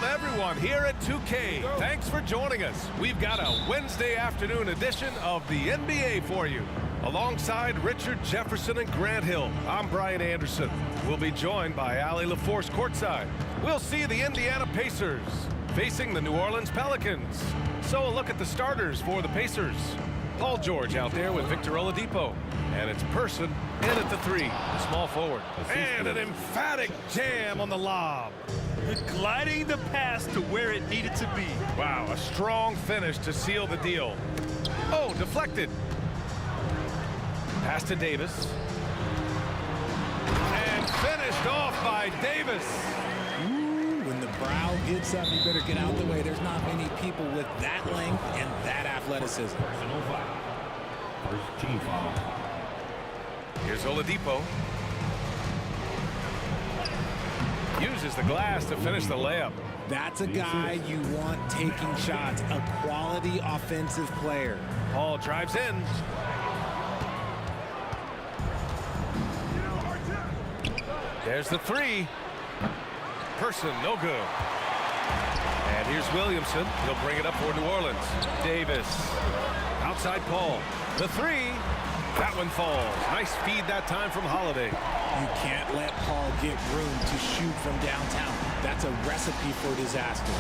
everyone here at 2K. Thanks for joining us. We've got a Wednesday afternoon edition of the NBA for you. Alongside Richard Jefferson and Grant Hill, I'm Brian Anderson. We'll be joined by Allie LaForce courtside. We'll see the Indiana Pacers facing the New Orleans Pelicans. So a look at the starters for the Pacers. Paul George out there with Victor Oladipo. And it's Person in at the three, the small forward. And an emphatic jam on the lob. Gliding the pass to where it needed to be. Wow, a strong finish to seal the deal. Oh, deflected. Pass to Davis. And finished off by Davis. Ooh, when the brow gets up, you better get out the way. There's not many people with that length and that athleticism. First team foul. Here's Oladipo. Uses the glass to finish the layup. That's a guy you want taking shots, a quality offensive player. Paul drives in. There's the three. Person, no good. And here's Williamson. He'll bring it up for New Orleans. Davis. Outside Paul. The three. That one falls. Nice feed that time from Holiday. You can't let Paul get room to shoot from downtown. That's a recipe for disaster.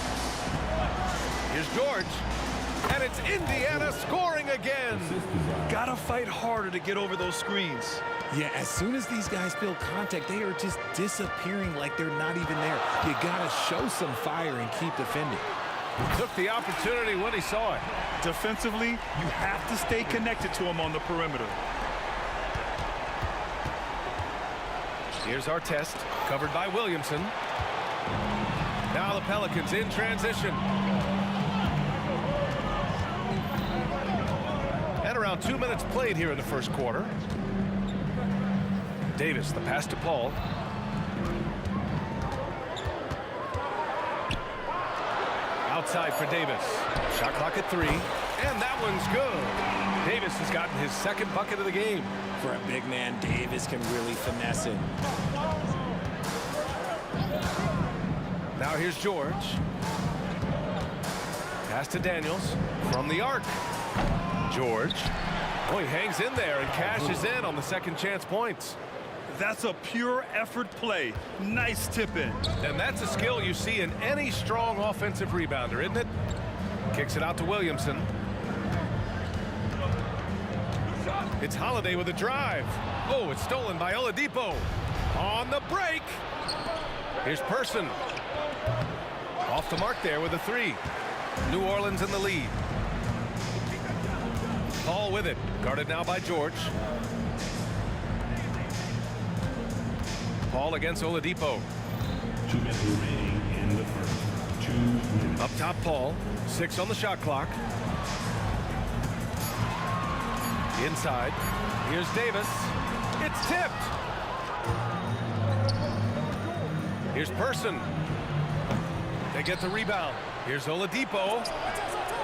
Here's George. And it's Indiana scoring again. Gotta fight harder to get over those screens. Yeah, as soon as these guys feel contact, they are just disappearing like they're not even there. You gotta show some fire and keep defending. Took the opportunity when he saw it. Defensively, you have to stay connected to him on the perimeter. Here's our test, covered by Williamson. Now the Pelicans in transition. And around 2 minutes played here in the first quarter. Davis, the pass to Paul. Outside for Davis. Shot clock at 3. And that one's good. Davis has gotten his second bucket of the game. For a big man, Davis can really finesse it. Now here's George. Pass to Daniels from the arc. George. Oh, he hangs in there and cashes in on the second chance points. That's a pure effort play. Nice tip in. And that's a skill you see in any strong offensive rebounder, isn't it? Kicks it out to Williamson. It's Holiday with a drive. Oh, it's stolen by Oladipo. On the break. Here's Person. Off the mark there with a three. New Orleans in the lead. Paul with it. Guarded now by George. Paul against Oladipo. 2 minutes remaining in the first. 2 minutes. Up top, Paul. 6 on the shot clock. Inside. Here's Davis. It's tipped. Here's Person. They get the rebound. Here's Oladipo.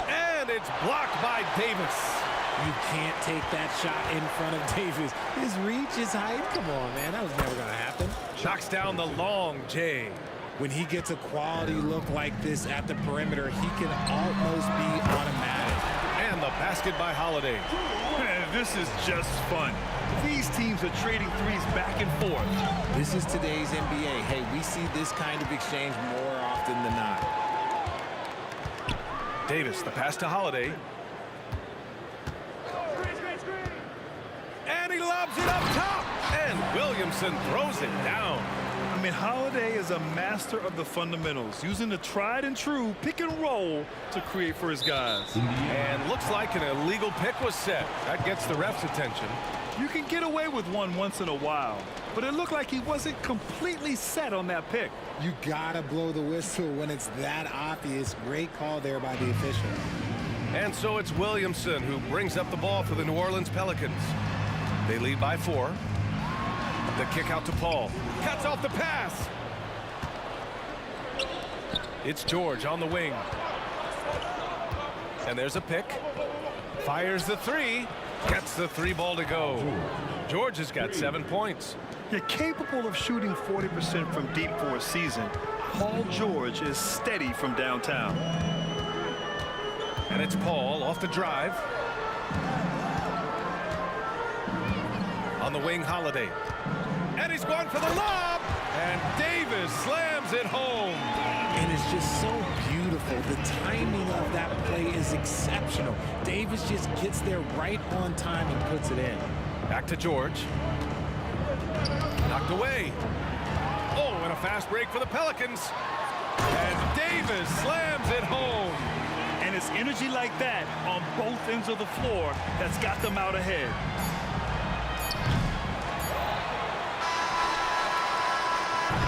And it's blocked by Davis. You can't take that shot in front of Davis. His reach, his height. Come on, man. That was never going to happen. Knocks down the long J. When he gets a quality look like this at the perimeter, he can almost be automatic. And the basket by Holiday. Man, this is just fun. These teams are trading threes back and forth. This is today's NBA. Hey, we see this kind of exchange more often than not. Davis, the pass to Holiday. And he lobs it up top. And Williamson throws it down. I mean, Holiday is a master of the fundamentals, using the tried and true pick and roll to create for his guys. And looks like an illegal pick was set. That gets the ref's attention. You can get away with one once in a while, but it looked like he wasn't completely set on that pick. You gotta blow the whistle when it's that obvious. Great call there by the official. And so it's Williamson who brings up the ball for the New Orleans Pelicans. They lead by 4. The kick out to Paul. Cuts off the pass. It's George on the wing. And there's a pick. Fires the three. Gets the 3 ball to go. George has got 7 points. You're capable of shooting 40% from deep for a season. Paul George is steady from downtown. And it's Paul off the drive. On the wing, Holiday. And he's going for the lob! And Davis slams it home. And it's just so beautiful. The timing of that play is exceptional. Davis just gets there right on time and puts it in. Back to George. Knocked away. Oh, and a fast break for the Pelicans. And Davis slams it home. And it's energy like that on both ends of the floor that's got them out ahead.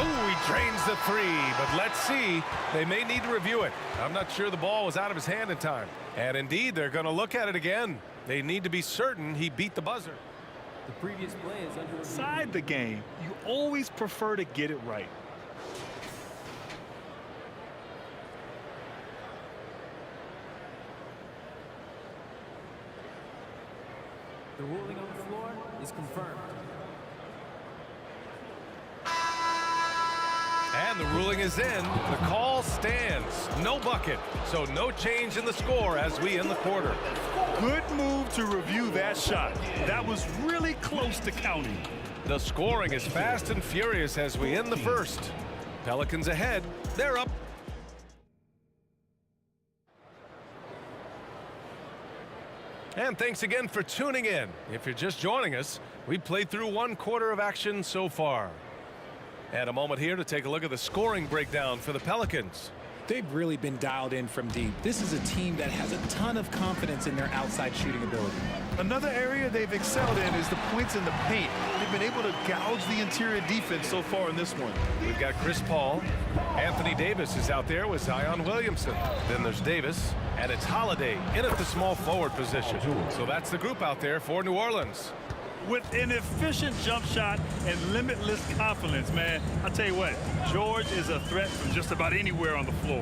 Oh, he drains the three, but let's see. They may need to review it. I'm not sure the ball was out of his hand in time. And indeed, they're going to look at it again. They need to be certain he beat the buzzer. The previous play is under review. Inside the game, you always prefer to get it right. The ruling on the floor is confirmed. And the ruling is in. The call stands. No bucket. So no change in the score as we end the quarter. Good move to review that shot. That was really close to counting. The scoring is fast and furious as we end the first. Pelicans ahead. They're up. And thanks again for tuning in. If you're just joining us, we played through one quarter of action so far. And a moment here to take a look at the scoring breakdown for the Pelicans. They've really been dialed in from deep. This is a team that has a ton of confidence in their outside shooting ability. Another area they've excelled in is the points in the paint. They've been able to gouge the interior defense so far in this one. We've got Chris Paul. Anthony Davis is out there with Zion Williamson. Then there's Davis, and it's Holiday in at the small forward position. So that's the group out there for New Orleans. With an efficient jump shot and limitless confidence, man, I'll tell you what, George is a threat from just about anywhere on the floor.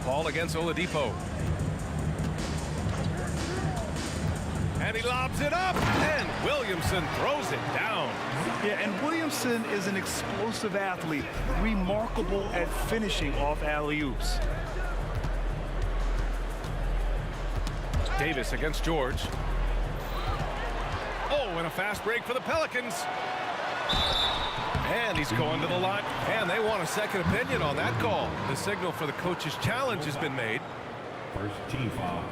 Paul against Oladipo. And he lobs it up, and Williamson throws it down. Yeah, and Williamson is an explosive athlete, remarkable at finishing off alley-oops. Davis against George. Oh, and a fast break for the Pelicans. And he's going to the line. And they want a second opinion on that call. The signal for the coach's challenge has been made. First team foul.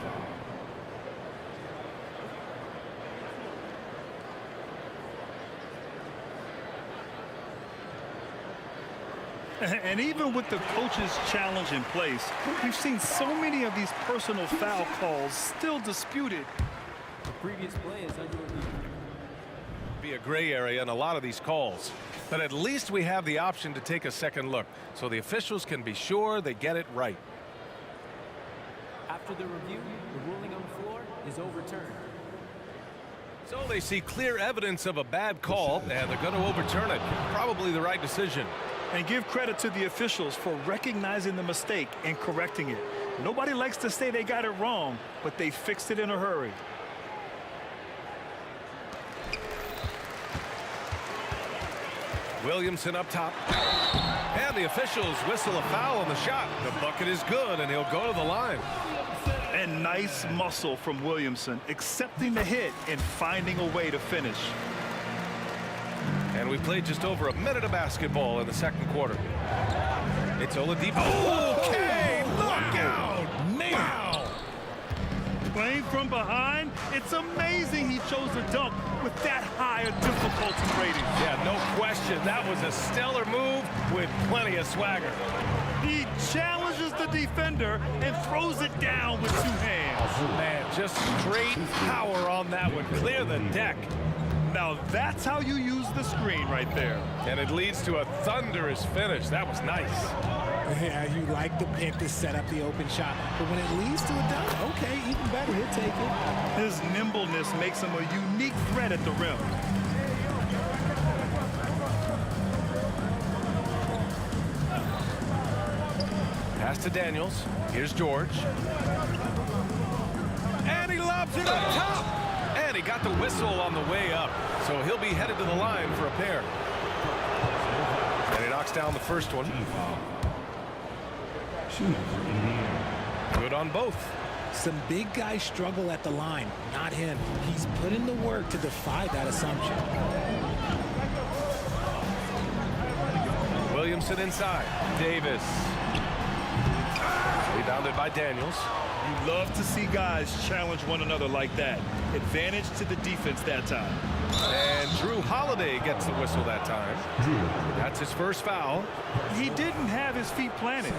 And even with the coach's challenge in place, we've seen so many of these personal foul calls still disputed. The previous play is under review. Be a gray area in a lot of these calls. But at least we have the option to take a second look so the officials can be sure they get it right. After the review, the ruling on the floor is overturned. So they see clear evidence of a bad call, and they're going to overturn it. Probably the right decision. And give credit to the officials for recognizing the mistake and correcting it. Nobody likes to say they got it wrong, but they fixed it in a hurry. Williamson up top. And the officials whistle a foul on the shot. The bucket is good, and he'll go to the line. And nice muscle from Williamson, accepting the hit and finding a way to finish. And we played just over a minute of basketball in the second quarter. It's Oladipo. Okay, look out! Wow! Playing from behind, it's amazing he chose to dunk with that high a difficulty rating. Yeah, no question. That was a stellar move with plenty of swagger. He challenges the defender and throws it down with two hands. Man, just straight power on that one. Clear the deck. Now that's how you use the screen right there. And it leads to a thunderous finish. That was nice. Yeah, you like the pick to set up the open shot, but when it leads to a dunk, okay, even better, he'll take it. His nimbleness makes him a unique threat at the rim. Pass to Daniels. Here's George. And he lobs it up top. And he got the whistle on the way up, so he'll be headed to the line for a pair. And he knocks down the first one. Good on both. Some big guys struggle at the line, not him. He's put in the work to defy that assumption. Williamson inside. Davis. Rebounded by Daniels. You love to see guys challenge one another like that. Advantage to the defense that time. And Drew Holiday gets the whistle that time. That's his first foul. He didn't have his feet planted.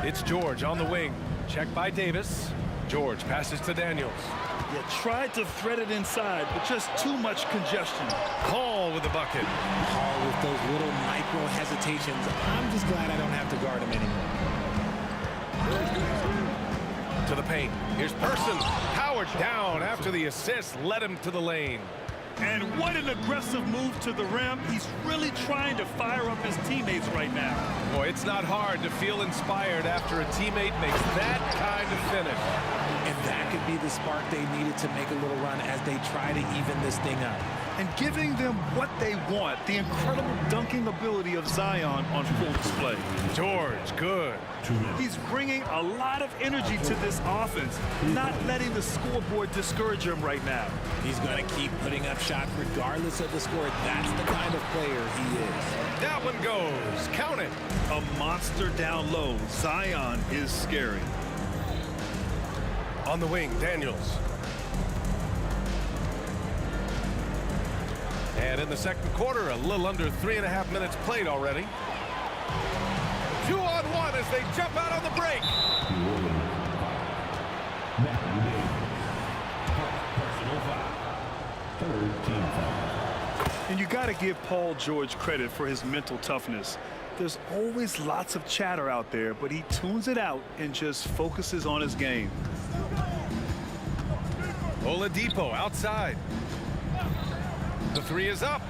It's George on the wing. Checked by Davis. George passes to Daniels. You tried to thread it inside, but just too much congestion. Paul with the bucket. Paul with those little micro hesitations. I'm just glad I don't have to guard him anymore. To the paint. Here's Person. Powered down after the assist led him to the lane. And what an aggressive move to the rim. He's really trying to fire up his teammates right now. Boy, it's not hard to feel inspired after a teammate makes that kind of finish. And that could be the spark they needed to make a little run as they try to even this thing up. And giving them what they want, the incredible dunking ability of Zion on full display. George, good. He's bringing a lot of energy to this offense, not letting the scoreboard discourage him right now. He's going to keep putting up shots regardless of the score. That's the kind of player he is. That one goes. Count it. A monster down low. Zion is scary. On the wing, Daniels. And in the second quarter, a little under 3.5 minutes played already. 2-on-1 as they jump out on the break. And you got to give Paul George credit for his mental toughness. There's always lots of chatter out there, but he tunes it out and just focuses on his game. Oladipo outside. The three is up.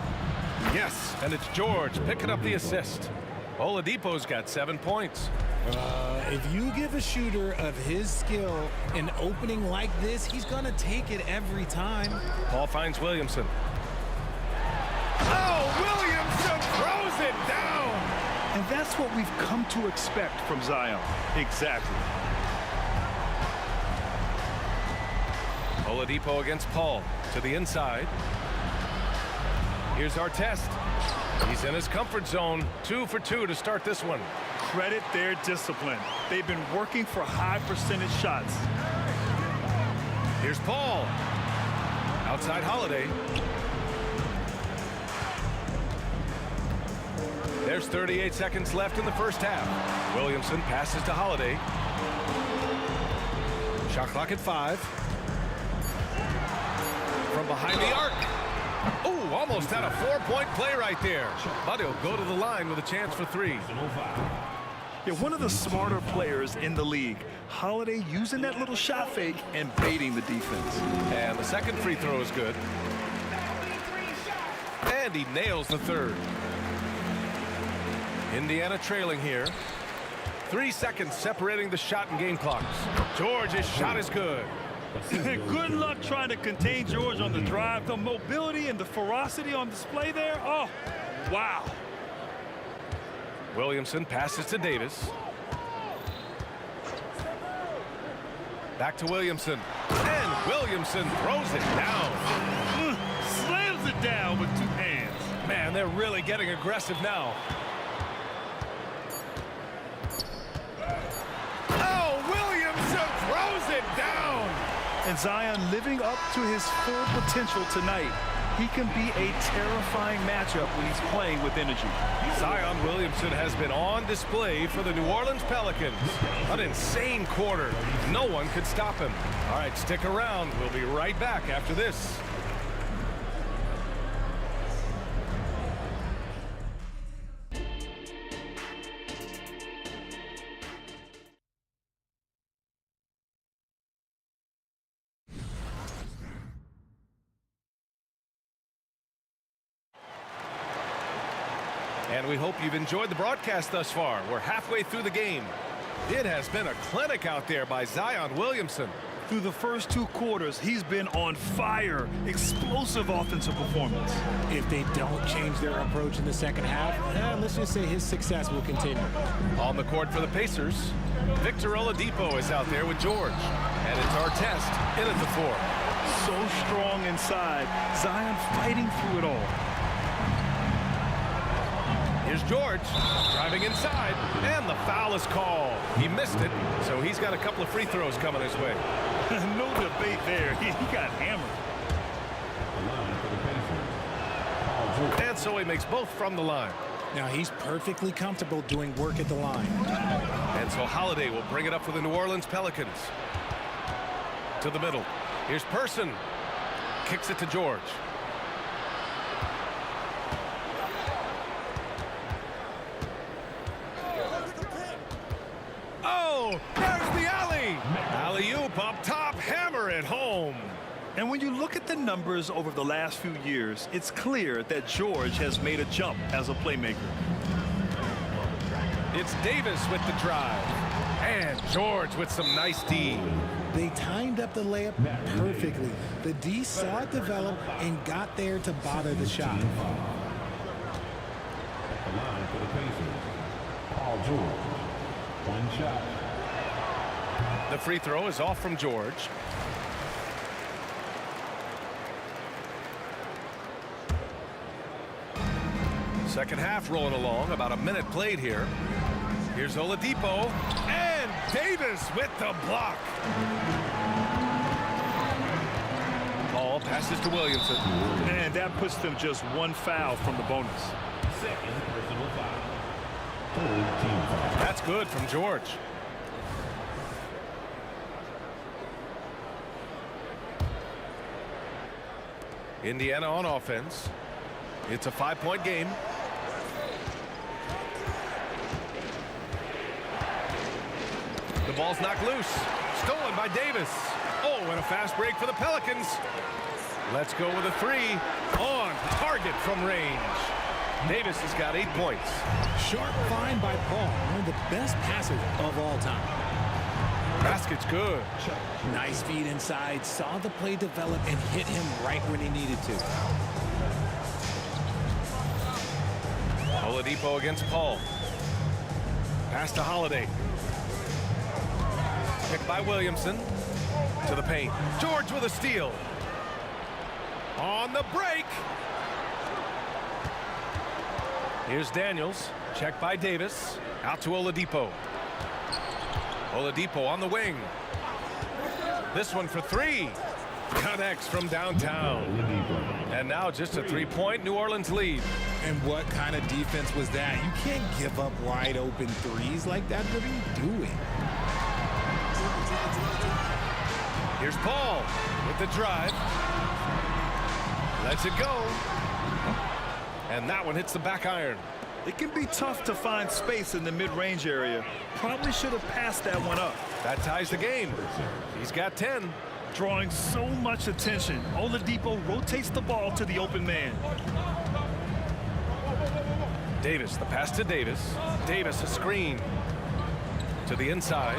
Yes, and it's George picking up the assist. Oladipo's got 7 points. If you give a shooter of his skill an opening like this, he's going to take it every time. Paul finds Williamson. Oh, Williamson throws it down. And that's what we've come to expect from Zion. Exactly. Oladipo against Paul to the inside. Here's Artest. He's in his comfort zone. 2 for 2 to start this one. Credit their discipline. They've been working for high percentage shots. Here's Paul. Outside Holiday. There's 38 seconds left in the first half. Williamson passes to Holiday. Shot clock at 5. From behind the arc. Oh, almost had a 4-point play right there. But he'll go to the line with a chance for 3. Yeah, one of the smarter players in the league. Holiday using that little shot fake and baiting the defense. And the second free throw is good. And he nails the third. Indiana trailing here. 3 seconds separating the shot and game clocks. George's shot is good. Good luck trying to contain George on the drive. The mobility and the ferocity on display there. Oh, wow. Williamson passes to Davis. Back to Williamson. And Williamson throws it down. Slams it down with 2 hands. Man, they're really getting aggressive now. Oh, Williamson throws it down. And Zion living up to his full potential tonight. He can be a terrifying matchup when he's playing with energy. Zion Williamson has been on display for the New Orleans Pelicans. An insane quarter. No one could stop him. All right, stick around. We'll be right back after this. And we hope you've enjoyed the broadcast thus far. We're halfway through the game. It has been a clinic out there by Zion Williamson. Through the first 2 quarters, he's been on fire. Explosive offensive performance. If they don't change their approach in the second half, let's just say his success will continue. On the court for the Pacers, Victor Oladipo is out there with George. And it's Artest in at the 4. So strong inside. Zion fighting through it all. Here's George driving inside, and the foul is called. He missed it, so he's got a couple of free throws coming his way. No debate there. He got hammered. And so he makes both from the line. Now he's perfectly comfortable doing work at the line. And so Holiday will bring it up for the New Orleans Pelicans. To the middle. Here's Person. Kicks it to George. Oh, there's the alley. Alley-oop up top, hammer it home. And when you look at the numbers over the last few years, it's clear that George has made a jump as a playmaker. It's Davis with the drive. And George with some nice D. They timed up the layup perfectly. The D saw it develop and got there to bother the shot. The line for the Pacers, Paul George. 1 shot. The free throw is off from George. Second half rolling along, about a minute played here. Here's Oladipo, and Davis with the block. Ball passes to Williamson. And that puts them just 1 foul from the bonus. Second personal foul. 3rd team foul. That's good from George. Indiana on offense. It's a 5-point game. The ball's knocked loose. Stolen by Davis. Oh, and a fast break for the Pelicans. Let's go with a 3 on target from range. Davis has got 8 points. Sharp find by Paul, one of the best passers of all time. Basket's good. Nice feed inside, saw the play develop and hit him right when he needed to. Oladipo against Paul. Pass to Holiday. Picked by Williamson. To the paint. George with a steal. On the break. Here's Daniels. Checked by Davis. Out to Oladipo. Oladipo on the wing. This one for 3. Connects from downtown. And now just a 3-point New Orleans lead. And what kind of defense was that? You can't give up wide open threes like that. What are you doing? Here's Paul with the drive. Lets it go. And that one hits the back iron. It can be tough to find space in the mid-range area. Probably should have passed that one up. That ties the game. He's got 10. Drawing so much attention, Oladipo rotates the ball to the open man. Davis, the pass to Davis. Davis, a screen. To the inside.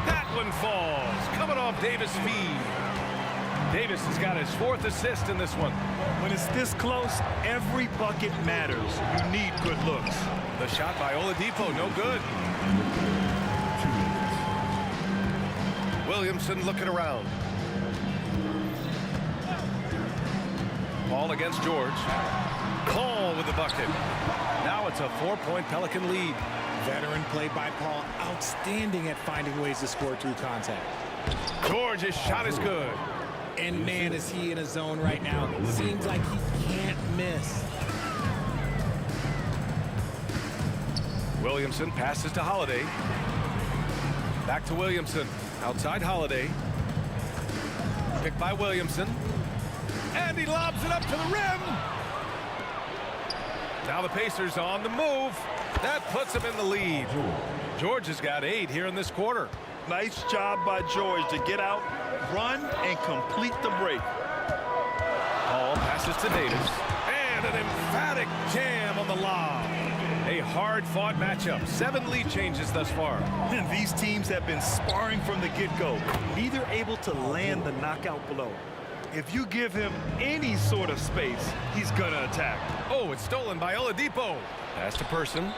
That one falls. Coming off Davis' feed. Davis has got his 4th assist in this one. When it's this close, every bucket matters. You need good looks. The shot by Oladipo, no good. Williamson looking around. Paul against George. Paul with the bucket. Now it's a 4-point Pelican lead. Veteran play by Paul. Outstanding at finding ways to score through contact. George's shot is good. And man, is he in a zone right now. Seems like he can't miss. Williamson passes to Holiday. Back to Williamson. Outside Holiday. Picked by Williamson. And he lobs it up to the rim. Now the Pacers on the move. That puts him in the lead. George has got 8 here in this quarter. Nice job by George to get out, run, and complete the break. Paul passes to Davis. And an emphatic jam on the lob. A hard-fought matchup. 7 lead changes thus far. And these teams have been sparring from the get-go, neither able to land the knockout blow. If you give him any sort of space, he's gonna attack. Oh, it's stolen by Oladipo. Pass to Person.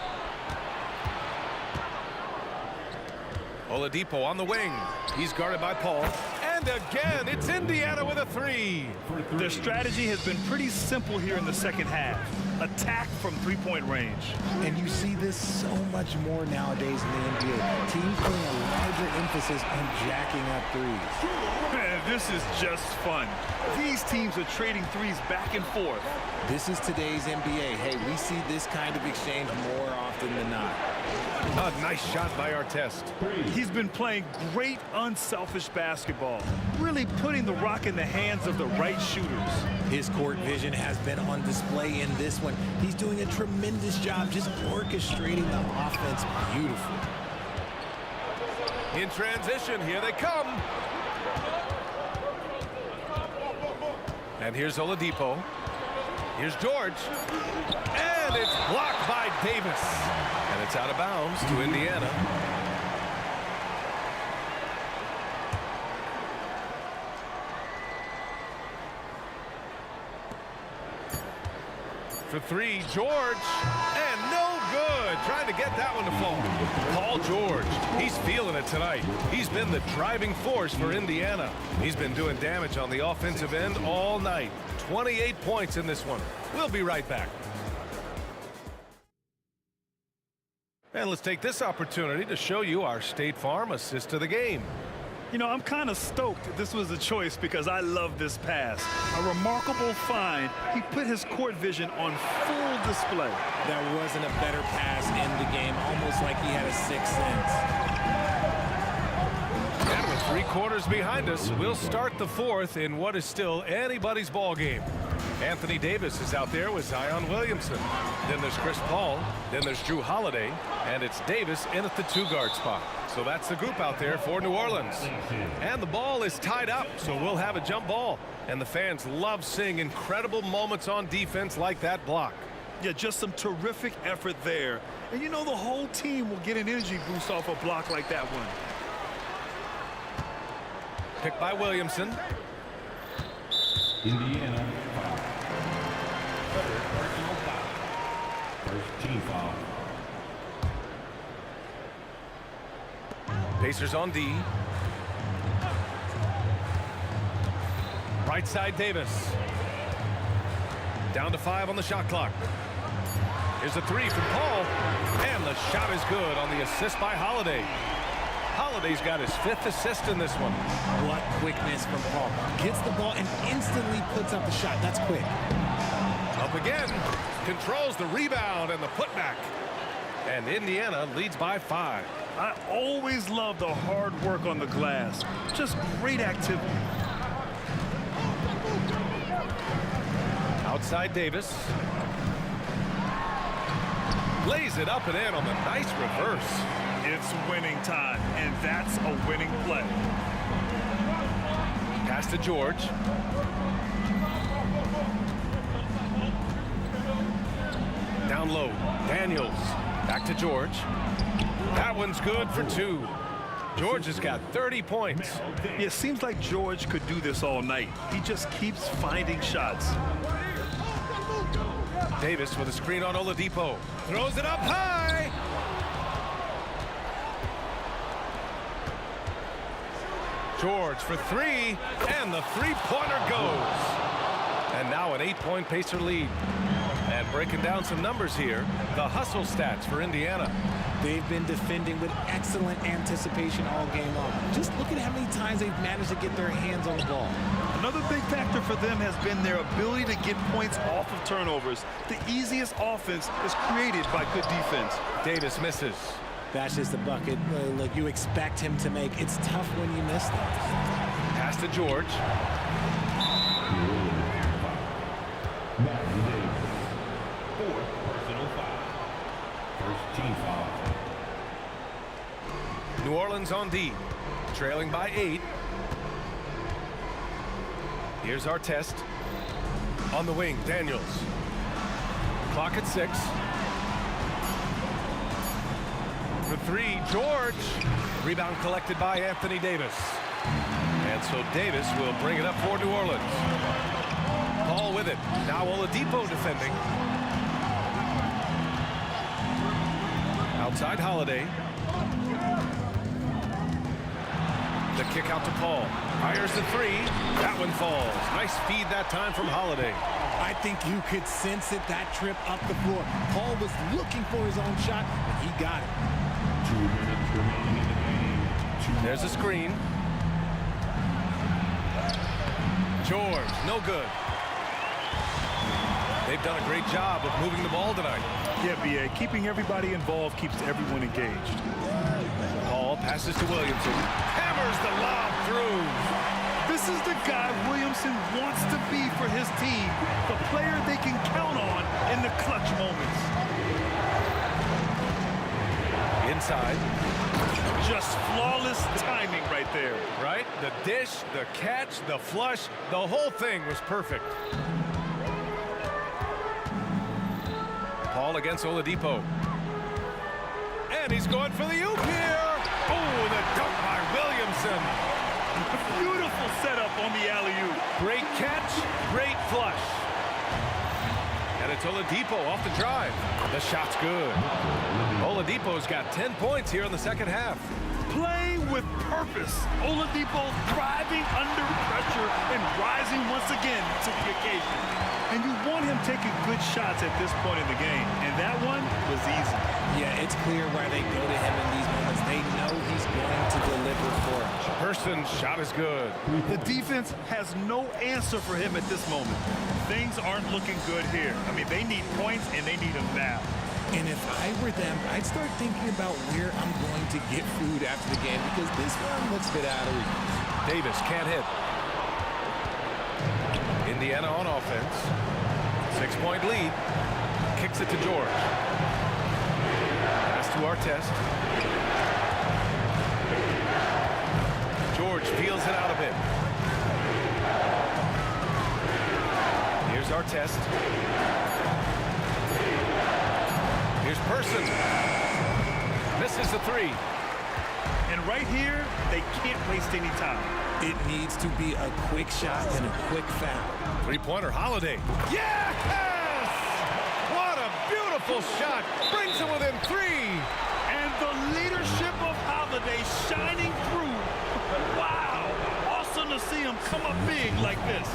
Oladipo on the wing. He's guarded by Paul. And again, it's Indiana with a 3. Their strategy has been pretty simple here in the second half. Attack from three-point range. And you see this so much more nowadays in the NBA. Teams putting a larger emphasis on jacking up threes. Man, this is just fun. These teams are trading threes back and forth. This is today's NBA. Hey, we see this kind of exchange more often than not. A nice shot by Artest. He's been playing great unselfish basketball, really putting the rock in the hands of the right shooters. His court vision has been on display in this one. He's doing a tremendous job just orchestrating the offense beautifully. In transition, here they come. And here's Oladipo. Here's George. And it's blocked by Davis. And it's out of bounds to Indiana. For 3, George. And no good. Trying to get that one to fall. Paul George. He's feeling it tonight. He's been the driving force for Indiana. He's been doing damage on the offensive end all night. 28 points in this one. We'll be right back. And let's take this opportunity to show you our State Farm assist of the game. You know, I'm kind of stoked this was a choice because I love this pass. A remarkable find. He put his court vision on full display. There wasn't a better pass in the game, almost like he had a 6th sense. And with 3 quarters behind us, we'll start the 4th in what is still anybody's ball game. Anthony Davis is out there with Zion Williamson. Then there's Chris Paul. Then there's Drew Holiday. And it's Davis in at the 2-guard spot. So that's the group out there for New Orleans. And the ball is tied up, so we'll have a jump ball. And the fans love seeing incredible moments on defense like that block. Yeah, just some terrific effort there. And you know the whole team will get an energy boost off a block like that one. Picked by Williamson. Indiana. Personal foul. First team foul. Pacers on D. Right side Davis. Down to 5 on the shot clock. Here's a 3 from Paul. And the shot is good on the assist by Holiday. Holiday's got his 5th assist in this one. What quickness from Paul. Gets the ball and instantly puts up the shot. That's quick. Up again. Controls the rebound and the putback. And Indiana leads by 5. I always love the hard work on the glass. Just great activity. Outside Davis. Lays it up and in on the nice reverse. It's winning time, and that's a winning play. Pass to George. Down low. Daniels. Back to George. That one's good for 2. George has got 30 points. It seems like George could do this all night. He just keeps finding shots. Davis with a screen on Oladipo. Throws it up high. George for 3, and the 3-pointer goes. And now an 8-point Pacer lead. And breaking down some numbers here, the hustle stats for Indiana. They've been defending with excellent anticipation all game long. Just look at how many times they've managed to get their hands on the ball. Another big factor for them has been their ability to get points off of turnovers. The easiest offense is created by good defense. Davis misses. That's just the bucket. Look, you expect him to make. It's tough when you miss that. Pass to George. Matthew Davis. 4th personal foul. First team foul. New Orleans on D. Trailing by 8. Here's Artest. On the wing, Daniels. Clock at 6. For 3, George. Rebound collected by Anthony Davis. And so Davis will bring it up for New Orleans. Paul with it. Now Oladipo defending. Outside Holiday. The kick out to Paul. Fires the 3. That one falls. Nice feed that time from Holiday. I think you could sense it, that trip up the floor. Paul was looking for his own shot, and he got it. 2 minutes remaining in the game. There's a screen. George, no good. They've done a great job of moving the ball tonight. Yeah, B.A. Keeping everybody involved keeps everyone engaged. Paul passes to Williamson. Hammers the lob through. This is the guy Williamson wants to be for his team. The player they can count on in the clutch moments. Inside. Just flawless timing right there. Right? The dish, the catch, the flush, the whole thing was perfect. Paul against Oladipo. And he's going for the oop here. Oh, the dunk by Williamson. Beautiful setup on the alley-oop. Great catch, great flush. And it's Oladipo off the drive. The shot's good. Oladipo's got 10 points here in the second half. Play with purpose. Oladipo thriving under pressure and rising once again to the occasion. And you want him taking good shots at this point in the game. And that one was easy. Yeah, it's clear why they go to him in these moments. They know he's going to deliver for them. Person's shot is good. The defense has no answer for him at this moment. Things aren't looking good here. I mean, they need points, and they need them now. And if I were them, I'd start thinking about where I'm going to get food after the game because this one looks a bit out of reach. Davis can't hit. Indiana on offense. 6-point lead. Kicks it to George. Pass to Artest. George peels it out a bit. Here's Artest. Here's Person. Misses the 3. And right here, they can't waste any time. It needs to be a quick shot and a quick foul. 3-pointer Holiday. Yes! What a beautiful shot. Brings it within 3. And the leadership of Holiday shining through. Wow. Awesome to see him come up big like this.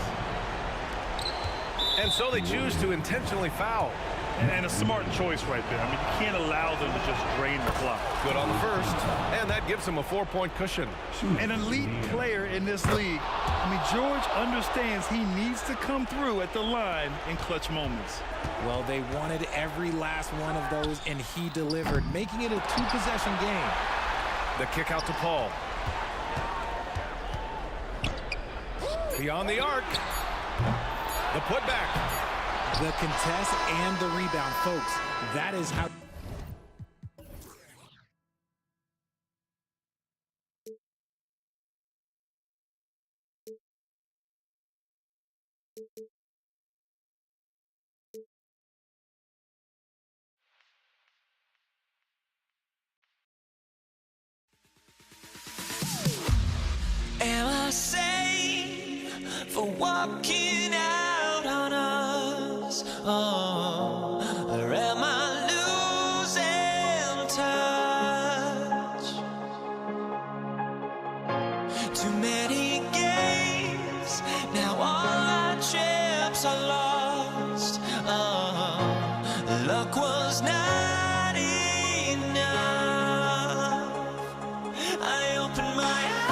And so they choose to intentionally foul. And a smart choice right there. I mean, you can't allow them to just drain the clock. Good on the first. And that gives them a 4-point cushion. An elite player in this league. I mean, George understands he needs to come through at the line in clutch moments. Well, they wanted every last one of those, and he delivered, making it a 2-possession game. The kick out to Paul. Beyond the arc. The putback. The contest and the rebound, folks. That is how... Am I safe for walking out on us? Oh, or am I losing touch? Too many games, now all our chips are lost. Oh, luck was not enough. I opened my eyes.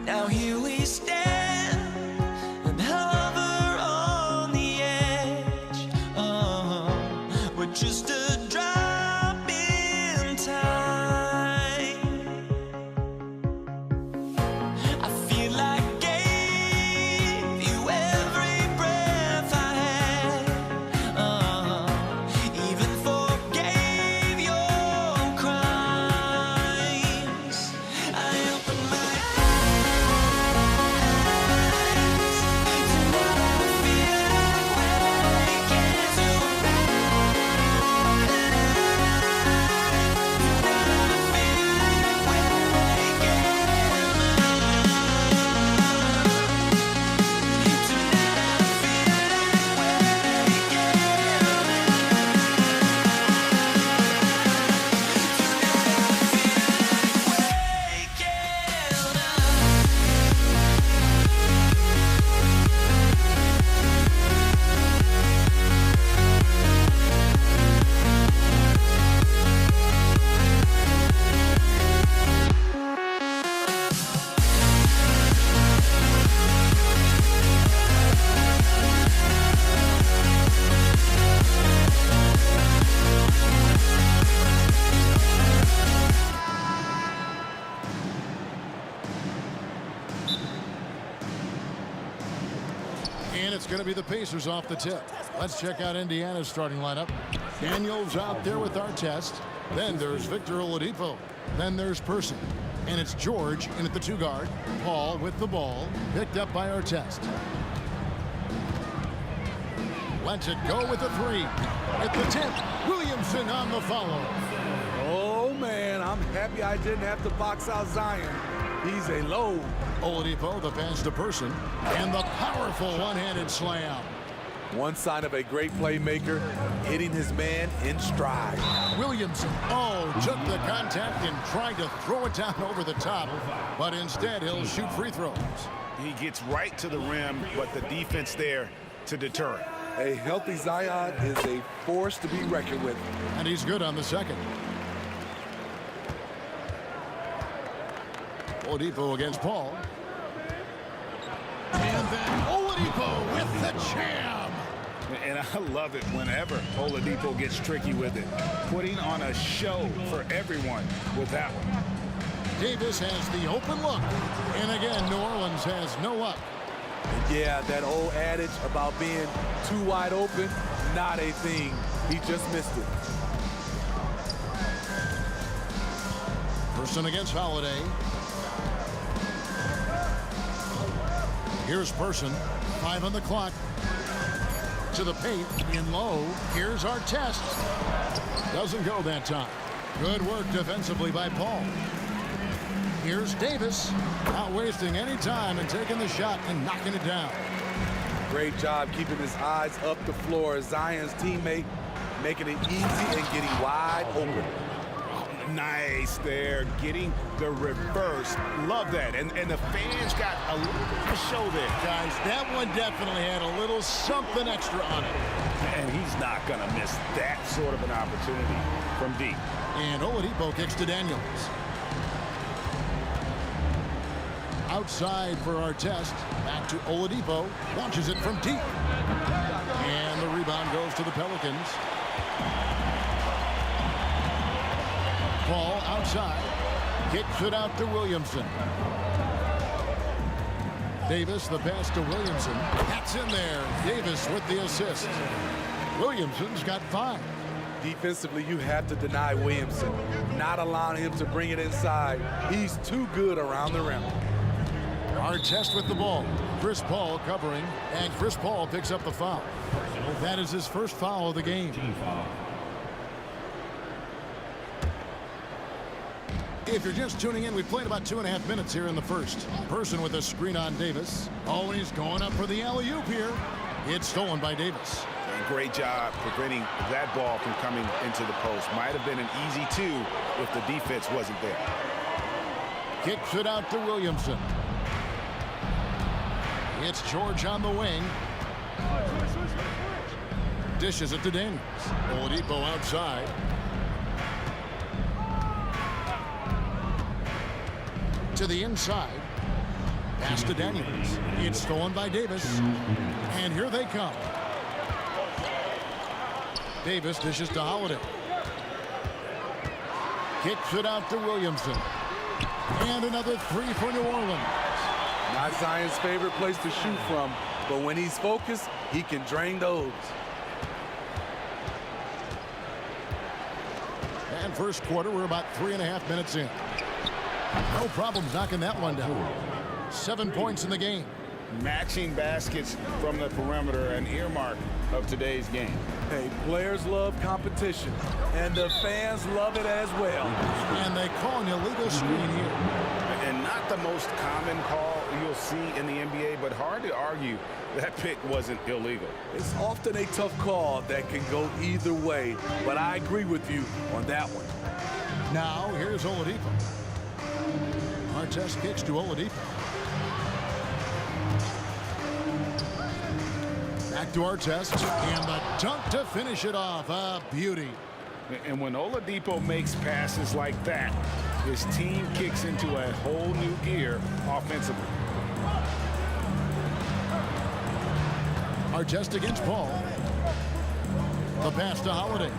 Now here we stand and hover on the edge. We're just a drop in time. I feel like I gave you every breath I had. Even forgave your crimes. I open my eyes to what I feel like waking to. And it's going to be the Pacers off the tip. Let's check out Indiana's starting lineup. Daniels out there with Artest. Then there's Victor Oladipo. Then there's Person. And it's George in at the 2 guard. Paul with the ball. Picked up by Artest. Lets it go with the 3. At the tip, Williamson on the follow. Oh, man, I'm happy I didn't have to box out Zion. He's a load. Oladipo, the pass to Person. And the powerful one-handed slam. One sign of a great playmaker, hitting his man in stride. Williamson, took the contact and tried to throw it down over the top. But instead, he'll shoot free throws. He gets right to the rim, but the defense there to deter him. A healthy Zion is a force to be reckoned with. And he's good on the second. Oladipo against Paul. And then Oladipo with the jam. And I love it whenever Oladipo gets tricky with it. Putting on a show for everyone with that one. Davis has the open look. And again, New Orleans has no luck. Yeah, that old adage about being too wide open, not a thing. He just missed it. Person against Holiday. Here's Person. 5 on the clock. To the paint. In low. Here's Artest. Doesn't go that time. Good work defensively by Paul. Here's Davis. Not wasting any time and taking the shot and knocking it down. Great job keeping his eyes up the floor. Zion's teammate making it easy and getting wide open. Nice there, getting the reverse. Love that. And the fans got a little bit of a show there. Guys, that one definitely had a little something extra on it. And he's not going to miss that sort of an opportunity from deep. And Oladipo kicks to Daniels. Outside for Artest. Back to Oladipo. Launches it from deep. And the rebound goes to the Pelicans. Paul outside. Kicks it out to Williamson. Davis, the pass to Williamson. That's in there. Davis with the assist. Williamson's got 5. Defensively, you have to deny Williamson, not allowing him to bring it inside. He's too good around the rim. Artest with the ball. Chris Paul covering, and Chris Paul picks up the foul. That is his first foul of the game. If you're just tuning in, we've played about 2.5 minutes here in the first. Person with a screen on Davis. Oh, and he's going up for the alley-oop here. It's stolen by Davis. And great job preventing that ball from coming into the post. Might have been an easy 2 if the defense wasn't there. Kicks it out to Williamson. It's George on the wing. Dishes it to Daniels. Oladipo outside. To the inside. Pass to Daniels. It's stolen by Davis. And here they come. Davis dishes to Holiday. Kicks it out to Williamson. And another three for New Orleans. Not Zion's favorite place to shoot from, but when he's focused, he can drain those. And first quarter, we're about 3.5 minutes in. No problems knocking that one down. 7 points in the game. Matching baskets from the perimeter, an earmark of today's game. Hey, players love competition, and the fans love it as well. And they call an illegal screen here. And not the most common call you'll see in the NBA, but hard to argue that pick wasn't illegal. It's often a tough call that can go either way, but I agree with you on that one. Now, here's Oladipo. Artest kicks to Oladipo. Back to Artest, and the dunk to finish it off. A beauty. And when Oladipo makes passes like that, his team kicks into a whole new gear offensively. Artest against Paul. The pass to Holiday.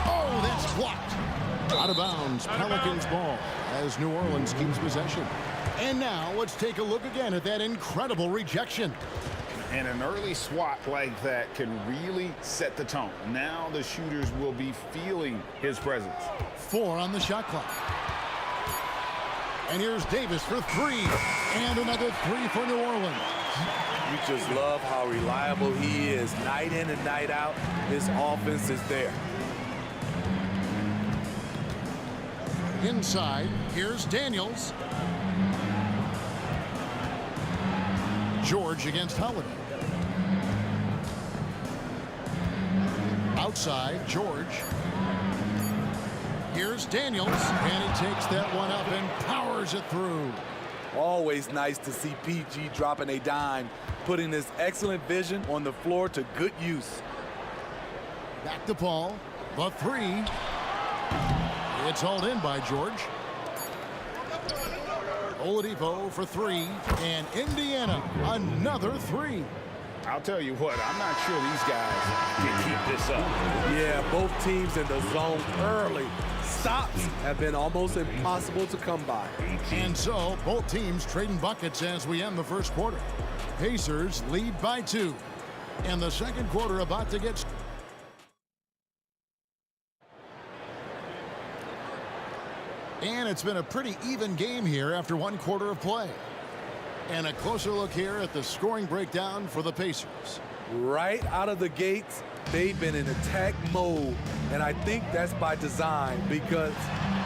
Oh, that's blocked. Out of bounds, Pelicans ball as New Orleans keeps possession. And now let's take a look again at that incredible rejection. And an early swat like that can really set the tone. Now the shooters will be feeling his presence. 4 on the shot clock. And here's Davis for 3. And another 3 for New Orleans. You just love how reliable he is. Night in and night out, his offense is there. Inside, here's Daniels. George against Holiday. Outside, George. Here's Daniels, and he takes that one up and powers it through. Always nice to see PG dropping a dime, putting his excellent vision on the floor to good use. Back to Paul. The 3. It's hauled in by George. Oladipo for 3, and Indiana another 3. I'll tell you what, I'm not sure these guys can keep this up. Yeah, both teams in the zone early. Stops have been almost impossible to come by. And so both teams trading buckets as we end the first quarter. Pacers lead by 2. And the second quarter about to get. And it's been a pretty even game here after 1 quarter of play. And a closer look here at the scoring breakdown for the Pacers. Right out of the gates, they've been in attack mode. And I think that's by design because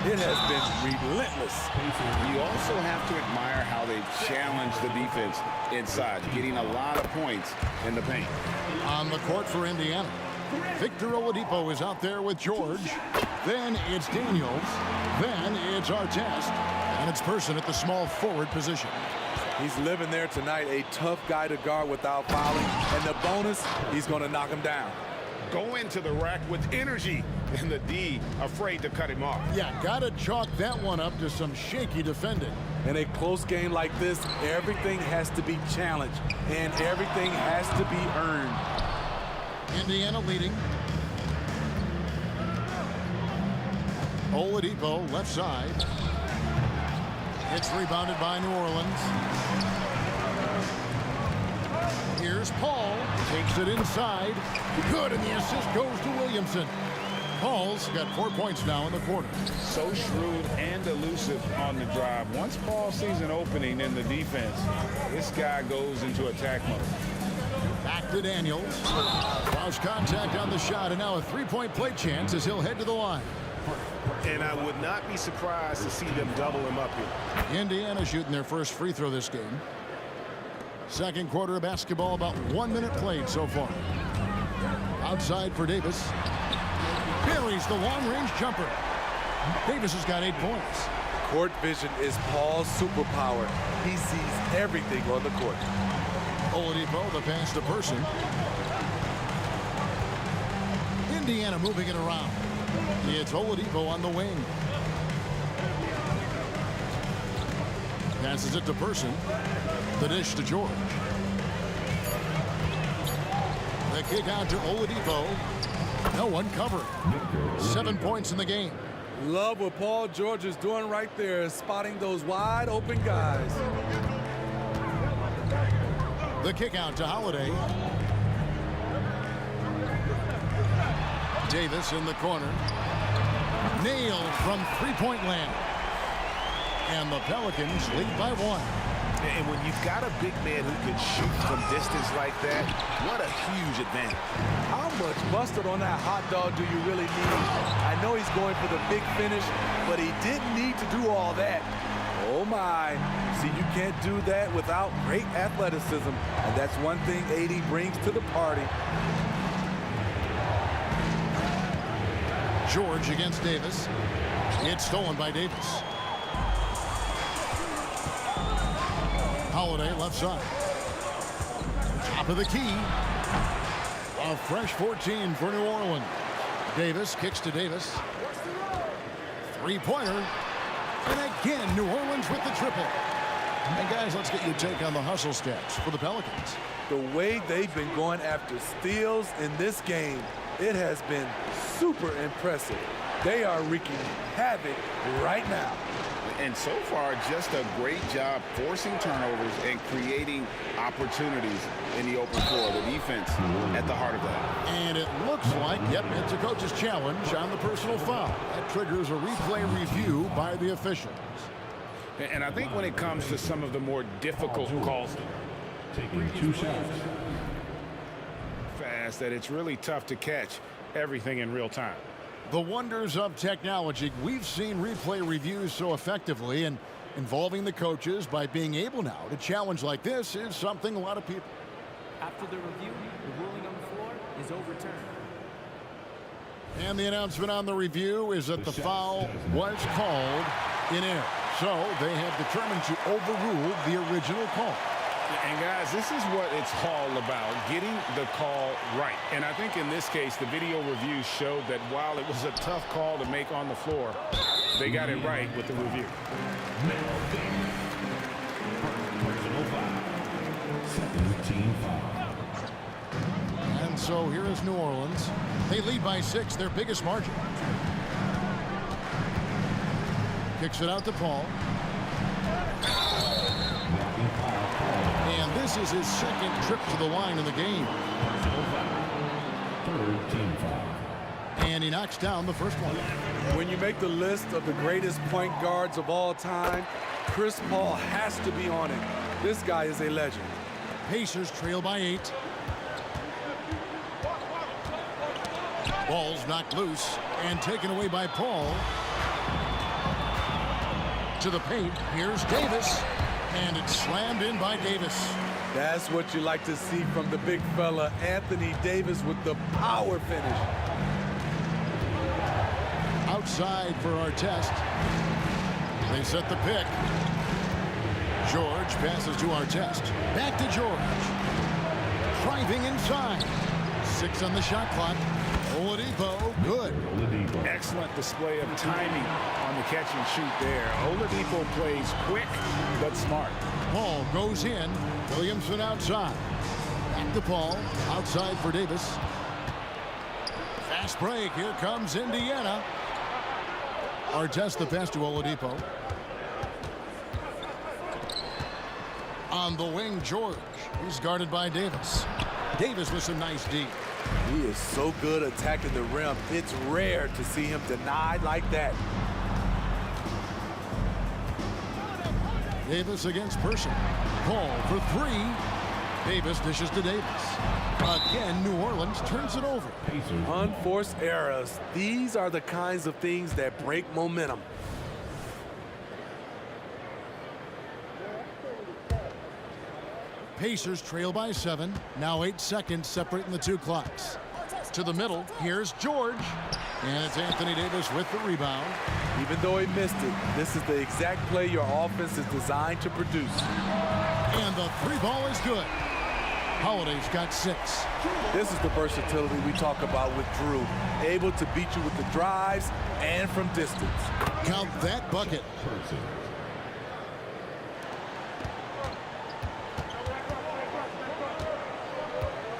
it has been relentless. You also have to admire how they've challenged the defense inside, getting a lot of points in the paint. On the court for Indiana, Victor Oladipo is out there with George. Then it's Daniels. Then it's Artest. And it's Person at the small forward position. He's living there tonight, a tough guy to guard without fouling. And the bonus, he's going to knock him down. Go into the rack with energy, and the D afraid to cut him off. Yeah, got to chalk that one up to some shaky defending. In a close game like this, everything has to be challenged, and everything has to be earned. Indiana leading. Oladipo left side. It's rebounded by New Orleans. Here's Paul. Takes it inside. Good, and the assist goes to Williamson. Paul's got 4 points now in the quarter. So shrewd and elusive on the drive. Once Paul sees an opening in the defense, this guy goes into attack mode. Back to Daniels. Lost contact on the shot, and now a three-point play chance as he'll head to the line. And I would not be surprised to see them double him up here. Indiana shooting their first free throw this game. Second quarter of basketball, about 1 minute played so far. Outside for Davis. Buries the long-range jumper. Davis has got 8 points. Court vision is Paul's superpower. He sees everything on the court. Oladipo, the pass to Person. Indiana moving it around. It's Oladipo on the wing. Passes it to Person. The dish to George. The kick out to Oladipo. No one covering. 7 points in the game. Love what Paul George is doing right there, spotting those wide open guys. The kick out to Holiday. Davis in the corner. Nailed from three-point land. And the Pelicans lead by 1. And when you've got a big man who can shoot from distance like that, what a huge advantage. How much mustard on that hot dog do you really need? I know he's going for the big finish, but he didn't need to do all that. Oh my. See, you can't do that without great athleticism, and that's one thing AD brings to the party. George against Davis. It's stolen by Davis. Holiday left side. Top of the key. A fresh 14 for New Orleans. Davis kicks to Davis. Three-pointer. And again, New Orleans with the triple. And guys, let's get your take on the hustle stats for the Pelicans. The way they've been going after steals in this game, it has been super impressive. They are wreaking havoc right now. And so far, just a great job forcing turnovers and creating opportunities in the open floor. The defense at the heart of that. And it looks like, yep, it's a coach's challenge on the personal foul. That triggers a replay review by the officials. And I think when it comes to some of the more difficult calls, Taking 2 shots. fast, that it's really tough to catch everything in real time. The wonders of technology. We've seen replay reviews so effectively, and involving the coaches by being able now to challenge like this is something a lot of people. After the review, the ruling on the floor is overturned. And the announcement on the review is that the foul was called in error. So they have determined to overrule the original call. And guys, this is what it's all about, getting the call right. And I think in this case, the video review showed that while it was a tough call to make on the floor, they got it right with the review. Personal foul. Second team foul. And so here is New Orleans. They lead by 6, their biggest margin. Kicks it out to Paul. And this is his second trip to the line in the game. Third team foul. And he knocks down the first one. When you make the list of the greatest point guards of all time, Chris Paul has to be on it. This guy is a legend. Pacers trail by 8. Ball's knocked loose and taken away by Paul. To the paint, here's Davis. And it's slammed in by Davis. That's what you like to see from the big fella, Anthony Davis, with the power finish. Outside for our test. They set the pick. George passes to our test. Back to George. Driving inside. 6 on the shot clock. Oladipo, good. Excellent display of timing on the catch and shoot there. Oladipo plays quick but smart. Paul goes in. Williamson outside. Back to Paul. Outside for Davis. Fast break. Here comes Indiana. Artest the pass to Oladipo. On the wing, George. He's guarded by Davis. Davis with some nice D. He is so good attacking the rim. It's rare to see him denied like that. Davis against Person. Paul for 3. Davis dishes to Davis. Again, New Orleans turns it over. Unforced errors. These are the kinds of things that break momentum. Pacers trail by 7. Now 8 seconds separating the 2 clocks. To the middle, here's George. And it's Anthony Davis with the rebound. Even though he missed it, this is the exact play your offense is designed to produce. And the 3 ball is good. Holiday's got 6. This is the versatility we talk about with Drew. Able to beat you with the drives and from distance. Count that bucket.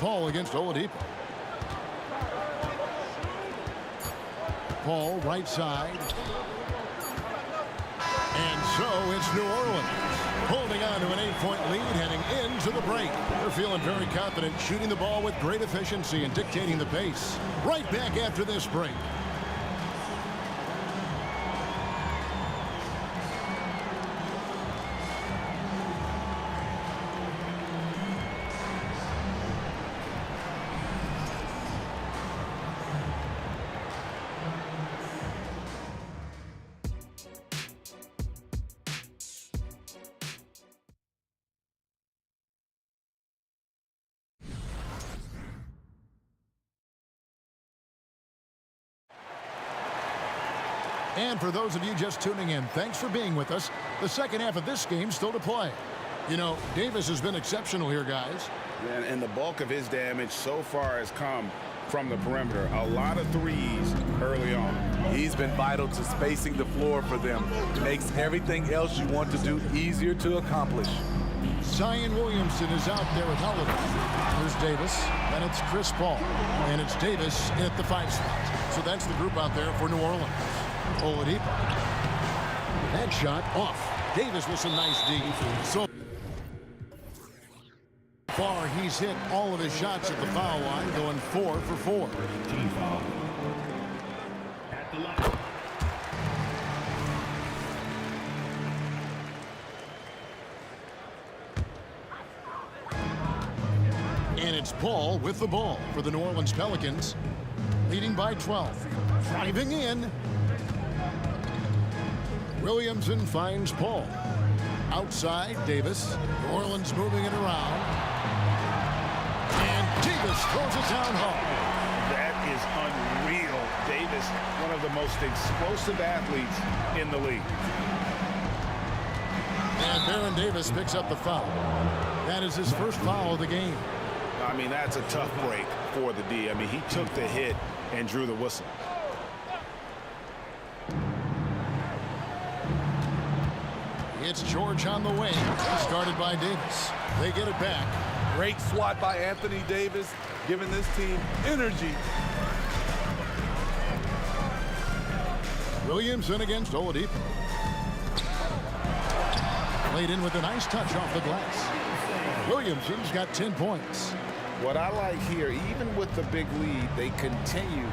Paul against Oladipo. Paul, right side. And so it's New Orleans holding on to an 8-point lead heading into the break. They're feeling very confident, shooting the ball with great efficiency and dictating the pace. Right back after this break. And for those of you just tuning in, thanks for being with us. The second half of this game still to play. You know, Davis has been exceptional here, guys. And the bulk of his damage so far has come from the perimeter. A lot of threes early on. He's been vital to spacing the floor for them. Makes everything else you want to do easier to accomplish. Zion Williamson is out there with Holiday. Here's Davis, and it's Chris Paul. And it's Davis at the 5 spot. So that's the group out there for New Orleans. Oladipo. That shot off. Davis with some nice D. So far, he's hit all of his shots at the foul line, going 4 for 4. Team foul. At the line. And it's Paul with the ball for the New Orleans Pelicans, leading by 12. Driving in. Williamson finds Paul. Outside, Davis. New Orleans moving it around. And Davis throws it down hard. That is unreal. Davis, one of the most explosive athletes in the league. And Baron Davis picks up the foul. That is his first foul of the game. I mean, that's a tough break for the D. I mean, he took the hit and drew the whistle. It's George on the wing, started by Davis. They get it back. Great swat by Anthony Davis, giving this team energy. Williamson against Oladipo. Played in with a nice touch off the glass. Williamson's got 10 points. What I like here, even with the big lead, they continue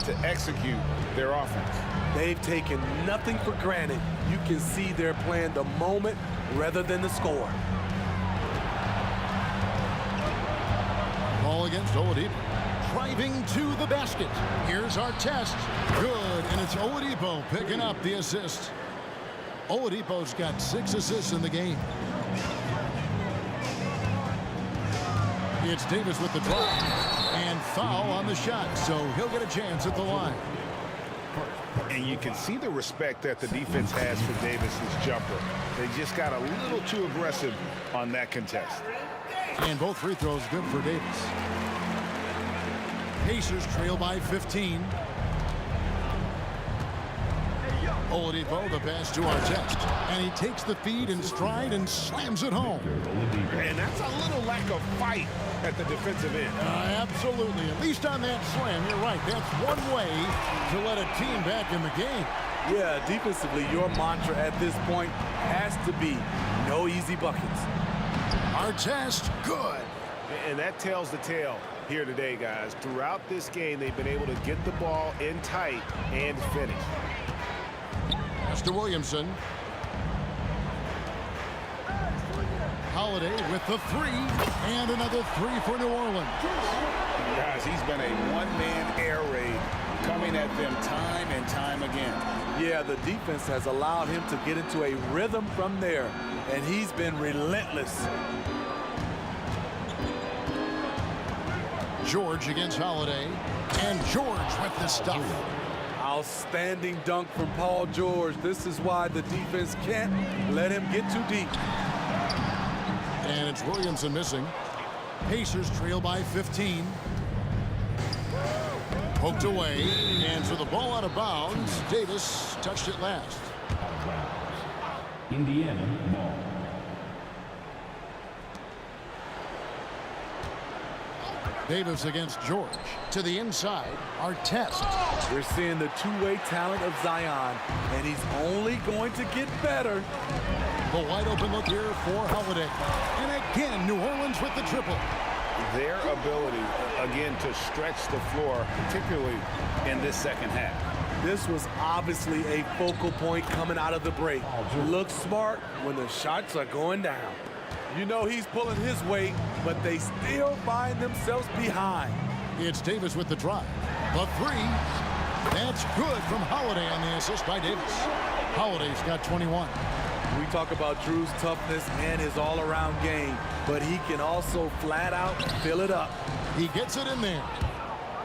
to execute their offense. They've taken nothing for granted. You can see they're playing the moment rather than the score. Ball against Oladipo. Driving to the basket. Here's our test. Good, and it's Oladipo picking up the assist. Oladipo's got 6 assists in the game. It's Davis with the drive. And foul on the shot, so he'll get a chance at the line. And you can see the respect that the defense has for Davis's jumper. They just got a little too aggressive on that contest. And both free throws good for Davis. Pacers trail by 15. Oladipo, the pass to Artest. And he takes the feed in stride and slams it home. And that's a little lack of fight at the defensive end. Absolutely. At least on that slam, you're right. That's one way to let a team back in the game. Yeah, defensively, your mantra at this point has to be no easy buckets. Artest, good. And that tells the tale here today, guys. Throughout this game, they've been able to get the ball in tight and finish. Pass to Williamson. Holiday with the 3, and another 3 for New Orleans. Guys, he's been a one-man air raid coming at them time and time again. Yeah, the defense has allowed him to get into a rhythm from there, and he's been relentless. George against Holiday, and George with the stuff. Outstanding dunk from Paul George. This is why the defense can't let him get too deep. And it's Williamson missing. Pacers trail by 15. Poked away, and so the ball out of bounds. Davis touched it last. Out of bounds. Indiana ball. Davis against George. To the inside, Artest. We're seeing the two-way talent of Zion, and he's only going to get better. The wide open look here for Holiday. And again, New Orleans with the triple. Their ability, again, to stretch the floor, particularly in this second half. This was obviously a focal point coming out of the break. Looks smart when the shots are going down. You know he's pulling his weight, but they still find themselves behind. It's Davis with the drive. The three. That's good from Holiday on the assist by Davis. Holiday's got 21. We talk about Drew's toughness and his all-around game, but he can also flat out fill it up. He gets it in there.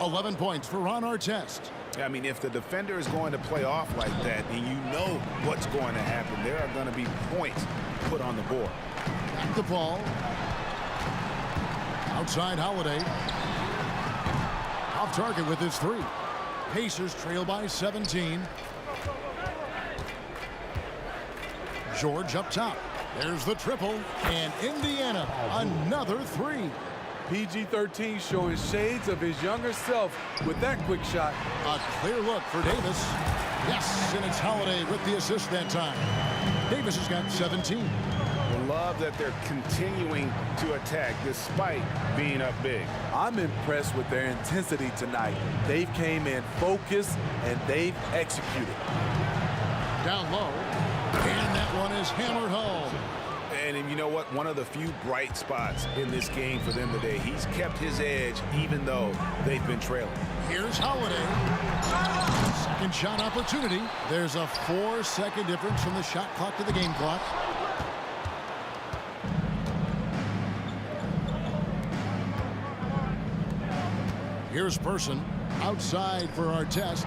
11 points for Ron Artest. I mean, if the defender is going to play off like that, and you know what's going to happen, there are going to be points put on the board. Back the ball. Outside Holiday. Off target with his three. Pacers trail by 17. George up top. There's the triple. And Indiana, another three. PG-13 showing shades of his younger self with that quick shot. A clear look for Davis. Yes, and it's Holiday with the assist that time. Davis has got 17. I love that they're continuing to attack despite being up big. I'm impressed with their intensity tonight. They've came in focused and they've executed. Down low. And that one is hammered home. And you know what? One of the few bright spots in this game for them today. He's kept his edge even though they've been trailing. Here's Holiday. Second shot opportunity. There's a 4-second difference from the shot clock to the game clock. Here's Person. Outside for Artest.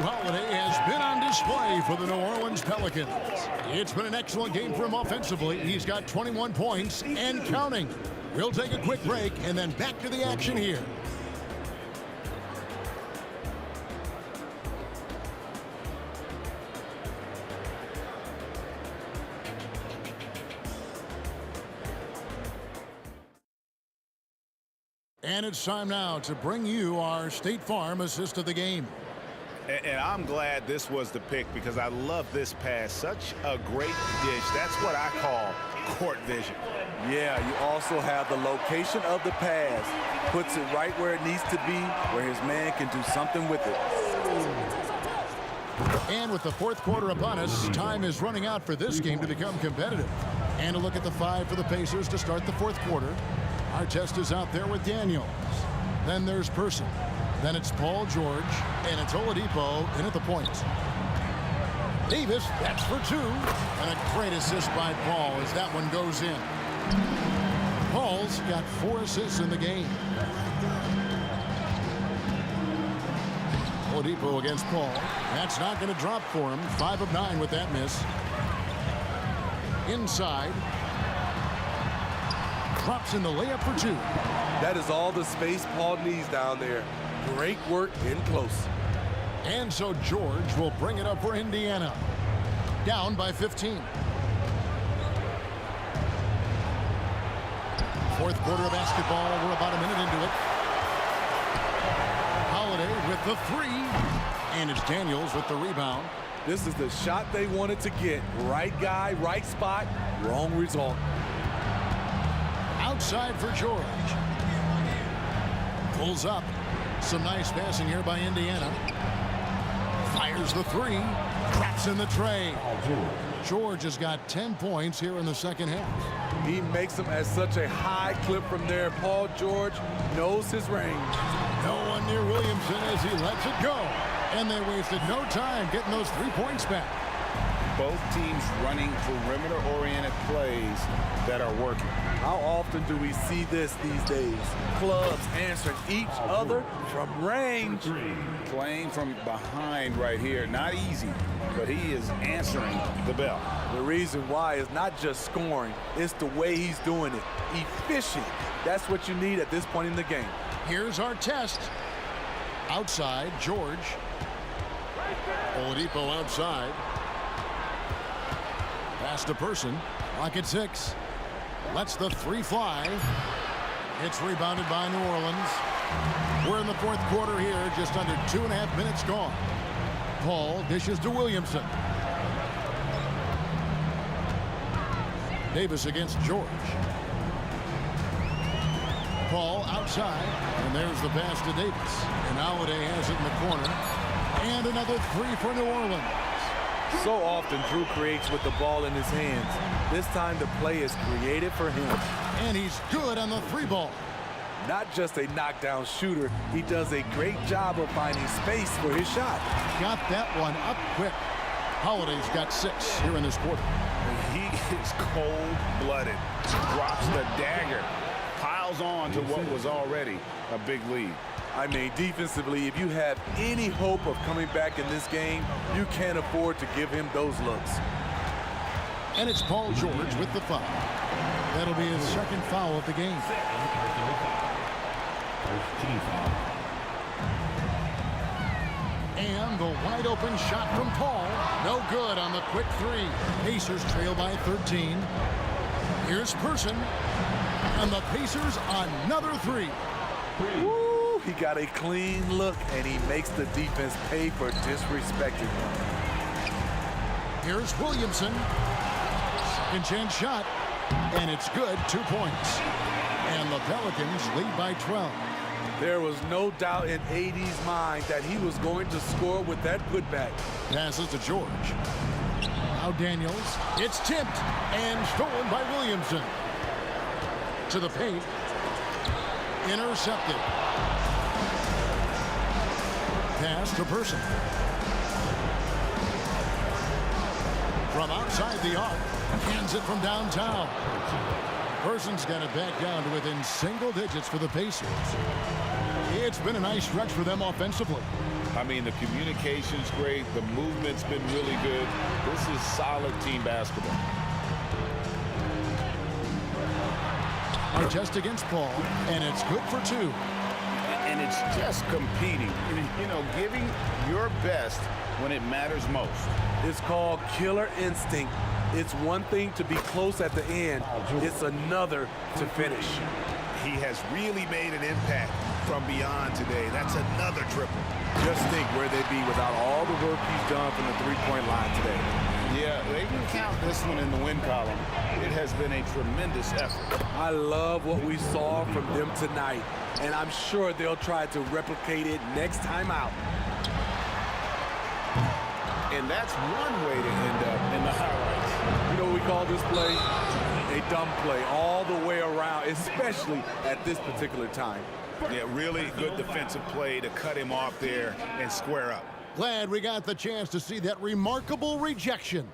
Holiday has been on display for the New Orleans Pelicans. It's been an excellent game for him offensively. He's got 21 points and counting. We'll take a quick break and then back to the action here. And it's time now to bring you our State Farm assist of the game. And I'm glad this was the pick because I love this pass. Such a great dish. That's what I call court vision. Yeah, you also have the location of the pass. Puts it right where it needs to be, where his man can do something with it. And with the fourth quarter upon us, time is running out for this game to become competitive. And a look at the five for the Pacers to start the fourth quarter. Artest is out there with Daniels. Then there's Person. Then it's Paul George, and it's Oladipo in at the point. Davis, that's for two. And a great assist by Paul as that one goes in. Paul's got 4 assists in the game. Oladipo against Paul. That's not going to drop for him. 5 of 9 with that miss. Inside. Drops in the layup for 2. That is all the space Paul needs down there. Great work in close. And so George will bring it up for Indiana. Down by 15. Fourth quarter of basketball. We're about a minute into it. Holiday with the three. And it's Daniels with the rebound. This is the shot they wanted to get. Right guy, right spot, wrong result. Outside for George. Pulls up. Some nice passing here by Indiana. Fires the three. Traps in the tray. George has got 10 points here in the second half. He makes them at such a high clip from there. Paul George knows his range. No one near Williamson as he lets it go. And they wasted no time getting those 3 points back. Both teams running perimeter-oriented plays that are working. How often do we see this these days? Clubs answering each other from range. Playing from behind right here, not easy, but he is answering the bell. The reason why is not just scoring, it's the way he's doing it. Efficient. That's what you need at this point in the game. Here's Artest. Outside, George. Oladipo outside. Pass to Person. Clock at 6. Lets the 3 fly. It's rebounded by New Orleans. We're in the fourth quarter here. Just under 2.5 minutes gone. Paul dishes to Williamson. Davis against George. Paul outside, and there's the pass to Davis. And Holiday has it in the corner. And another 3 for New Orleans. So often Drew creates with the ball in his hands. This time the play is created for him. And he's good on the 3 ball. Not just a knockdown shooter, he does a great job of finding space for his shot. Got that one up quick. Holiday's got 6 here in this quarter. He is cold-blooded. Drops the dagger. Piles on to what was already a big lead. I mean, defensively, if you have any hope of coming back in this game, you can't afford to give him those looks. And it's Paul George with the foul. That'll be his second foul of the game. First team foul. And the wide open shot from Paul. No good on the quick 3. Pacers trail by 13. Here's Person. And the Pacers another 3. Woo, he got a clean look, and he makes the defense pay for disrespecting him. Here's Williamson. Second chance shot. And it's good. 2 points. And the Pelicans lead by 12. There was no doubt in AD's mind that he was going to score with that putback. Passes to George. Now Daniels. It's tipped and stolen by Williamson. To the paint. Intercepted. Pass to Person. From outside the arc. Hands it from downtown. Person's got it back down to within single digits for the Pacers. It's been a nice stretch for them offensively. I mean, the communication's great. The movement's been really good. This is solid team basketball. Artest against Paul, and it's good for 2. And it's just competing. You know, giving your best when it matters most. It's called killer instinct. It's one thing to be close at the end. It's another to finish. He has really made an impact from beyond today. That's another triple. Just think where they'd be without all the work he's done from the three-point line today. Yeah, they can count this one in the win column. It has been a tremendous effort. I love what we saw from them tonight, and I'm sure they'll try to replicate it next time out. And that's one way to end up in the highlights. You know what we call this play? A dumb play all the way around, especially at this particular time. Yeah, really good defensive play to cut him off there and square up. Glad we got the chance to see that remarkable rejection.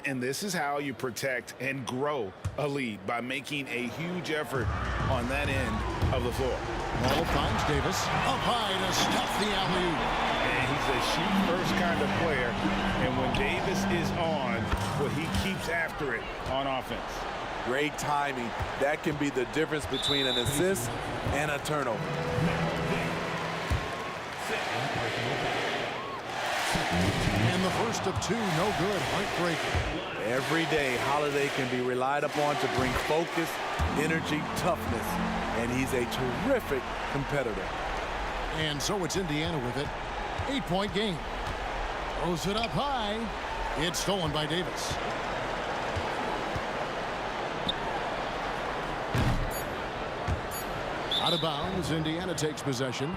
And this is how you protect and grow a lead, by making a huge effort on that end of the floor. Ball finds Davis. Up high to stuff the alley-oop. And he's a shoot-first kind of player. And when Davis is on, well, he keeps after it on offense. Great timing. That can be the difference between an assist and a turnover. And the first of 2, no good. Heartbreaker. Every day, Holiday can be relied upon to bring focus, energy, toughness, and he's a terrific competitor. And so it's Indiana with it. 8-point game. Throws it up high. It's stolen by Davis. Out of bounds, Indiana takes possession.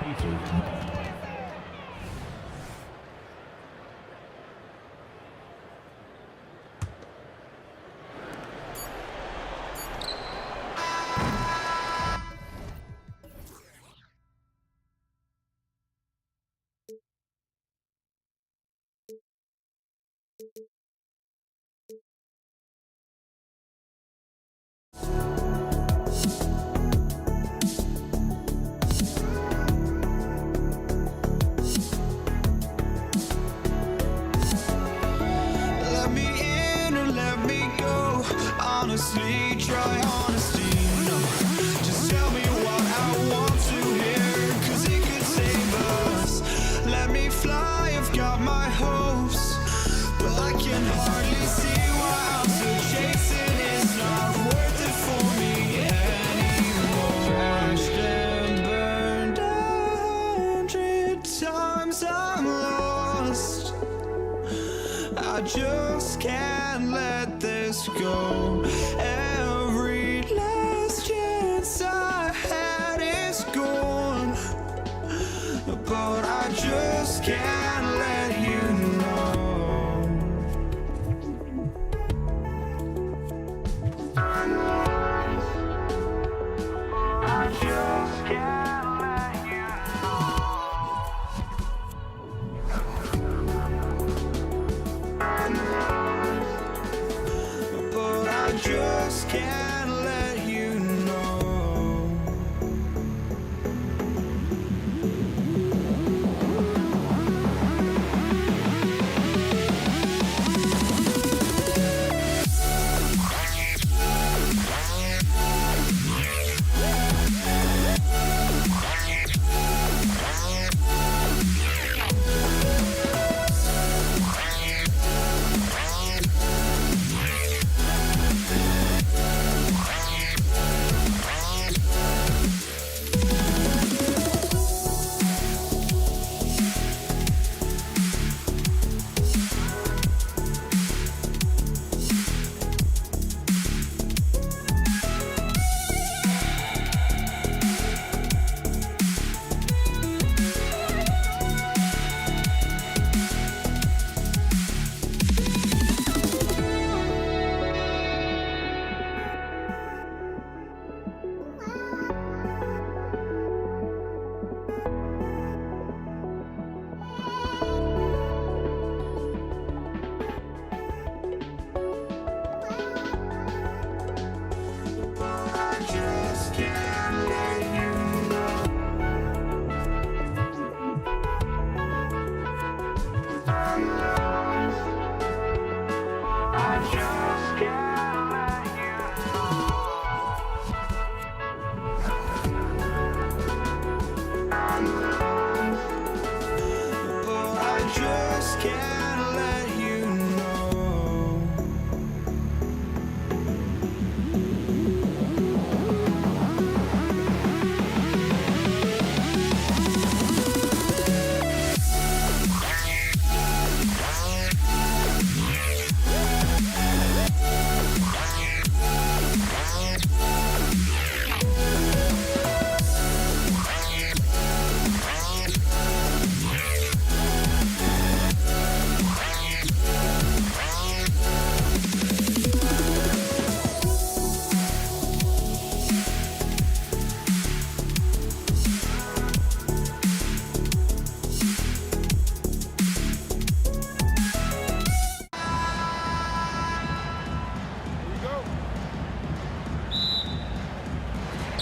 just can't let this go. Every last chance I had is gone, but I just can't let you know. I just can't let you know. But I just can't let you know.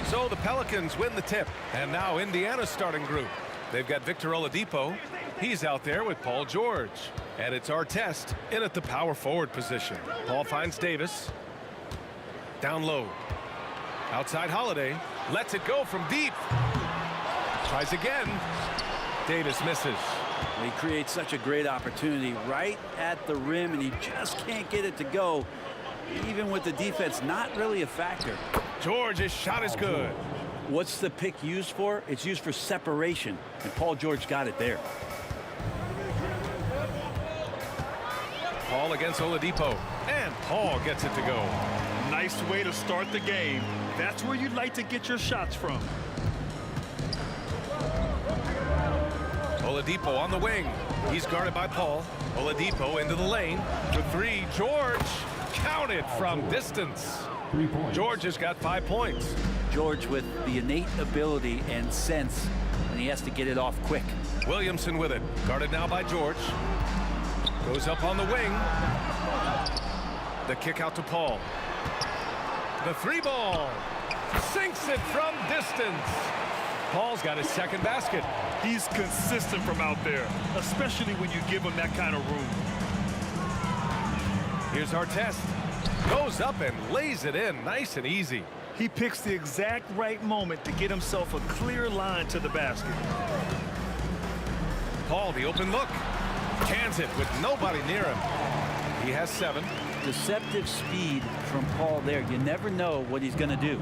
So the Pelicans win the tip, and now Indiana's starting group. They've got Victor Oladipo. He's out there with Paul George. And it's Artest in at the power forward position. Paul finds Davis. Down low. Outside Holiday. Lets it go from deep. Tries again. Davis misses. He creates such a great opportunity right at the rim, and he just can't get it to go. Even with the defense not really a factor. George's shot is good. What's the pick used for? It's used for separation, and Paul George got it there. Paul against Oladipo, and Paul gets it to go. Nice way to start the game. That's where you'd like to get your shots from. Oladipo on the wing. He's guarded by Paul. Oladipo into the lane. For three, George. Counted from distance. 3 points. George has got 5 points. George with the innate ability and sense, and he has to get it off quick. Williamson with it. Guarded now by George. Goes up on the wing. The kick out to Paul. The three ball. Sinks it from distance. Paul's got his second basket. He's consistent from out there, especially when you give him that kind of room. Here's Artest. Goes up and lays it in nice and easy. He picks the exact right moment to get himself a clear line to the basket. Paul, the open look. Cans it with nobody near him. He has 7. Deceptive speed from Paul there. You never know what he's going to do.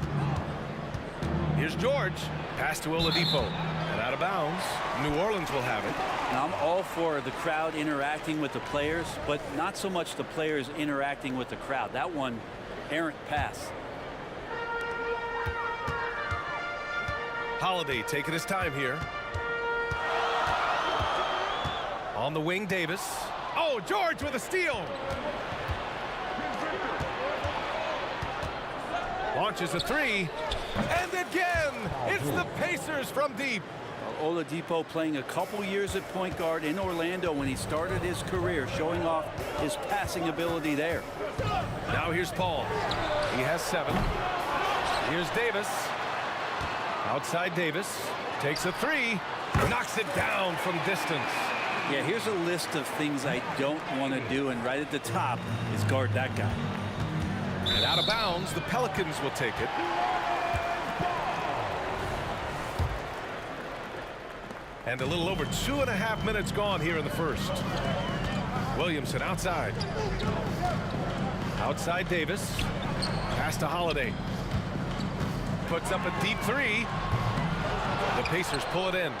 Here's George. Pass to Oladipo. And out of bounds. New Orleans will have it. Now, I'm all for the crowd interacting with the players, but not so much the players interacting with the crowd. That one, errant pass. Holiday taking his time here. On the wing, Davis. Oh, George with a steal. Launches a three. And again, it's the Pacers from deep. Oladipo playing a couple years at point guard in Orlando when he started his career, showing off his passing ability there. Now here's Paul. He has 7. Here's Davis. Outside Davis. Takes a 3. Knocks it down from distance. Yeah, here's a list of things I don't want to do, and right at the top is guard that guy. And out of bounds, the Pelicans will take it. And a little over 2.5 minutes gone here in the first. Williamson outside. Outside Davis. Pass to Holiday. Puts up a deep 3. The Pacers pull it in.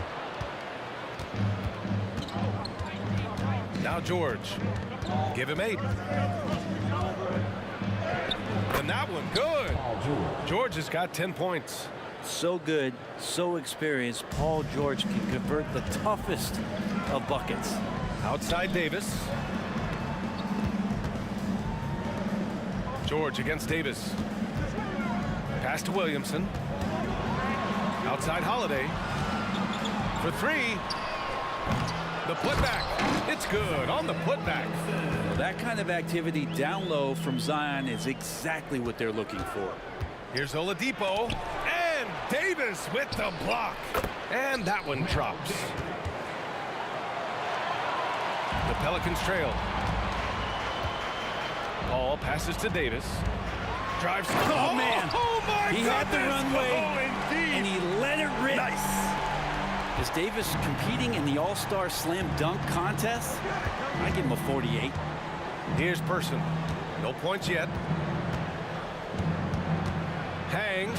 Now George. Give him 8. And that one good. George has got 10 points. So good, so experienced. Paul George can convert the toughest of buckets. Outside Davis. George against Davis. Pass to Williamson. Outside Holiday. For 3. The putback. It's good on the putback. Well, that kind of activity down low from Zion is exactly what they're looking for. Here's Oladipo. And Davis with the block. And that one drops. The Pelicans trail. Paul passes to Davis. Drives. Oh, man. Oh, my He goodness. had the runway, Oh, indeed. and he let it rip. Nice. Is Davis competing in the All-Star Slam Dunk contest? I give him a 48. Here's Person. No points yet. Hangs.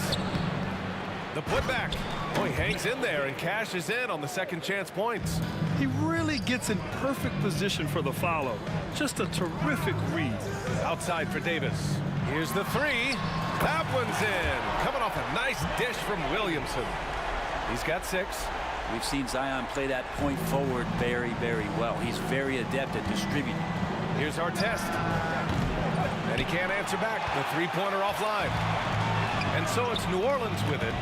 The putback. Oh, he hangs in there and cashes in on the second chance points. He really gets in perfect position for the follow. Just a terrific read. Outside for Davis. Here's the 3. That one's in. Coming off a nice dish from Williamson. He's got 6. We've seen Zion play that point forward very, very well. He's very adept at distributing. Here's our test. And he can't answer back. The three-pointer offline. And so it's New Orleans with it.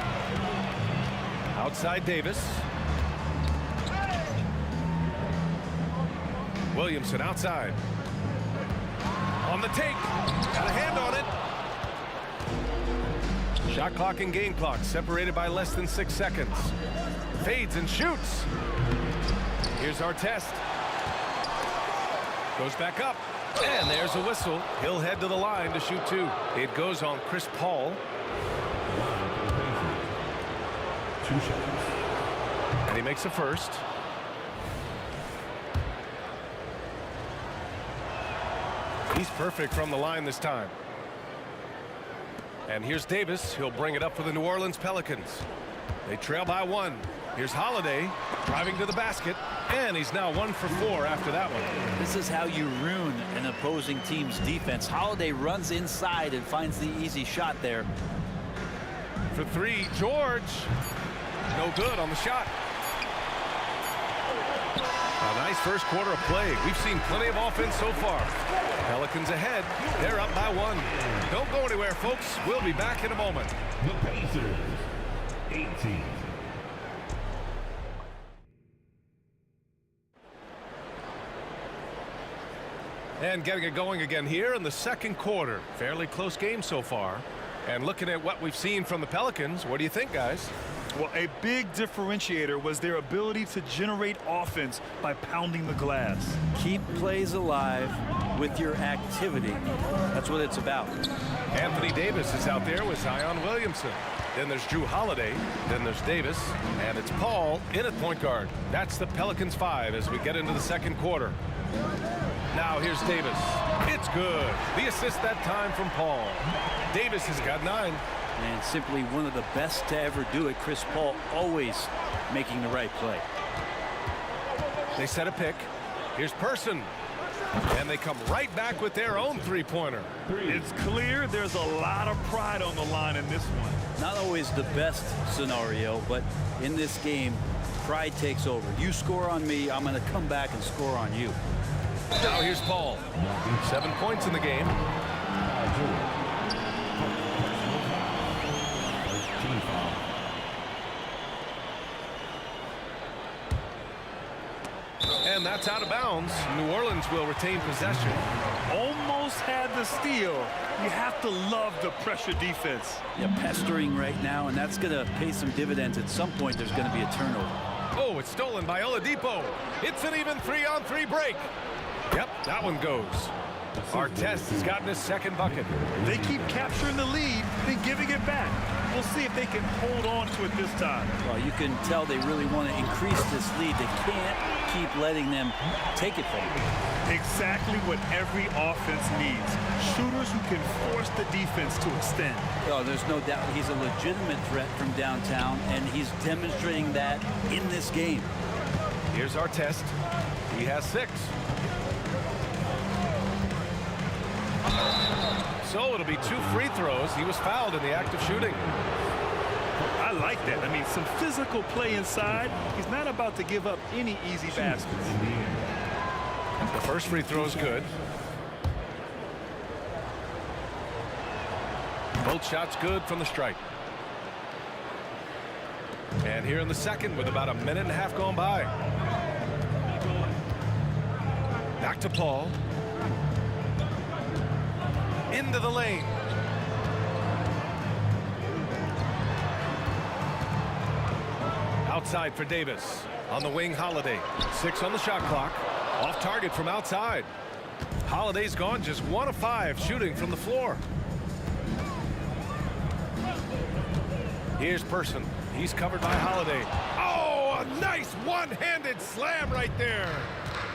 Outside Davis. Williamson outside. On the take. Got a hand on it. Shot clock and game clock separated by less than 6 seconds. Fades and shoots. Here's our test. Goes back up. And there's a whistle. He'll head to the line to shoot 2. It goes on Chris Paul. 2 shots. And he makes a first. He's perfect from the line this time. And here's Davis. He'll bring it up for the New Orleans Pelicans. They trail by 1. Here's Holiday driving to the basket. And he's now 1 for 4 after that one. This is how you ruin an opposing team's defense. Holiday runs inside and finds the easy shot there. For 3, George. No good on the shot. A nice first quarter of play. We've seen plenty of offense so far. Pelicans ahead. They're up by 1. Don't go anywhere, folks. We'll be back in a moment. The Pacers, 18. And getting it going again here in the second quarter. Fairly close game so far. And looking at what we've seen from the Pelicans, what do you think, guys? Well, a big differentiator was their ability to generate offense by pounding the glass. Keep plays alive with your activity. That's what it's about. Anthony Davis is out there with Zion Williamson. Then there's Drew Holiday. Then there's Davis. And it's Paul in at point guard. That's the Pelicans 5 as we get into the second quarter. Now here's Davis. It's good. The assist that time from Paul. Davis has got 9. And simply one of the best to ever do it. Chris Paul always making the right play. They set a pick. Here's Person. And they come right back with their own three-pointer. It's clear there's a lot of pride on the line in this one. Not always the best scenario, but in this game, pride takes over. You score on me, I'm going to come back and score on you. Now here's Paul. 7 points in the game. And that's out of bounds. New Orleans will retain possession. Almost had the steal. You have to love the pressure defense. Yeah, pestering right now, and that's going to pay some dividends. At some point, there's going to be a turnover. Oh, it's stolen by Oladipo. It's an even 3-on-3 break. Yep, that one goes. Artest has gotten his second bucket. They keep capturing the lead, then giving it back. We'll see if they can hold on to it this time. Well, you can tell they really want to increase this lead. They can't keep letting them take it from them. Exactly what every offense needs. Shooters who can force the defense to extend. Oh, there's no doubt he's a legitimate threat from downtown, and he's demonstrating that in this game. Here's Artest. He has 6. So it'll be 2 free throws. He was fouled in the act of shooting. I like that. I mean, some physical play inside. He's not about to give up any easy baskets. The first free throw is good. Both shots good from the stripe. And here in the second with about a minute and a half gone by. Back to Paul. Into the lane. Outside for Davis. On the wing, Holiday. 6 on the shot clock. Off target from outside. Holiday's gone just 1 of 5 shooting from the floor. Here's Person. He's covered by Holiday. Oh, a nice one-handed slam right there.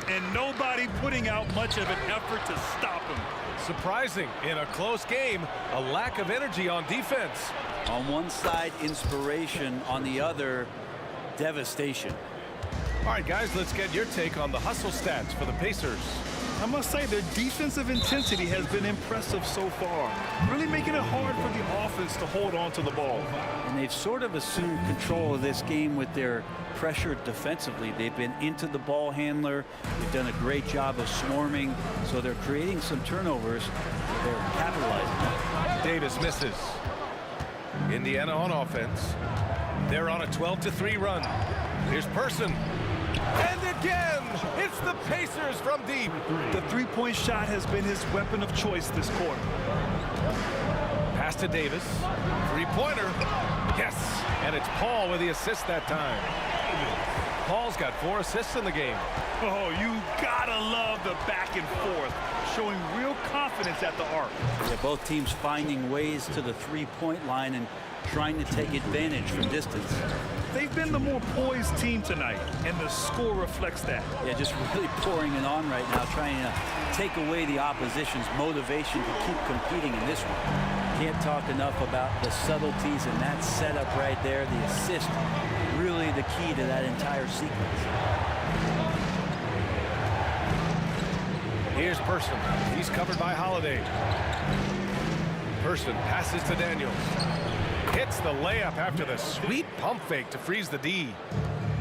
And nobody putting out much of an effort to stop him. Surprising in a close game, a lack of energy on defense. On one side, inspiration. On the other, devastation. All right, guys, let's get your take on the hustle stats for the Pacers. I must say their defensive intensity has been impressive so far, really making it hard for the offense to hold on to the ball. And they've sort of assumed control of this game with their pressure defensively. They've been into the ball handler. They've done a great job of swarming, so they're creating some turnovers. They're capitalizing. Davis misses. Indiana on offense. They're on a 12-3 run. Here's Person. And again, it's the Pacers from deep. The three-point shot has been his weapon of choice this quarter. Pass to Davis. Three-pointer. Yes. And it's Paul with the assist that time. Paul's got 4 assists in the game. Oh, you gotta love the back and forth, showing real confidence at the arc. Yeah, both teams finding ways to the three-point line and trying to take advantage from distance. They've been the more poised team tonight, and the score reflects that. Yeah, just really pouring it on right now, trying to take away the opposition's motivation to keep competing in this one. Can't talk enough about the subtleties in that setup right there. The assist, really the key to that entire sequence. Here's Person. He's covered by Holiday. Person passes to Daniels. Hits the layup after the sweet pump fake to freeze the D.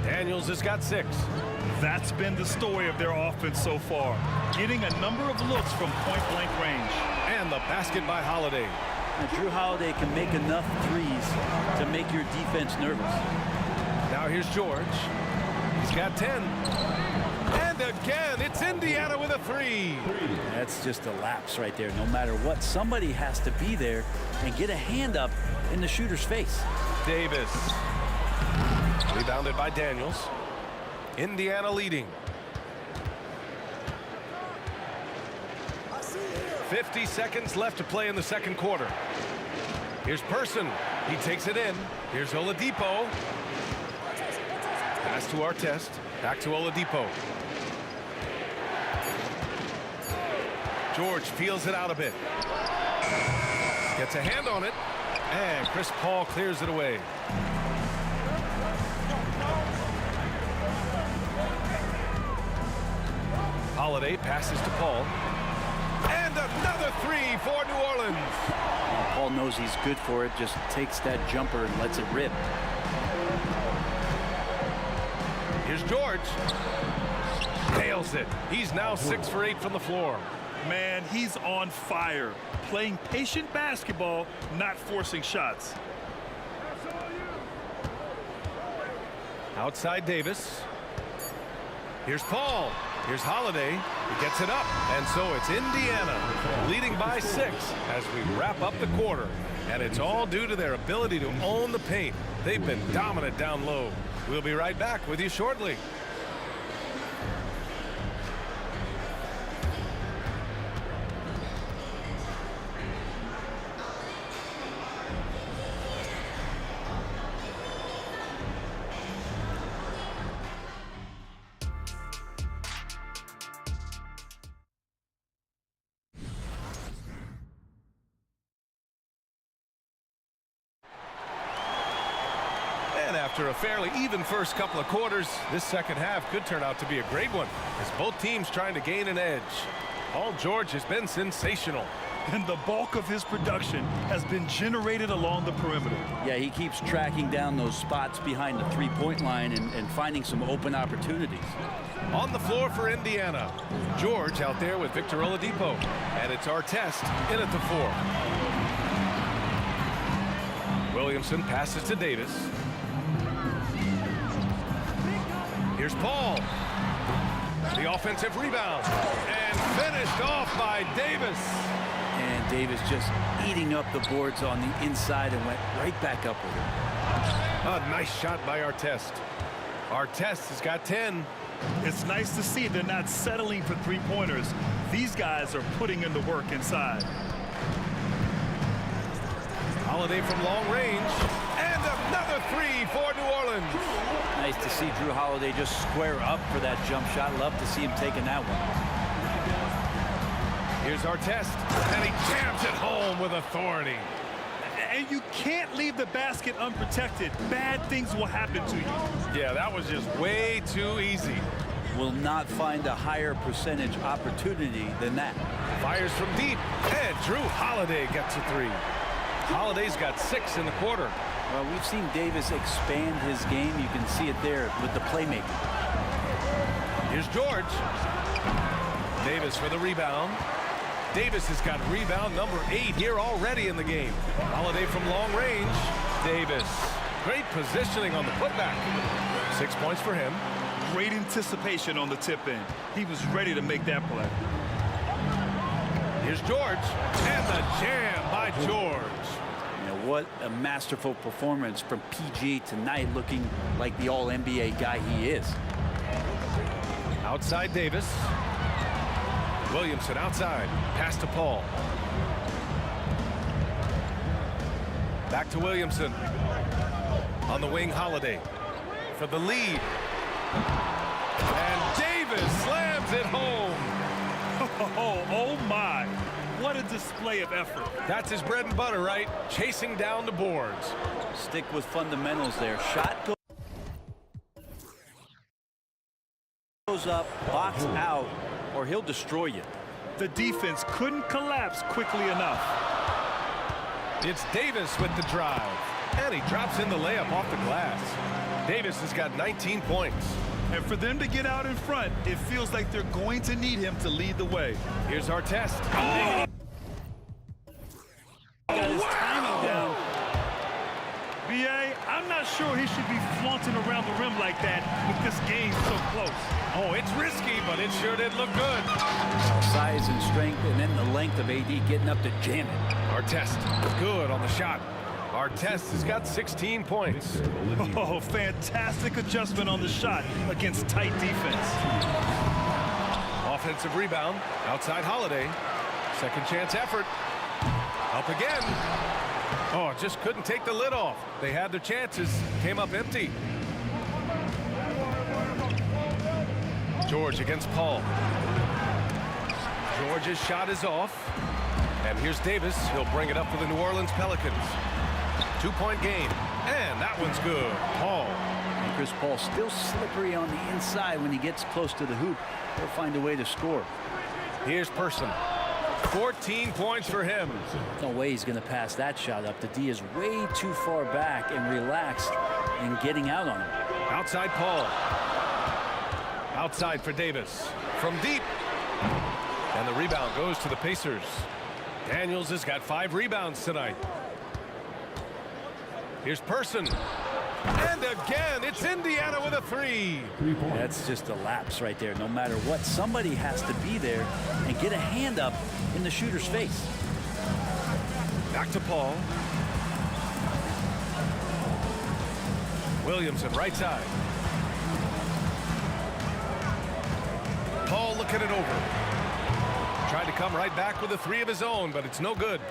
Daniels has got 6. That's been the story of their offense so far, getting a number of looks from point-blank range. And the basket by Holiday. Now, Drew Holiday can make enough threes to make your defense nervous. Now here's George. He's got 10. And again, it's Indiana with a 3. That's just a lapse right there. No matter what, somebody has to be there and get a hand up in the shooter's face. Davis. Rebounded by Daniels. Indiana leading. 50 seconds left to play in the second quarter. Here's Person. He takes it in. Here's Oladipo. Pass to Artest. Back to Oladipo. George feels it out a bit. Gets a hand on it. And Chris Paul clears it away. Holiday passes to Paul. And another three for New Orleans. Paul knows he's good for it, just takes that jumper and lets it rip. Here's George. Nails it. He's now 6 for 8 from the floor. Man, he's on fire. Playing patient basketball, not forcing shots. Outside Davis. Here's Paul. Here's Holiday. He gets it up. And so it's Indiana leading by 6 as we wrap up the quarter. And it's all due to their ability to own the paint. They've been dominant down low. We'll be right back with you shortly. After a fairly even first couple of quarters, this second half could turn out to be a great one as both teams trying to gain an edge. Paul George has been sensational. And the bulk of his production has been generated along the perimeter. Yeah, he keeps tracking down those spots behind the three-point line and finding some open opportunities. On the floor for Indiana, George out there with Victor Oladipo. And it's Artest in at the 4. Williamson passes to Davis. Here's Paul. The offensive rebound. And finished off by Davis. And Davis just eating up the boards on the inside and went right back up with it. A nice shot by Artest. Artest has got 10. It's nice to see they're not settling for three-pointers. These guys are putting in the work inside. Holiday from long range. And another three for New Orleans. Nice to see Drew Holiday just square up for that jump shot. Love to see him taking that one. Here's Artest, and he jams it home with authority. And you can't leave the basket unprotected. Bad things will happen to you. Yeah, that was just way too easy. Will not find a higher percentage opportunity than that. Fires from deep, and Drew Holiday gets a 3. Holiday's got 6 in the quarter. Well, we've seen Davis expand his game. You can see it there with the playmaking. Here's George. Davis for the rebound. Davis has got rebound number 8 here already in the game. Holiday from long range. Davis. Great positioning on the putback. 6 points for him. Great anticipation on the tip-in. He was ready to make that play. Here's George. And the jam by George. What a masterful performance from PG tonight, looking like the all-NBA guy he is. Outside Davis. Williamson outside. Pass to Paul. Back to Williamson. On the wing, Holiday. For the lead. And Davis slams it home. Oh my. What a display of effort. That's his bread and butter, right? Chasing down the boards. Stick with fundamentals there. Shot goes up, box out, or he'll destroy you. The defense couldn't collapse quickly enough. It's Davis with the drive. And he drops in the layup off the glass. Davis has got 19 points. And for them to get out in front, it feels like they're going to need him to lead the way. Here's Artest. Oh! Got his timing down. B.A., I'm not sure he should be flaunting around the rim like that with this game so close. Oh, it's risky, but it sure did look good. Size and strength, and then the length of AD getting up to jam it. Artest good on the shot. Artest has got 16 points. Oh, fantastic adjustment on the shot against tight defense. Offensive rebound. Outside Holiday. Second chance effort. Up again. Oh, just couldn't take the lid off. They had their chances. Came up empty. George against Paul. George's shot is off. And here's Davis. He'll bring it up for the New Orleans Pelicans. 2-point game. And that one's good. Paul. Chris Paul still slippery on the inside when he gets close to the hoop. He'll find a way to score. Here's Person. 14 points for him. No way he's going to pass that shot up. The D is way too far back and relaxed in getting out on him. Outside Paul. Outside for Davis. From deep. And the rebound goes to the Pacers. Daniels has got 5 rebounds tonight. Here's Person. And again, it's Indiana with a 3. That's just a lapse right there. No matter what, somebody has to be there and get a hand up in the shooter's face. Back to Paul. Williamson, right side. Paul looking it over. Tried to come right back with a 3 of his own, but it's no good.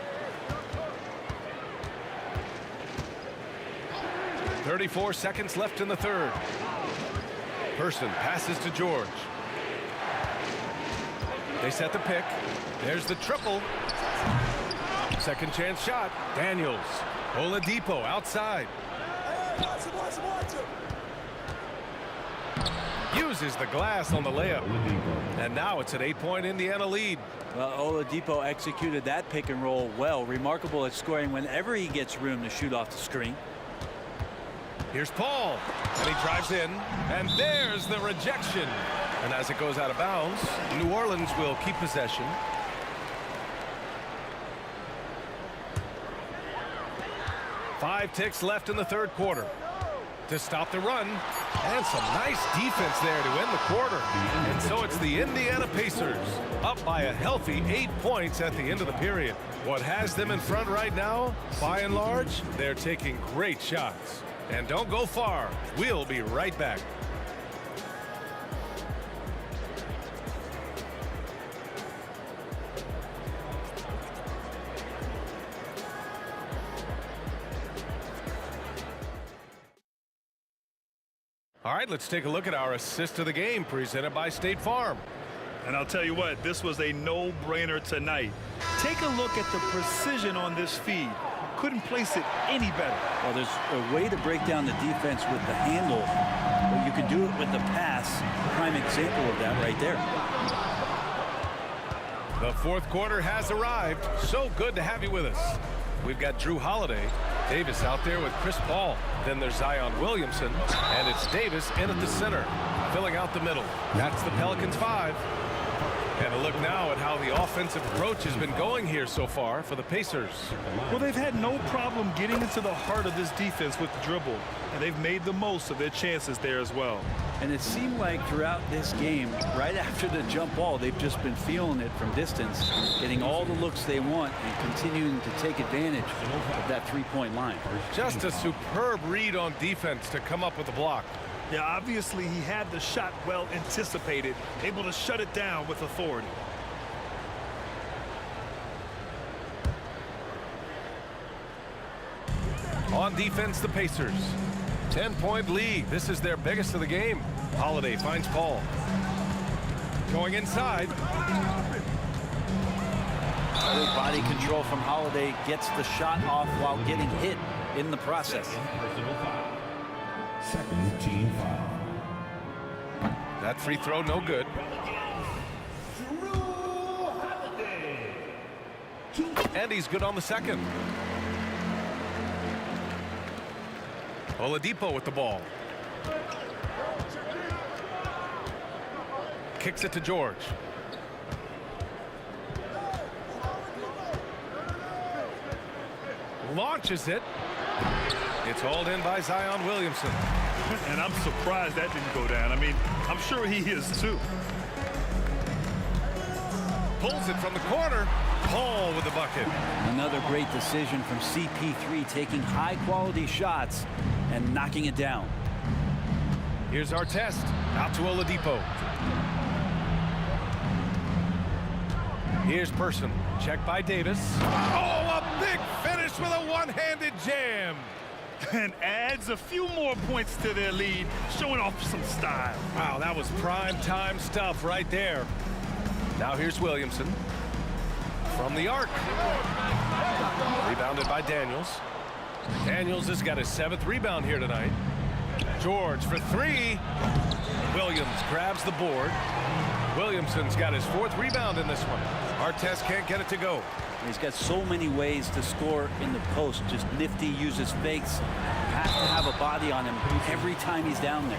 34 seconds left in the third. Person passes to George. They set the pick. There's the triple. Second chance shot. Daniels. Oladipo outside. Uses the glass on the layup. And now it's an 8-point Indiana lead. Well, Oladipo executed that pick and roll well. Remarkable at scoring whenever he gets room to shoot off the screen. Here's Paul, and he drives in, and there's the rejection. And as it goes out of bounds, New Orleans will keep possession. Five ticks left in the third quarter to stop the run, and some nice defense there to end the quarter. And so it's the Indiana Pacers up by a healthy 8 points at the end of the period. What has them in front right now, by and large, they're taking great shots. And don't go far. We'll be right back. All right, let's take a look at our assist of the game presented by State Farm. And I'll tell you what, this was a no-brainer tonight. Take a look at the precision on this feed. Couldn't place it any better. Well, there's a way to break down the defense with the handle, but you can do it with the pass. Prime example of that right there. The fourth quarter has arrived. So good to have you with us. We've got Drew Holiday, Davis out there with Chris Paul. Then there's Zion Williamson, and it's Davis in at the center, filling out the middle. That's the Pelicans 5. And a look now at how the offensive approach has been going here so far for the Pacers. Well, they've had no problem getting into the heart of this defense with the dribble, and they've made the most of their chances there as well. And it seemed like throughout this game, right after the jump ball, they've just been feeling it from distance, getting all the looks they want and continuing to take advantage of that three-point line. Just a superb read on defense to come up with the block. Yeah, obviously he had the shot well anticipated, able to shut it down with authority. On defense, the Pacers. 10-point lead. This is their biggest of the game. Holiday finds Paul. Going inside. Good body control from Holiday, gets the shot off while getting hit in the process. Second team foul. That free throw no good. And he's good on the second. Oladipo with the ball. Kicks it to George. Launches it. It's hauled in by Zion Williamson. And I'm surprised that didn't go down. I mean, I'm sure he is too. Pulls it from the corner. Paul with the bucket. Another great decision from CP3, taking high-quality shots and knocking it down. Here's our test. Out to Oladipo. Here's Person. Check by Davis. Oh, a big finish with a one-handed jam. And adds a few more points to their lead, showing off some style. Wow, that was prime time stuff right there. Now here's Williamson. From the arc. Rebounded by Daniels. Daniels has got his 7th rebound here tonight. George for three. Williams grabs the board. Williamson's got his fourth rebound in this one. Artest can't get it to go. He's got so many ways to score in the post. Just nifty, uses fakes. Has to have a body on him every time he's down there.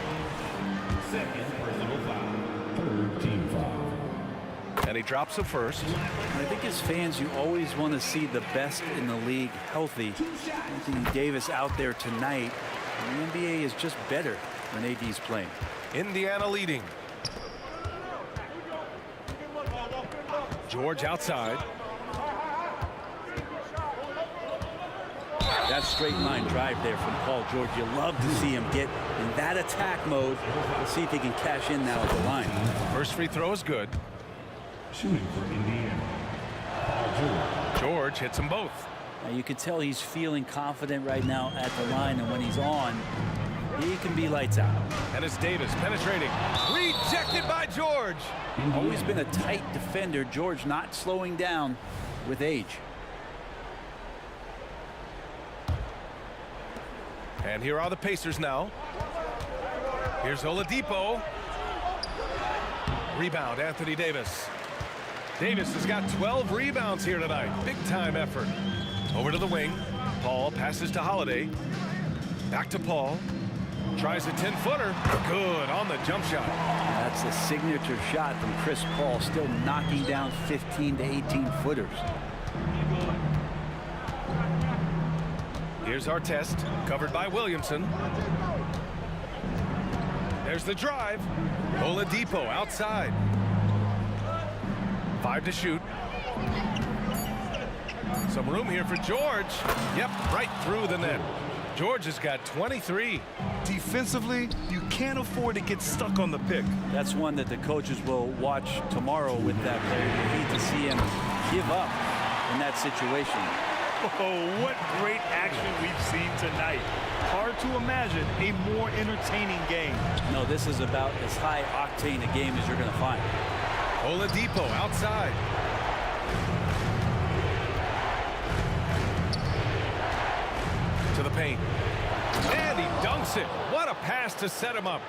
Second personal foul. Third team foul. And he drops the first. I think as fans, you always want to see the best in the league healthy. Anthony Davis out there tonight. And the NBA is just better when AD's playing. Indiana leading. George outside. That straight line drive there from Paul George. You love to see him get in that attack mode. Let's see if he can cash in now at the line. First free throw is good. Shooting for Indiana. Paul George. George hits them both. Now you can tell he's feeling confident right now at the line, and when he's on, he can be lights out. And it's Davis penetrating. Rejected by George. Always been a tight defender. George not slowing down with age. And here are the Pacers now. Here's Oladipo. Rebound, Anthony Davis. Davis has got 12 rebounds here tonight. Big time effort. Over to the wing. Paul passes to Holiday. Back to Paul. Tries a 10-footer. Good on the jump shot. That's a signature shot from Chris Paul, still knocking down 15 to 18 footers. Here's Artest, covered by Williamson. There's the drive. Oladipo outside. 5 to shoot. Some room here for George. Yep, right through the net. George has got 23. Defensively, you can't afford to get stuck on the pick. That's one that the coaches will watch tomorrow with that player. You need to see him give up in that situation. Oh, what great action we've seen tonight. Hard to imagine a more entertaining game. No, this is about as high octane a game as you're going to find. Oladipo outside. To the paint. And he dunks it. What a pass to set him up.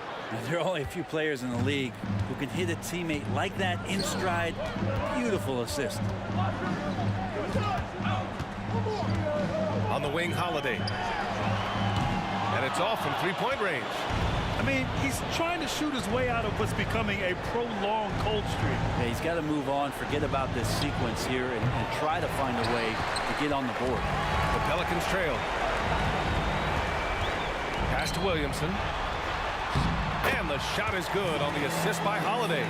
There are only a few players in the league who can hit a teammate like that in stride. Beautiful assist. On the wing, Holiday. And it's off from three-point range. I mean, he's trying to shoot his way out of what's becoming a prolonged cold streak. Yeah, he's got to move on, forget about this sequence here, and try to find a way to get on the board. The Pelicans trail. Pass to Williamson. And the shot is good on the assist by Holiday.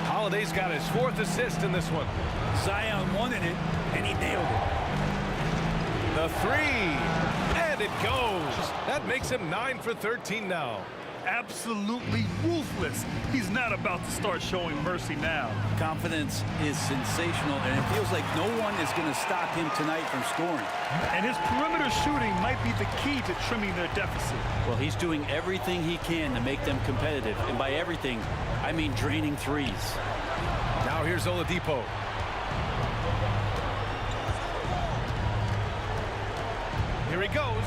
Holiday's got his 4th assist in this one. Zion wanted it, and he nailed it. The three, and it goes. That makes him 9 for 13 now. Absolutely ruthless. He's not about to start showing mercy now. Confidence is sensational, and it feels like no one is going to stop him tonight from scoring. And his perimeter shooting might be the key to trimming their deficit. Well, he's doing everything he can to make them competitive, and by everything, I mean draining threes. Now here's Oladipo. Here he goes.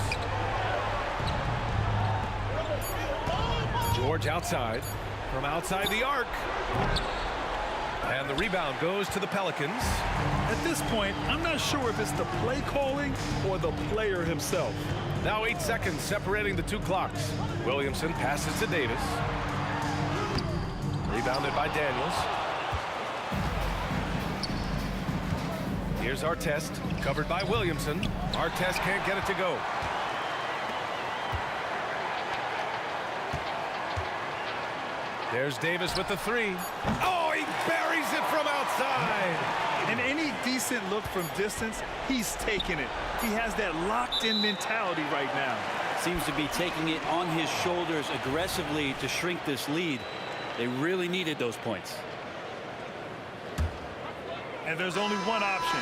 George outside, from outside the arc. And the rebound goes to the Pelicans. At this point, I'm not sure if it's the play calling or the player himself. Now 8 seconds separating the two clocks. Williamson passes to Davis. Rebounded by Daniels. Here's Artest, covered by Williamson. Artest can't get it to go. There's Davis with the three. Oh, he buries it from outside. And any decent look from distance, he's taking it. He has that locked-in mentality right now. Seems to be taking it on his shoulders aggressively to shrink this lead. They really needed those points. And there's only one option.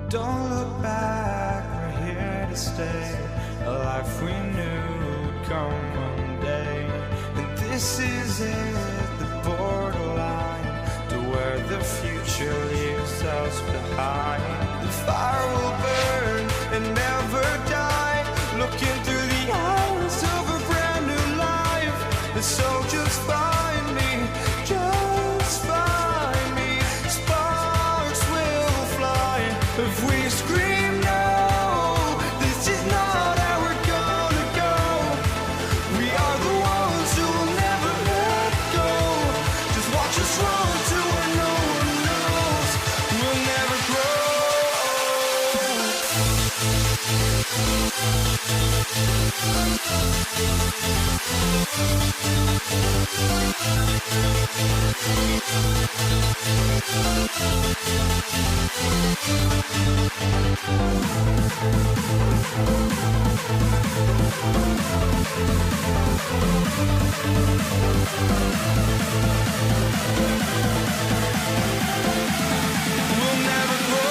Don't look back, we're here to stay. A life we knew would come one day. And this is it, the borderline to where the future leaves us behind. The fire will burn and never die, looking through the eyes of a brand new life. And so just find me, just find me. Sparks will fly if we scream no. This is not how we're gonna go. We are the ones who will never let go. Just watch us run to where no one knows. We'll never We'll never grow.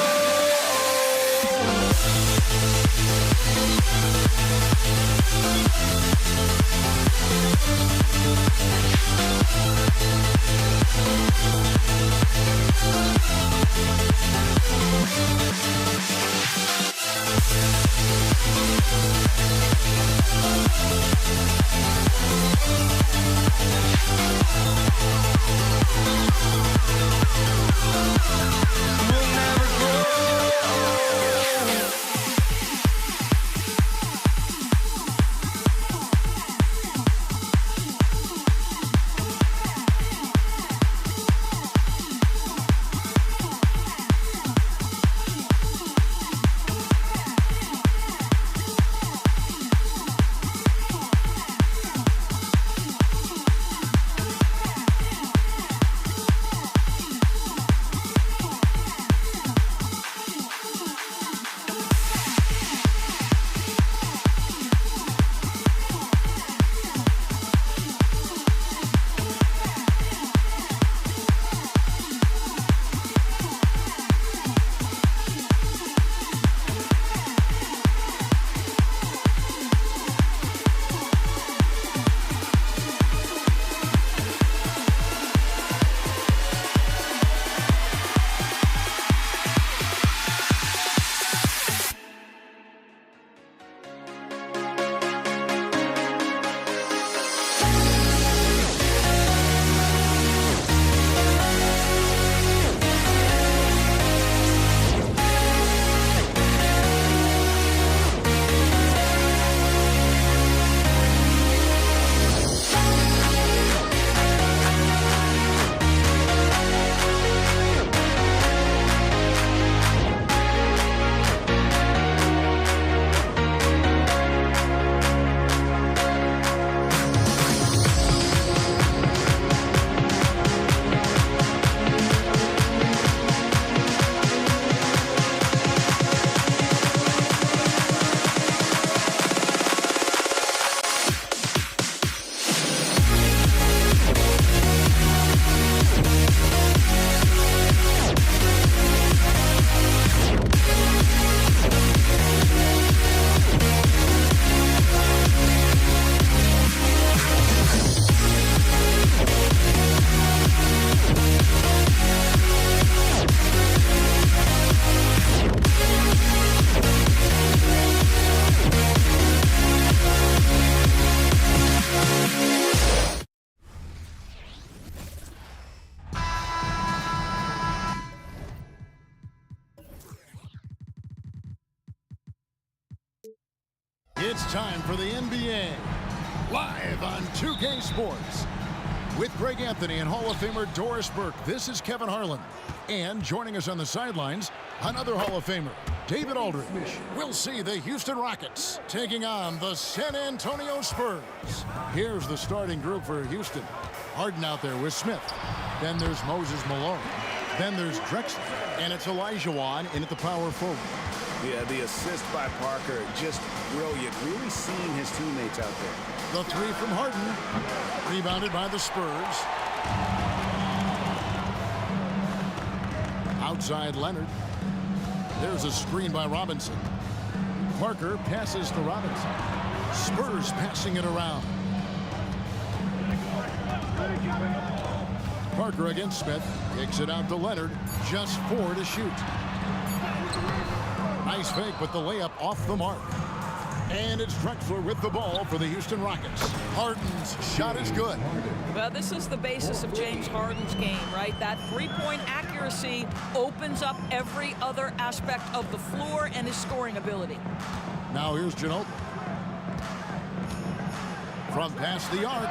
We'll never grow. It's time for the NBA, live on 2K Sports. With Greg Anthony and Hall of Famer Doris Burke, this is Kevin Harlan. And joining us on the sidelines, another Hall of Famer, David Aldridge. We'll see the Houston Rockets taking on the San Antonio Spurs. Here's the starting group for Houston. Harden out there with Smith. Then there's Moses Malone. Then there's Drexler. And it's Elijah Wan in at the power forward. Yeah, the assist by Parker, just brilliant. Really seeing his teammates out there. The three from Harden, rebounded by the Spurs. Outside Leonard. There's a screen by Robinson. Parker passes to Robinson. Spurs passing it around. Parker against Smith. Kicks it out to Leonard. Just 4 to shoot. Nice fake, but the layup off the mark. And it's Drexler with the ball for the Houston Rockets. Harden's shot is good. Well, this is the basis of James Harden's game, right? That three-point accuracy opens up every other aspect of the floor and his scoring ability. Now here's Ginobili. From past the arc.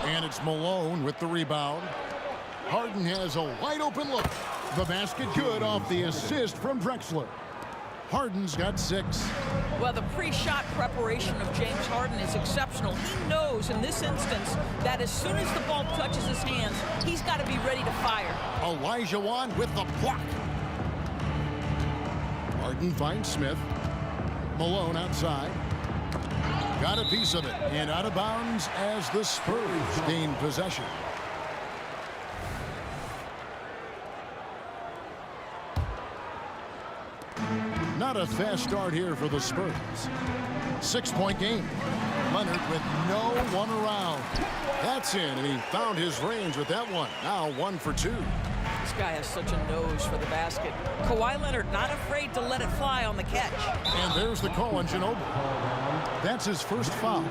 And it's Malone with the rebound. Harden has a wide open look. The basket good off the assist from Drexler. Harden's got 6. Well, the pre-shot preparation of James Harden is exceptional. He knows in this instance that as soon as the ball touches his hands, he's got to be ready to fire. Olajuwon with the block. Harden finds Smith. Malone outside. Got a piece of it and out of bounds as the Spurs gain possession. Not a fast start here for the Spurs. 6-point game. Leonard with no one around. That's in, and he found his range with that one. Now 1 for 2. This guy has such a nose for the basket. Kawhi Leonard not afraid to let it fly on the catch. And there's the call on Ginobili. That's his first foul.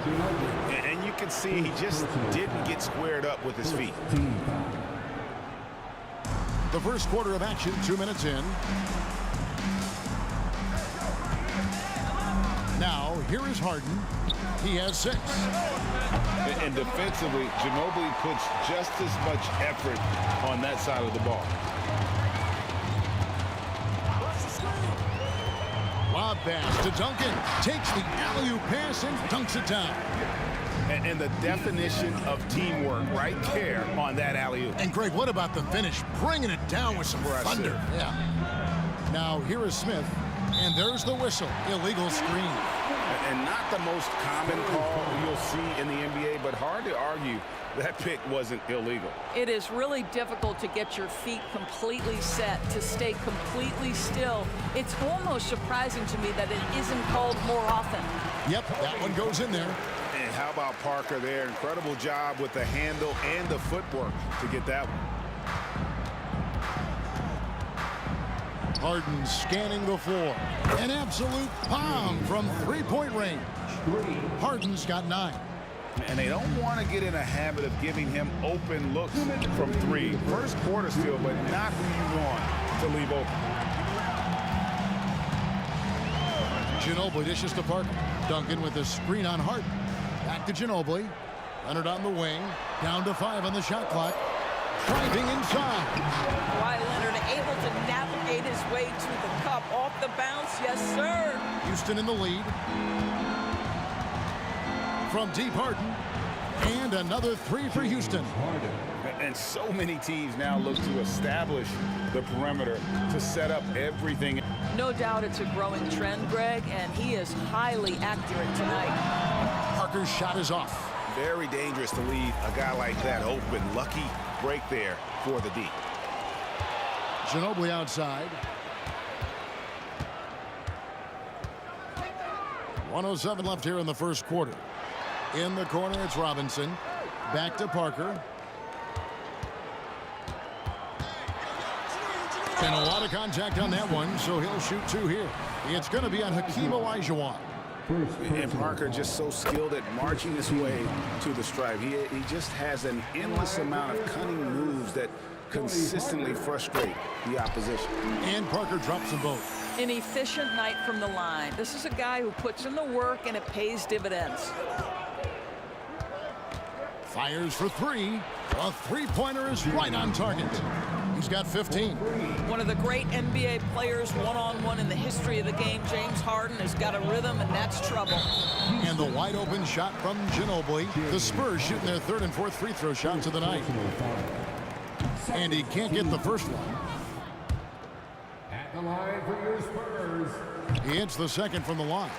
And you can see he just didn't get squared up with his feet. The first quarter of action, 2 minutes in. Now, here is Harden. He has 6. And defensively, Ginobili puts just as much effort on that side of the ball. Lob pass to Duncan. Takes the alley-oop pass and dunks it down. And the definition of teamwork right there on that alley-oop. And Greg, what about the finish? Bringing it down with some thunder. Yeah. Now, here is Smith. And there's the whistle. Illegal screen. And not the most common call you'll see in the NBA, but hard to argue that pick wasn't illegal. It is really difficult to get your feet completely set, to stay completely still. It's almost surprising to me that it isn't called more often. Yep, that one goes in there. And how about Parker there? Incredible job with the handle and the footwork to get that one. Harden scanning the floor. An absolute bomb from three-point range. Harden's got 9. And they don't want to get in a habit of giving him open looks from 3. First quarter still, but not who you want to leave open. Ginobili dishes to Parker. Duncan with a screen on Harden. Back to Ginobili. Leonard on the wing. Down to 5 on the shot clock. Driving inside. Kawhi Leonard able to navigate his way to the cup. Off the bounce, yes, sir. Houston in the lead. From deep, Harden. And another 3 for Houston. And so many teams now look to establish the perimeter to set up everything. No doubt it's a growing trend, Greg, and he is highly accurate tonight. Parker's shot is off. Very dangerous to leave a guy like that open. Lucky break there for the D. Ginobili outside. 1:07 left here in the first quarter. In the corner, it's Robinson. Back to Parker. And a lot of contact on that one, so he'll shoot 2 here. It's going to be on Hakeem Olajuwon. And Parker just so skilled at marching his way to the stripe. He just has an endless amount of cunning moves that consistently frustrate the opposition. And Parker drops them both. An efficient night from the line. This is a guy who puts in the work and it pays dividends. Fires for 3. A three-pointer is right on target. He's got 15. One of the great NBA players one-on-one in the history of the game, James Harden, has got a rhythm, and that's trouble. And the wide-open shot from Ginobili. The Spurs shooting their 3rd and 4th free throw shots of the night. And he can't get the first one. At the line for your Spurs. He hits the second from the line.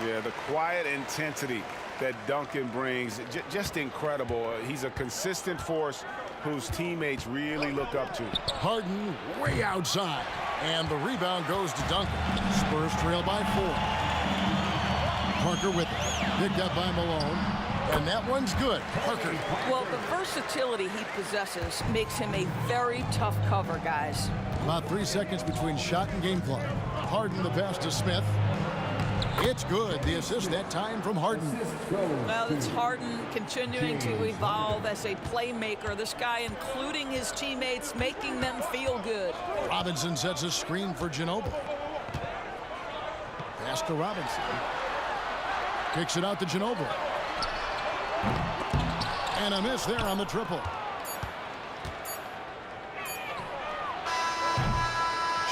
Yeah, the quiet intensity that Duncan brings, just incredible. He's a consistent force whose teammates really look up to. Harden way outside, and the rebound goes to Duncan. Spurs trail by 4. Parker with it, picked up by Malone, and that one's good. Parker. Well, the versatility he possesses makes him a very tough cover, guys. About 3 seconds between shot and game clock. Harden the pass to Smith. It's good. The assist that time from Harden. Well, it's Harden continuing to evolve as a playmaker. This guy, including his teammates, making them feel good. Robinson sets a screen for Ginobili. Pass to Robinson. Kicks it out to Ginobili. And a miss there on the triple.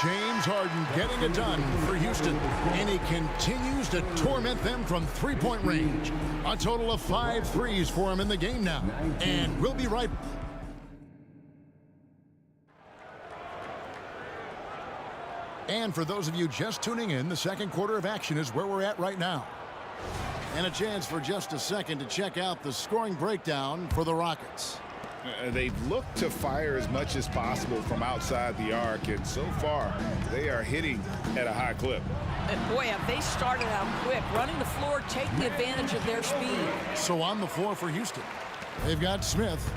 James Harden getting it done for Houston, and he continues to torment them from three-point range. A total of 5 threes for him in the game now, and we'll be right back. And for those of you just tuning in, the second quarter of action is where we're at right now. And a chance for just a second to check out the scoring breakdown for the Rockets. They've looked to fire as much as possible from outside the arc, and so far they are hitting at a high clip. And boy, have they started out quick, running the floor, taking advantage of their speed. So on the floor for Houston, they've got Smith.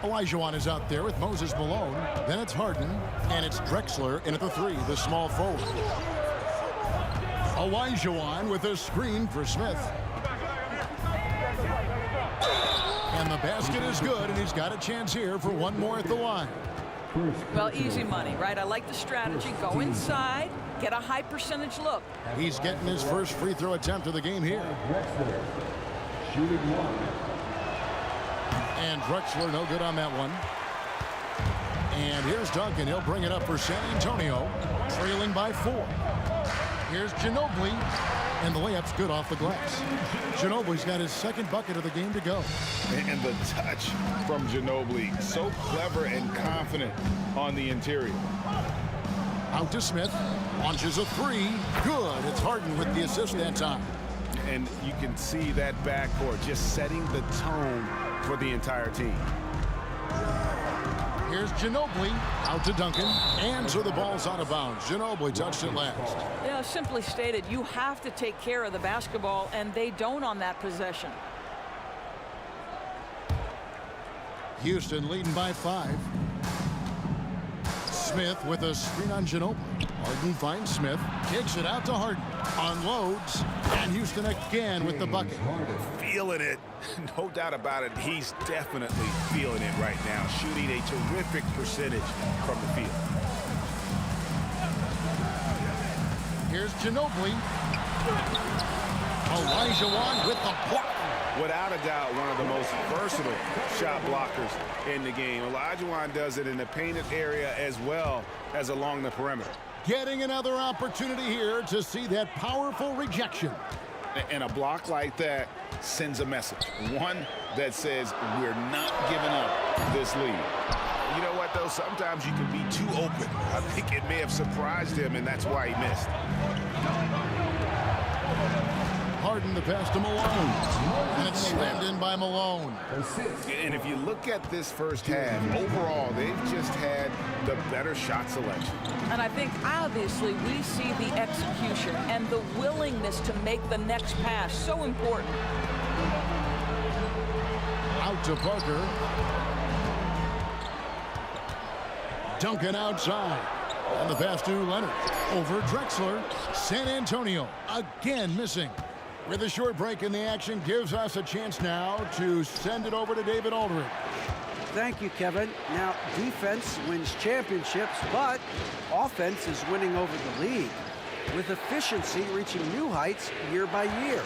Olajuwon is out there with Moses Malone. Then it's Harden, and it's Drexler in at the 3, the small forward. Olajuwon with a screen for Smith. And the basket is good, and he's got a chance here for one more at the line. Well, easy money, right? I like the strategy. Go inside, get a high percentage look. He's getting his first free throw attempt of the game here. Shooting 1. And Drexler no good on that one. And here's Duncan. He'll bring it up for San Antonio, trailing by 4. Here's Ginobili, and the layup's good off the glass. Ginobili's got his second bucket of the game to go. And the touch from Ginobili, so clever and confident on the interior. Out to Smith, launches a 3, good. It's Harden with the assist that time. And you can see that backcourt just setting the tone for the entire team. Here's Ginobili, out to Duncan, and so the ball's out of bounds. Ginobili touched it last. Yeah, simply stated, you have to take care of the basketball, and they don't on that possession. Houston leading by 5. Smith with a screen on Ginobili. Harden finds Smith, kicks it out to Harden, unloads, and Houston again with the bucket. Feeling it, no doubt about it. He's definitely feeling it right now, shooting a terrific percentage from the field. Here's Ginobili. Olajuwon with the block. Without a doubt, one of the most versatile shot blockers in the game. Olajuwon does it in the painted area as well as along the perimeter. Getting another opportunity here to see that powerful rejection. And a block like that sends a message. One that says, we're not giving up this lead. You know what, though? Sometimes you can be too open. I think it may have surprised him, and that's why he missed. Harden the pass to Malone. And it's slammed in by Malone. And if you look at this first half, overall, they've just had the better shot selection. And I think, obviously, we see the execution and the willingness to make the next pass so important. Out to Parker. Duncan outside. And the pass to Leonard. Over Drexler. San Antonio again missing. With a short break in the action, gives us a chance now to send it over to David Aldridge. Thank you, Kevin. Now, defense wins championships, but offense is winning over the league, with efficiency reaching new heights year by year.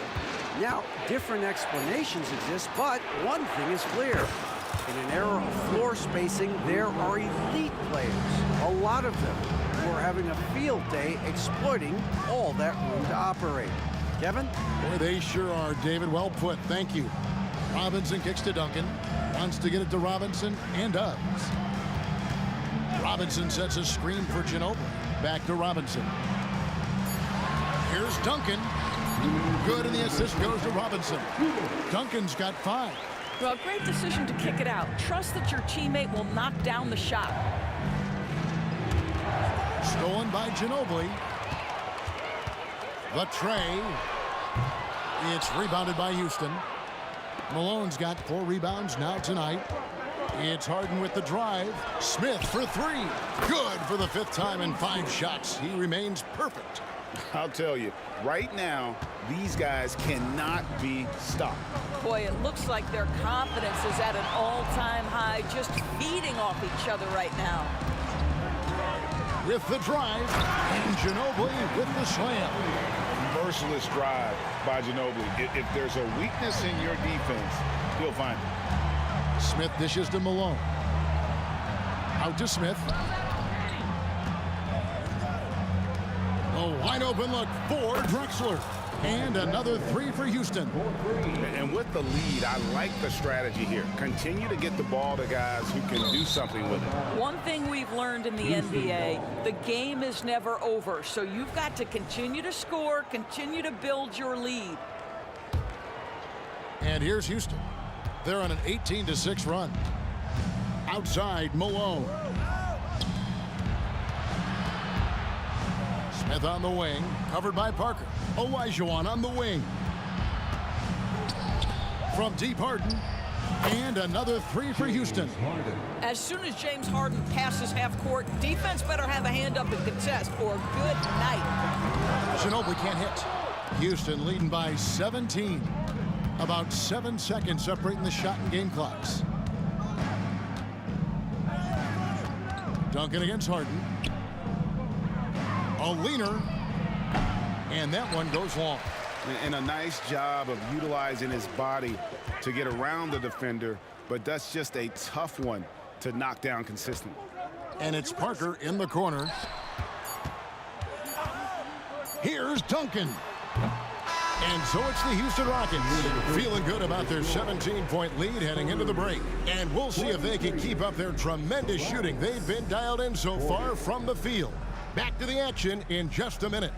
Now, different explanations exist, but one thing is clear. In an era of floor spacing, there are elite players, a lot of them, who are having a field day exploiting all that room to operate. Kevin? Boy, they sure are, David. Well put. Thank you. Robinson kicks to Duncan. Wants to get it to Robinson, and does. Robinson sets a screen for Ginobili. Back to Robinson. Here's Duncan. Good, and the assist goes to Robinson. Duncan's got 5. Well, great decision to kick it out. Trust that your teammate will knock down the shot. Stolen by Ginobili. The tray. It's rebounded by Houston. Malone's got 4 rebounds now tonight. It's Harden with the drive. Smith for 3. Good for the 5th time in 5 shots. He remains perfect. I'll tell you, right now, these guys cannot be stopped. Boy, it looks like their confidence is at an all-time high, just feeding off each other right now. With the drive, and Ginobili with the slam. Merciless drive by Ginobili. If there's a weakness in your defense, he'll find it. Smith dishes to Malone. Out to Smith. A wide open look for Drexler. And another 3 for Houston. And with the lead, I like the strategy here. Continue to get the ball to guys who can do something with it. One thing we've learned in the NBA, the game is never over. So you've got to continue to score, continue to build your lead. And here's Houston. They're on an 18-6 run. Outside, Malone. Smith on the wing, covered by Parker. Olajuwon on the wing. From deep, Harden. And another 3 for Houston. As soon as James Harden passes half court, defense better have a hand up and contest, or good night. Ginobili can't hit. Houston leading by 17. About 7 seconds separating the shot and game clocks. Duncan against Harden. A leaner. And that one goes long. And a nice job of utilizing his body to get around the defender, but that's just a tough one to knock down consistently. And it's Parker in the corner. Here's Duncan. And so it's the Houston Rockets feeling good about their 17-point lead heading into the break. And we'll see if they can keep up their tremendous shooting they've been dialed in so far from the field. Back to the action in just a minute.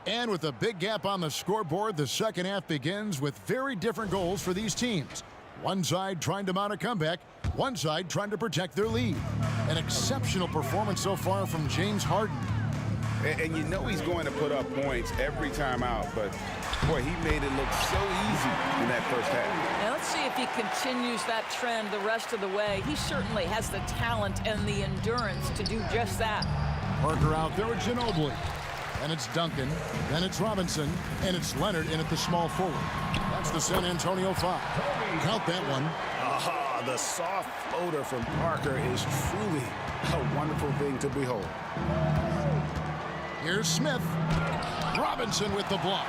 And with a big gap on the scoreboard, the second half begins with very different goals for these teams. One side trying to mount a comeback, one side trying to protect their lead. An exceptional performance so far from James Harden. And you know he's going to put up points every time out, but boy, he made it look so easy in that first half. Now let's see if he continues that trend the rest of the way. He certainly has the talent and the endurance to do just that. Parker out there with Ginobili. And it's Duncan, then it's Robinson, and it's Leonard in at the small forward. That's the San Antonio 5. Count that one. Aha, the soft odor from Parker is truly a wonderful thing to behold. Here's Smith. Robinson with the block.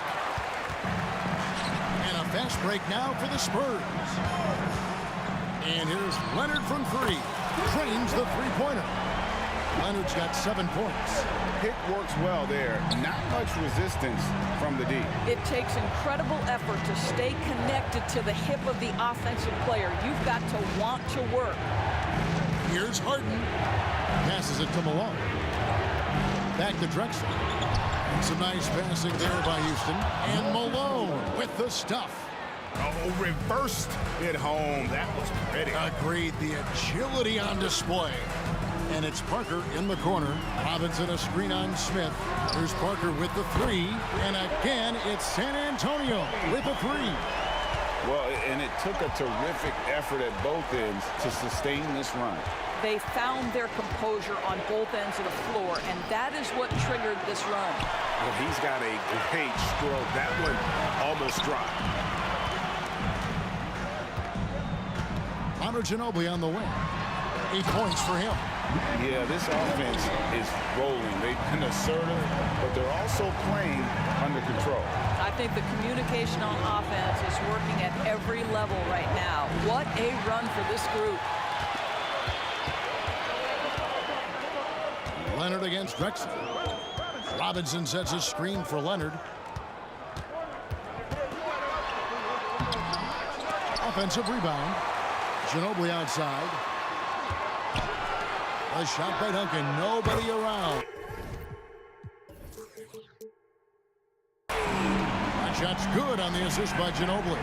And a fast break now for the Spurs. And here's Leonard from 3. Drains the three-pointer. Leonard's got 7 points. Pick works well there. Not much resistance from the D. It takes incredible effort to stay connected to the hip of the offensive player. You've got to want to work. Here's Harden. Passes it to Malone. Back to Drexler. And some nice passing there by Houston. And Malone with the stuff. Oh, reversed it home. That was pretty. Agreed. The agility on display. And it's Parker in the corner. Robinson a screen on Smith. There's Parker with the 3. And again, it's San Antonio with a 3. Well, and it took a terrific effort at both ends to sustain this run. They found their composure on both ends of the floor, and that is what triggered this run. Well, he's got a great stroke. That one almost dropped. Ginobili on the wing. 8 points for him. Yeah, this offense is rolling. They've been assertive, but they're also playing under control. I think the communication on offense is working at every level right now. What a run for this group. Leonard against Drexler. Robinson sets a screen for Leonard. Offensive rebound. Ginobili outside. A shot by Duncan. Nobody around. That shot's good on the assist by Ginobili.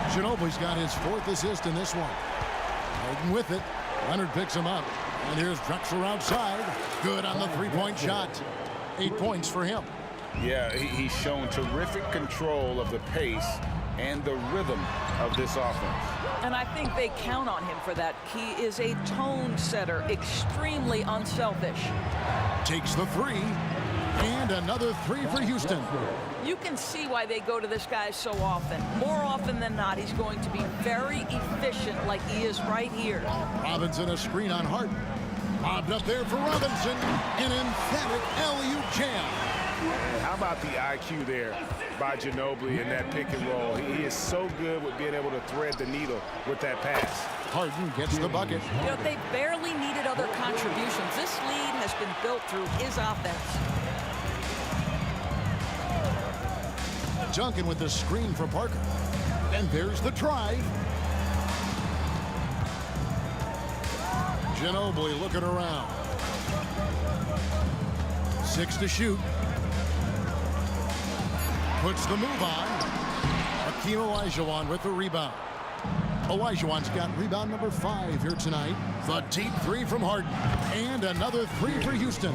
Ginobili's got his 4th assist in this one. Harden with it. Leonard picks him up. And here's Drexler outside. Good on the three-point shot. 8 points for him. Yeah, he's shown terrific control of the pace and the rhythm of this offense. And I think they count on him for that. He is a tone setter, extremely unselfish. Takes the three, and another three for Houston. You can see why they go to this guy so often. More often than not, he's going to be very efficient like he is right here. Robinson a screen on Harden. Lobbed up there for Robinson. An emphatic alley-oop jam. And how about the IQ there by Ginobili in that pick and roll? He is so good with being able to thread the needle with that pass. Harden gets the bucket. You know, they barely needed other contributions. This lead has been built through his offense. Duncan with the screen for Parker. And there's the try. Ginobili looking around. 6 to shoot. Puts the move on. Hakeem Olajuwon with the rebound. Olajuwon's got rebound number 5 here tonight. The deep three from Harden. And another three for Houston.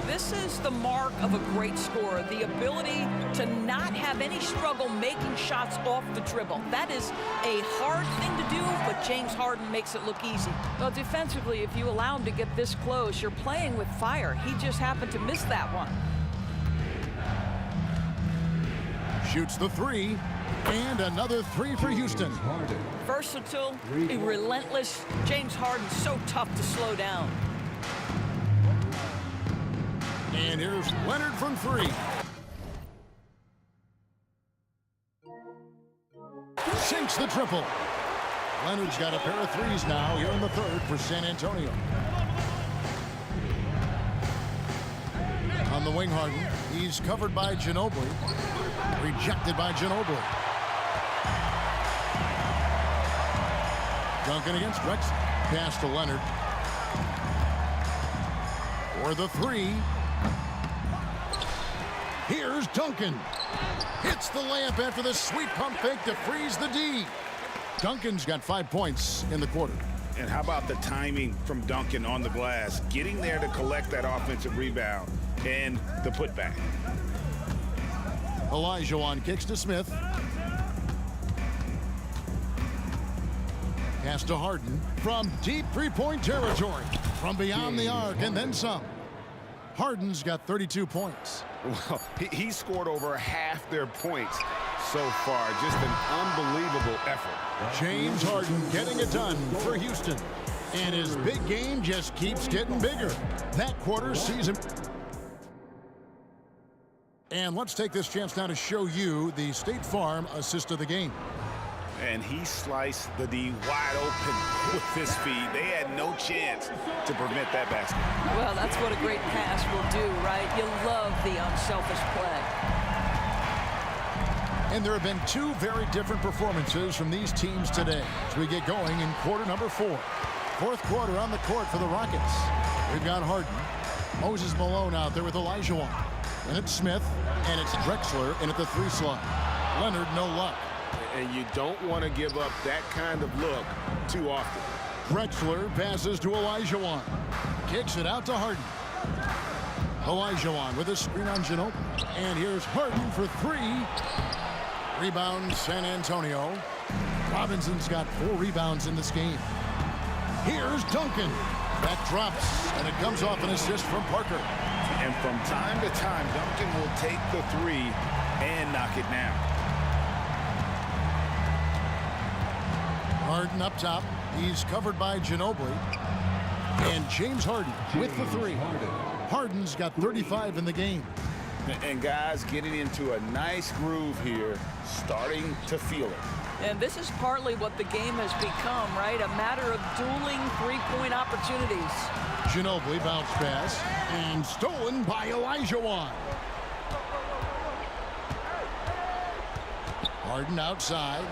This is the mark of a great scorer, the ability to not have any struggle making shots off the dribble. That is a hard thing to do, but James Harden makes it look easy. Well, defensively, if you allow him to get this close, you're playing with fire. He just happened to miss that one. Shoots the three, and another three for Houston. Versatile, relentless. James Harden so tough to slow down. And here's Leonard from 3. Sinks the triple. Leonard's got a pair of threes now here in the 3rd for San Antonio. On the wing, Harden. He's covered by Ginobili. Rejected by Ginobili. Duncan against Drexler. Pass to Leonard. For the 3. Here's Duncan. Hits the layup after the sweet pump fake to freeze the D. Duncan's got 5 points in the quarter. And how about the timing from Duncan on the glass, getting there to collect that offensive rebound and the putback. Olajuwon kicks to Smith. Pass to Harden from deep three-point territory. From beyond the arc and then some. Harden's got 32 points. Well, he scored over half their points so far. Just an unbelievable effort. James Harden getting it done for Houston. And his big game just keeps getting bigger. That quarter sees him. And let's take this chance now to show you the State Farm assist of the game. And he sliced the D wide open with his feet. They had no chance to prevent that basket. Well, that's what a great pass will do, right? You love the unselfish play. And there have been 2 very different performances from these teams today as we get going in quarter number 4. 4th quarter on the court for the Rockets. We've got Harden. Moses Malone out there with Olajuwon. And it's Smith, and it's Drexler in at the 3 slot. Leonard, no luck. And you don't want to give up that kind of look too often. Drexler passes to Olajuwon. Kicks it out to Harden. Olajuwon with a screen on Ginobili. And here's Harden for 3. Rebound San Antonio. Robinson's got 4 rebounds in this game. Here's Duncan. That drops, and it comes off an assist from Parker. And from time to time, Duncan will take the 3 and knock it down. Harden up top. He's covered by Ginobili. And James Harden with the three. Harden's got 35 in the game. And guys getting into a nice groove here, starting to feel it. And this is partly what the game has become, right? A matter of dueling three-point opportunities. Ginobili bounce pass and stolen by Olajuwon. Harden outside.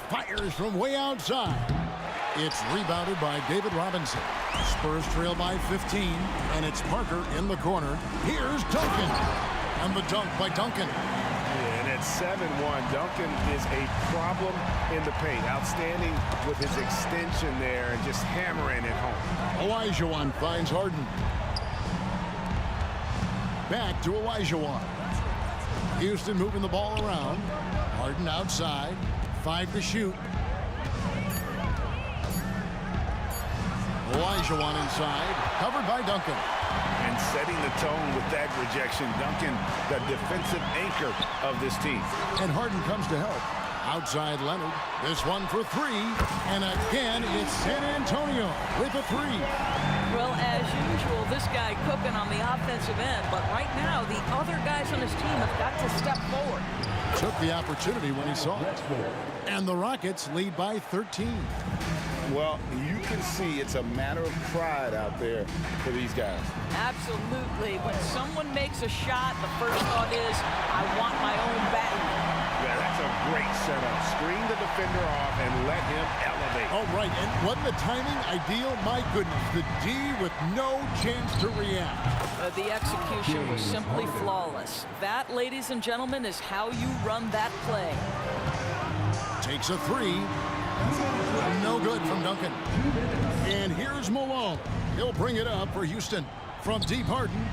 Fires from way outside. It's rebounded by David Robinson. Spurs trail by 15, and it's Parker in the corner. Here's Duncan. And the dunk by Duncan. Yeah, and at 7-1, Duncan is a problem in the paint. Outstanding with his extension there and just hammering it home. Olajuwon finds Harden. Back to Olajuwon. Houston moving the ball around. Harden outside. 5 to shoot. Olajuwon inside. Covered by Duncan. And setting the tone with that rejection. Duncan, the defensive anchor of this team. And Harden comes to help. Outside Leonard. This one for three. And again, it's San Antonio with a three. Well, as usual, this guy cooking on the offensive end. But right now, the other guys on his team have got to step forward. Took the opportunity when he saw it. And the Rockets lead by 13. Well, you can see it's a matter of pride out there for these guys. Absolutely. When someone makes a shot, the first thought is, I want my own batting. Yeah, that's a great setup. Screen the defender off and let him elevate. Oh, right. And wasn't the timing ideal? My goodness. The D with no chance to react. The execution was simply flawless. That, ladies and gentlemen, is how you run that play. Takes a three. No good from Duncan. And here's Malone. He'll bring it up for Houston. From deep, Harden.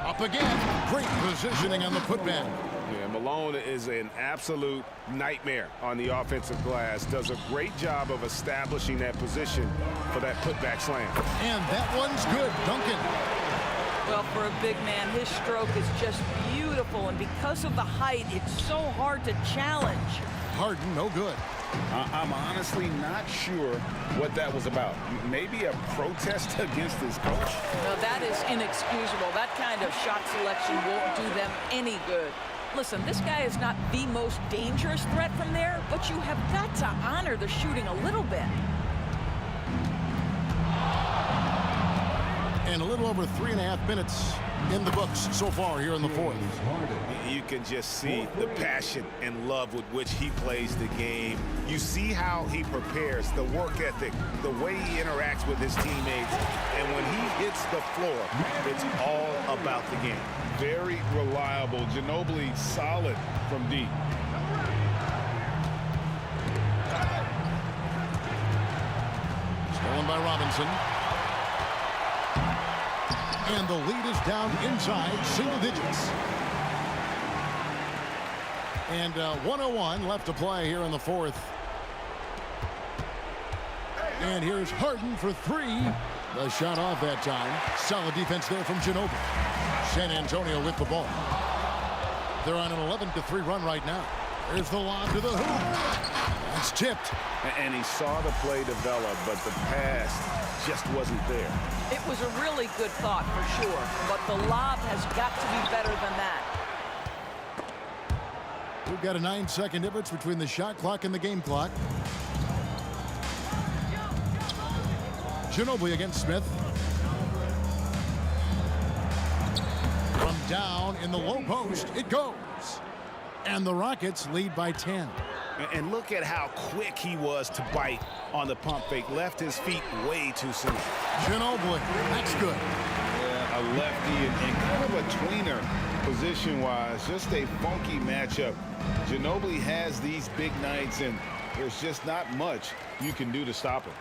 Up again. Great positioning on the putback. Yeah, Malone is an absolute nightmare on the offensive glass. Does a great job of establishing that position for that putback slam. And that one's good. Duncan. Well, for a big man, his stroke is just beautiful. And because of the height, it's so hard to challenge. Harden, no good. I'm honestly not sure what that was about. Maybe a protest against his coach? No, that is inexcusable. That kind of shot selection won't do them any good. Listen, this guy is not the most dangerous threat from there, but you have got to honor the shooting a little bit. And a little over 3.5 minutes in the books so far here in the fourth. You can just see the passion and love with which he plays the game. You see how he prepares, the work ethic, the way he interacts with his teammates. And when he hits the floor, it's all about the game. Very reliable. Ginobili solid from deep. Stolen by Robinson. And the lead is down inside single digits. And 1:01 left to play here in the fourth. And here's Harden for three. The shot off that time. Solid defense there from Ginobili. San Antonio with the ball. They're on an 11-3 run right now. There's the lob to the hoop. It's tipped. And he saw the play develop, but the pass just wasn't there. It was a really good thought for sure, but the lob has got to be better than that. We've got a 9-second difference between the shot clock and the game clock. Ginobili against Smith. From down in the low post, it goes. And the Rockets lead by 10. And look at how quick he was to bite on the pump fake. Left his feet way too soon. Ginobili, that's good. Yeah, a lefty and kind of a tweener position-wise. Just a funky matchup. Ginobili has these big nights, and there's just not much you can do to stop him.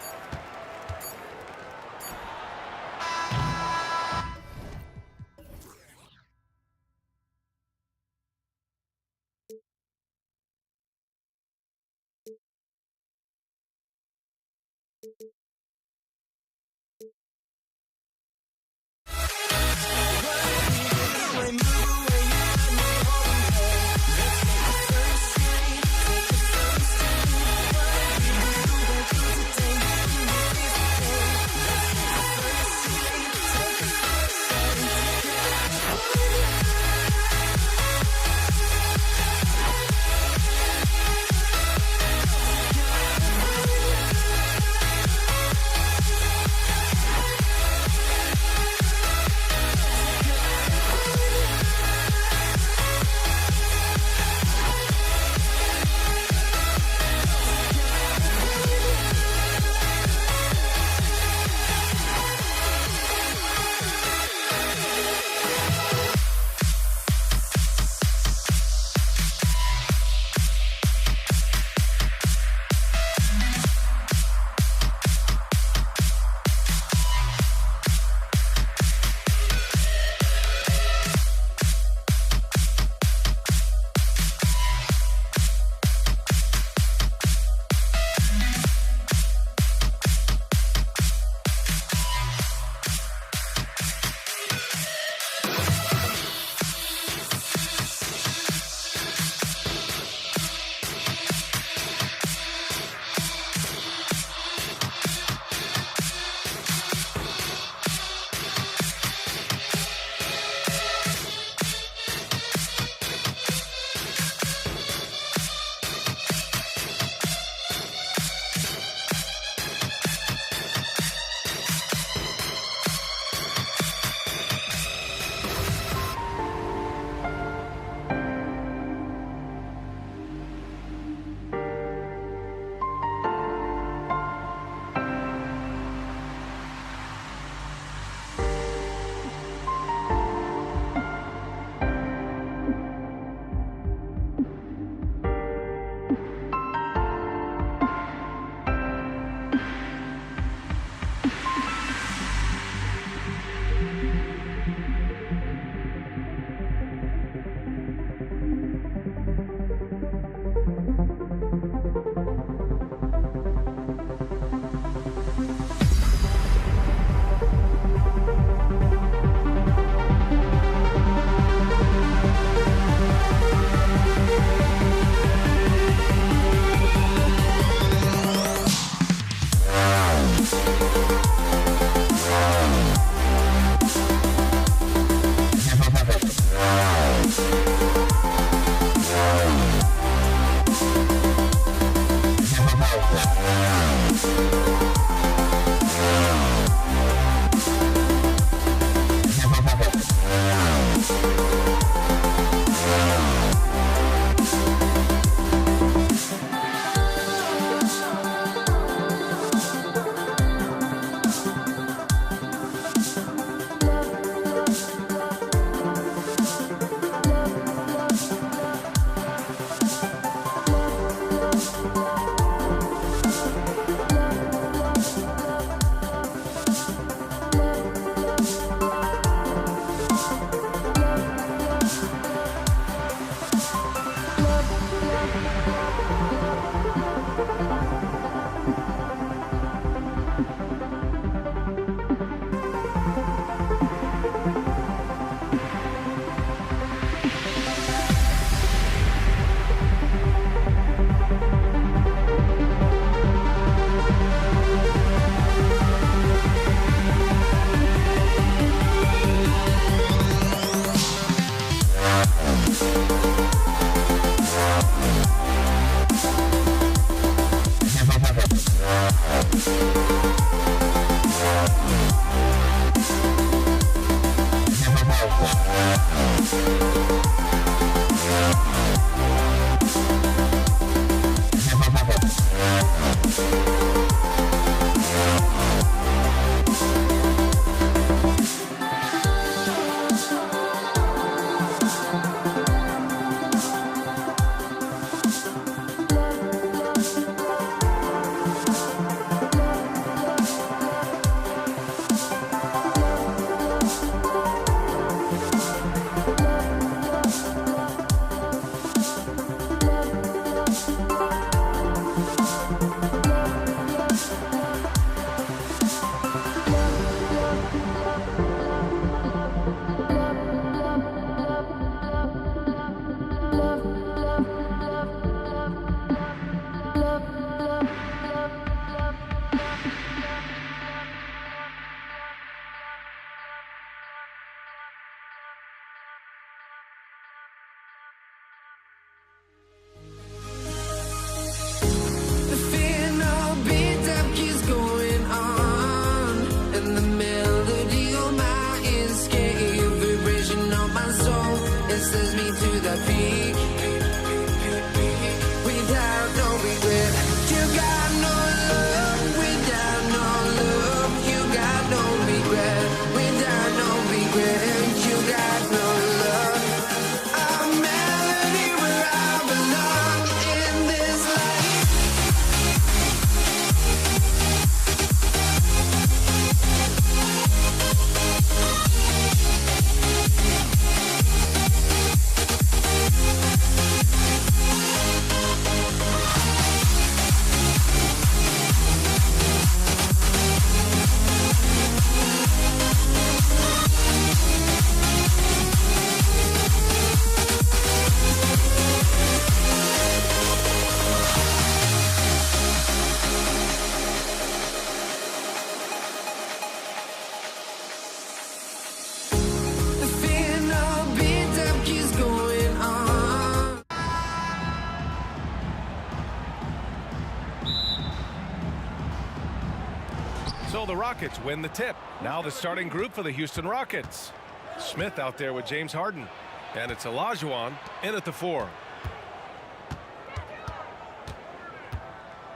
So the Rockets win the tip. Now the starting group for the Houston Rockets. Smith out there with James Harden. And it's Olajuwon in at the 4.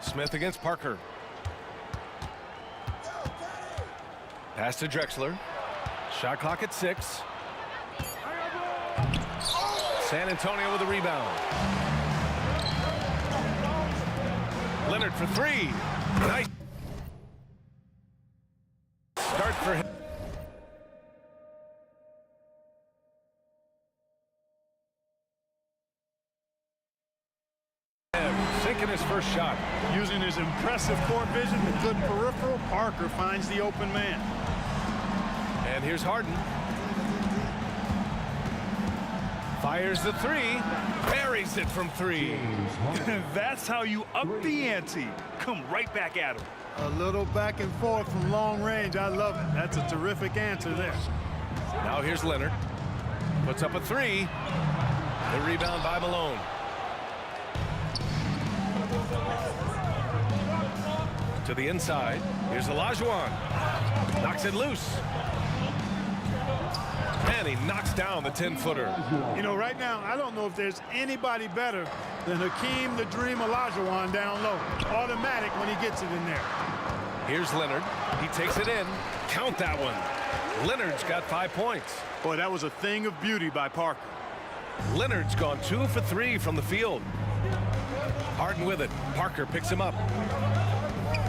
Smith against Parker. Pass to Drexler. Shot clock at 6. San Antonio with a rebound. Leonard for 3. Nice start for him. Sinking his first shot. Using his impressive court vision and good peripheral, Parker finds the open man. And here's Harden. Fires the 3. Buries it from 3. That's how you up the ante. Come right back at him. A little back and forth from long range. I love it. That's a terrific answer there. Now here's Leonard. Puts up a 3. The rebound by Malone. To the inside. Here's Olajuwon. Knocks it loose. And he knocks down the 10-footer. You know, right now, I don't know if there's anybody better than Hakeem the Dream Olajuwon down low. Automatic when he gets it in there. Here's Leonard. He takes it in. Count that one. Leonard's got 5 points. Boy, that was a thing of beauty by Parker. Leonard's gone 2 for 3 from the field. Harden with it. Parker picks him up.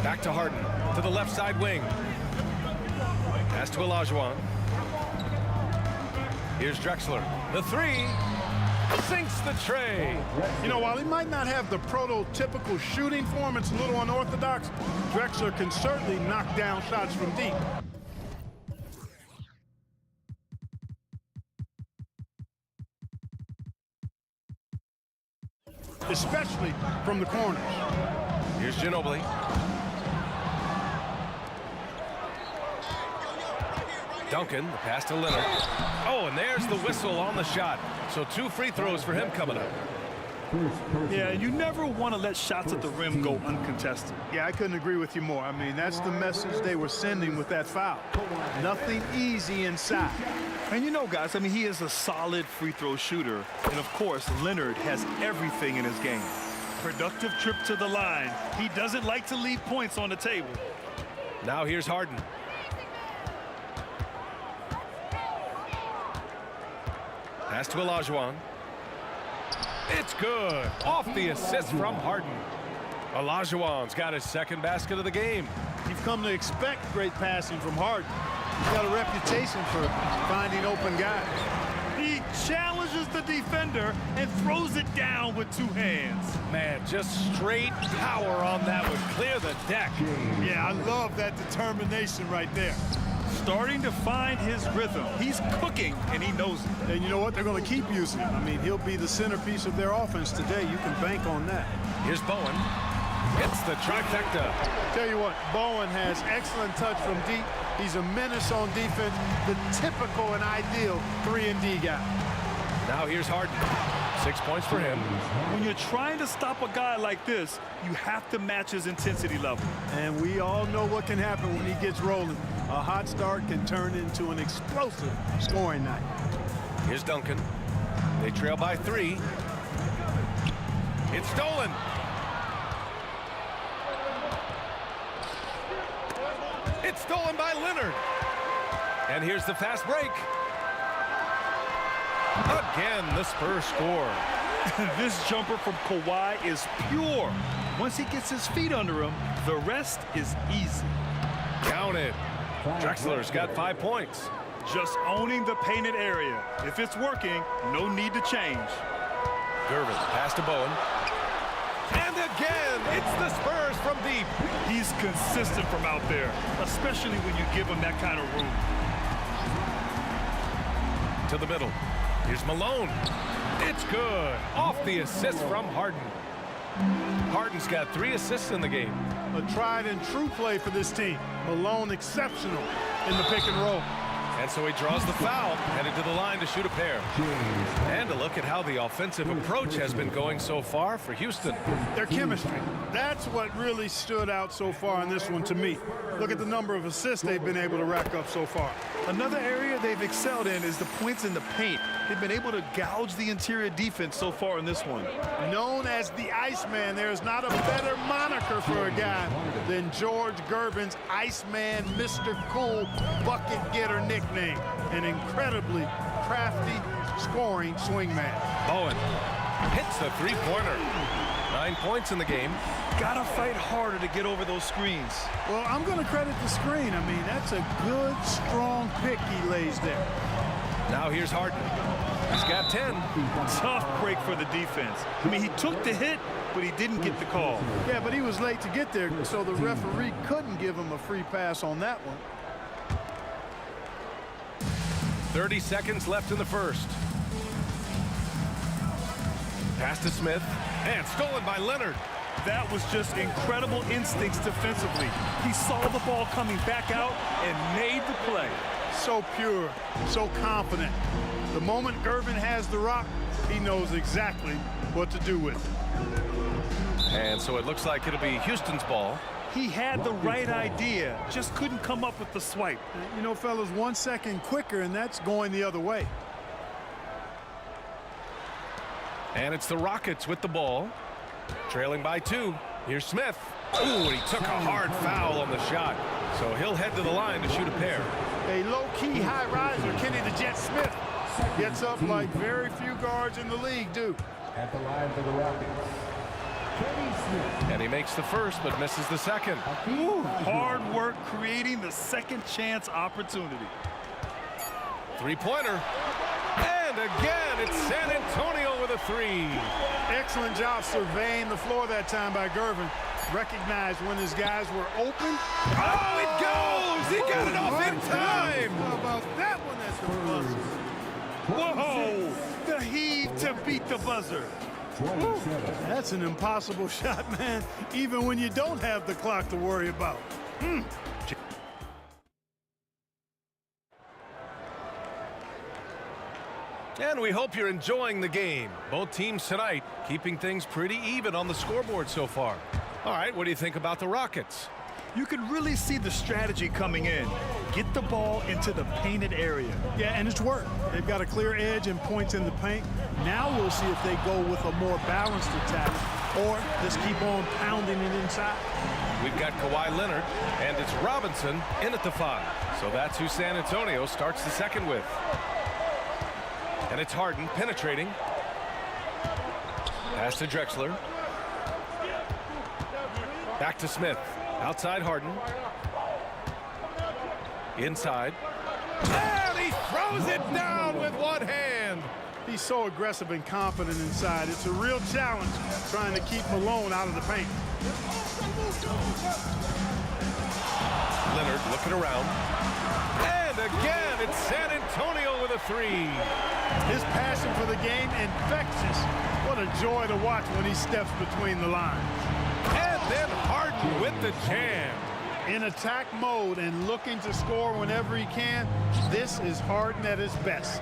Back to Harden. To the left side wing. Pass to Olajuwon. Here's Drexler. The 3. Sinks the tray. You know, while he might not have the prototypical shooting form, it's a little unorthodox. Drexler can certainly knock down shots from deep. Especially from the corners. Here's Ginobili. Duncan, the pass to Leonard. Oh, and there's the whistle on the shot. So 2 free throws for him coming up. Yeah, you never want to let shots at the rim go uncontested. Yeah, I couldn't agree with you more. I mean, that's the message they were sending with that foul. Nothing easy inside. And you know, guys, I mean, he is a solid free throw shooter. And, of course, Leonard has everything in his game. Productive trip to the line. He doesn't like to leave points on the table. Now here's Harden. Pass to Olajuwon. It's good. Off the assist from Harden. Olajuwon's got his second basket of the game. You've come to expect great passing from Harden. He's got a reputation for finding open guys. He challenges the defender and throws it down with 2 hands. Man, just straight power on that would clear the deck. Yeah, I love that determination right there. Starting to find his rhythm. He's cooking, and he knows it. And you know what? They're going to keep using him. I mean, he'll be the centerpiece of their offense today. You can bank on that. Here's Bowen. Hits the trifecta. Tell you what, Bowen has excellent touch from deep. He's a menace on defense, the typical and ideal 3-and-D guy. Now here's Harden. 6 points for him. When you're trying to stop a guy like this, you have to match his intensity level. And we all know what can happen when he gets rolling. A hot start can turn into an explosive scoring night. Here's Duncan. They trail by 3. It's stolen. It's stolen by Leonard. And here's the fast break. Again, the Spurs score. This jumper from Kawhi is pure. Once he gets his feet under him, the rest is easy. Count it. Drexler's got 5 points. Just owning the painted area. If it's working, no need to change. Gervin, pass to Bowen. And again, it's the Spurs from deep. He's consistent from out there, especially when you give him that kind of room. To the middle. Here's Malone. It's good. Off the assist from Harden. Harden's got 3 assists in the game. A tried and true play for this team. Malone exceptional in the pick and roll. And so he draws the foul, headed to the line to shoot a pair. And a look at how the offensive approach has been going so far for Houston. Their chemistry. That's what really stood out so far in this one to me. Look at the number of assists they've been able to rack up so far. Another area they've excelled in is the points in the paint. They've been able to gouge the interior defense so far in this one. Known as the Iceman, there's not a better moniker for a guy than George Gervin's Iceman, Mr. Cool bucket getter nickname. An incredibly crafty scoring swingman. Bowen hits the 3-pointer. 9 points in the game. Gotta fight harder to get over those screens. Well, I'm going to credit the screen. I mean, that's a good, strong pick he lays there. Now here's Harden. He's got 10. Tough break for the defense. I mean, he took the hit, but he didn't get the call. Yeah, but he was late to get there, so the referee couldn't give him a free pass on that one. 30 seconds left in the first. Pass to Smith. And stolen by Leonard. That was just incredible instincts defensively. He saw the ball coming back out and made the play. So pure, so confident. The moment Gervin has the rock, he knows exactly what to do with it. And so it looks like it'll be Houston's ball. He had the right idea, just couldn't come up with the swipe. You know, fellas, 1 second quicker, and that's going the other way. And it's the Rockets with the ball. Trailing by 2. Here's Smith. Ooh, he took a hard foul on the shot. So he'll head to the line to shoot a pair. A low-key high riser, Kenny the Jet Smith, gets up like very few guards in the league do. At the line for the Rockets, Kenny Smith. And he makes the first but misses the second. Ooh, hard work creating the second chance opportunity. Three-pointer. And again, it's San Antonio with a 3. Excellent job surveying the floor that time by Gervin. Recognized when his guys were open. Oh, it goes! He got it off in time! How about that one at the buzzer? Whoa! The heave to beat the buzzer. That's an impossible shot, man, even when you don't have the clock to worry about. And we hope you're enjoying the game. Both teams tonight keeping things pretty even on the scoreboard so far. All right, what do you think about the Rockets? You can really see the strategy coming in. Get the ball into the painted area. Yeah, and it's worked. They've got a clear edge and points in the paint. Now we'll see if they go with a more balanced attack or just keep on pounding it inside. We've got Kawhi Leonard, and it's Robinson in at the 5. So that's who San Antonio starts the second with. And it's Harden penetrating. Pass to Drexler. Back to Smith. Outside Harden. Inside. And he throws it down with one hand. He's so aggressive and confident inside. It's a real challenge trying to keep Malone out of the paint. Leonard looking around. And again, it's San Antonio with a 3. His passion for the game, infectious. What a joy to watch when he steps between the lines. And then Harden with the jam. In attack mode and looking to score whenever he can, this is Harden at his best.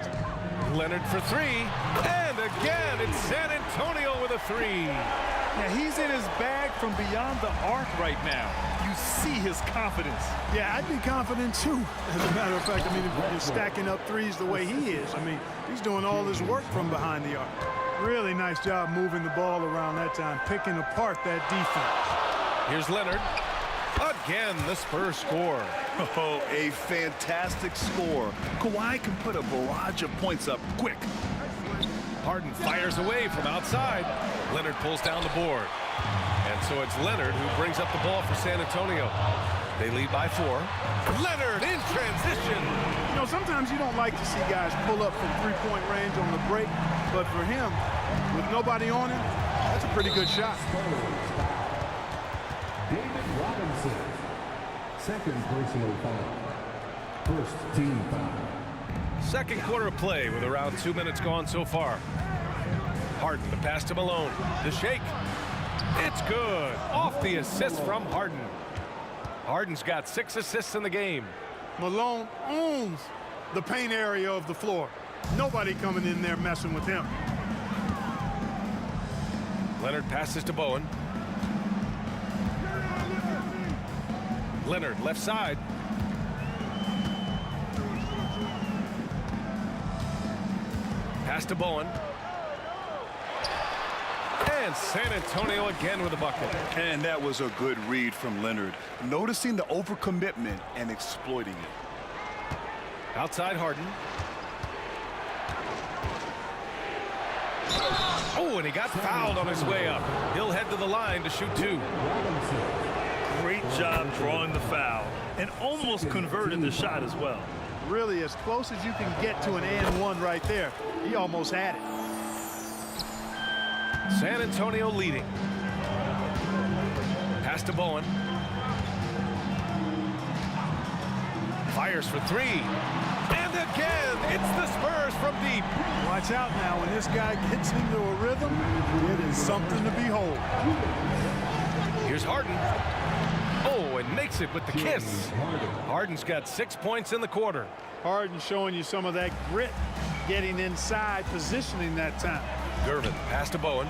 Leonard for 3. And again, it's San Antonio with a 3. Yeah, he's in his bag from beyond the arc right now. You see his confidence. Yeah, I'd be confident too. As a matter of fact, I mean, if you're stacking up threes the way he is, I mean, he's doing all his work from behind the arc. Really nice job moving the ball around that time, picking apart that defense. Here's Leonard. Again, the Spurs score. Oh, a fantastic score. Kawhi can put a barrage of points up quick. Harden fires away from outside. Leonard pulls down the board. And so it's Leonard who brings up the ball for San Antonio. They lead by 4. Leonard in transition. You know, sometimes you don't like to see guys pull up from three-point range on the break, but for him, with nobody on him, that's a pretty good shot. David Robinson, second personal foul. First team foul. Second quarter of play with around 2 minutes gone so far. Harden, the pass to Malone. The shake. It's good. Off the assist from Harden. Harden's got 6 assists in the game. Malone owns the paint area of the floor. Nobody coming in there messing with him. Leonard passes to Bowen. Leonard, left side. Pass to Bowen. And San Antonio again with a bucket. And that was a good read from Leonard. Noticing the overcommitment and exploiting it. Outside Harden. Oh, and he got fouled on his way up. He'll head to the line to shoot 2. Great job drawing the foul and almost converted the shot as well. Really, as close as you can get to an and one right there. He almost had it. San Antonio leading. Pass to Bowen. Fires for 3. And again, it's the Spurs from deep. Watch out now. When this guy gets into a rhythm, it is something to behold. Here's Harden. Oh, and makes it with the kiss. Harden's got 6 points in the quarter. Harden showing you some of that grit, getting inside, positioning that time. Gervin, pass to Bowen.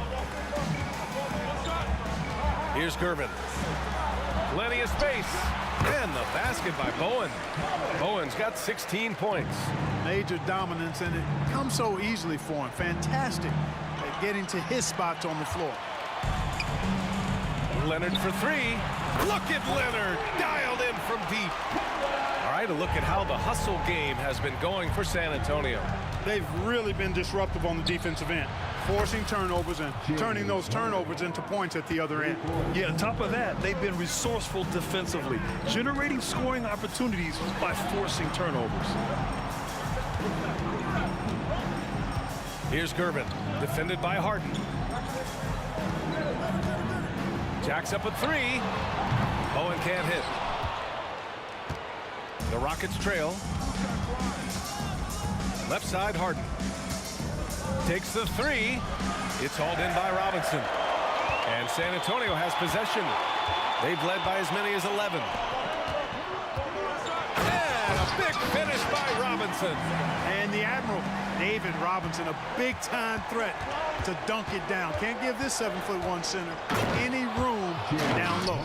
Here's Gervin. Plenty of space. And the basket by Bowen. Bowen's got 16 points. Major dominance, and it comes so easily for him. Fantastic at getting to his spots on the floor. Leonard for three. Look at Leonard, dialed in from deep. All right, a look at how the hustle game has been going for San Antonio. They've really been disruptive on the defensive end, forcing turnovers and turning those turnovers into points at the other end. Yeah, on top of that, they've been resourceful defensively, generating scoring opportunities by forcing turnovers. Here's Gervin, defended by Harden. Jacks up a three. Bowen can't hit. The Rockets trail. Left side, Harden. Takes the three. It's hauled in by Robinson. And San Antonio has possession. They've led by as many as 11. And a big finish by Robinson. And the Admiral, David Robinson, a big-time threat to dunk it down. Can't give this 7'1" center any room down low.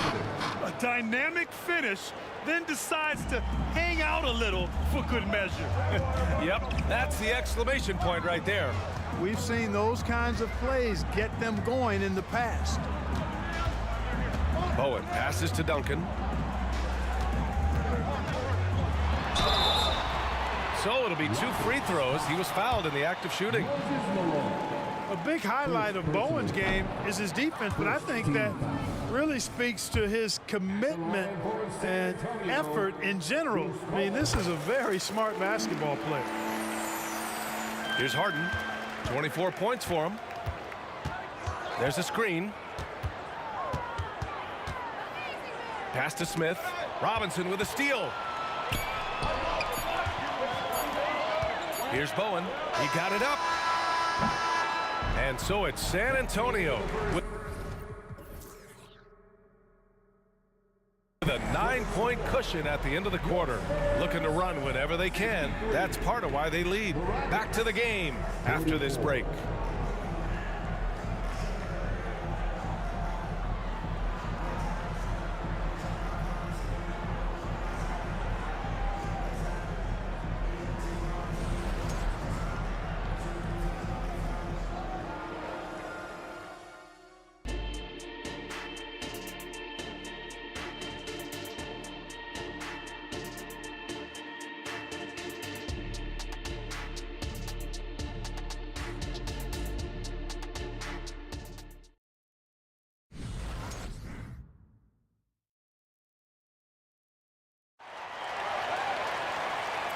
A dynamic finish, then decides to hang out a little for good measure. Yep, that's the exclamation point right there. We've seen those kinds of plays get them going in the past. Bowen passes to Duncan. So it'll be 2 free throws. He was fouled in the act of shooting. A big highlight of Bowen's game is his defense, but I think that really speaks to his commitment and effort in general. I mean, this is a very smart basketball player. Here's Harden, 24 points for him. There's a screen. Pass to Smith. Robinson with a steal. Here's Bowen. He got it up. And so it's San Antonio with a 9-point cushion at the end of the quarter. Looking to run whenever they can. That's part of why they lead. Back to the game after this break.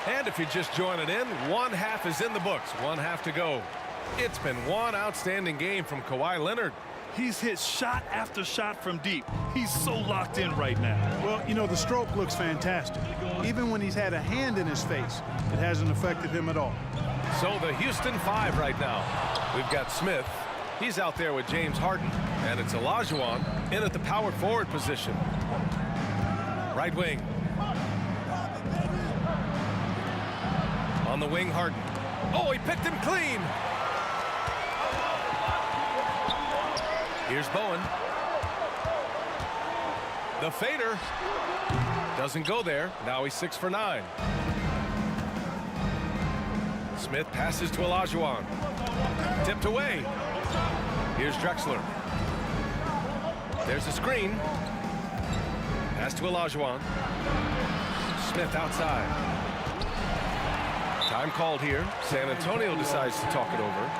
And if you're just joining in, one half is in the books. One half to go. It's been one outstanding game from Kawhi Leonard. He's hit shot after shot from deep. He's so locked in right now. Well, you know, the stroke looks fantastic. Even when he's had a hand in his face, it hasn't affected him at all. So the Houston 5 right now. We've got Smith. He's out there with James Harden. And it's Olajuwon in at the power forward position. Right wing. On the wing, Harden. Oh, he picked him clean. Here's Bowen. The fader doesn't go there. Now he's 6 for 9. Smith passes to Olajuwon. Tipped away. Here's Drexler. There's a screen. Pass to Olajuwon. Smith outside. Time called here. San Antonio decides to talk it over.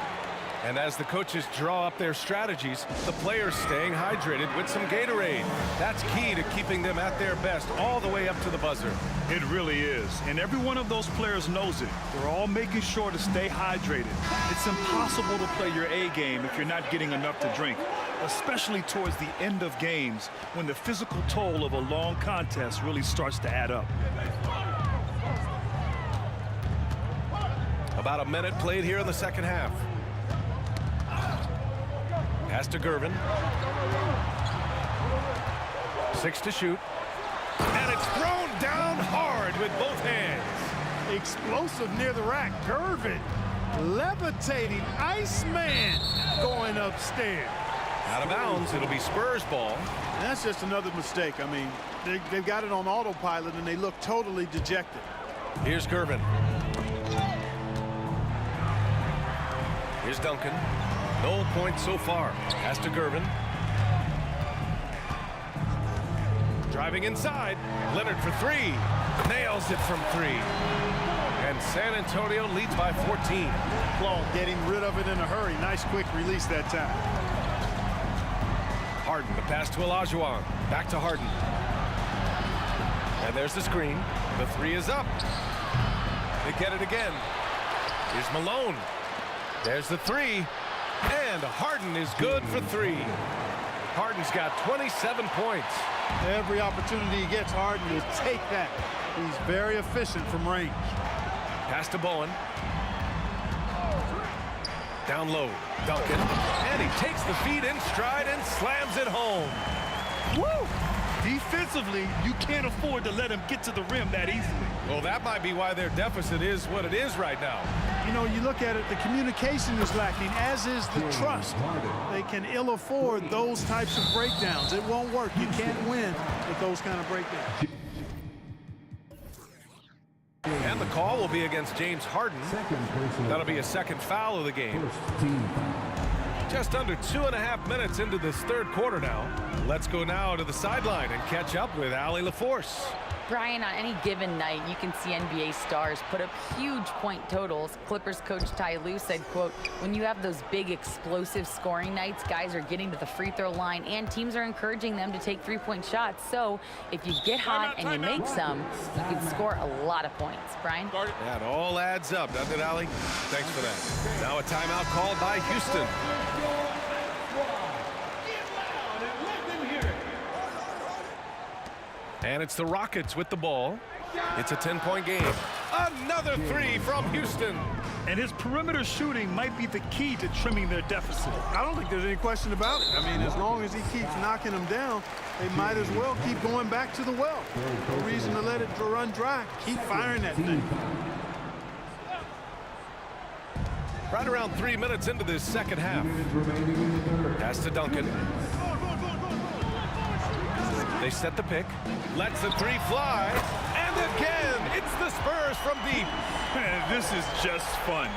And as the coaches draw up their strategies, the players staying hydrated with some Gatorade. That's key to keeping them at their best all the way up to the buzzer. It really is. And every one of those players knows it. They're all making sure to stay hydrated. It's impossible to play your A game if you're not getting enough to drink, especially towards the end of games when the physical toll of a long contest really starts to add up. About a minute played here in the second half. Pass to Gervin. 6 to shoot. And it's thrown down hard with both hands. Explosive near the rack. Gervin, levitating Iceman going upstairs. Out of bounds. It'll be Spurs ball. And that's just another mistake. I mean, they've got it on autopilot, and they look totally dejected. Here's Gervin. Here's Duncan. No points so far. Pass to Gervin. Driving inside. Leonard for three. Nails it from three. And San Antonio leads by 14. Claude getting rid of it in a hurry. Nice quick release that time. Harden, the pass to Olajuwon. Back to Harden. And there's the screen. The three is up. They get it again. Here's Malone. There's the three. And Harden is good for three. Harden's got 27 points. Every opportunity he gets, Harden will take that. He's very efficient from range. Pass to Bowen. Down low, Duncan. And he takes the feed in stride and slams it home. Woo! Defensively, you can't afford to let him get to the rim that easily. Well, that might be why their deficit is what it is right now. You know, you look at it, the communication is lacking, as is the trust. They can ill afford those types of breakdowns. It won't work. You can't win with those kind of breakdowns. And the call will be against James Harden. That'll be a second foul of the game. Just under 2.5 minutes into this third quarter now. Let's go now to the sideline and catch up with Allie LaForce. Brian, on any given night, you can see NBA stars put up huge point totals. Clippers coach Ty Lue said, quote, when you have those big explosive scoring nights, guys are getting to the free throw line and teams are encouraging them to take three-point shots. So if you get hot and you make some, you can score a lot of points. Brian? That all adds up, doesn't it, Allie? Thanks for that. Now a timeout called by Houston. And it's the Rockets with the ball. It's a 10-point game. Another three from Houston. And his perimeter shooting might be the key to trimming their deficit. I don't think there's any question about it. I mean, as long as he keeps knocking them down, they might as well keep going back to the well. No reason to let it run dry. Keep firing that thing. Right around 3 minutes into this second half. Pass to Duncan. They set the pick. Lets the three fly. And again, it's the Spurs from deep. Man, this is just fun.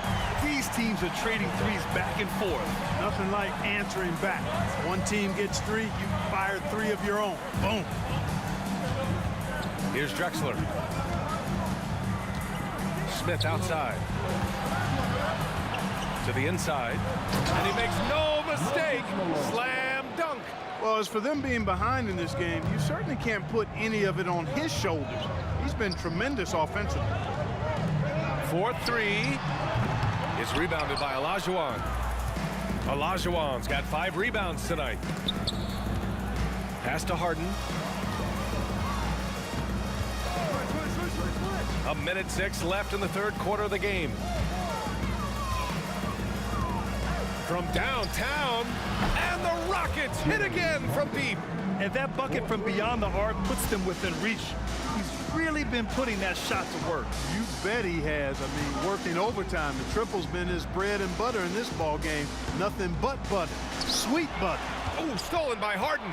These teams are trading threes back and forth. Nothing like answering back. One team gets three, you fire three of your own. Boom. Here's Drexler. Smith outside. To the inside. And he makes no mistake. Slam dunk. Well, as for them being behind in this game, you certainly can't put any of it on his shoulders. He's been tremendous offensively. 4-3 is rebounded by Olajuwon. Olajuwon's got 5 rebounds tonight. Pass to Harden. 1:06 left in the third quarter of the game. From downtown, and the Rockets hit again from deep. And that bucket from beyond the arc puts them within reach. He's really been putting that shot to work. You bet he has. I mean, working overtime. The triple's been his bread and butter in this ball game. Nothing but butter. Sweet butter. Oh, stolen by Harden.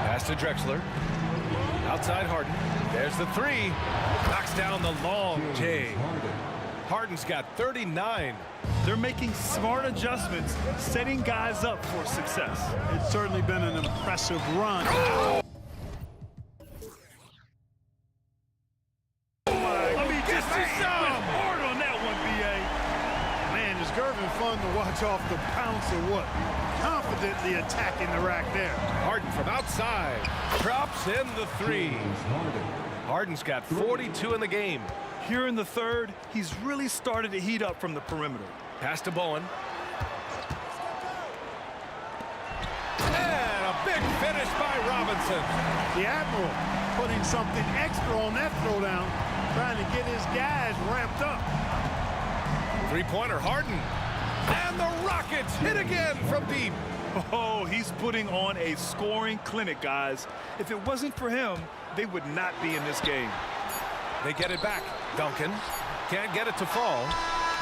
Pass to Drexler. Outside Harden. There's the three. Knocks down the long J. Harden's got 39. They're making smart adjustments, setting guys up for success. It's certainly been an impressive run. Oh! I mean, just hard on that one, B.A. Man, is Gervin fun to watch off the pounce or what? Confidently attacking the rack there. Harden from outside. Drops in the three. Harden's got 42 in the game. Here in the third, he's really started to heat up from the perimeter. Pass to Bowen. And a big finish by Robinson. The Admiral putting something extra on that throwdown, trying to get his guys ramped up. Three-pointer Harden. And the Rockets hit again from deep. Oh, he's putting on a scoring clinic, guys. If it wasn't for him, they would not be in this game. They get it back. Duncan can't get it to fall.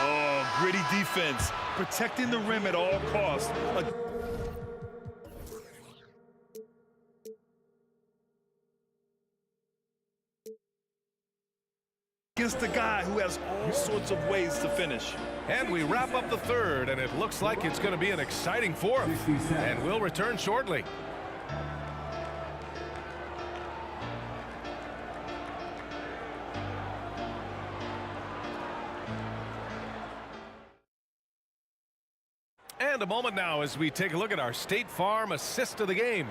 Oh, Oh, gritty defense, protecting the rim at all costs. Against a guy who has all sorts of ways to finish. And we wrap up the third, and it looks like it's going to be an exciting fourth. And we'll return shortly. And a moment now as we take a look at our State Farm assist of the game.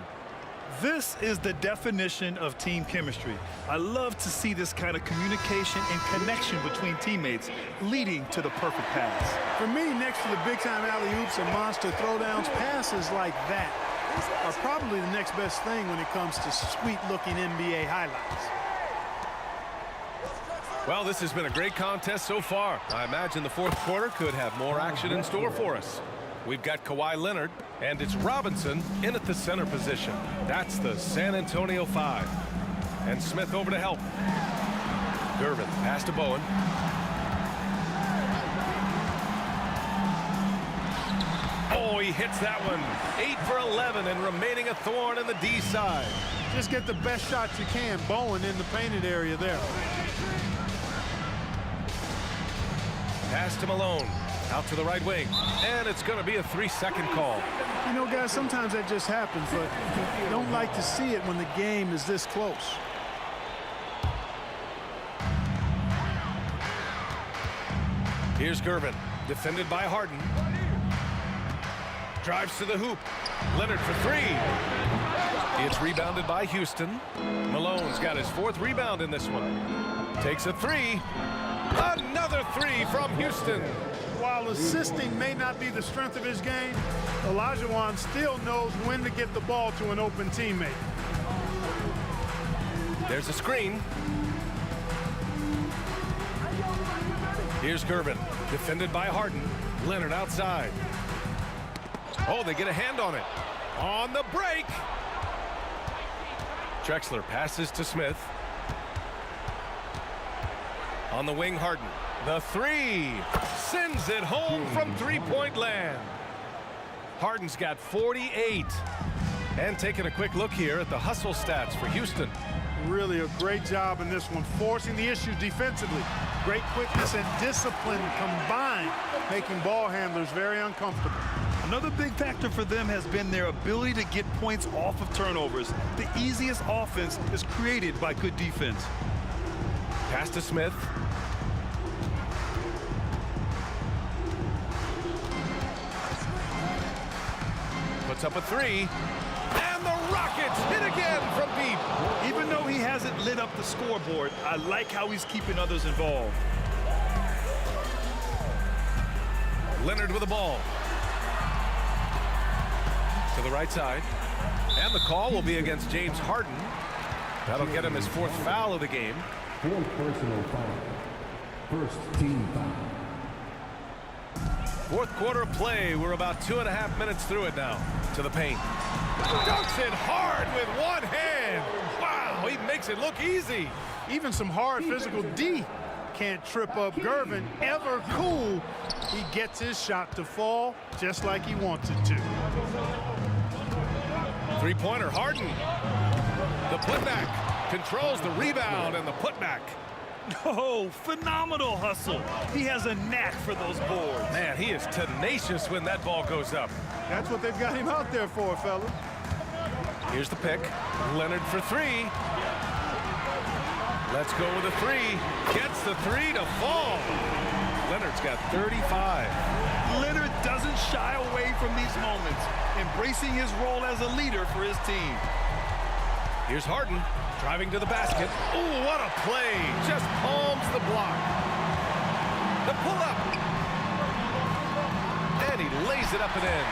This is the definition of team chemistry. I love to see this kind of communication and connection between teammates leading to the perfect pass. For me, next to the big-time alley-oops and monster throwdowns, passes like that are probably the next best thing when it comes to sweet-looking NBA highlights. Well, this has been a great contest so far. I imagine the fourth quarter could have more action in store for us. We've got Kawhi Leonard, and it's Robinson in at the center position. That's the San Antonio 5. And Smith over to help. Gervin, pass to Bowen. Oh, he hits that one. 8 for 11 and remaining a thorn in the D side. Just get the best shots you can. Bowen in the painted area there. Pass to Malone. Out to the right wing. And it's going to be a 3-second call. You know, guys, sometimes that just happens, but you don't like to see it when the game is this close. Here's Gervin, defended by Harden. Drives to the hoop. Leonard for three. It's rebounded by Houston. Malone's got his fourth rebound in this one. Takes a three. Another three from Houston. While assisting may not be the strength of his game, Olajuwon still knows when to get the ball to an open teammate. There's a screen. Here's Gervin, defended by Harden. Leonard outside. Oh, they get a hand on it. On the break. Drexler passes to Smith. On the wing, Harden. The three. Sends it home from three-point land. Harden's got 48. And taking a quick look here at the hustle stats for Houston. Really a great job in this one, forcing the issue defensively. Great quickness and discipline combined, making ball handlers very uncomfortable. Another big factor for them has been their ability to get points off of turnovers. The easiest offense is created by good defense. Pass to Smith. Puts up a three. And the Rockets hit again from deep. Even though he hasn't lit up the scoreboard, I like how he's keeping others involved. Leonard with the ball. To the right side. And the call will be against James Harden. That'll get him his fourth foul of the game. Fourth personal foul. First team foul. Fourth quarter of play. We're about 2.5 minutes through it now. To the paint. Dunks it hard with one hand. Wow, he makes it look easy. Even some hard physical D can't trip up Gervin. Ever cool. He gets his shot to fall just like he wants it to. Three-pointer, Harden. The putback. Controls the rebound and the putback. Oh, phenomenal hustle. He has a knack for those boards. Man, he is tenacious when that ball goes up. That's what they've got him out there for, fellas. Here's the pick. Leonard for three. Let's go with a three. Gets the three to fall. Leonard's got 35. Leonard doesn't shy away from these moments, embracing his role as a leader for his team. Here's Harden. Driving to the basket. Ooh, what a play. Just palms the block. The pull-up. And he lays it up and in.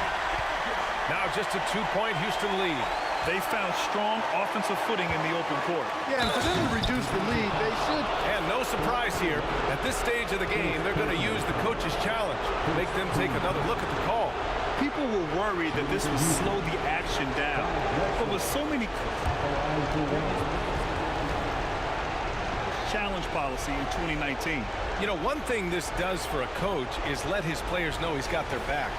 Now just a two-point Houston lead. They found strong offensive footing in the open court. Yeah, and for them to reduce the lead, they should. And no surprise here. At this stage of the game, they're going to use the coach's challenge to make them take another look at the call. People were worried that this would slow the action down. But with so many challenge policy in 2019. You know, one thing this does for a coach is let his players know he's got their back.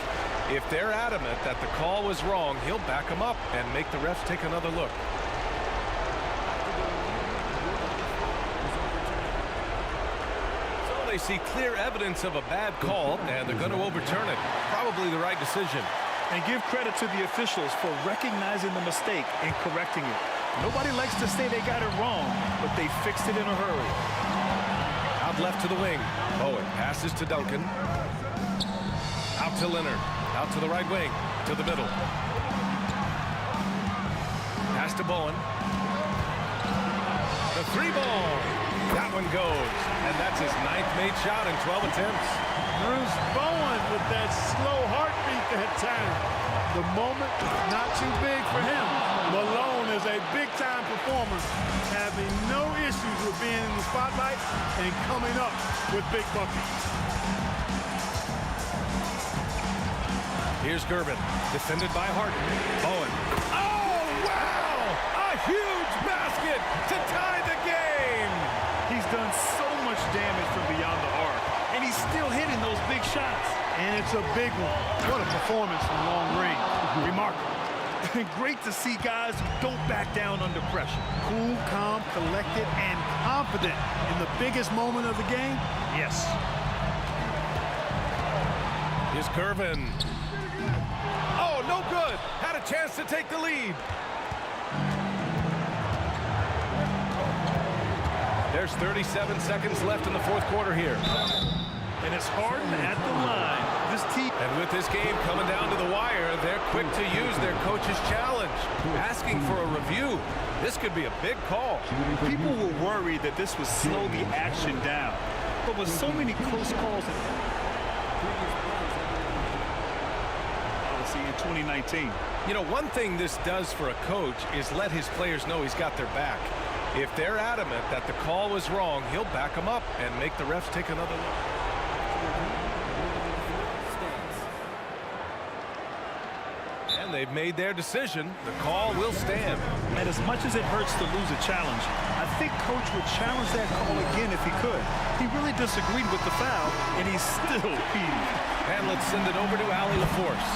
If they're adamant that the call was wrong, he'll back them up and make the refs take another look. So they see clear evidence of a bad call, and they're going to overturn it. Probably the right decision. And give credit to the officials for recognizing the mistake and correcting it. Nobody likes to say they got it wrong, but they fixed it in a hurry. Out left to the wing. Bowen passes to Duncan. Out to Leonard. Out to the right wing. To the middle. Pass to Bowen. The three ball. That one goes. And that's his 9th made shot in 12 attempts. Bruce Bowen with that slow heartbeat that time. The moment, not too big for him. Malone is a big-time performer, having no issues with being in the spotlight and coming up with big buckets. Here's Gervin, defended by Harden. Bowen. Oh, wow! A huge basket to tie the game! He's done so much damage from beyond the arc, and he's still hitting those big shots. And it's a big one. What a performance from long range. Remarkable. Great to see guys who don't back down under pressure. Cool, calm, collected, and confident in the biggest moment of the game. Yes. Here's Gervin. Oh, no good. Had a chance to take the lead. There's 37 seconds left in the fourth quarter here. And it's Harden at the line. This team. And with this game coming down to the wire, they're quick to use their coach's challenge, asking for a review. This could be a big call. People were worried that this would slow the action down. But with so many close calls in 2019. You know, one thing this does for a coach is let his players know he's got their back. If they're adamant that the call was wrong, he'll back them up and make the refs take another look. And they've made their decision. The call will stand. And as much as it hurts to lose a challenge, I think Coach would challenge that call again if he could. He really disagreed with the foul, and he's still peeved. And let's send it over to Allie LaForce.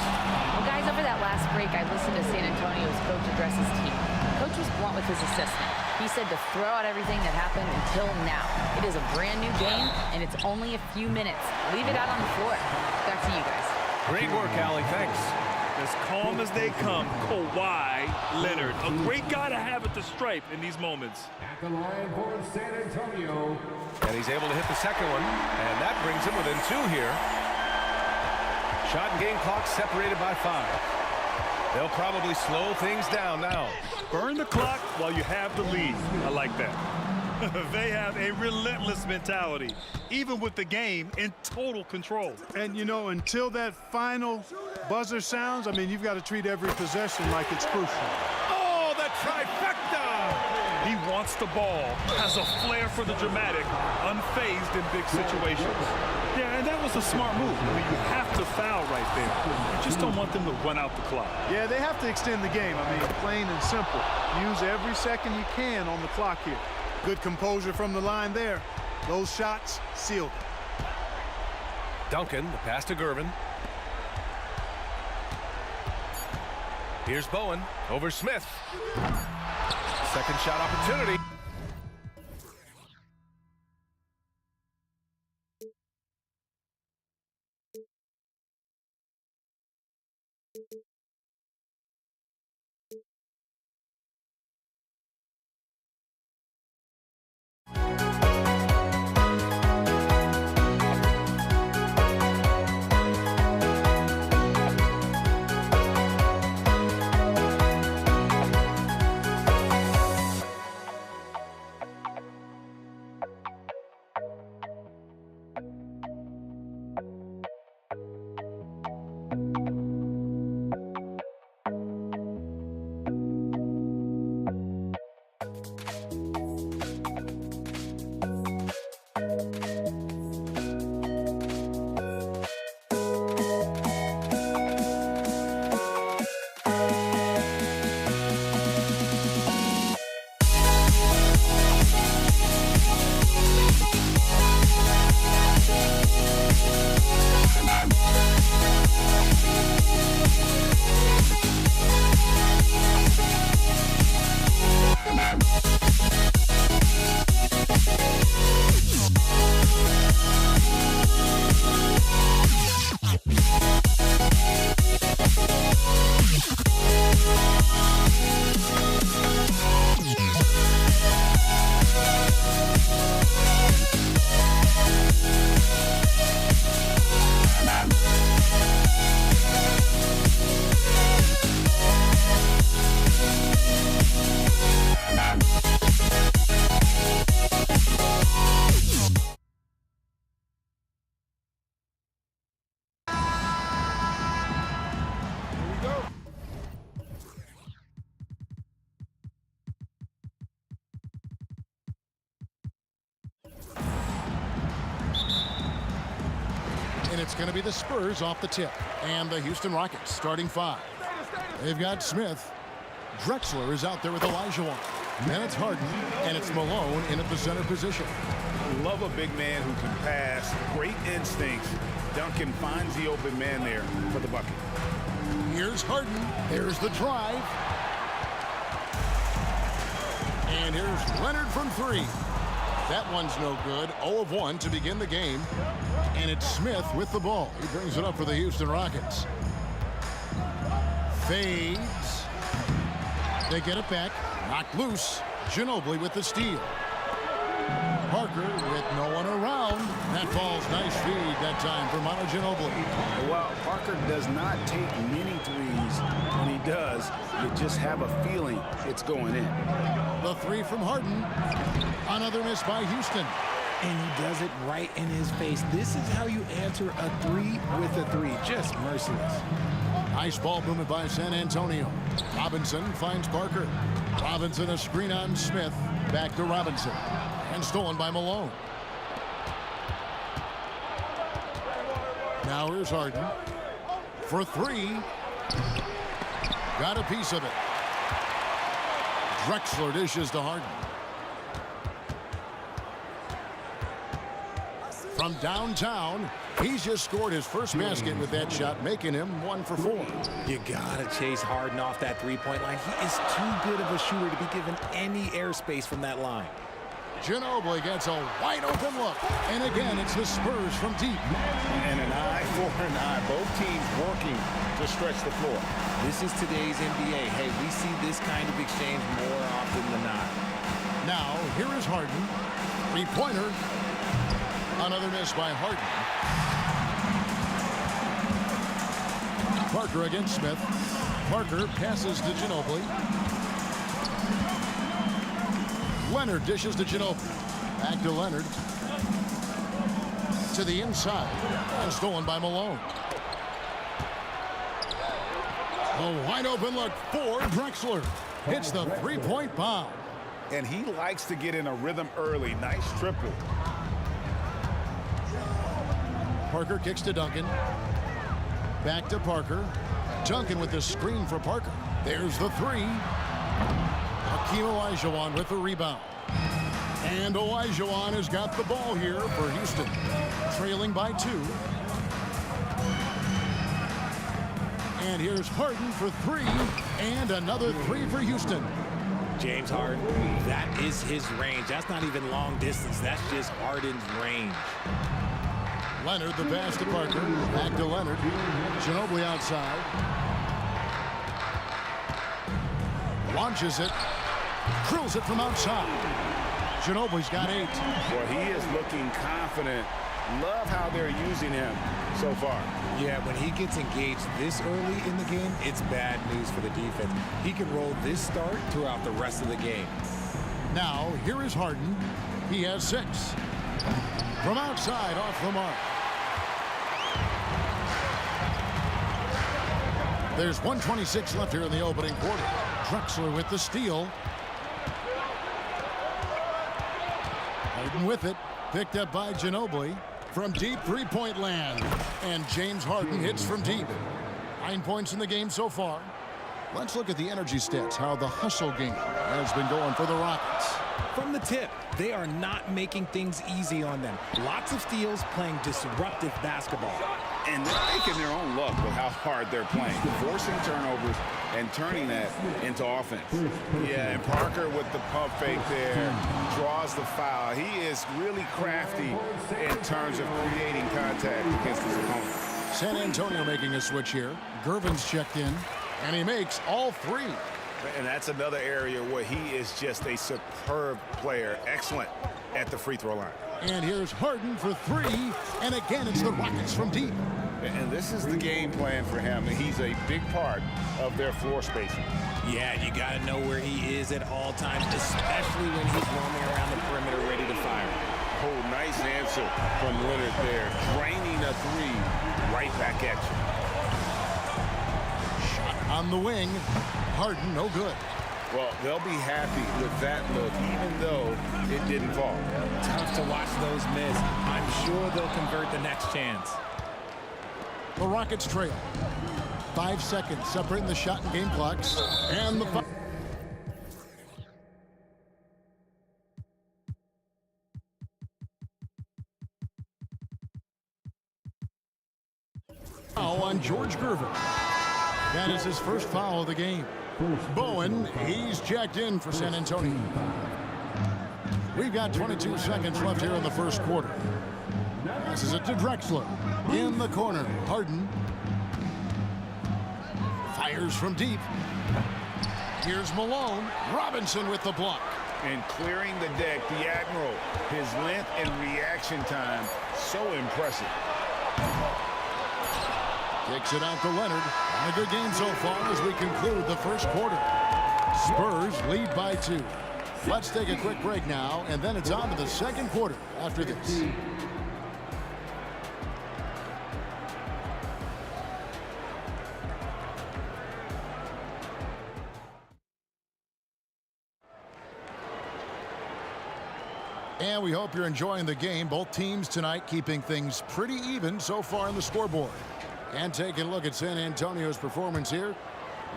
Well, guys, over that last break, I listened to San Antonio's coach address his team. Coach was blunt with his assistant. He said to throw out everything that happened until now. It is a brand new game, and it's only a few minutes. Leave it out on the floor. Back to you guys. Great work, Allie. Thanks. As calm as they come, Kawhi Leonard. A great guy to have at the stripe in these moments. At the line for San Antonio. And he's able to hit the second one, and that brings him within 2 here. Shot and game clock separated by 5. They'll probably slow things down now. Burn the clock while you have the lead. I like that. They have a relentless mentality, even with the game in total control. And, you know, until that final buzzer sounds, I mean, you've got to treat every possession like it's crucial. Oh, the trifecta! He wants the ball, has a flair for the dramatic, unfazed in big situations. Yeah, and that was a smart move. I mean, you have to foul right there. You just don't want them to run out the clock. Yeah, they have to extend the game. I mean, plain and simple. Use every second you can on the clock here. Good composure from the line there. Those shots sealed it. Duncan, the pass to Gervin. Here's Bowen over Smith. Second shot opportunity. And it's going to be the Spurs off the tip. And the Houston Rockets starting 5. They've got Smith. Drexler is out there with Olajuwon. Then it's Harden, and it's Malone in at the center position. Love a big man who can pass. Great instincts. Duncan finds the open man there for the bucket. Here's Harden. There's the drive. And here's Leonard from 3. That one's no good. 0 of 1 to begin the game. And it's Smith with the ball. He brings it up for the Houston Rockets. Fades. They get it back. Knocked loose. Ginobili with the steal. Parker with no one around. That ball's nice feed that time for Manu Ginobili. Well, Parker does not take many threes. When he does, you just have a feeling it's going in. The 3 from Harden. Another miss by Houston. And he does it right in his face. This is how you answer a 3 with a 3. Just merciless. Nice ball movement by San Antonio. Robinson finds Parker. Robinson a screen on Smith. Back to Robinson. And stolen by Malone. Now here's Harden. For 3. Got a piece of it. Drexler dishes to Harden. From downtown, he's just scored his first basket with that shot, making him 1 for 4. You gotta chase Harden off that three-point line. He is too good of a shooter to be given any airspace from that line. Ginobili gets a wide open look. And again, it's the Spurs from deep. And an eye for an eye. Both teams working to stretch the floor. This is today's NBA. Hey, we see this kind of exchange more often than not. Now, here is Harden. 3-pointer. Another miss by Harden. Parker against Smith. Parker passes to Ginobili. Leonard dishes to Ginobili. Back to Leonard. To the inside. And stolen by Malone. A wide open look for Drexler. Hits the 3-point bomb. And he likes to get in a rhythm early. Nice triple. Parker kicks to Duncan. Back to Parker. Duncan with the screen for Parker. There's the 3. Hakeem Olajuwon with the rebound. And Olajuwon has got the ball here for Houston. Trailing by 2. And here's Harden for 3. And another 3 for Houston. James Harden, that is his range. That's not even long distance. That's just Harden's range. Leonard, the pass to Parker. Back to Leonard. Ginobili outside. Launches it. Drills it from outside. Ginobili's got 8. Well, he is looking confident. Love how they're using him so far. Yeah, when he gets engaged this early in the game, it's bad news for the defense. He can roll this start throughout the rest of the game. Now, here is Harden. He has 6. From outside, off the mark. There's 1:26 left here in the opening quarter. Drexler with the steal. Harden with it. Picked up by Ginobili. From deep 3-point land. And James Harden hits from deep. 9 points in the game so far. Let's look at the energy stats, how the hustle game has been going for the Rockets. From the tip, they are not making things easy on them. Lots of steals, playing disruptive basketball. And they're making their own luck with how hard they're playing. Forcing turnovers and turning that into offense. Yeah, and Parker with the pump fake there draws the foul. He is really crafty in terms of creating contact against his opponent. San Antonio making a switch here. Gervin's checked in, and he makes all 3. And that's another area where he is just a superb player. Excellent at the free throw line. And here's Harden for 3. And again, it's the Rockets from deep. And this is the game plan for him. He's a big part of their floor spacing. Yeah, you got to know where he is at all times, especially when he's roaming around the perimeter ready to fire. Oh, nice answer from Leonard there. Draining a 3 right back at you. Shot on the wing. Harden, no good. Well, they'll be happy with that look, even though it didn't fall. Tough to watch those miss. I'm sure they'll convert the next chance. The Rockets trail. 5 seconds separating the shot and game clocks. And the foul on George Gervin. That is his first foul of the game. Bowen, he's checked in for San Antonio. We've got 22 seconds left here in the first quarter. Passes it to Drexler. In the corner, Harden. Fires from deep. Here's Malone. Robinson with the block. And clearing the deck, the Admiral. His length and reaction time, so impressive. Kicks it out to Leonard. And a good game so far as we conclude the first quarter. Spurs lead by 2. Let's take a quick break now, and then it's on to the second quarter after this. And we hope you're enjoying the game. Both teams tonight keeping things pretty even so far on the scoreboard. And taking a look at San Antonio's performance here.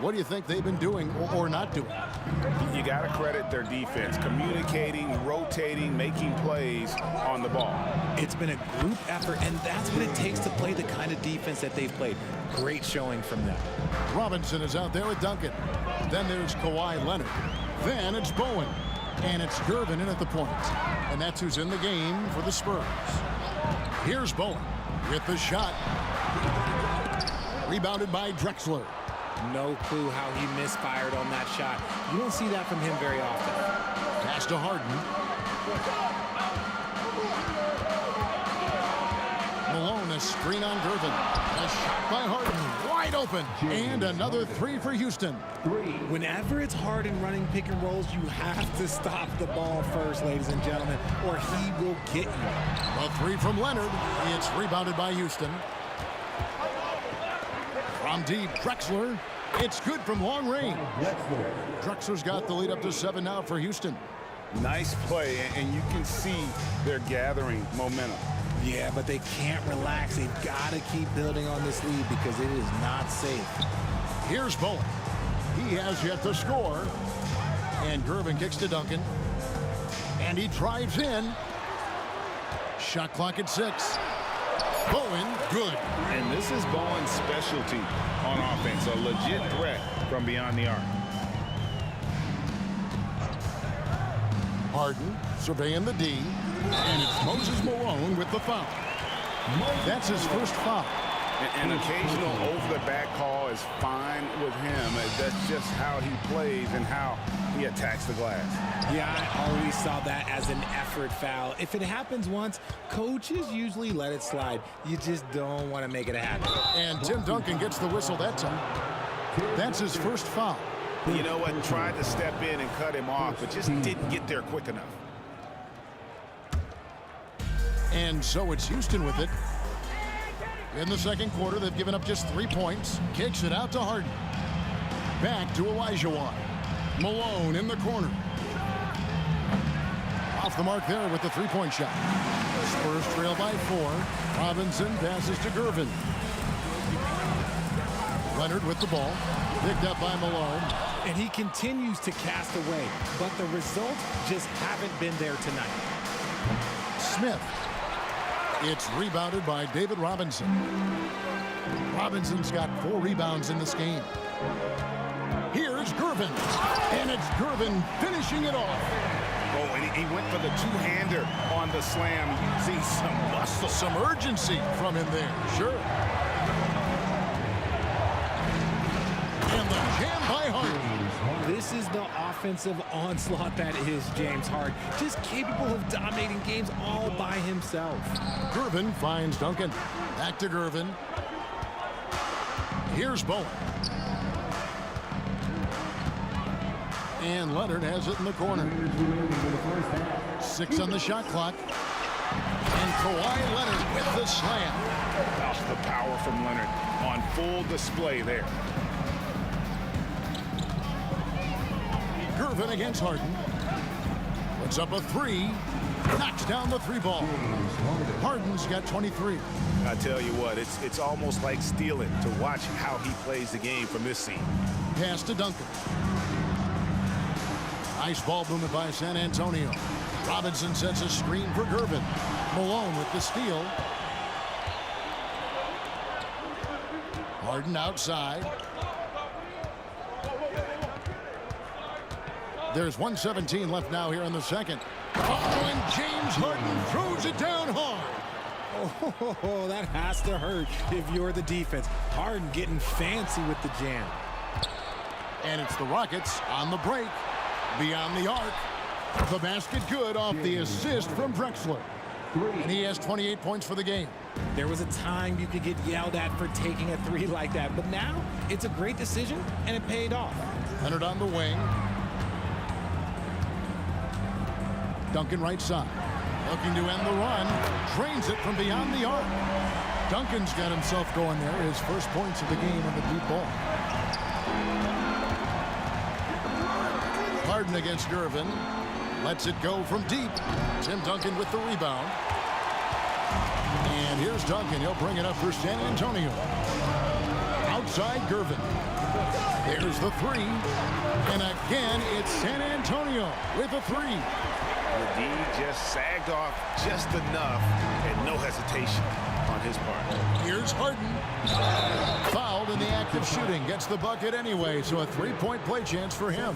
What do you think they've been doing or not doing? You got to credit their defense. Communicating, rotating, making plays on the ball. It's been a group effort, and that's what it takes to play the kind of defense that they've played. Great showing from them. Robinson is out there with Duncan. Then there's Kawhi Leonard. Then it's Bowen. And it's Gervin in at the point. And that's who's in the game for the Spurs. Here's Bowen with the shot. Rebounded by Drexler. No clue how he misfired on that shot. You don't see that from him very often. Pass to Harden. Malone, a screen on Gervin. A shot by Harden, wide open. And another 3 for Houston. Whenever it's Harden running pick and rolls, you have to stop the ball first, ladies and gentlemen, or he will get you. A 3 from Leonard. It's rebounded by Houston. From deep, Drexler. It's good from long range. Drexler's got the lead up to 7 now for Houston. Nice play, and you can see they're gathering momentum. Yeah, but they can't relax. They've got to keep building on this lead because it is not safe. Here's Bowen. He has yet to score. And Gervin kicks to Duncan. And he drives in. Shot clock at 6. Bowen, good. And this is Bowen's specialty on offense, a legit threat from beyond the arc. Harden surveying the D. And it's Moses Malone with the foul. That's his first foul. An occasional over-the-back call is fine with him. That's just how he plays and how he attacks the glass. Yeah, I always saw that as an effort foul. If it happens once, coaches usually let it slide. You just don't want to make it a habit. And Tim Duncan gets the whistle that time. That's his first foul. You know what? Tried to step in and cut him off, but just didn't get there quick enough. And so it's Houston with it. In the second quarter, they've given up just 3 points. Kicks it out to Harden. Back to Olajuwon. Malone in the corner. Off the mark there with the three-point shot. Spurs trail by 4. Robinson passes to Gervin. Leonard with the ball. Picked up by Malone. And he continues to cast away, but the results just haven't been there tonight. Smith. It's rebounded by David Robinson. Robinson's got 4 rebounds in this game. Here's Gervin. And it's Gervin finishing it off. Oh, and he went for the two-hander on the slam. You see some muscle. Some urgency from him there. Sure. And the jam by Harden. This is the offensive onslaught that is James Harden. Just capable of dominating games all by himself. Gervin finds Duncan. Back to Gervin. Here's Bowen. And Leonard has it in the corner. 6 on the shot clock. And Kawhi Leonard with the slam. Oh, the power from Leonard on full display there. Gervin against Harden. Puts up a 3. Knocks down the 3 ball. Harden's got 23. I tell you what, it's almost like stealing to watch how he plays the game from this scene. Pass to Duncan. Nice ball movement by San Antonio. Robinson sets a screen for Gervin. Malone with the steal. Harden outside. There's 1:17 left now here in the second. Oh, and James Harden throws it down hard. Oh, that has to hurt if you're the defense. Harden getting fancy with the jam. And it's the Rockets on the break. Beyond the arc. The basket good off the assist from Drexler. And he has 28 points for the game. There was a time you could get yelled at for taking a three like that, but now it's a great decision, and it paid off. Leonard on the wing. Duncan right side. Looking to end the run. Drains it from beyond the arc. Duncan's got himself going there. His first points of the game on the deep ball. Harden against Gervin. Lets it go from deep. Tim Duncan with the rebound. And here's Duncan. He'll bring it up for San Antonio. Outside Gervin. There's the three. And again, it's San Antonio with a three. The D just sagged off just enough and no hesitation on his part. Here's Harden. Fouled in the act of shooting. Gets the bucket anyway, so a three-point play chance for him.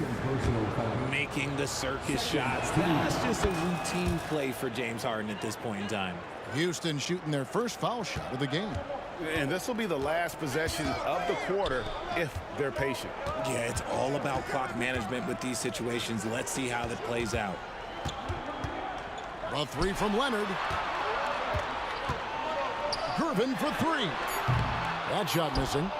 Making the circus shots. That's just a routine play for James Harden at this point in time. Houston shooting their first foul shot of the game. And this will be the last possession of the quarter if they're patient. Yeah, it's all about clock management with these situations. Let's see how that plays out. A three from Leonard. Gervin for three. That shot missing.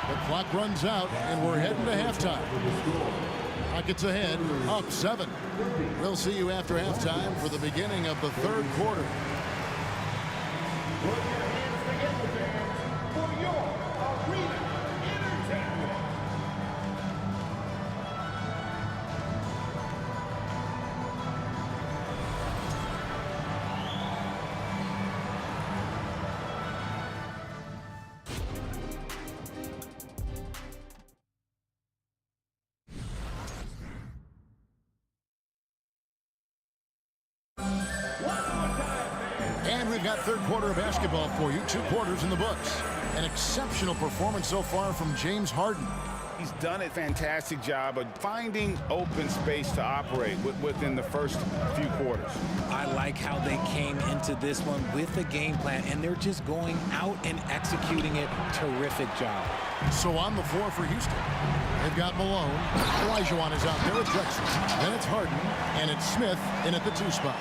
The clock runs out, and we're heading to halftime. Rockets ahead, up 7. We'll see you after halftime for the beginning of the third quarter. And we've got third quarter of basketball for you. 2 quarters in the books. An exceptional performance so far from James Harden. He's done a fantastic job of finding open space to operate within the first few quarters. I like how they came into this one with a game plan, and they're just going out and executing it. Terrific job. So on the floor for Houston, they've got Malone. Olajuwon is out there with Drexler. Then it's Harden, and it's Smith in at the 2 spot.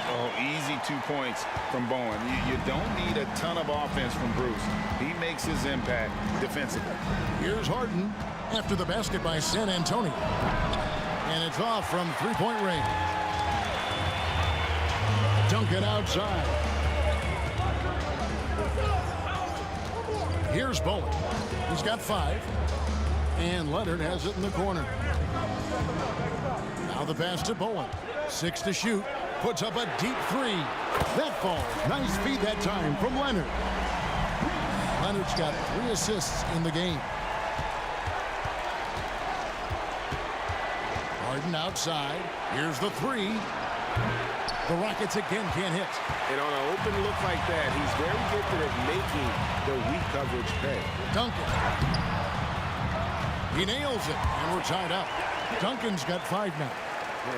Oh, easy 2 points from Bowen. You don't need a ton of offense from Bruce. He makes his impact defensively. Here's Harden after the basket by San Antonio. And it's off from three-point range. Duncan outside. Here's Bowen. He's got 5. And Leonard has it in the corner. Now the pass to Bowen. 6 to shoot. Puts up a deep 3. That falls. Nice feed that time from Leonard. Leonard's got 3 assists in the game. Harden outside. Here's the 3. The Rockets again can't hit. And on an open look like that, he's very gifted at making the weak coverage pay. Duncan. He nails it, and we're tied up. Duncan's got 5 now.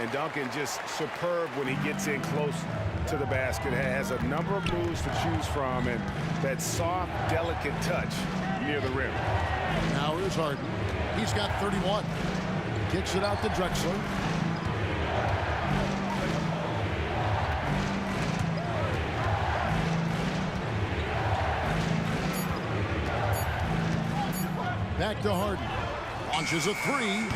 And Duncan just superb when he gets in close to the basket. Has a number of moves to choose from, and that soft, delicate touch near the rim. Now here's Harden. He's got 31. Kicks it out to Drexler. Back to Harden. Launches a 3.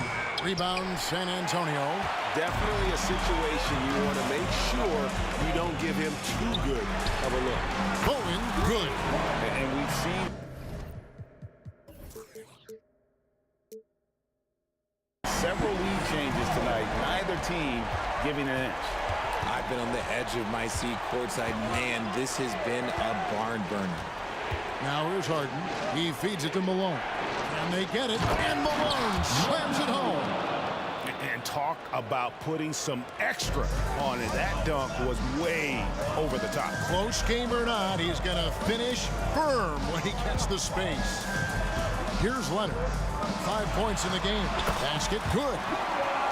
Rebound San Antonio. Definitely a situation you want to make sure you don't give him too good of a look. Bowen, good. And we've seen several lead changes tonight. Neither team giving an inch. I've been on the edge of my seat courtside. Man, this has been a barn burner. Now here's Harden. He feeds it to Malone. And they get it. And Malone slams it home. And talk about putting some extra on it. That dunk was way over the top. Close game or not, he's going to finish firm when he gets the space. Here's Leonard. 5 points in the game. Basket good.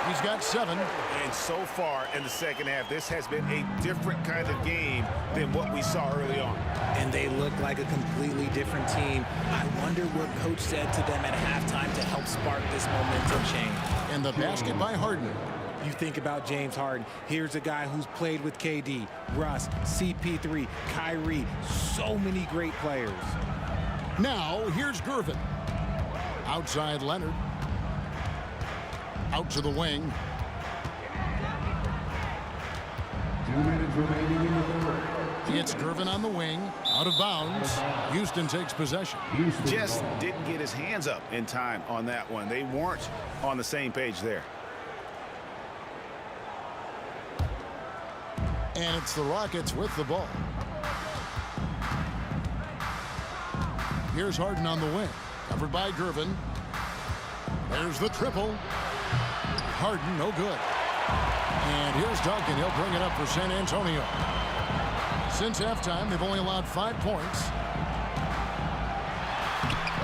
He's got 7. And so far in the second half, this has been a different kind of game than what we saw early on. And they look like a completely different team. I wonder what coach said to them at halftime to help spark this momentum change. And the basket by Harden. You think about James Harden. Here's a guy who's played with KD, Russ, CP3, Kyrie. So many great players. Now, here's Gervin. Outside Leonard. Out to the wing. 2 minutes remaining in the third. It's Gervin on the wing. Out of bounds. Houston takes possession. Just didn't get his hands up in time on that one. They weren't on the same page there. And it's the Rockets with the ball. Here's Harden on the wing. Covered by Gervin. There's the triple. Harden, no good. And here's Duncan. He'll bring it up for San Antonio. Since halftime, they've only allowed 5 points.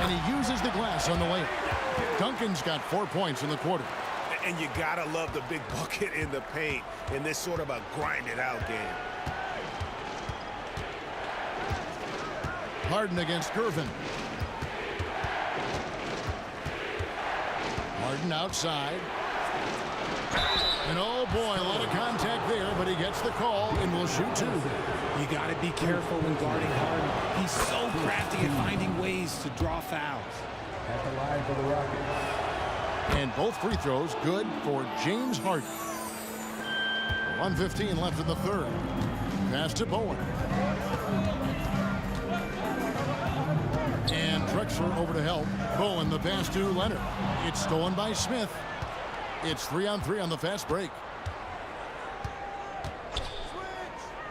And he uses the glass on the layup. Duncan's got 4 points in the quarter. And you gotta love the big bucket in the paint in this sort of a grinded-out game. Harden against Gervin. Harden outside. And oh boy, a lot of contact there, but he gets the call and will shoot 2. You got to be careful when guarding Harden. He's so crafty at finding ways to draw fouls. At the line for the Rockets. And both free throws good for James Harden. 1:15 left in the third. Pass to Bowen. And Drexler over to help. Bowen the pass to Leonard. It's stolen by Smith. It's 3-on-3 on the fast break.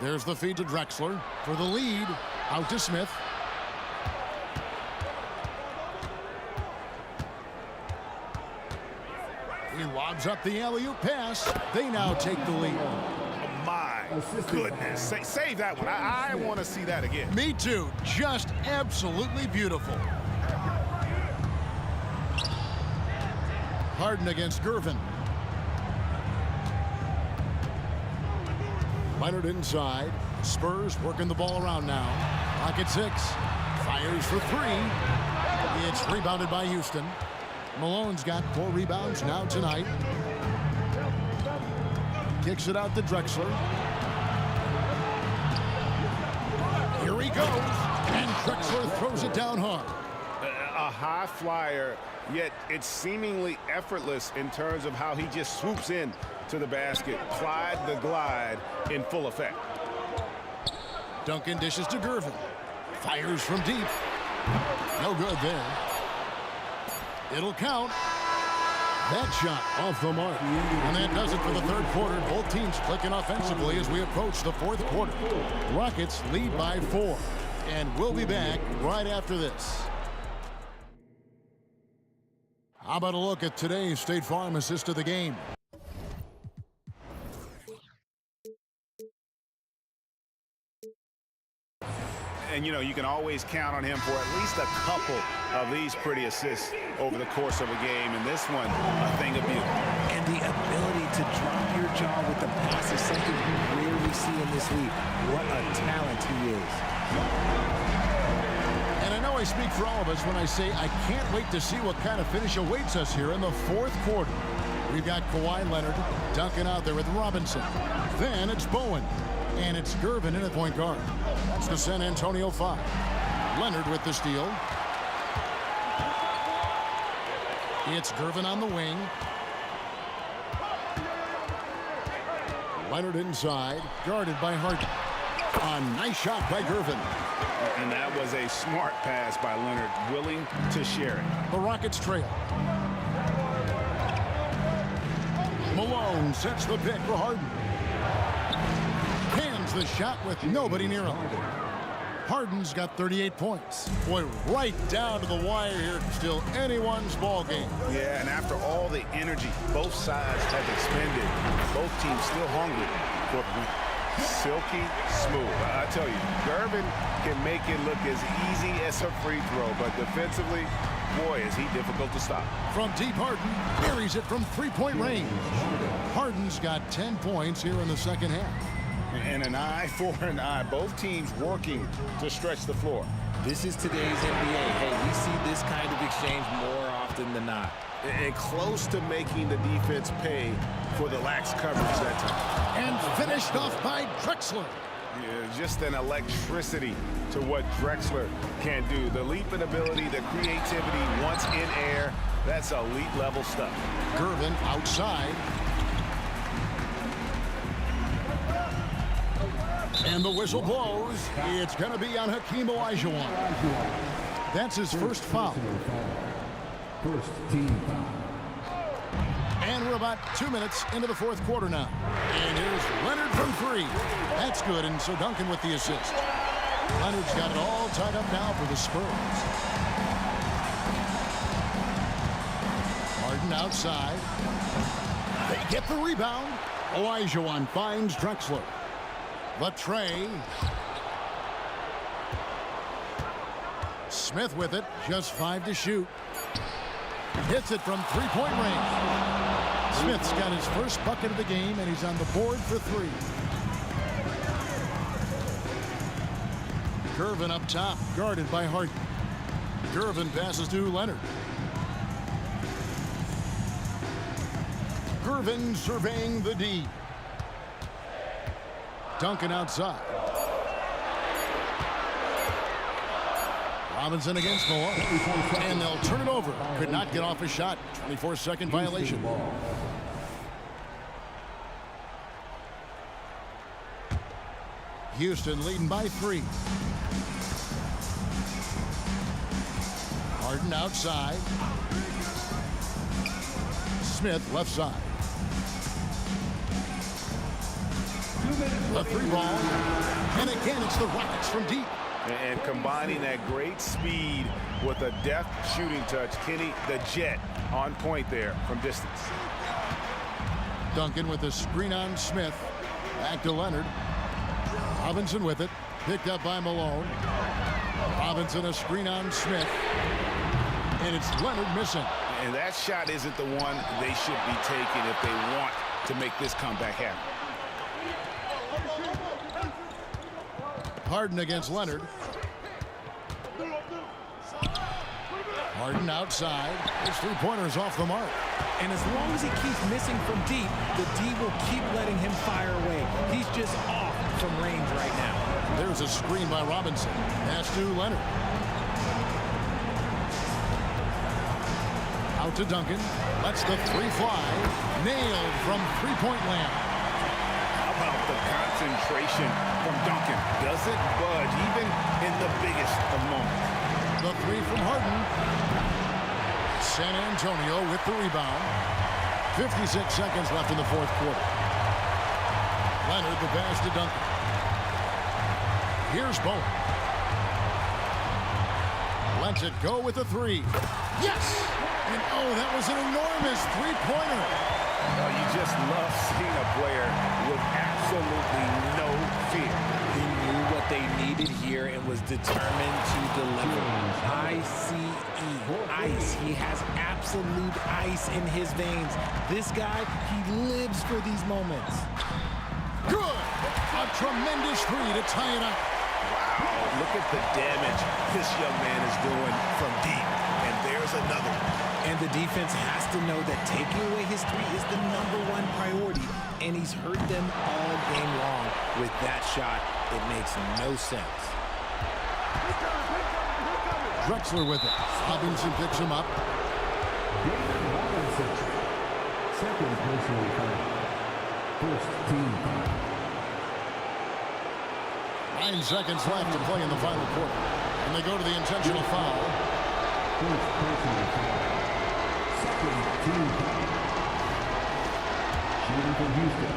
There's the feed to Drexler for the lead. Out to Smith. He lobs up the alley-oop pass. They now take the lead. My goodness. Save that one. I want to see that again. Me too. Just absolutely beautiful. Harden against Gervin. Leonard inside. Spurs working the ball around now. Pocket 6. Fires for 3. It's rebounded by Houston. Malone's got 4 rebounds now tonight. Kicks it out to Drexler. Here he goes. And Drexler throws it down hard. A high flyer, yet it's seemingly effortless in terms of how he just swoops in to the basket. Plied the glide in full effect. Duncan dishes to Gervin. Fires from deep. No good there. It'll count. That shot off the mark. And that does it for the third quarter. Both teams clicking offensively as we approach the fourth quarter. Rockets lead by 4. And we'll be back right after this. How about a look at today's State Farm assist of the game? And, you know, you can always count on him for at least a couple of these pretty assists over the course of a game. And this one, a thing of beauty. And the ability to drop your jaw with the pass is something you rarely see in this league. What a talent he is. And I know I speak for all of us when I say I can't wait to see what kind of finish awaits us here in the fourth quarter. We've got Kawhi Leonard dunking out there with Robinson. Then it's Bowen. And it's Gervin in at point guard. That's the San Antonio 5. Leonard with the steal. It's Gervin on the wing. Leonard inside, guarded by Harden. A nice shot by Gervin. And that was a smart pass by Leonard, willing to share it. The Rockets trail. Malone sets the pick for Harden. Sends the shot with nobody near him. Harden's got 38 points. Boy, right down to the wire here. Still anyone's ball game. Yeah, and after all the energy both sides have expended, both teams still hungry for the win. Silky smooth. I tell you, Gervin can make it look as easy as a free throw, but defensively, boy, is he difficult to stop. From deep, Harden buries it from three-point range. Harden's got 10 points here in the second half. And an eye for an eye. Both teams working to stretch the floor. This is today's NBA. Hey, we see this kind of exchange more often than not. And close to making the defense pay for the lax coverage that time. And finished off by Drexler. Yeah, just an electricity to what Drexler can do. The leaping ability, the creativity once in air, that's elite level stuff. Gervin outside. And the whistle blows. It's going to be on Hakeem Olajuwon. That's his first foul. First team foul. And we're about 2 minutes into the fourth quarter now. And here's Leonard from three. That's good, and so Duncan with the assist. Leonard's got it all tied up now for the Spurs. Harden outside. They get the rebound. Olajuwon finds Drexler. Latre. Smith with it, just 5 to shoot. Hits it from three-point range. Smith's got his first bucket of the game, and he's on the board for 3. Gervin up top, guarded by Harden. Gervin passes to Leonard. Gervin surveying the D. Duncan outside. Robinson against Malone. And they'll turn it over. Could not get off a shot. 24-second violation. Houston leading by 3. Harden outside. Smith left side. The 3 ball. And again, it's the Rockets from deep. And combining that great speed with a deft shooting touch. Kenny, the Jet, on point there from distance. Duncan with a screen on Smith. Back to Leonard. Robinson with it. Picked up by Malone. Robinson a screen on Smith. And it's Leonard missing. And that shot isn't the one they should be taking if they want to make this comeback happen. Harden against Leonard. Harden outside. His 3-pointers off the mark. And as long as he keeps missing from deep, the D will keep letting him fire away. He's just off from range right now. There's a screen by Robinson. Pass to Leonard. Out to Duncan. Lets the 3 fly. Nailed from three-point land. How about the concentration from Duncan? Doesn't budge even in the biggest of moments. The 3 from Harden. San Antonio with the rebound. 56 seconds left in the fourth quarter. Leonard the pass to Duncan. Here's Bowen. Lets it go with the 3. Yes! And oh, that was an enormous 3-pointer. Oh, you just love seeing a player with absolutely no fear. He knew what they needed here and was determined to deliver. ICE. Ice. He has absolute ice in his veins. This guy, he lives for these moments. Good! A tremendous 3 to tie it up. Wow, look at the damage this young man is doing from deep. And there's another one. And the defense has to know that taking away his 3 is the #1 priority. And he's hurt them all game long. With that shot, it makes no sense. Drexler with it. Robinson picks him up. Second personal foul. First team foul. 9 seconds left to play in the final quarter. And they go to the intentional foul. First personal foul. Second team foul. Shooting for Houston.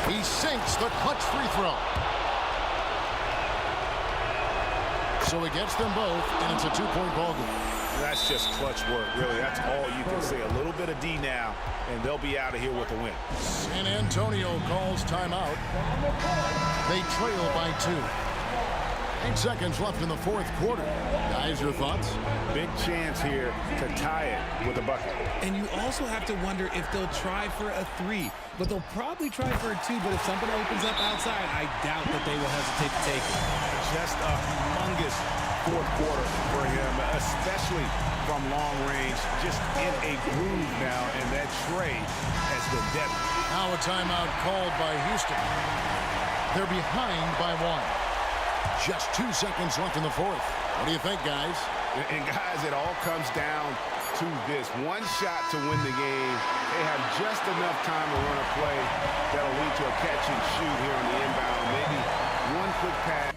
He sinks the clutch free throw. So he gets them both, and it's a two-point ball game. That's just clutch work, really. That's all you can say. A little bit of D now, and they'll be out of here with a win. San Antonio calls timeout. They trail by 2. 8 seconds left in the fourth quarter. Guys, your thoughts? Big chance here to tie it with a bucket. And you also have to wonder if they'll try for a 3. But they'll probably try for a 2. But if something opens up outside, I doubt that they will hesitate to take it. Just a humongous fourth quarter for him, especially from long range. Just in a groove now, and that trade has been deadly. Now a timeout called by Houston. They're behind by 1. Just 2 seconds left in the fourth. What do you think, guys? And guys, it all comes down to this. One shot to win the game. They have just enough time to run a play that'll lead to a catch and shoot here on the inbound. Maybe one quick pass.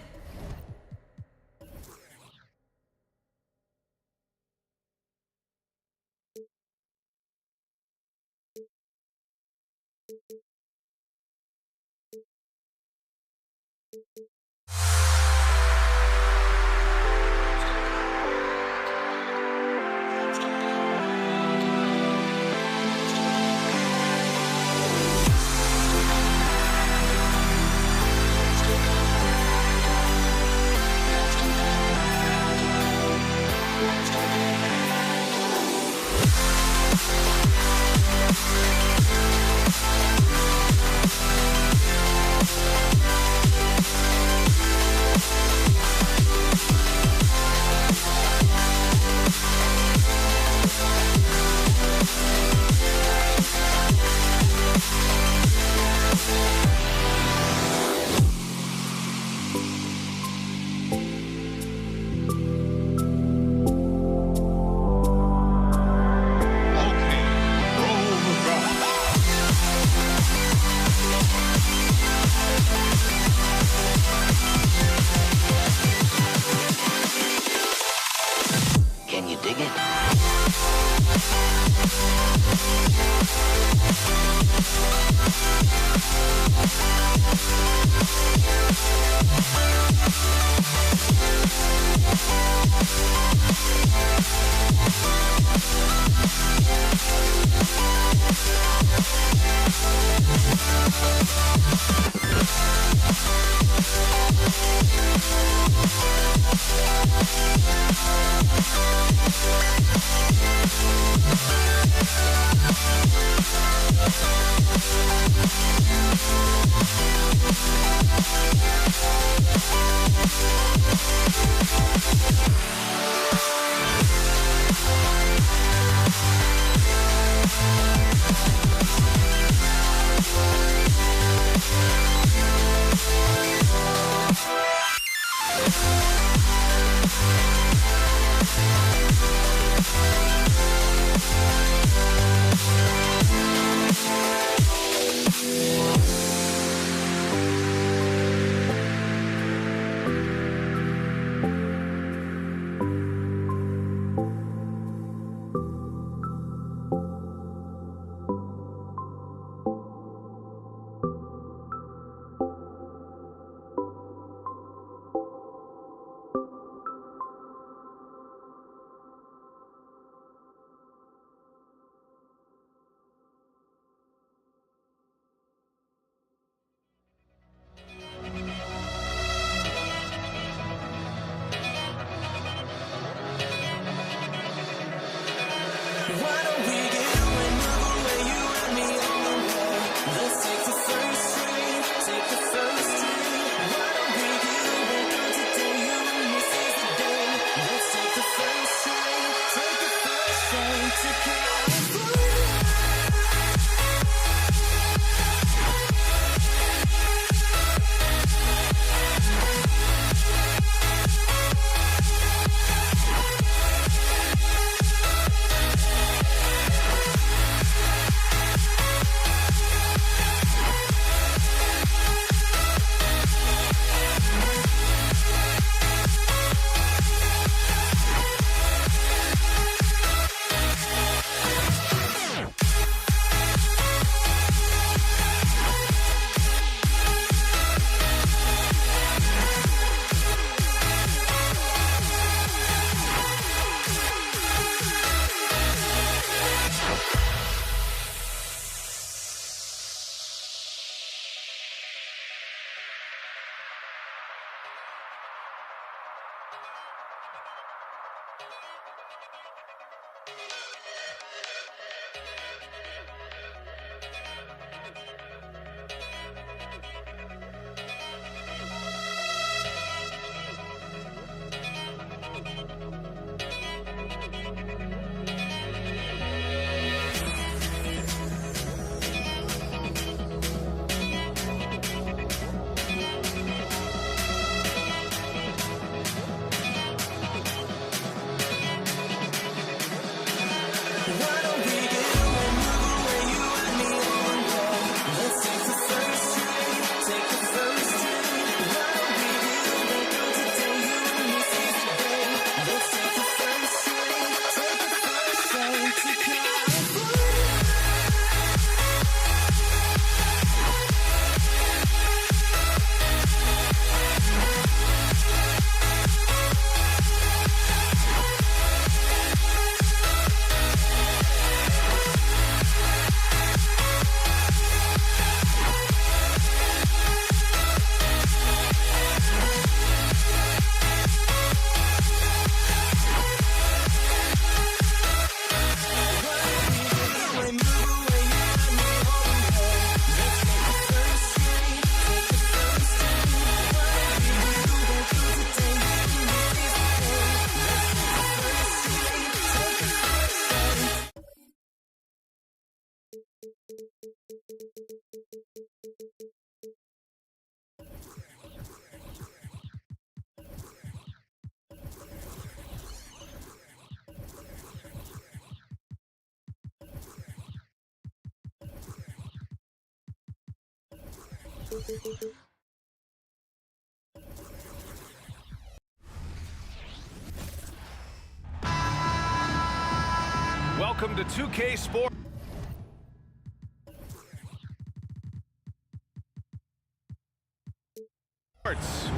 Welcome to 2K Sports.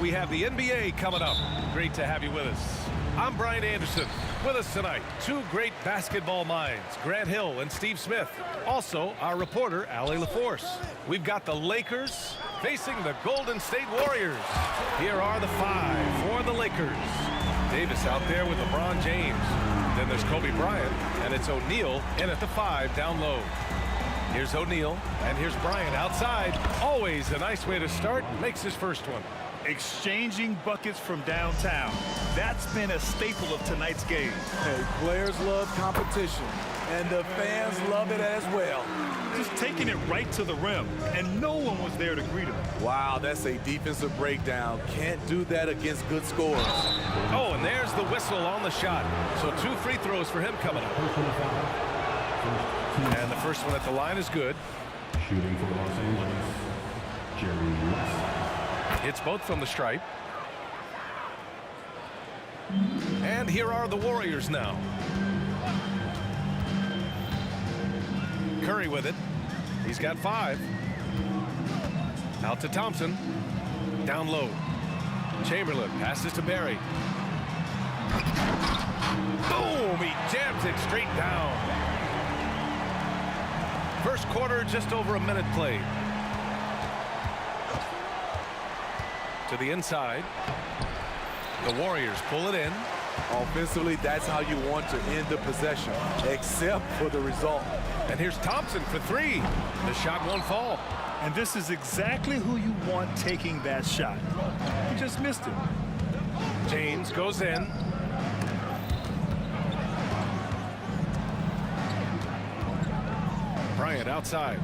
We have the NBA coming up. Great to have you with us. I'm Brian Anderson. With us tonight, two great basketball minds, Grant Hill and Steve Smith. Also, our reporter, Allie LaForce. We've got the Lakers facing the Golden State Warriors. Here are the five for the Lakers. Davis out there with LeBron James. Then there's Kobe Bryant, and it's O'Neal in at the 5 down low. Here's O'Neal, and here's Bryant outside. Always a nice way to start. Makes his first one. Exchanging buckets from downtown. That's been a staple of tonight's game. Hey, players love competition, and the fans love it as well. Just taking it right to the rim, and no one was there to greet him. Wow, that's a defensive breakdown. Can't do that against good scorers. Oh, and there's the whistle on the shot. So 2 free throws for him coming up. And the first one at the line is good. Shooting for Los Angeles, Jerry West. It's both from the stripe. And here are the Warriors now. Curry with it. He's got 5. Out to Thompson. Down low. Chamberlain passes to Barry. Boom! He jams it straight down. First quarter, just over a minute played. To the inside. The Warriors pull it in. Offensively, that's how you want to end the possession, except for the result. And here's Thompson for 3. The shot won't fall. And this is exactly who you want taking that shot. He just missed it. James goes in. Bryant outside.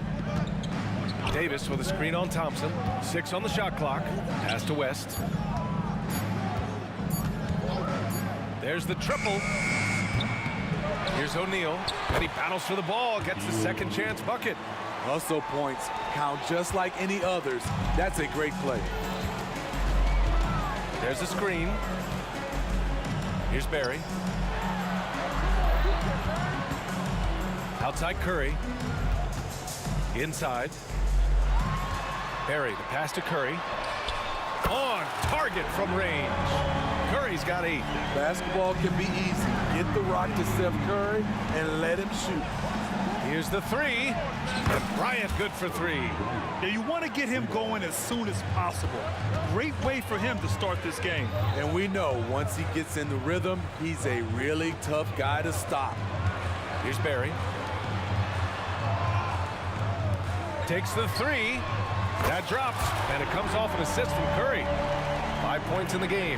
Davis with a screen on Thompson. 6 on the shot clock. Pass to West. There's the triple. Here's O'Neal, and he battles for the ball, gets the second chance bucket. Hustle points count just like any others. That's a great play. There's a screen. Here's Barry. Outside Curry. Inside. Barry, the pass to Curry. On target from range. Curry's got 8. Basketball can be easy. Get the rock to Steph Curry and let him shoot. Here's the three. And Bryant good for three. Now you want to get him going as soon as possible. Great way for him to start this game. And we know once he gets in the rhythm, he's a really tough guy to stop. Here's Barry. Takes the three. That drops, and it comes off an assist from Curry. 5 points in the game.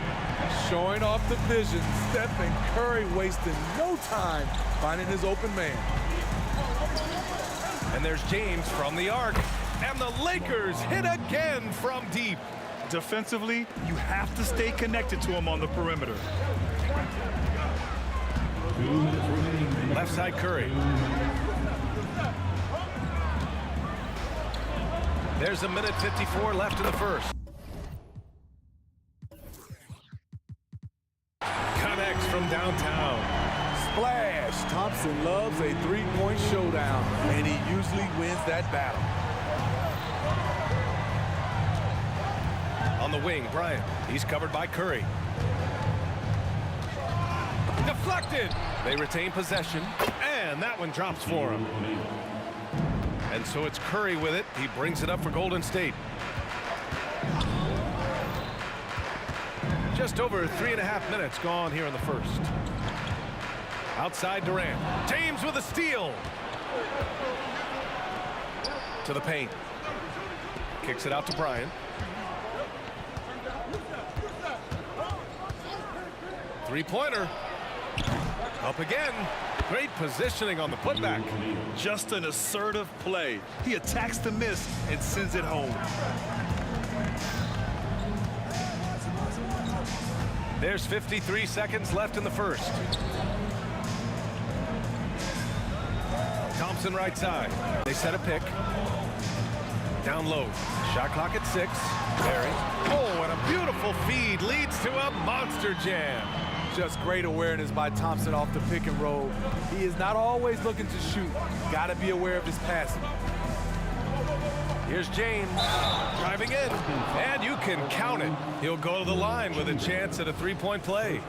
Showing off the vision. Stephen Curry wasting no time finding his open man. And there's James from the arc. And the Lakers hit again from deep. Defensively, you have to stay connected to him on the perimeter. Left side Curry. There's a minute 54 left in the first. Connects from downtown. Splash! Thompson loves a three-point showdown, and he usually wins that battle. On the wing, Bryant. He's covered by Curry. Deflected. They retain possession, and that one drops for him. And so it's Curry with it. He brings it up for Golden State. Just over 3.5 minutes gone here in the first. Outside Durant. James with a steal. To the paint. Kicks it out to Bryant. Three-pointer. Up again. Great positioning on the putback. Just an assertive play. He attacks the miss and sends it home. There's 53 seconds left in the first. Thompson right side. They set a pick. Down low. Shot clock at 6. Barry. Oh, and a beautiful feed leads to a monster jam. Just great awareness by Thompson off the pick and roll. He is not always looking to shoot. Got to be aware of his passing. Here's James driving in, and you can count it. He'll go to the line with a chance at a three-point play.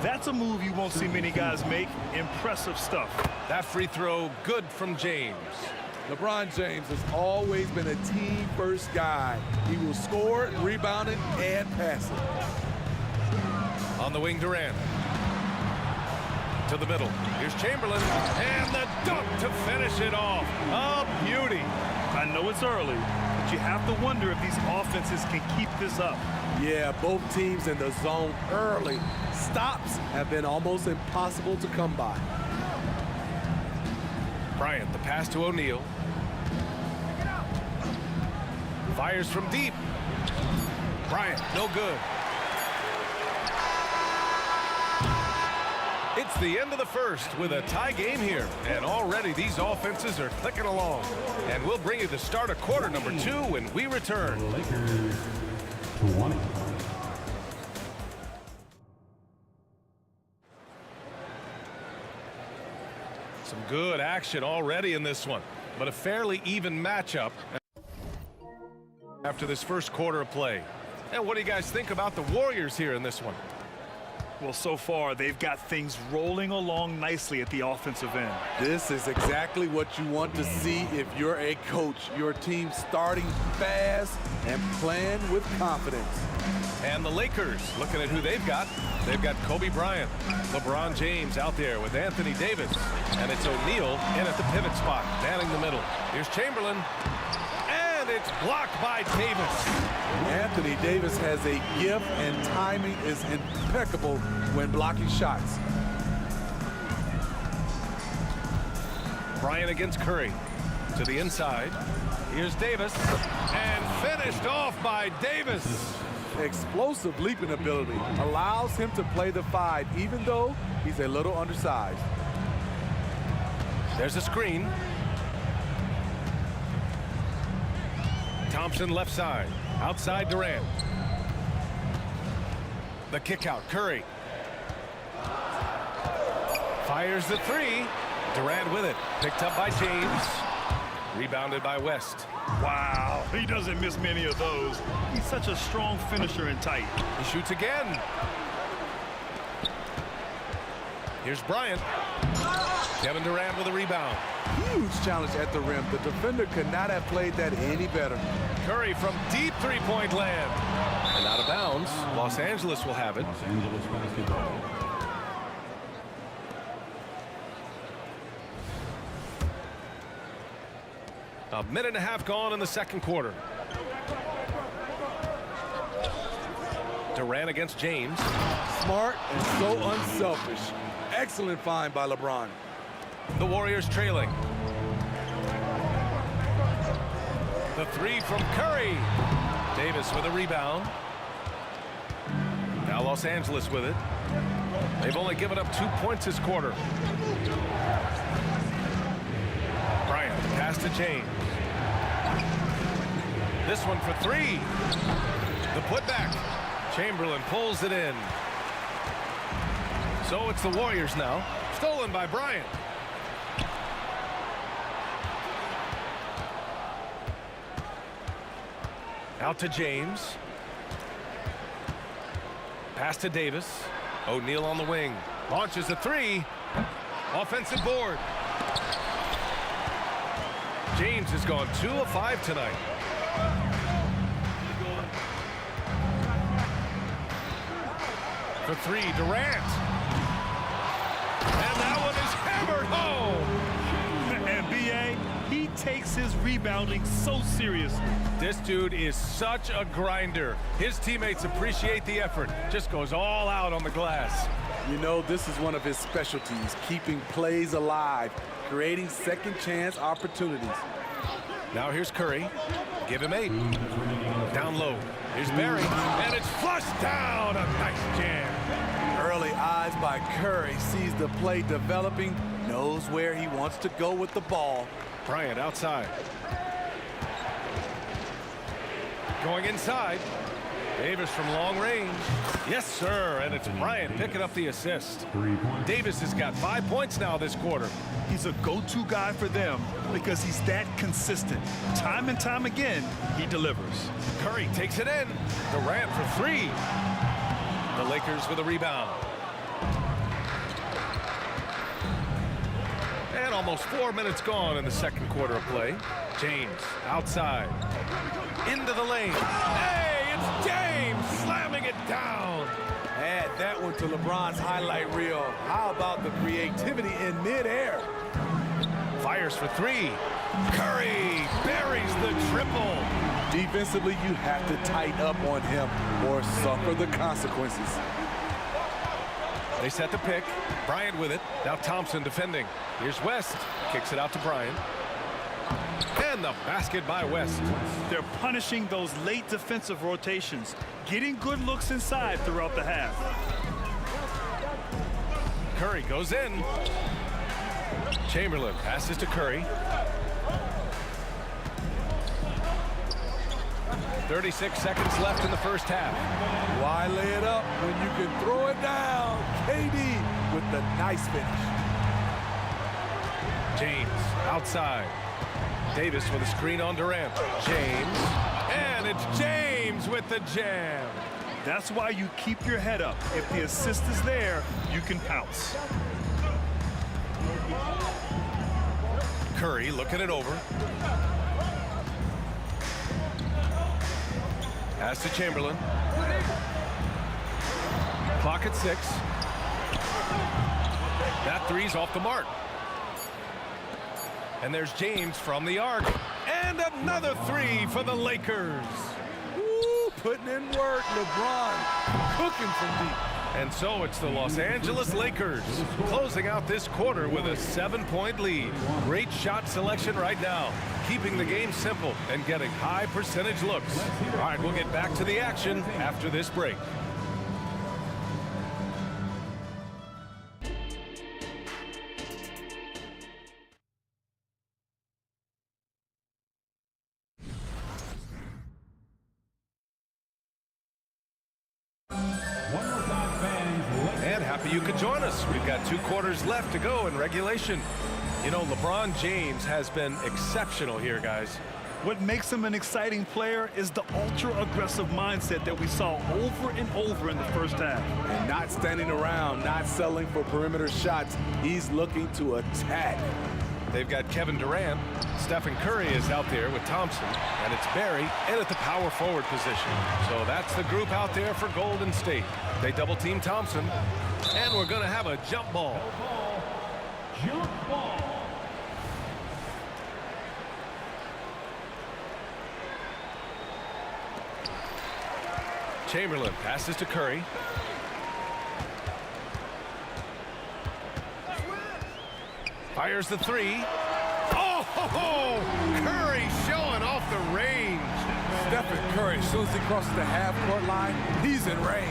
That's a move you won't see many guys make. Impressive stuff. That free throw good from James. LeBron James has always been a team-first guy. He will score, rebound it, and pass it. On the wing, Durant. To the middle. Here's Chamberlain. And the dunk to finish it off. A beauty. I know it's early, but you have to wonder if these offenses can keep this up. Yeah, both teams in the zone early. Stops have been almost impossible to come by. Bryant, the pass to O'Neal. Fires from deep. Bryant, no good. It's the end of the first with a tie game here. And already these offenses are clicking along. And we'll bring you the start of quarter number 2 when we return. Lakers 20. Some good action already in this one, but a fairly even matchup after this first quarter of play. And what do you guys think about the Warriors here in this one? Well, so far, they've got things rolling along nicely at the offensive end. This is exactly what you want to see if you're a coach. Your team starting fast and playing with confidence. And the Lakers, looking at who they've got Kobe Bryant, LeBron James out there with Anthony Davis, and it's O'Neal in at the pivot spot, manning the middle. Here's Chamberlain, and it's blocked by Davis. Anthony Davis has a gift, and timing is impeccable when blocking shots. Bryant against Curry to the inside. Here's Davis, and finished off by Davis. Explosive leaping ability allows him to play the 5, even though he's a little undersized. There's a screen. Thompson left side. Outside Durant. The kick out. Curry. Fires the 3. Durant with it. Picked up by James. Rebounded by West. Wow, he doesn't miss many of those. He's such a strong finisher and tight. He shoots again. Here's Bryant. Kevin Durant with a rebound. Huge challenge at the rim. The defender could not have played that any better. Curry from deep three-point land. And out of bounds. Los Angeles will have it. Los Angeles basketball. A minute and a half gone in the second quarter. Durant against James. Smart and so unselfish. Excellent find by LeBron. The Warriors trailing. The three from Curry. Davis with a rebound. Now Los Angeles with it. They've only given up 2 points this quarter. Bryant, pass to James. This one for three. The putback. Chamberlain pulls it in. So it's the Warriors now. Stolen by Bryant. Out to James. Pass to Davis. O'Neal on the wing. Launches a three. Offensive board. James has gone 2 of 5 tonight. For three, Durant. And that one is hammered home. And B.A., he takes his rebounding so seriously. This dude is such a grinder. His teammates appreciate the effort. Just goes all out on the glass. You know, this is one of his specialties, keeping plays alive, creating second chance opportunities. Now here's Curry. Give him 8. Down low. Here's Barry. And it's flushed down. A nice jam. Early eyes by Curry. Sees the play developing. Knows where he wants to go with the ball. Bryant outside. Going inside. Davis from long range. Yes, sir. And it's Bryant picking up the assist. Davis has got 5 points now this quarter. He's a go-to guy for them because he's that consistent. Time and time again, he delivers. Curry takes it in. Durant for three. The Lakers with a rebound. And almost 4 minutes gone in the second quarter of play. James outside. Into the lane. Hey, it's James slamming it down. Add that one to LeBron's highlight reel. How about the creativity in midair? Fires for three. Curry buries the triple. Defensively, you have to tighten up on him or suffer the consequences. They set the pick. Bryant with it. Now Thompson defending. Here's West. Kicks it out to Bryant. And the basket by West. They're punishing those late defensive rotations, getting good looks inside throughout the half. Curry goes in. Chamberlain passes to Curry. 36 seconds left in the first half. Why lay it up when you can throw it down? KD with the nice finish. James outside. Davis with a screen on Durant. James. And it's James with the jam. That's why you keep your head up. If the assist is there, you can pounce. Curry looking it over. Pass to Chamberlain. Clock at 6. That three's off the mark. And there's James from the arc. And another three for the Lakers. Woo, putting in work. LeBron cooking from deep. And so it's the Los Angeles Lakers closing out this quarter with a 7-point lead. Great shot selection right now, keeping the game simple and getting high percentage looks. All right, we'll get back to the action after this break. You could join us. We've got 2 quarters left to go in regulation. You know, LeBron James has been exceptional here, guys. What makes him an exciting player is the ultra-aggressive mindset that we saw over and over in the first half. And not standing around, not settling for perimeter shots. He's looking to attack. They've got Kevin Durant. Stephen Curry is out there with Thompson. And it's Barry in at the power forward position. So that's the group out there for Golden State. They double-team Thompson. And we're going to have a jump ball. Jump ball. Chamberlain passes to Curry. Fires the three. Oh, Curry showing off the range. Stephen Curry, as soon as he crosses the half-court line, he's in range.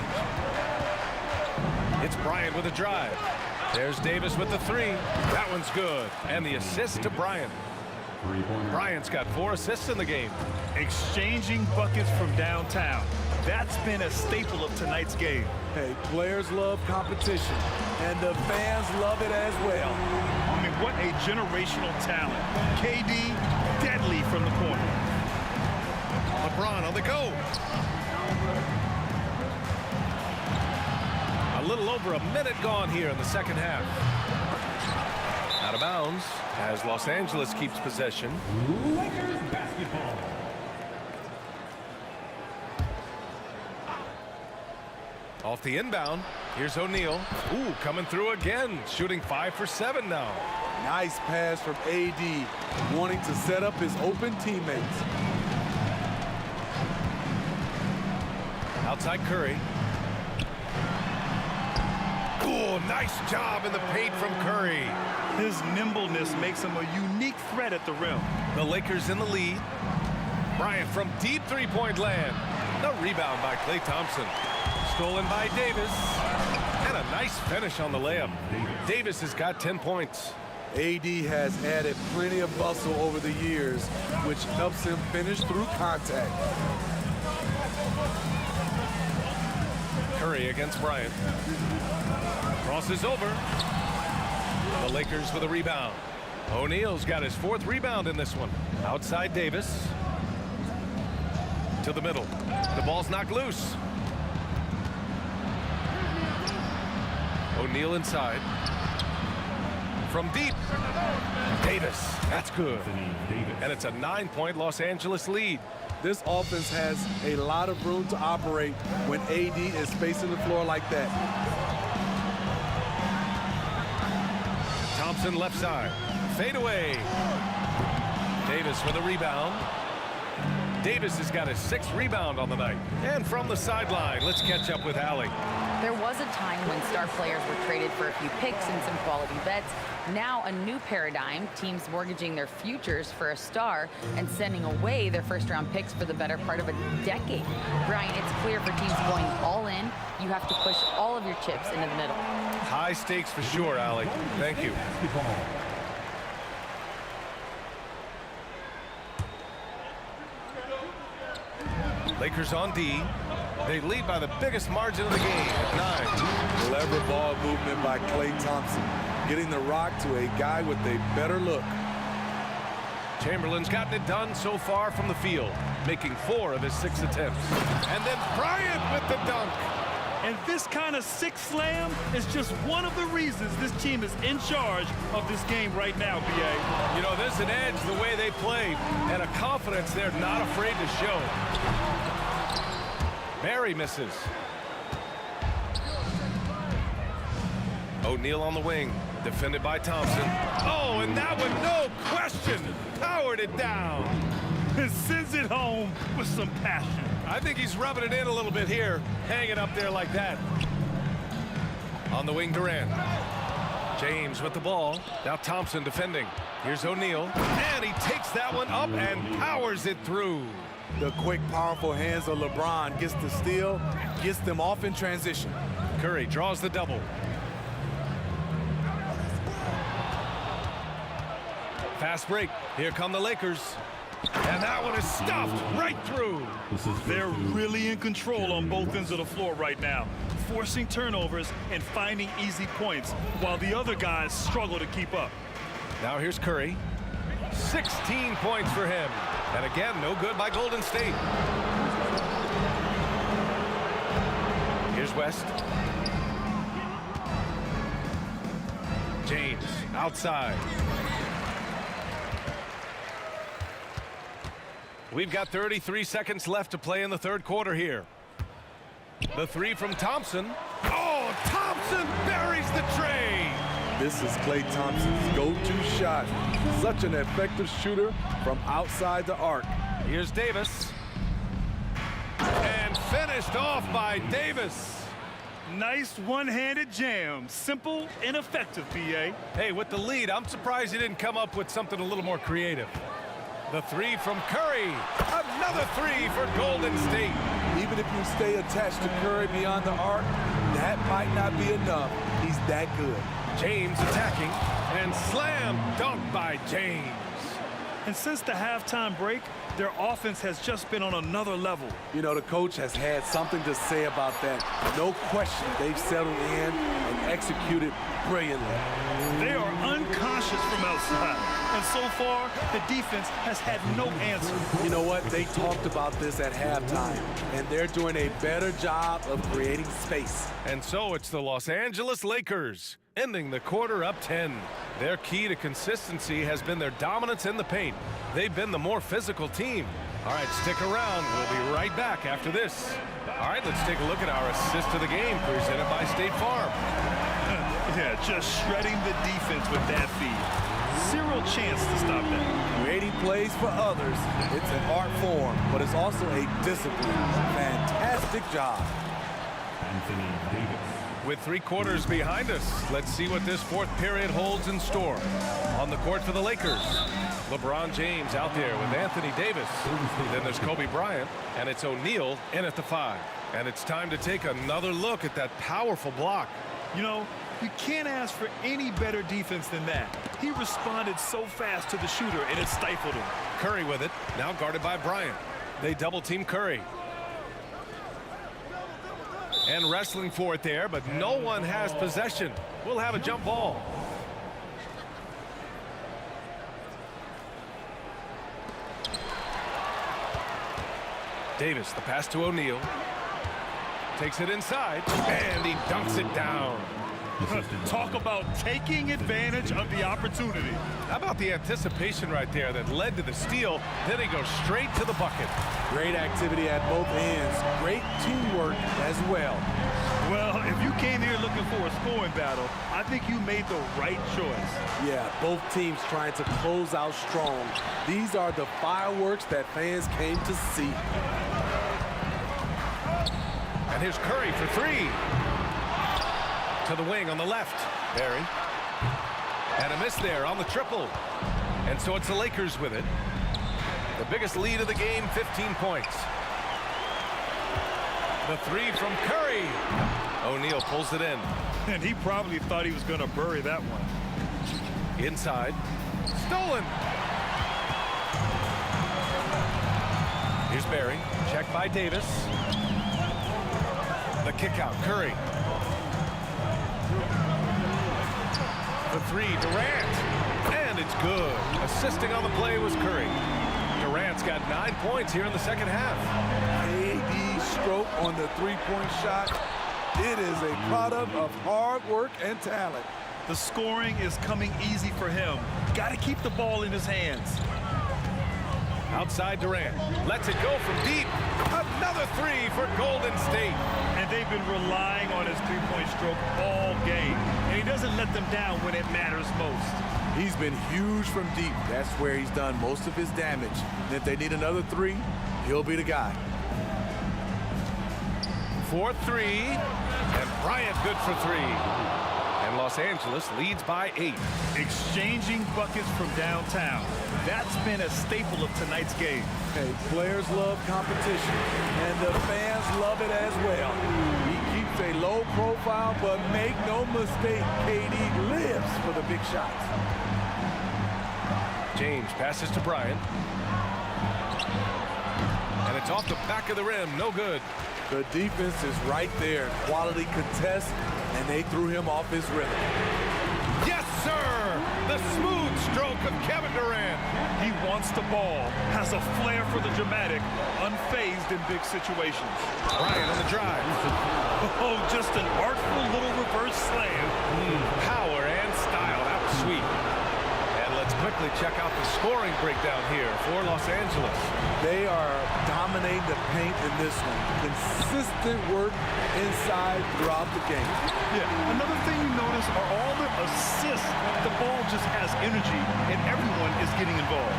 It's Bryant with a drive. There's Davis with the three. That one's good. And the assist to Bryant. Bryant's got 4 assists in the game. Exchanging buckets from downtown. That's been a staple of tonight's game. Hey, players love competition, and the fans love it as well. I mean, what a generational talent. KD, deadly from the corner. LeBron on the go. A little over a minute gone here in the second half. Out of bounds as Los Angeles keeps possession. Lakers basketball. Off the inbound, here's O'Neal. Ooh, coming through again, shooting 5 for 7 now. Nice pass from AD, wanting to set up his open teammates. Outside Curry. Ooh, nice job in the paint from Curry. His nimbleness makes him a unique threat at the rim. The Lakers in the lead. Bryant from deep three-point land. The rebound by Klay Thompson. Stolen by Davis. And a nice finish on the layup. Davis has got 10 points. AD has added plenty of muscle over the years, which helps him finish through contact. Curry against Bryant. Crosses over. The Lakers with a rebound. O'Neal's got his 4th rebound in this one. Outside Davis. To the middle. The ball's knocked loose. O'Neal inside. From deep. Davis. That's good. And it's a 9-point Los Angeles lead. This offense has a lot of room to operate when AD is spacing the floor like that. Thompson left side. Fade away. Davis with a rebound. Davis has got his 6th rebound on the night. And from the sideline, let's catch up with Allie. There was a time when star players were traded for a few picks and some quality vets. Now a new paradigm, teams mortgaging their futures for a star and sending away their first-round picks for the better part of a decade. Brian, it's clear for teams going all in, you have to push all of your chips into the middle. High stakes for sure, Allie. Thank you. Lakers on D. They lead by the biggest margin of the game at 9. Clever ball movement by Klay Thompson, getting the rock to a guy with a better look. Chamberlain's gotten it done so far from the field, making 4 of his 6 attempts. And then Bryant with the dunk. And this kind of sick slam is just one of the reasons this team is in charge of this game right now, B.A. You know, there's an edge the way they play and a confidence they're not afraid to show. Barry misses. O'Neal on the wing, defended by Thompson. Oh, and that one, no question, powered it down. And sends it home with some passion. I think he's rubbing it in a little bit here, hanging up there like that. On the wing, Durant. James with the ball. Now Thompson defending. Here's O'Neal. And he takes that one up and powers it through. The quick, powerful hands of LeBron gets the steal, gets them off in transition. Curry draws the double. Fast break. Here come the Lakers. And that one is stuffed right through. They're really in control on both ends of the floor right now, forcing turnovers and finding easy points while the other guys struggle to keep up. Now here's Curry. 16 points for him. And again, no good by Golden State. Here's West. James outside. We've got 33 seconds left to play in the third quarter here. The three from Thompson. Oh, Thompson buries the tray. This is Klay Thompson's go-to shot. Such an effective shooter from outside the arc. Here's Davis. And finished off by Davis. Nice one-handed jam. Simple and effective, PA. Hey, with the lead, I'm surprised he didn't come up with something a little more creative. The three from Curry. Another three for Golden State. Even if you stay attached to Curry beyond the arc, that might not be enough. He's that good. James attacking, and slam dunk by James. And since the halftime break, their offense has just been on another level. You know, the coach has had something to say about that. No question, they've settled in and executed brilliantly. They are unconscious from outside. And so far, the defense has had no answer. You know what? They talked about this at halftime, and they're doing a better job of creating space. And so it's the Los Angeles Lakers, ending the quarter up 10. Their key to consistency has been their dominance in the paint. They've been the more physical team. All right, stick around. We'll be right back after this. All right, let's take a look at our assist of the game presented by State Farm. Yeah, just shredding the defense with that feed. Zero chance to stop that. Creating plays for others, it's an art form, but it's also a discipline. Fantastic job. Anthony Davis. With 3 quarters behind us, let's see what this fourth period holds in store. On the court for the Lakers, LeBron James out there with Anthony Davis. Then there's Kobe Bryant, and it's O'Neal in at the 5. And it's time to take another look at that powerful block. You know, you can't ask for any better defense than that. He responded so fast to the shooter, and it stifled him. Curry with it, now guarded by Bryant. They double-team Curry. And wrestling for it there, but no one has possession. We'll have a jump ball. Davis, the pass to O'Neal. Takes it inside, and he dunks it down. Talk about taking advantage of the opportunity. How about the anticipation right there that led to the steal? Then he goes straight to the bucket. Great activity at both ends. Great teamwork as well. Well, if you came here looking for a scoring battle, I think you made the right choice. Yeah, both teams trying to close out strong. These are the fireworks that fans came to see. And here's Curry for 3. To the wing on the left. Barry. And a miss there on the triple. And so it's the Lakers with it. The biggest lead of the game, 15 points. The 3 from Curry. O'Neal pulls it in. And he probably thought he was going to bury that one. Inside. Stolen. Here's Barry. Checked by Davis. The kick out. Curry. The 3, Durant. And it's good. Assisting on the play was Curry. Durant's got 9 points here in the second half. KD stroke on the three-point shot. It is a product of hard work and talent. The scoring is coming easy for him. Got to keep the ball in his hands. Outside Durant. Lets it go from deep. Another 3 for Golden State. And they've been relying on his three-point stroke all game. And he doesn't let them down when it matters most. He's been huge from deep. That's where he's done most of his damage. And if they need another 3, he'll be the guy. 4-3. And Bryant good for 3. And Los Angeles leads by 8. Exchanging buckets from downtown. That's been a staple of tonight's game. Hey, players love competition, and the fans love it as well. He keeps a low profile, but make no mistake, KD lives for the big shots. James passes to Bryant. And it's off the back of the rim. No good. The defense is right there. Quality contest, and they threw him off his rhythm. Yes, sir! The smooth stroke of Kevin Durant. He wants the ball, has a flair for the dramatic, unfazed in big situations. Bryant on the drive. Oh, just an artful little reverse slam. Power and style. That was sweet. And let's quickly check out the scoring breakdown here for Los Angeles. They are dominating the paint in this one. Consistent work inside throughout the game. Yeah, another thing you notice are all the assists. The ball just has energy, and everyone is getting involved.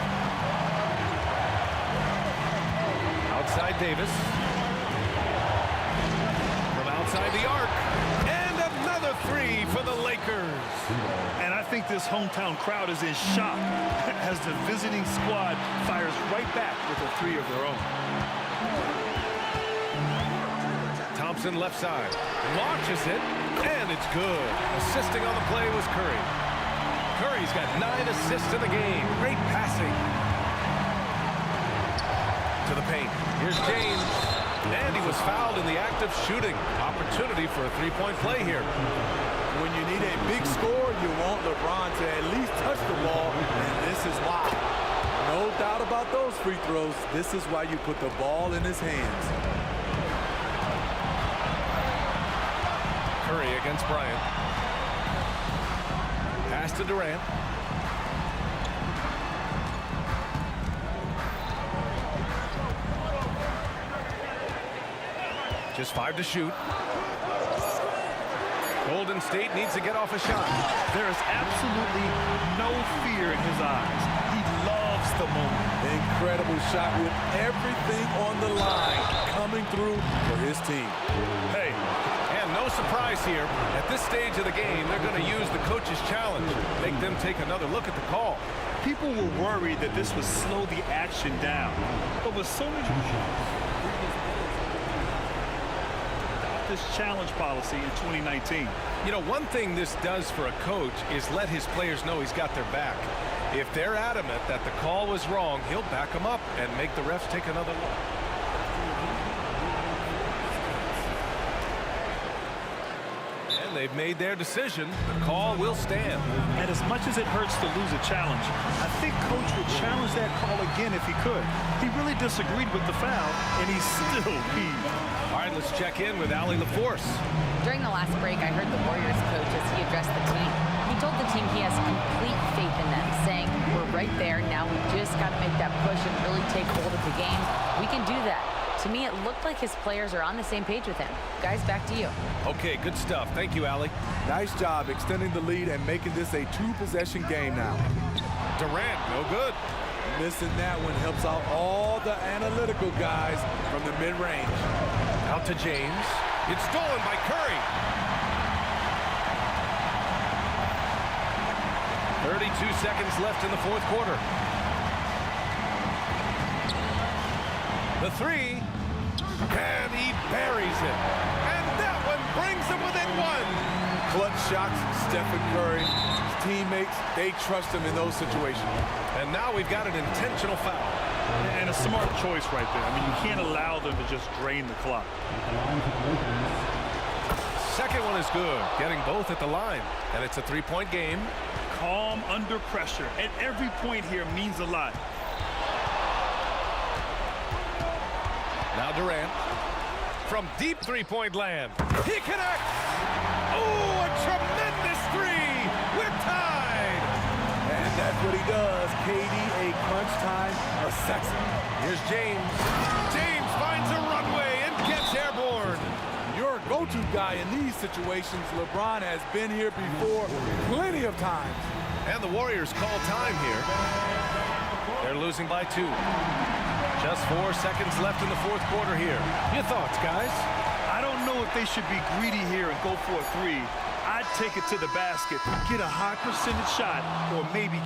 Outside Davis. From outside the arc. And another three for the Lakers. And I think this hometown crowd is in shock as the visiting squad fires right back with a three of their own. Thompson left side. Launches it, and it's good. Assisting on the play was Curry. Curry's got 9 assists in the game. Great passing. To the paint. Here's James. And he was fouled in the act of shooting. Opportunity for a three-point play here. When you need a big score, you want LeBron to at least touch the ball, and this is why. No doubt about those free throws. This is why you put the ball in his hands. Curry against Bryant. Pass to Durant. Just 5 to shoot. Golden State needs to get off a shot. There is absolutely no fear in his eyes. He loves the moment. Incredible shot with everything on the line coming through for his team. Hey, and no surprise here. At this stage of the game, they're going to use the coach's challenge. Make them take another look at the call. People were worried that this would slow the action down. But with so many... this challenge policy in 2019. You know, one thing this does for a coach is let his players know he's got their back. If they're adamant that the call was wrong, he'll back them up and make the refs take another look. And they've made their decision. The call will stand. And as much as it hurts to lose a challenge, I think Coach would challenge that call again if he could. He really disagreed with the foul, and he's still peeved. All right, let's check in with Allie LaForce. During the last break, I heard the Warriors coach as he addressed the team. He told the team he has complete faith in them, saying, we're right there. Now we just got to make that push and really take hold of the game. We can do that. To me, it looked like his players are on the same page with him. Guys, back to you. Okay, good stuff. Thank you, Allie. Nice job extending the lead and making this a 2-possession game now. Durant, no good. Missing that one helps out all the analytical guys from the mid-range. Out to James. It's stolen by Curry. 32 seconds left in the fourth quarter. The three, and he buries it. And that one brings him within one. Clutch shots, Stephen Curry. His teammates, they trust him in those situations. And now we've got an intentional foul. And a smart choice right there. I mean, you can't allow them to just drain the clock. Second one is good, getting both at the line. And it's a three-point game. Calm under pressure. And every point here means a lot. Now Durant. From deep three-point land. He connects. Oh, a tremendous three. We're tied. And that's what he does. KD, a crunch time assassin. Here's James. James finds a runway and gets airborne. Your go-to guy in these situations, LeBron has been here before plenty of times. And the Warriors call time here. They're losing by 2. Just 4 seconds left in the fourth quarter here. Your thoughts, guys? I don't know if they should be greedy here and go for a three. I'd take it to the basket, get a high percentage shot, or maybe...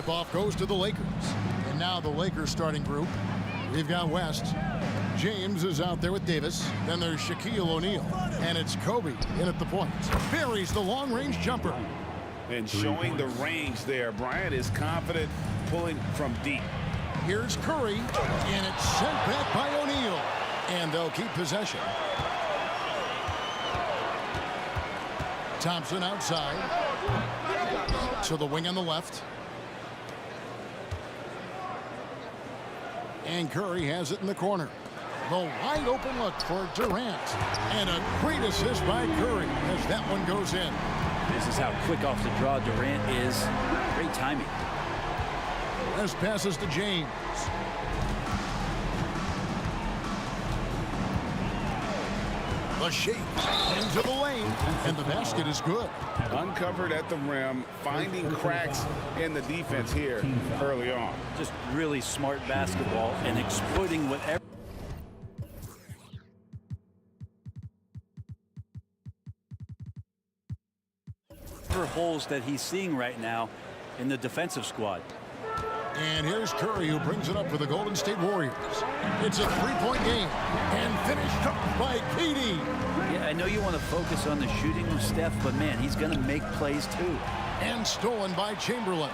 Tip-off goes to the Lakers. And now the Lakers starting group. We've got West. James is out there with Davis. Then there's Shaquille O'Neal. And it's Kobe in at the point. Buries the long-range jumper. And showing the range there. Bryant is confident pulling from deep. Here's Curry. And it's sent back by O'Neal. And they'll keep possession. Thompson outside. To the wing on the left. And Curry has it in the corner. The wide open look for Durant. And a great assist by Curry as that one goes in. This is how quick off the draw Durant is. Great timing. West passes to James. The shake into the lane, and the basket is good. Uncovered at the rim, finding cracks in the defense here early on. Just really smart basketball and exploiting whatever holes that he's seeing right now in the defensive squad. And here's Curry, who brings it up for the Golden State Warriors. It's a three-point game and finished up by KD. Yeah, I know you want to focus on the shooting of Steph, but man, he's going to make plays too. And stolen by Chamberlain.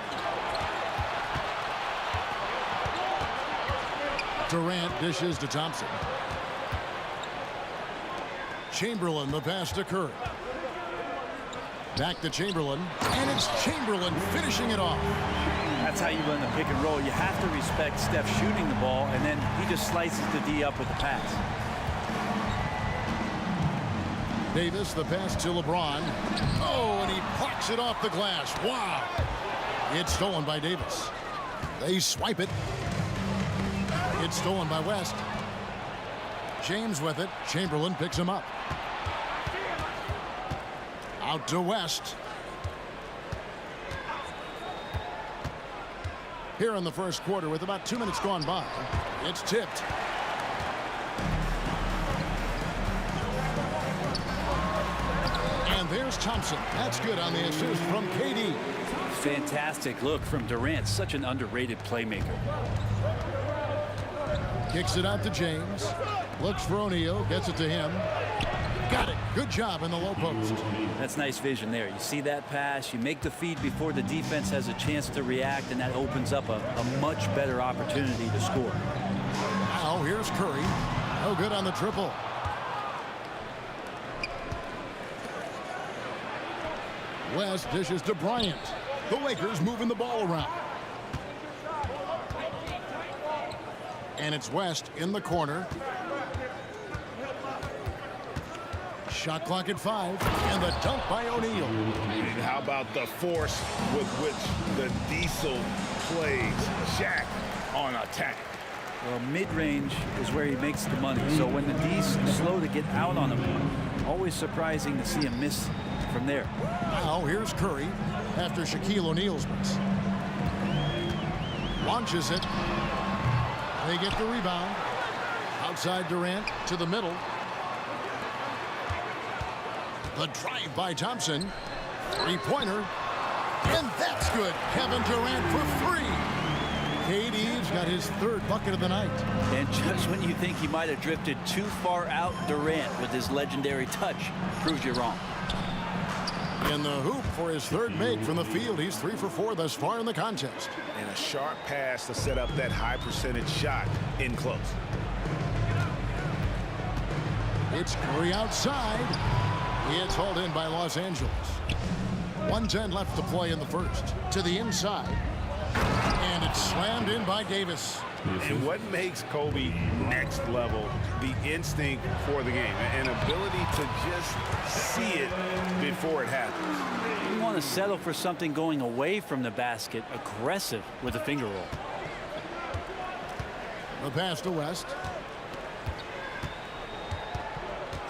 Durant dishes to Thompson. Chamberlain, the pass to Curry. Back to Chamberlain, and it's Chamberlain finishing it off. That's how you run the pick and roll. You have to respect Steph shooting the ball, and then he just slices the D up with the pass. Davis, the pass to LeBron. Oh, and he plucks it off the glass. Wow. It's stolen by Davis. They swipe it. It's stolen by West. James with it. Chamberlain picks him up. Out to West. Here in the first quarter with about 2 minutes gone by. It's tipped. And there's Thompson. That's good on the assist from KD. Fantastic look from Durant. Such an underrated playmaker. Kicks it out to James. Looks for O'Neal. Gets it to him. Got it. Good job in the low post. That's nice vision there. You see that pass, you make the feed before the defense has a chance to react, and that opens up a much better opportunity to score. Now here's Curry. No good on the triple. West dishes to Bryant. The Lakers moving the ball around. And it's West in the corner. Shot clock at 5, and the dunk by O'Neal. And how about the force with which the Diesel plays Shaq on attack? Well, mid-range is where he makes the money. So when the D's slow to get out on him, always surprising to see him miss from there. Now here's Curry after Shaquille O'Neal's miss. Launches it. They get the rebound. Outside Durant to the middle. The drive by Thompson. Three-pointer. And that's good. Kevin Durant for 3. KD's got his 3rd bucket of the night. And just when you think he might have drifted too far out, Durant with his legendary touch proves you wrong. In the hoop for his 3rd make from the field. He's 3 for 4 thus far in the contest. And a sharp pass to set up that high percentage shot in close. It's Curry outside. It's hauled in by Los Angeles. 1:10 left to play in the first. To the inside. And it's slammed in by Davis. And what makes Kobe next level? The instinct for the game. An ability to just see it before it happens. You want to settle for something going away from the basket. Aggressive with a finger roll. The pass to West.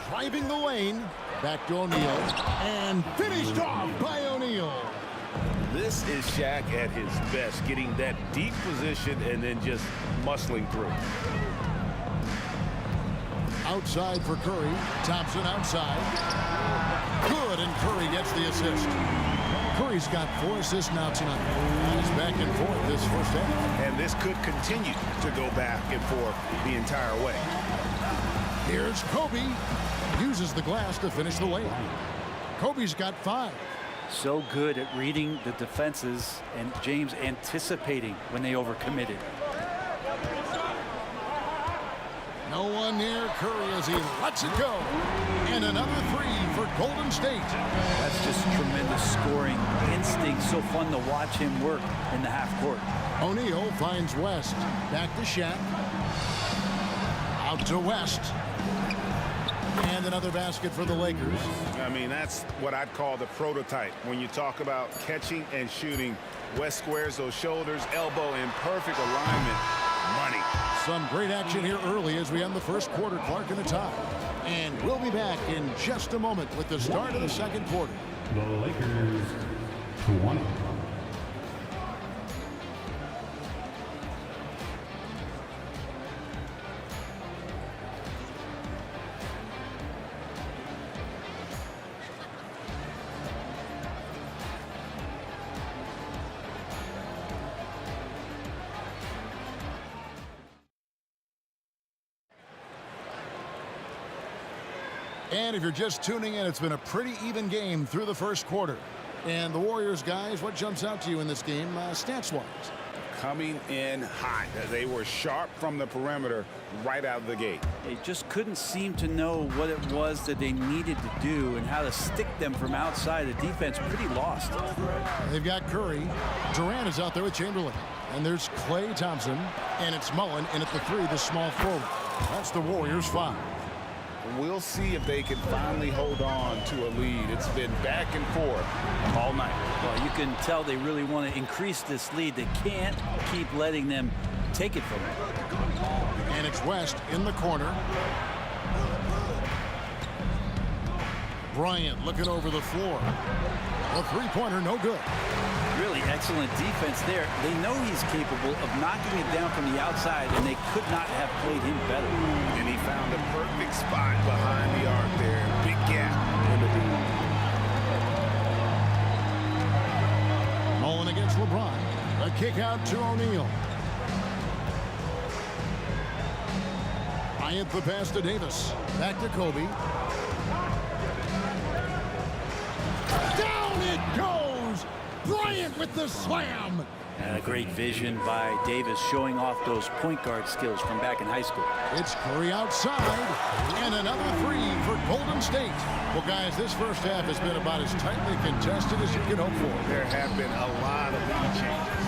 Driving the lane. Back to O'Neal. And finished off by O'Neal. This is Shaq at his best, getting that deep position and then just muscling through. Outside for Curry. Thompson outside. Good, and Curry gets the assist. Curry's got 4 assists now tonight. He's back and forth this first half. And this could continue to go back and forth the entire way. Here's Kobe. Uses the glass to finish the layup. Kobe's got 5. So good at reading the defenses, and James anticipating when they overcommitted. No one near Curry as he lets it go. And another 3 for Golden State. That's just tremendous scoring instinct. So fun to watch him work in the half court. O'Neal finds West. Back to Shaq. Out to West. And another basket for the Lakers. I mean, that's what I'd call the prototype. When you talk about catching and shooting, West squares those shoulders, elbow in perfect alignment. Money. Some great action here early as we end the first quarter. Clark in a tie. And we'll be back in just a moment with the start of the second quarter. The Lakers 20. And if you're just tuning in, it's been a pretty even game through the first quarter. And the Warriors, guys, what jumps out to you in this game, stats-wise? Coming in hot. They were sharp from the perimeter right out of the gate. They just couldn't seem to know what it was that they needed to do and how to stick them from outside. The defense pretty lost. They've got Curry. Durant is out there with Chamberlain. And there's Klay Thompson. And it's Mullen in at the 3, the small forward. That's the Warriors' 5. We'll see if they can finally hold on to a lead. It's been back and forth all night. Well, you can tell they really want to increase this lead. They can't keep letting them take it from them. And it's West in the corner. Bryant looking over the floor. A 3-pointer, no good. Really excellent defense there. They know he's capable of knocking it down from the outside, and they could not have played him better. And he found the perfect spot behind the arc there. Big gap in the D. Mullen against LeBron. A kick out to O'Neal. Bryant the pass to Davis. Back to Kobe. Down it goes! Bryant with the slam. And a great vision by Davis, showing off those point guard skills from back in high school. It's Curry outside, and another 3 for Golden State. Well, guys, this first half has been about as tightly contested as you could hope for. There have been a lot of lead changes.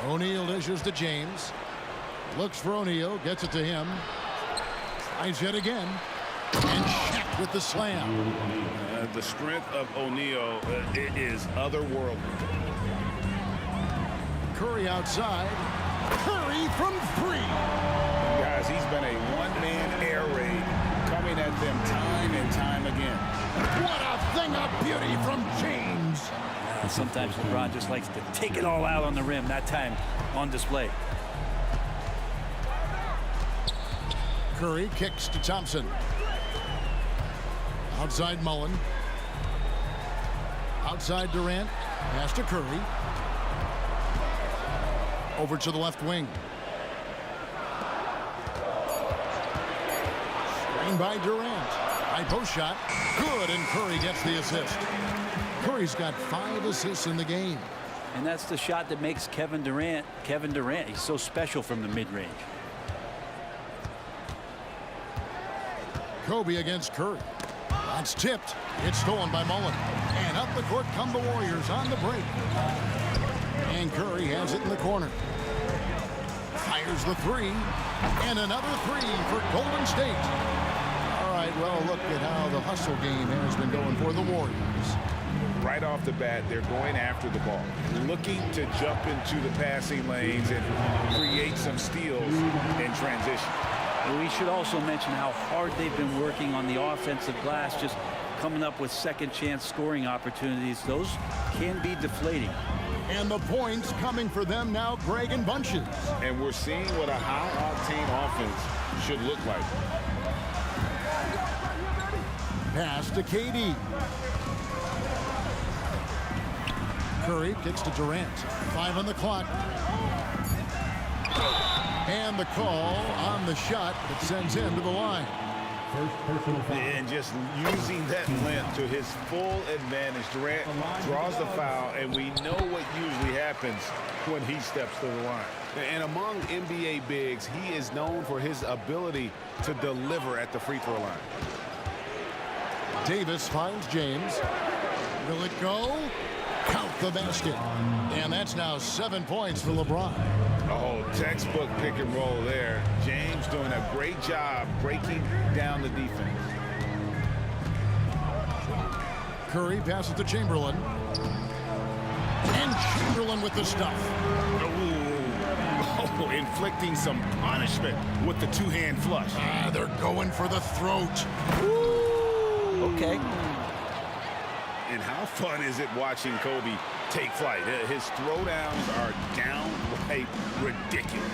O'Neal dishes to James. Looks for O'Neal, gets it to him. Tries yet again. And Shaq with the slam. The strength of O'Neal is otherworldly. Curry outside. Curry from 3. Guys, he's been a one-man air raid coming at them time and time again. What a thing of beauty from James. Sometimes LeBron just likes to take it all out on the rim. That time on display. Curry kicks to Thompson. Outside Mullen. Outside Durant. Pass to Curry. Over to the left wing. Screen by Durant. High post shot. Good, and Curry gets the assist. Curry's got 5 assists in the game. And that's the shot that makes Kevin Durant. He's so special from the mid-range. Kobe against Curry. That's tipped. It's stolen by Mullen. And up the court come the Warriors on the break. And Curry has it in the corner. Fires the 3. And another 3 for Golden State. All right, well, look at how the hustle game has been going for the Warriors. Right off the bat, they're going after the ball, looking to jump into the passing lanes and create some steals in transition. We should also mention how hard they've been working on the offensive glass, just coming up with second chance scoring opportunities. Those can be deflating. And the points coming for them now, Greg, in bunches. And we're seeing what a high-octane offense should look like. Pass to KD. Curry kicks to Durant. 5 on the clock. And the call on the shot that sends him to the line. And just using that length to his full advantage. Durant draws the foul, and we know what usually happens when he steps to the line. And among NBA bigs, he is known for his ability to deliver at the free throw line. Davis finds James. Will it go? Count the basket. And that's now 7 points for LeBron. Oh, textbook pick and roll there. James doing a great job breaking down the defense. Curry passes to Chamberlain. And Chamberlain with the stuff. Oh, inflicting some punishment with the two-hand flush. They're going for the throat. Okay. And how fun is it watching Kobe take flight? His throwdowns are downright ridiculous.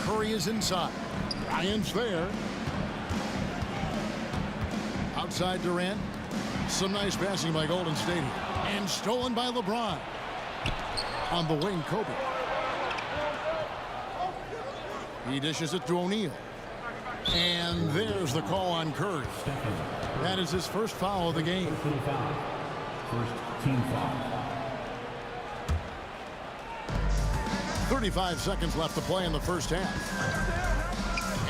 Curry is inside. Bryant's there. Outside Durant. Some nice passing by Golden State. And stolen by LeBron. On the wing, Kobe. He dishes it to O'Neal. And there's the call on Curry. That is his first foul of the game. First team foul. 35 seconds left to play in the first half.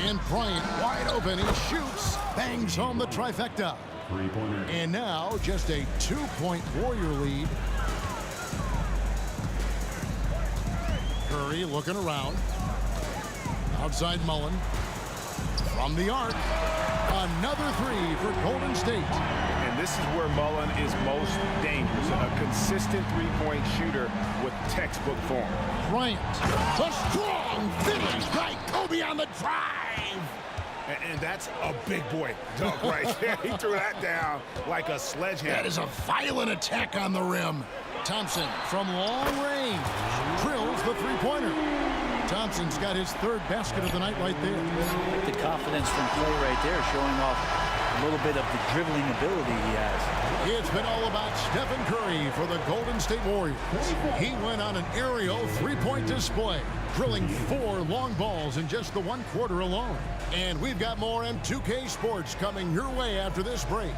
And Bryant wide open. He shoots. Bangs home the trifecta. Three-pointer. And now just a 2-point Warrior lead. Curry looking around. Outside Mullen. From the arc. Another three for Golden State. And this is where Mullen is most dangerous. A consistent three-point shooter with textbook form. Bryant. The strong finish by Kobe on the drive. And that's a big boy dunk right there. He threw that down like a sledgehammer. That is a violent attack on the rim. Thompson from long range drills the three-pointer. Thompson's got his third basket of the night right there. The confidence from play right there, showing off a little bit of the dribbling ability he has. It's been all about Stephen Curry for the Golden State Warriors. He went on an aerial three-point display, drilling 4 long balls in just the 1 quarter alone. And we've got more M2K Sports coming your way after this break.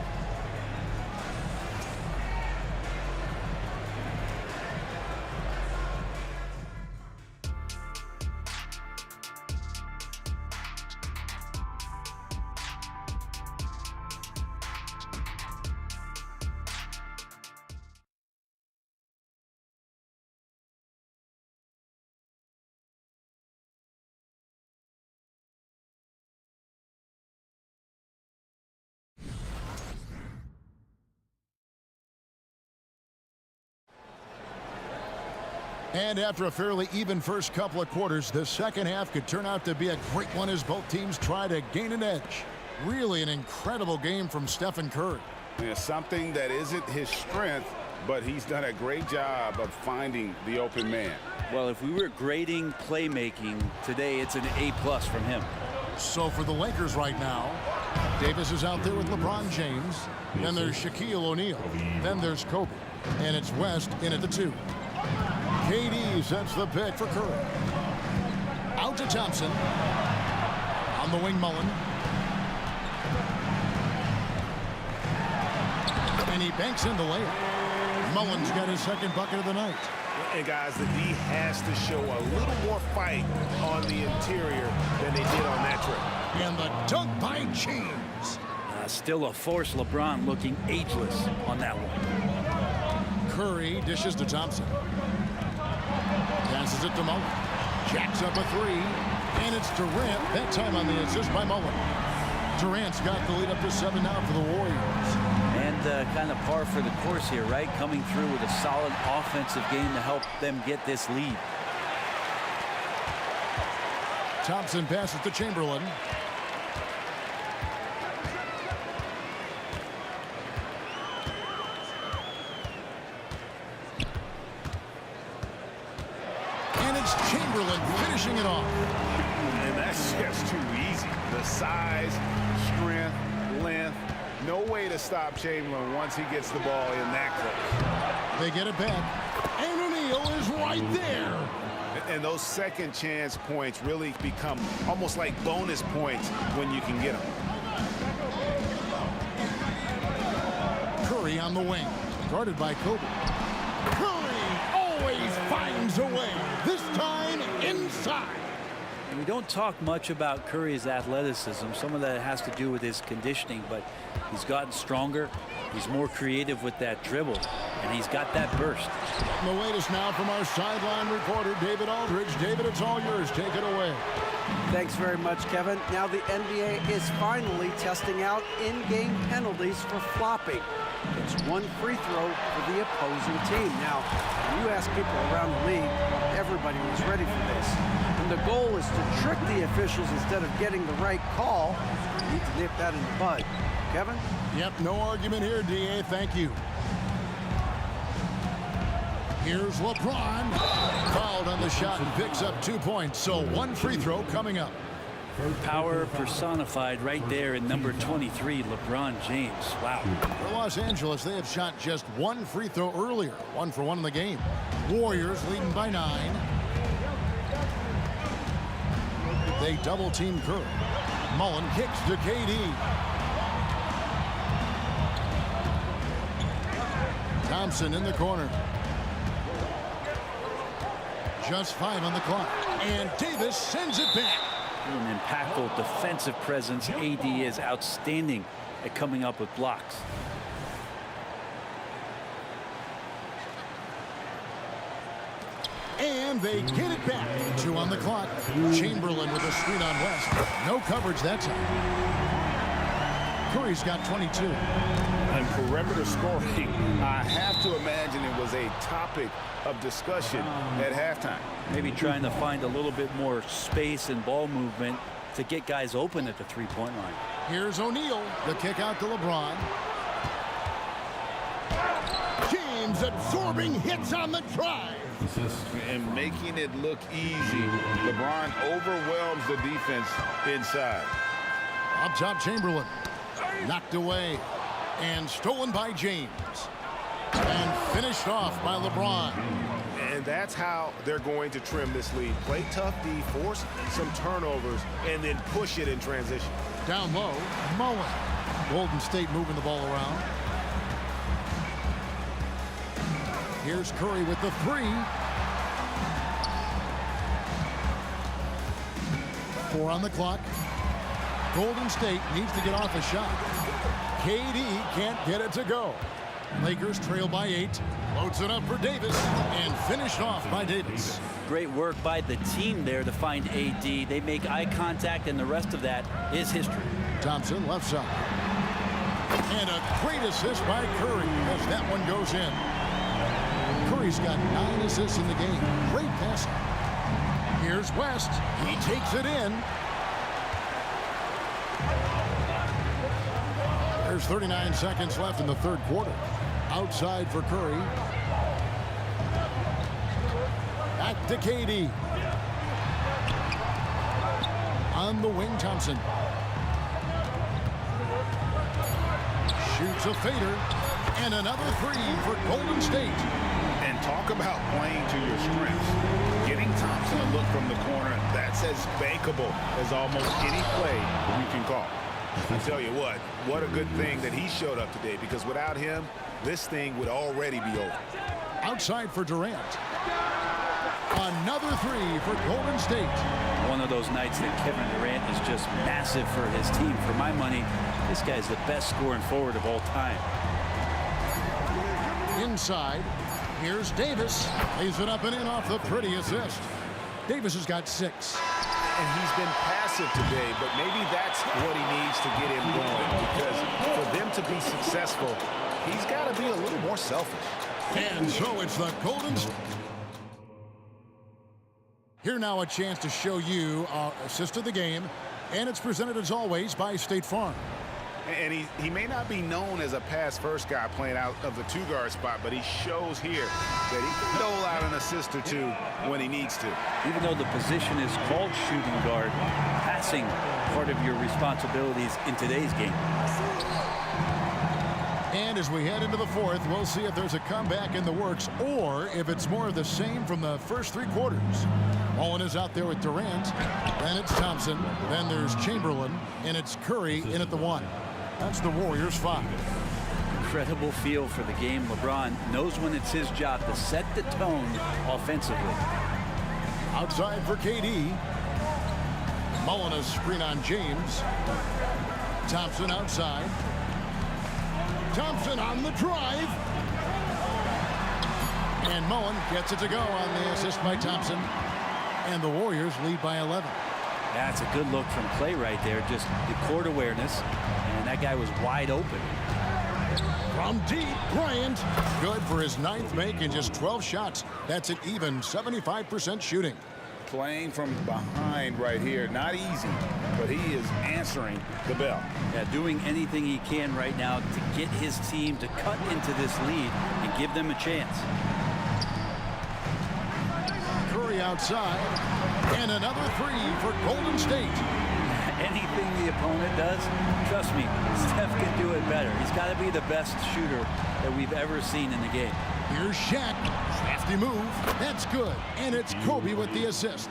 And after a fairly even first couple of quarters, the second half could turn out to be a great one as both teams try to gain an edge. Really an incredible game from Stephen Curry. Yeah, something that isn't his strength, but he's done a great job of finding the open man. Well, if we were grading playmaking today, it's an A+ from him. So for the Lakers right now, Davis is out there with LeBron James. Then there's Shaquille O'Neal. Then there's Kobe. And it's West in at the 2. KD sets the pick for Curry. Out to Thompson. On the wing, Mullen. And he banks in the layup. Mullen's got his second bucket of the night. And guys, the D has to show a little more fight on the interior than they did on that trip. And the dunk by James. Still a force. LeBron looking ageless on that one. Curry dishes to Thompson. Passes it to Mullen. Jacks up a 3. And it's Durant. That time on the assist by Mullen. Durant's got the lead up to 7 now for the Warriors. And kind of par for the course here, right? Coming through with a solid offensive game to help them get this lead. Thompson passes to Chamberlain. Here's Chamberlain finishing it off. And that's just too easy. The size, strength, length. No way to stop Chamberlain once he gets the ball in that close. They get it back. And O'Neal is right there. And those second chance points really become almost like bonus points when you can get them. Curry on the wing, guarded by Kobe. Curry always finds a way, this time inside. We don't talk much about Curry's athleticism. Some of that has to do with his conditioning, but he's gotten stronger. He's more creative with that dribble, and he's got that burst. The latest now from our sideline reporter, David Aldridge. David, it's all yours. Take it away. Thanks very much, Kevin. Now the NBA is finally testing out in-game penalties for flopping. It's one free throw for the opposing team. Now, when you ask people around the league, everybody was ready for this. And the goal is to trick the officials instead of getting the right call. You need to nip that in the bud. Kevin? Yep, no argument here, DA. Thank you. Here's LeBron. Fouled on the shot and picks up 2 points. So one free throw coming up. Power personified right there in number 23, LeBron James. Wow. For Los Angeles, they have shot just one free throw earlier. 1 for 1 in the game. Warriors leading by 9. They double team Curry. Mullen kicks to KD. Thompson in the corner. Just 5 on the clock. And Davis sends it back. An impactful defensive presence. AD is outstanding at coming up with blocks. And they get it back. 2 on the clock. Chamberlain with a screen on West. No coverage that time. Curry's got 22. And perimeter scoring, I have to imagine it was a topic of discussion at halftime. Maybe trying to find a little bit more space and ball movement to get guys open at the three-point line. Here's O'Neal. The kick out to LeBron. James absorbing hits on the drive. And making it look easy. LeBron overwhelms the defense inside. Up top, Chamberlain. Knocked away. And stolen by James. And finished off by LeBron. And that's how they're going to trim this lead. Play tough D, force some turnovers, and then push it in transition. Down low, Mullen. Golden State moving the ball around. Here's Curry with the 3. 4 on the clock. Golden State needs to get off a shot. KD can't get it to go. Lakers trail by 8. Loads it up for Davis and finished off by Davis. Great work by the team there to find AD. They make eye contact, and the rest of that is history. Thompson left side. And a great assist by Curry as that one goes in. Curry's got 9 assists in the game. Great passing. Here's West. He takes it in. There's 39 seconds left in the third quarter. Outside for Curry. Back to KD. On the wing, Thompson. Shoots a fader. And another 3 for Golden State. And talk about playing to your strengths. Getting Thompson a look from the corner, that's as bankable as almost any play you can call. I tell you what a good thing that he showed up today, because without him, this thing would already be over. Outside for Durant. Another 3 for Golden State. One of those nights that Kevin Durant is just massive for his team. For my money, this guy's the best scoring forward of all time. Inside, here's Davis. Lays it up and in off the pretty assist. Davis has got 6. And he's been passive today, but maybe that's what he needs to get him going, because for them to be successful, he's got to be a little more selfish. And so it's the Golden State. Here now a chance to show you our assist of the game, and it's presented as always by State Farm. And he may not be known as a pass-first guy playing out of the two-guard spot, but he shows here that he can dole out an assist or two when he needs to. Even though the position is called shooting guard, passing part of your responsibilities in today's game. And as we head into the fourth, we'll see if there's a comeback in the works or if it's more of the same from the first three quarters. Mullen is out there with Durant. Then it's Thompson. Then there's Chamberlain. And it's Curry in at the one. That's the Warriors' 5. Incredible feel for the game. LeBron knows when it's his job to set the tone offensively. Outside for KD. Mullen a screen on James. Thompson outside. Thompson on the drive. And Mullen gets it to go on the assist by Thompson. And the Warriors lead by 11. That's a good look from Clay right there. Just the court awareness. And that guy was wide open. From deep, Bryant. Good for his 9th make in just 12 shots. That's an even 75% shooting. Playing from behind right here. Not easy, but he is answering the bell. Yeah, doing anything he can right now to get his team to cut into this lead and give them a chance. Curry outside. And another three for Golden State. Anything the opponent does, trust me, Steph can do it better. He's got to be the best shooter that we've ever seen in the game. Here's Shaq. Crafty move. That's good. And it's Kobe with the assist.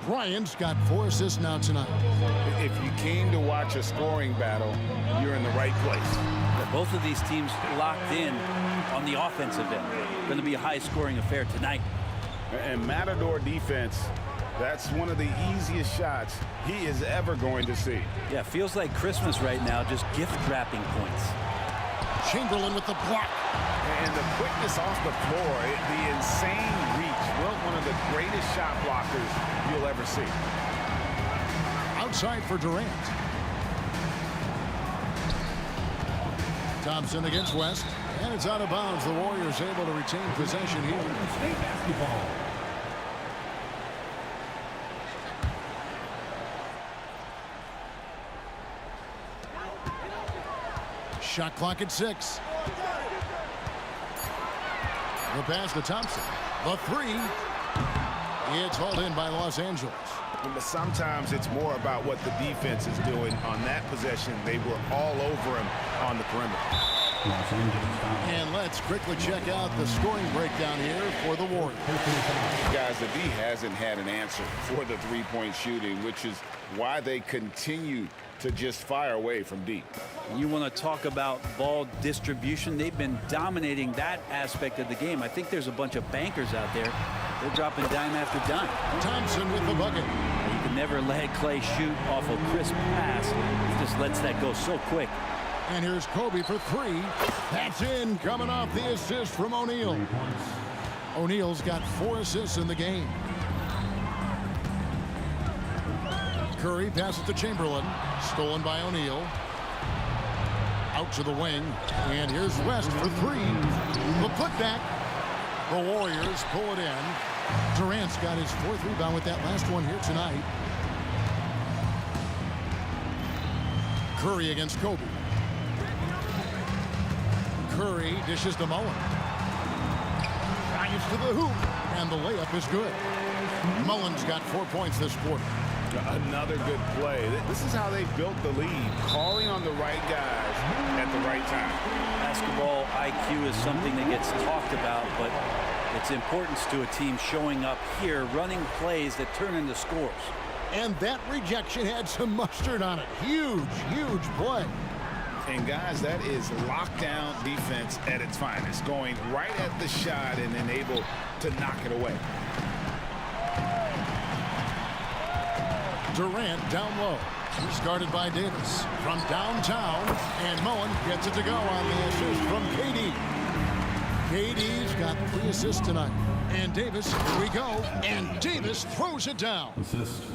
Bryant's got 4 assists now tonight. If you came to watch a scoring battle, you're in the right place. Both of these teams locked in on the offensive end. Going to be a high-scoring affair tonight. And Matador defense, that's one of the easiest shots he is ever going to see. Yeah, feels like Christmas right now, just gift-wrapping points. Chamberlain with the block. And the quickness off the floor, the insane reach. Well, one of the greatest shot blockers you'll ever see. Outside for Durant. Thompson against West. And it's out of bounds. The Warriors able to retain possession here. State basketball. Shot clock at 6. The pass to Thompson. The three. It's hauled in by Los Angeles. But sometimes it's more about what the defense is doing on that possession. They were all over him on the perimeter. And let's quickly check out the scoring breakdown here for the Warriors. Guys, the D hasn't had an answer for the three-point shooting, which is why they continue to just fire away from deep. You want to talk about ball distribution. They've been dominating that aspect of the game. I think there's a bunch of bankers out there. They're dropping dime after dime. Thompson with the bucket. You can never let Clay shoot off a crisp pass. He just lets that go so quick. And here's Kobe for 3. That's in, coming off the assist from O'Neal. O'Neal's got 4 assists in the game. Curry passes to Chamberlain. Stolen by O'Neal. Out to the wing. And here's West for 3. The putback. The Warriors pull it in. Durant's got his 4th rebound with that last one here tonight. Curry against Kobe. Curry dishes to Mullen. Drives to the hoop. And the layup is good. Mullen's got 4 points this quarter. Another good play. This is how they built the lead, calling on the right guys at the right time. Basketball IQ is something that gets talked about, but its importance to a team showing up here, running plays that turn into scores. And that rejection had some mustard on it. Huge, huge play. And guys, that is lockdown defense at its finest, going right at the shot and then able to knock it away. Durant down low. He's guarded by Davis from downtown, and Mullen gets it to go on the assist from KD. KD's got 3 assists tonight. And Davis, here we go, and Davis throws it down.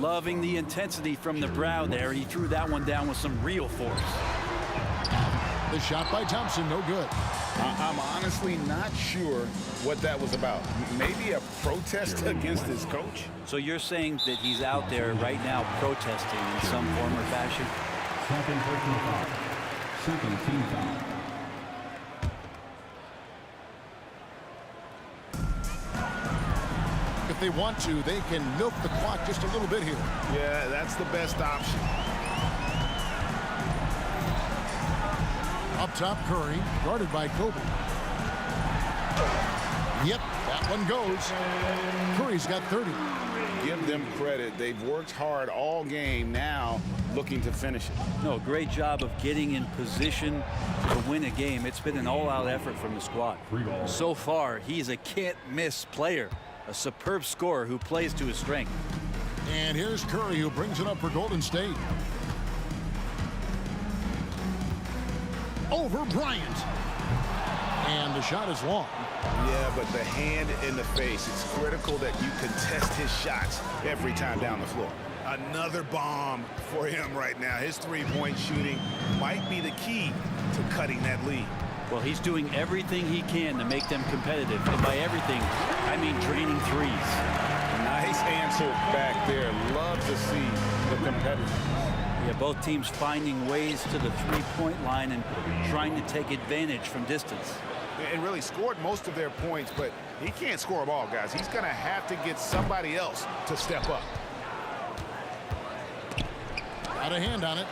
Loving the intensity from the brow there. He threw that one down with some real force. The shot by Thompson, no good. I'm honestly not sure what that was about. Maybe a protest against his coach? So you're saying that he's out there right now protesting in some form or fashion? Second personal foul. Second team foul. If they want to, they can milk the clock just a little bit here. Yeah, that's the best option. Up top, Curry, guarded by Kobe. Yep, that one goes. Curry's got 30. Give them credit. They've worked hard all game, now looking to finish it. No, great job of getting in position to win a game. It's been an all-out effort from the squad. So far, he's a can't-miss player, a superb scorer who plays to his strength. And here's Curry, who brings it up for Golden State. Over Bryant. And the shot is long. Yeah, but the hand in the face, it's critical that you contest his shots every time down the floor. Another bomb for him right now. His three-point shooting might be the key to cutting that lead. Well, he's doing everything he can to make them competitive. And by everything, I mean draining threes. Nice answer back there. Love to see the competitiveness. Yeah, both teams finding ways to the three-point line and trying to take advantage from distance. And really scored most of their points, but he can't score them all, guys. He's going to have to get somebody else to step up. Got a hand on it.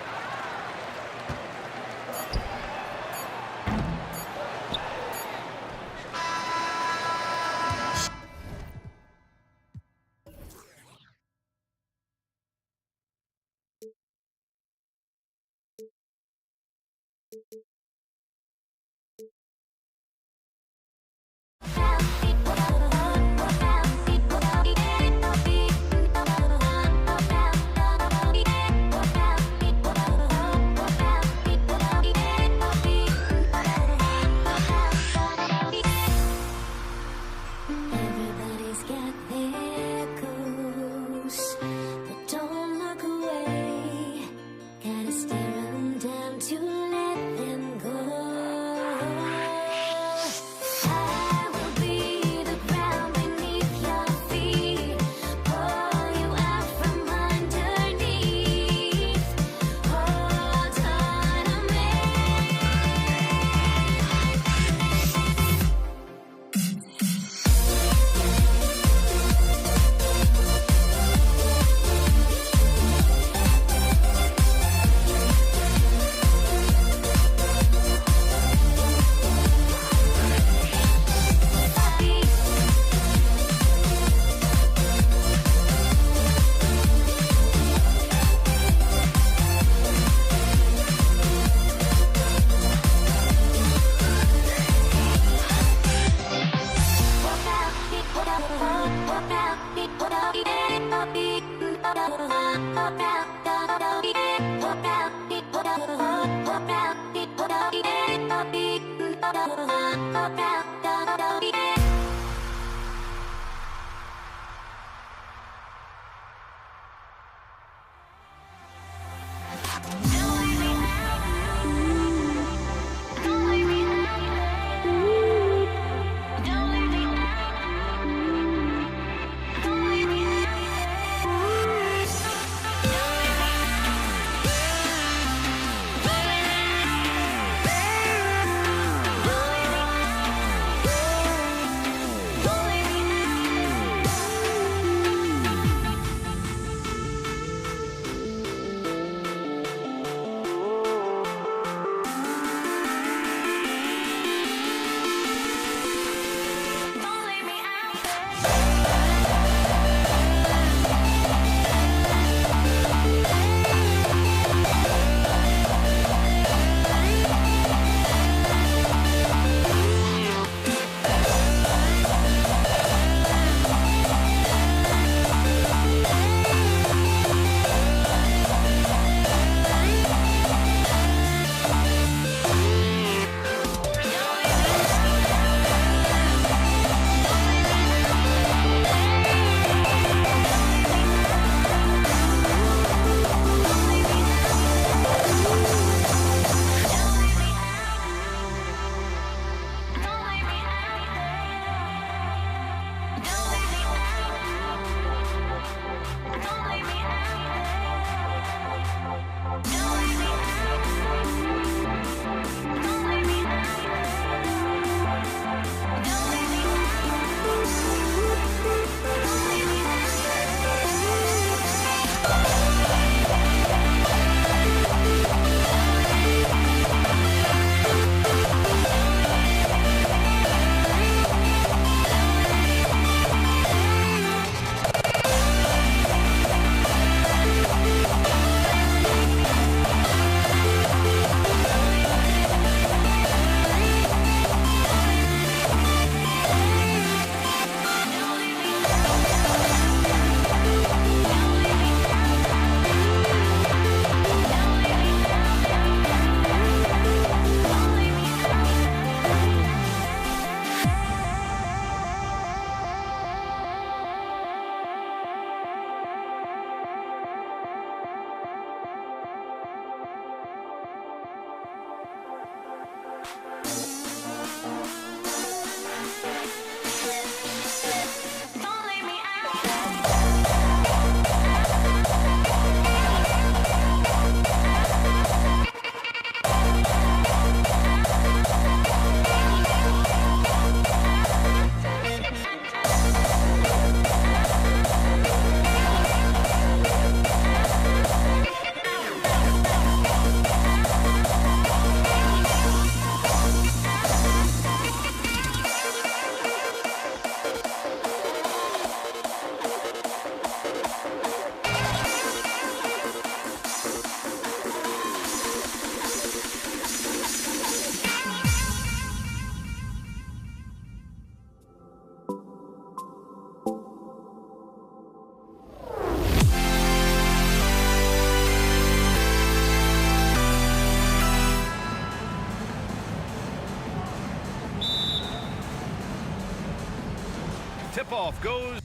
Tip-off goes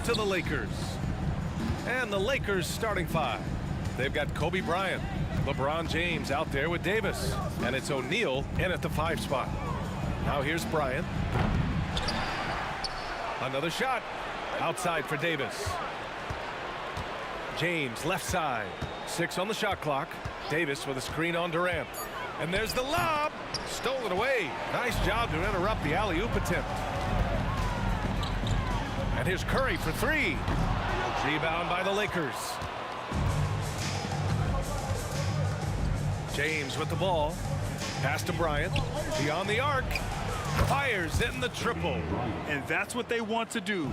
to the Lakers. And the Lakers starting five. They've got Kobe Bryant, LeBron James out there with Davis. And it's O'Neal in at the 5 spot. Now here's Bryant. Another shot. Outside for Davis. James left side. 6 on the shot clock. Davis with a screen on Durant. And there's the lob. Stolen away. Nice job to interrupt the alley-oop attempt. And here's Curry for 3. Rebound by the Lakers. James with the ball. Pass to Bryant. Beyond the arc. Fires in the triple. And that's what they want to do.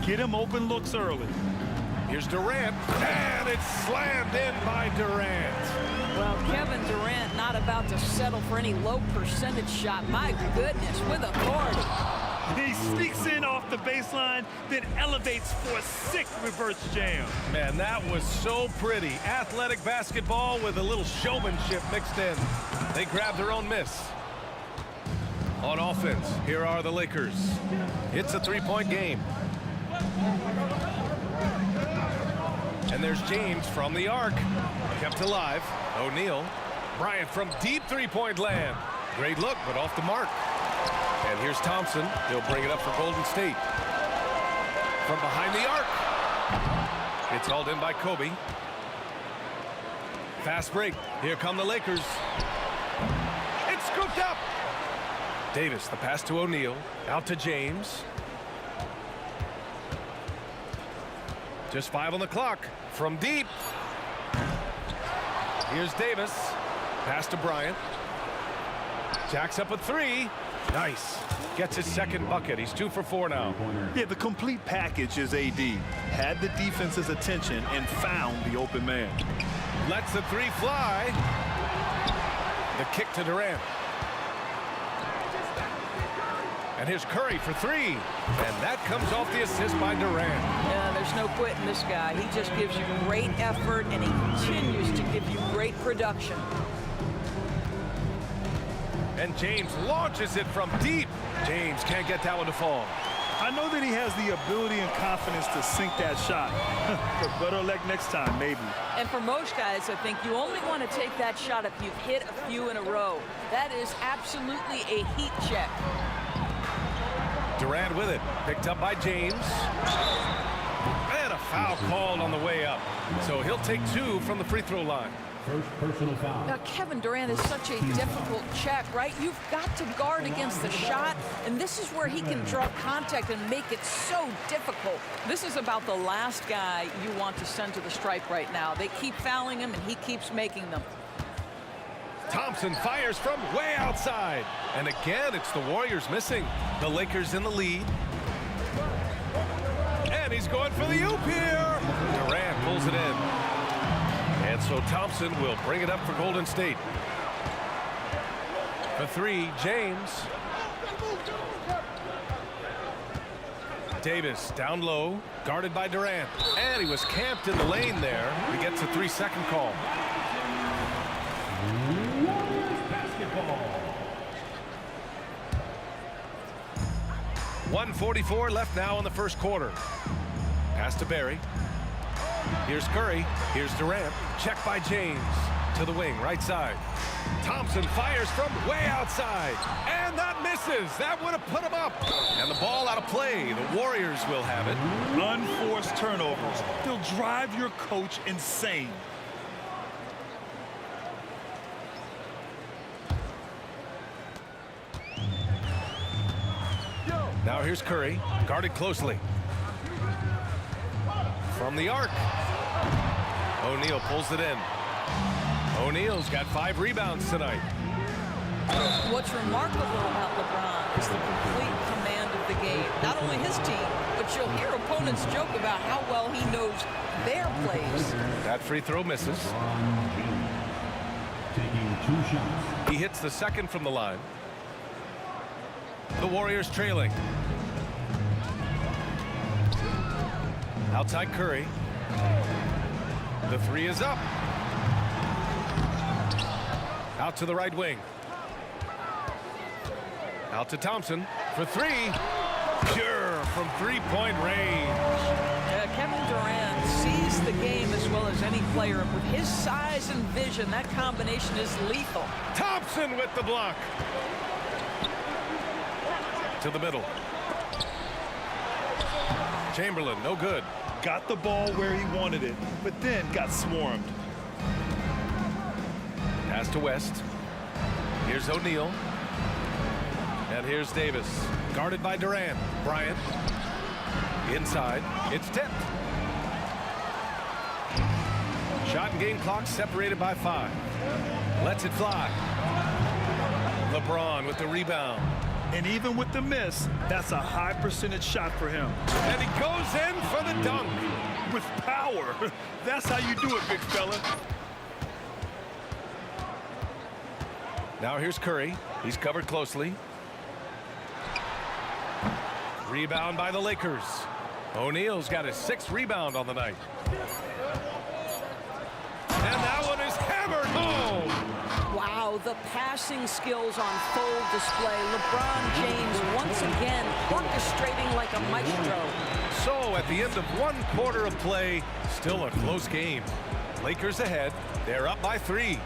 Get him open looks early. Here's Durant. And it's slammed in by Durant. Well, Kevin Durant not about to settle for any low percentage shot. My goodness, with authority. He sneaks in off the baseline, then elevates for a sick reverse jam. Man, that was so pretty. Athletic basketball with a little showmanship mixed in. They grabbed their own miss. On offense, here are the Lakers. It's a 3-point game. And there's James from the arc. Kept alive. O'Neal. Bryant from deep 3-point land. Great look, but off the mark. And here's Thompson. He'll bring it up for Golden State. From behind the arc. It's hauled in by Kobe. Fast break. Here come the Lakers. It's scooped up. Davis, the pass to O'Neal. Out to James. Just 5 on the clock. From deep. Here's Davis. Pass to Bryant. Jacks up a 3. Nice. Gets his second bucket. He's 2 for 4 now. Yeah, the complete package is AD. Had the defense's attention and found the open man. Lets the 3 fly. The kick to Durant. And here's Curry for 3. And that comes off the assist by Durant. Yeah, there's no quitting this guy. He just gives you great effort, and he continues to give you great production. And James launches it from deep. James can't get that one to fall. I know that he has the ability and confidence to sink that shot. But better luck next time, maybe. And for most guys, I think you only want to take that shot if you've hit a few in a row. That is absolutely a heat check. Durant with it. Picked up by James. And a foul called on the way up. So he'll take 2 from the free throw line. First personal foul. Now, Kevin Durant is such a difficult check, right? You've got to guard against the shot, and this is where he can draw contact and make it so difficult. This is about the last guy you want to send to the stripe right now. They keep fouling him, and he keeps making them. Thompson fires from way outside. And again, it's the Warriors missing. The Lakers in the lead. And he's going for the oop here. Durant pulls it in. And so Thompson will bring it up for Golden State. For 3, James. Davis down low, guarded by Durant. And he was camped in the lane there. He gets a 3-second call. 1:44 left now in the first quarter. Pass to Barry. Here's Curry. Here's Durant. Check by James. To the wing, right side. Thompson fires from way outside, and that misses. That would have put him up. And the ball out of play. The Warriors will have it. Unforced turnovers. They'll drive your coach insane. Now here's Curry, guarded closely. From the arc. O'Neal pulls it in. O'Neal's got 5 rebounds tonight. What's remarkable about LeBron is the complete command of the game. Not only his team, but you'll hear opponents joke about how well he knows their plays. That free throw misses. Taking 2 shots. He hits the second from the line. The Warriors trailing. Outside Curry. The 3 is up. Out to the right wing. Out to Thompson for 3. Pure from 3-point range. Kevin Durant sees the game as well as any player. With his size and vision, that combination is lethal. Thompson with the block. To the middle. Chamberlain, no good. Got the ball where he wanted it, but then got swarmed. Pass to West. Here's O'Neal. And here's Davis. Guarded by Durant. Bryant. Inside. It's tipped. Shot and game clock separated by 5. Lets it fly. LeBron with the rebound. And even with the miss, that's a high percentage shot for him. And he goes in for the dunk. With power. That's how you do it, big fella. Now here's Curry. He's covered closely. Rebound by the Lakers. O'Neal's got his 6th rebound on the night. And that one is hammered home. Wow, the passing skills on full display. LeBron James once again orchestrating like a maestro. So at the end of 1 quarter of play, still a close game. Lakers ahead. They're up by 3.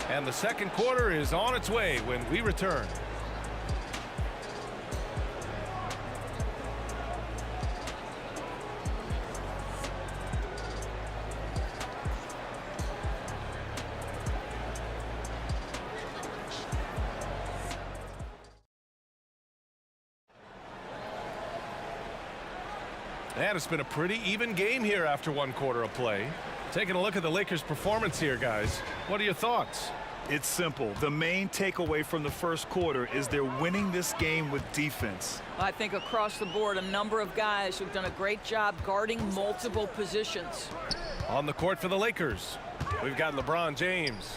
And the second quarter is on its way when we return. And it's been a pretty even game here after 1 quarter of play. Taking a look at the Lakers' performance here, guys. What are your thoughts? It's simple. The main takeaway from the first quarter is they're winning this game with defense. I think across the board, a number of guys who've done a great job guarding multiple positions. On the court for the Lakers, we've got LeBron James.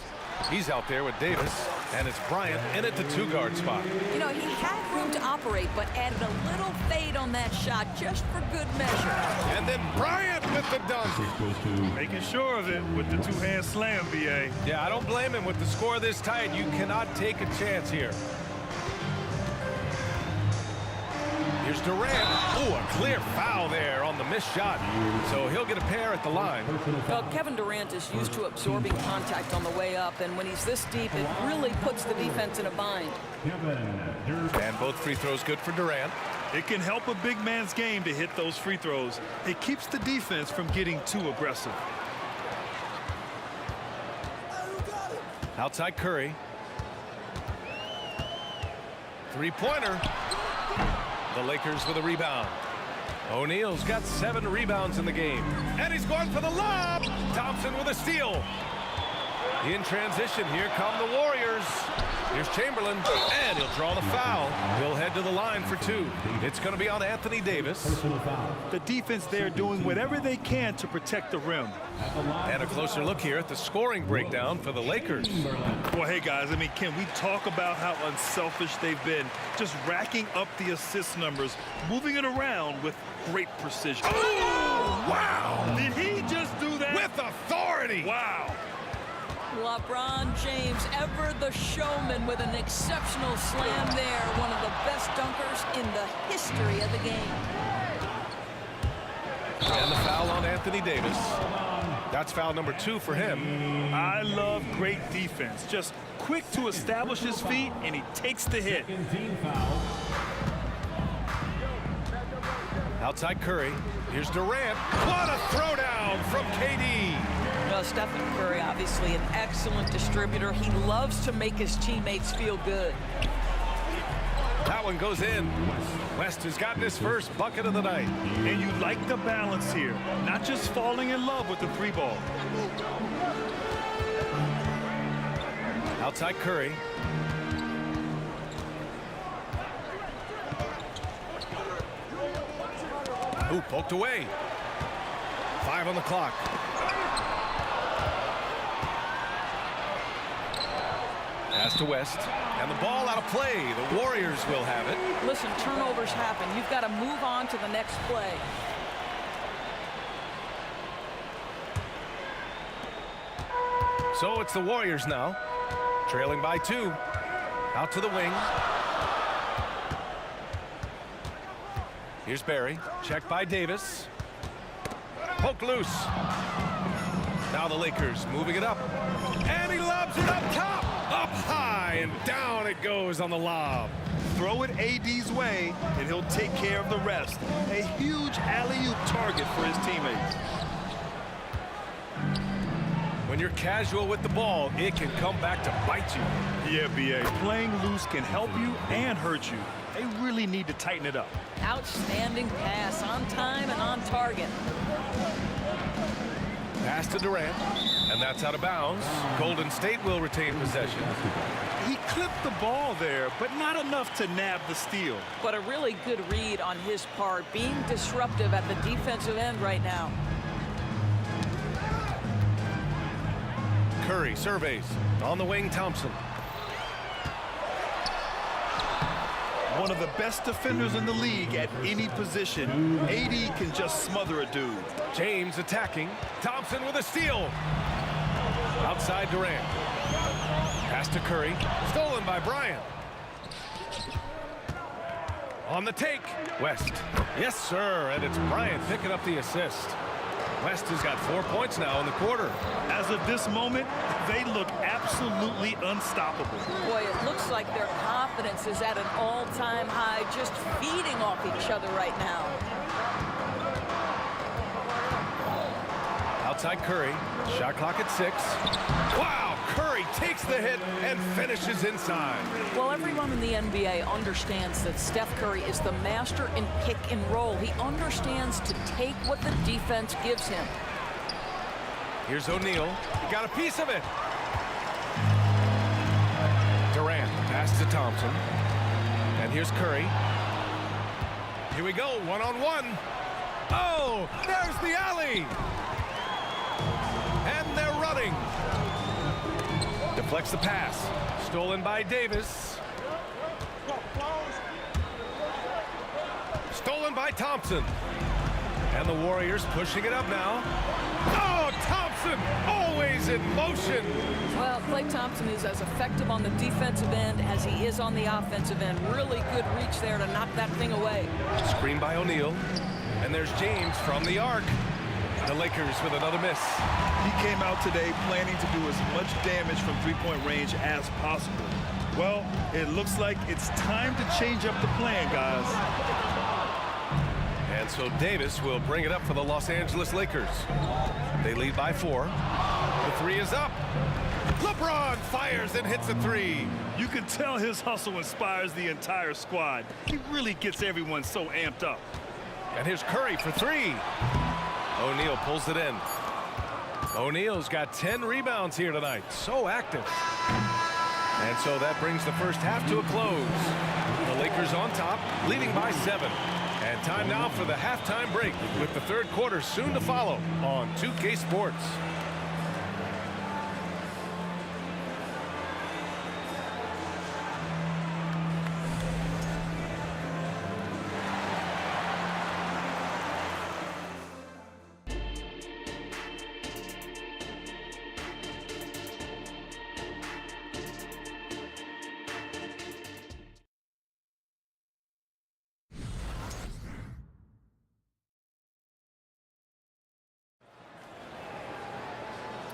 He's out there with Davis, and it's Bryant in at the 2-guard spot. You know, he had room to operate, but added a little fade on that shot just for good measure. And then Bryant with the dunk. Making sure of it with the 2-hand slam, B.A. Yeah, I don't blame him. With the score this tight, you cannot take a chance here. Here's Durant. Oh, a clear foul there on the missed shot. So he'll get a pair at the line. Well, Kevin Durant is used to absorbing contact on the way up, and when he's this deep, it really puts the defense in a bind. And both free throws good for Durant. It can help a big man's game to hit those free throws. It keeps the defense from getting too aggressive. Outside Curry. 3-pointer. The Lakers with a rebound. O'Neal's got 7 rebounds in the game. And he's going for the lob. Thompson with a steal. In transition, here come the Warriors. Here's Chamberlain, and he'll draw the foul. He'll head to the line for 2. It's going to be on Anthony Davis. The defense there doing whatever they can to protect the rim. And a closer look here at the scoring breakdown for the Lakers. Well, hey, guys, I mean, can we talk about how unselfish they've been? Just racking up the assist numbers, moving it around with great precision. Oh, wow! Did he just do that? With authority! Wow! LeBron James, ever the showman, with an exceptional slam there. One of the best dunkers in the history of the game. And the foul on Anthony Davis. That's foul number 2 for him. I love great defense. Just quick to establish his feet, and he takes the hit. Team foul. Outside Curry. Here's Durant. What a throwdown from KD. Well, Stephen Curry, obviously an excellent distributor. He loves to make his teammates feel good. That one goes in. West has gotten his first bucket of the night. And you like the balance here, not just falling in love with the three ball. Outside Curry. Ooh, poked away. 5 on the clock. Pass to West. And the ball out of play. The Warriors will have it. Listen, turnovers happen. You've got to move on to the next play. So it's the Warriors now. Trailing by 2. Out to the wing. Here's Barry. Checked by Davis. Poked loose. Now the Lakers moving it up. And he lobs it up top. Up high and down it goes on the lob. Throw it AD's way, and he'll take care of the rest. A huge alley-oop target for his teammates. When you're casual with the ball, it can come back to bite you. Yeah, B.A. Playing loose can help you and hurt you. They really need to tighten it up. Outstanding pass, on time and on target. Pass to Durant, and that's out of bounds. Golden State will retain possession. He clipped the ball there, but not enough to nab the steal. But a really good read on his part, being disruptive at the defensive end right now. Curry surveys. On the wing, Thompson. One of the best defenders in the league at any position. AD can just smother a dude. James attacking. Thompson with a steal. Outside Durant. Pass to Curry. Stolen by Bryant. On the take. West. Yes, sir. And it's Bryant picking up the assist. West has got 4 points now in the quarter. As of this moment, they look absolutely unstoppable. Boy, it looks like their confidence is at an all-time high, just feeding off each other right now. Outside Curry. Shot clock at 6. Wow! Curry takes the hit and finishes inside. Well, everyone in the NBA understands that Steph Curry is the master in pick and roll. He understands to take what the defense gives him. Here's O'Neal. He got a piece of it. Durant pass to Thompson. And here's Curry. Here we go, one-on-one. Oh, there's the alley. And they're running. Deflects the pass. Stolen by Davis. Stolen by Thompson. And the Warriors pushing it up now. Oh, Thompson always in motion. Well, Klay Thompson is as effective on the defensive end as he is on the offensive end. Really good reach there to knock that thing away. Screen by O'Neal. And there's James from the arc. The Lakers with another miss. He came out today planning to do as much damage from three-point range as possible. Well, it looks like it's time to change up the plan, guys. And so Davis will bring it up for the Los Angeles Lakers. They lead by 4. The 3 is up. LeBron fires and hits a 3. You can tell his hustle inspires the entire squad. He really gets everyone so amped up. And here's Curry for 3. O'Neal pulls it in. O'Neal's got 10 rebounds here tonight. So active. And so that brings the first half to a close. The Lakers on top, leading by 7. And time now for the halftime break, with the third quarter soon to follow on 2K Sports.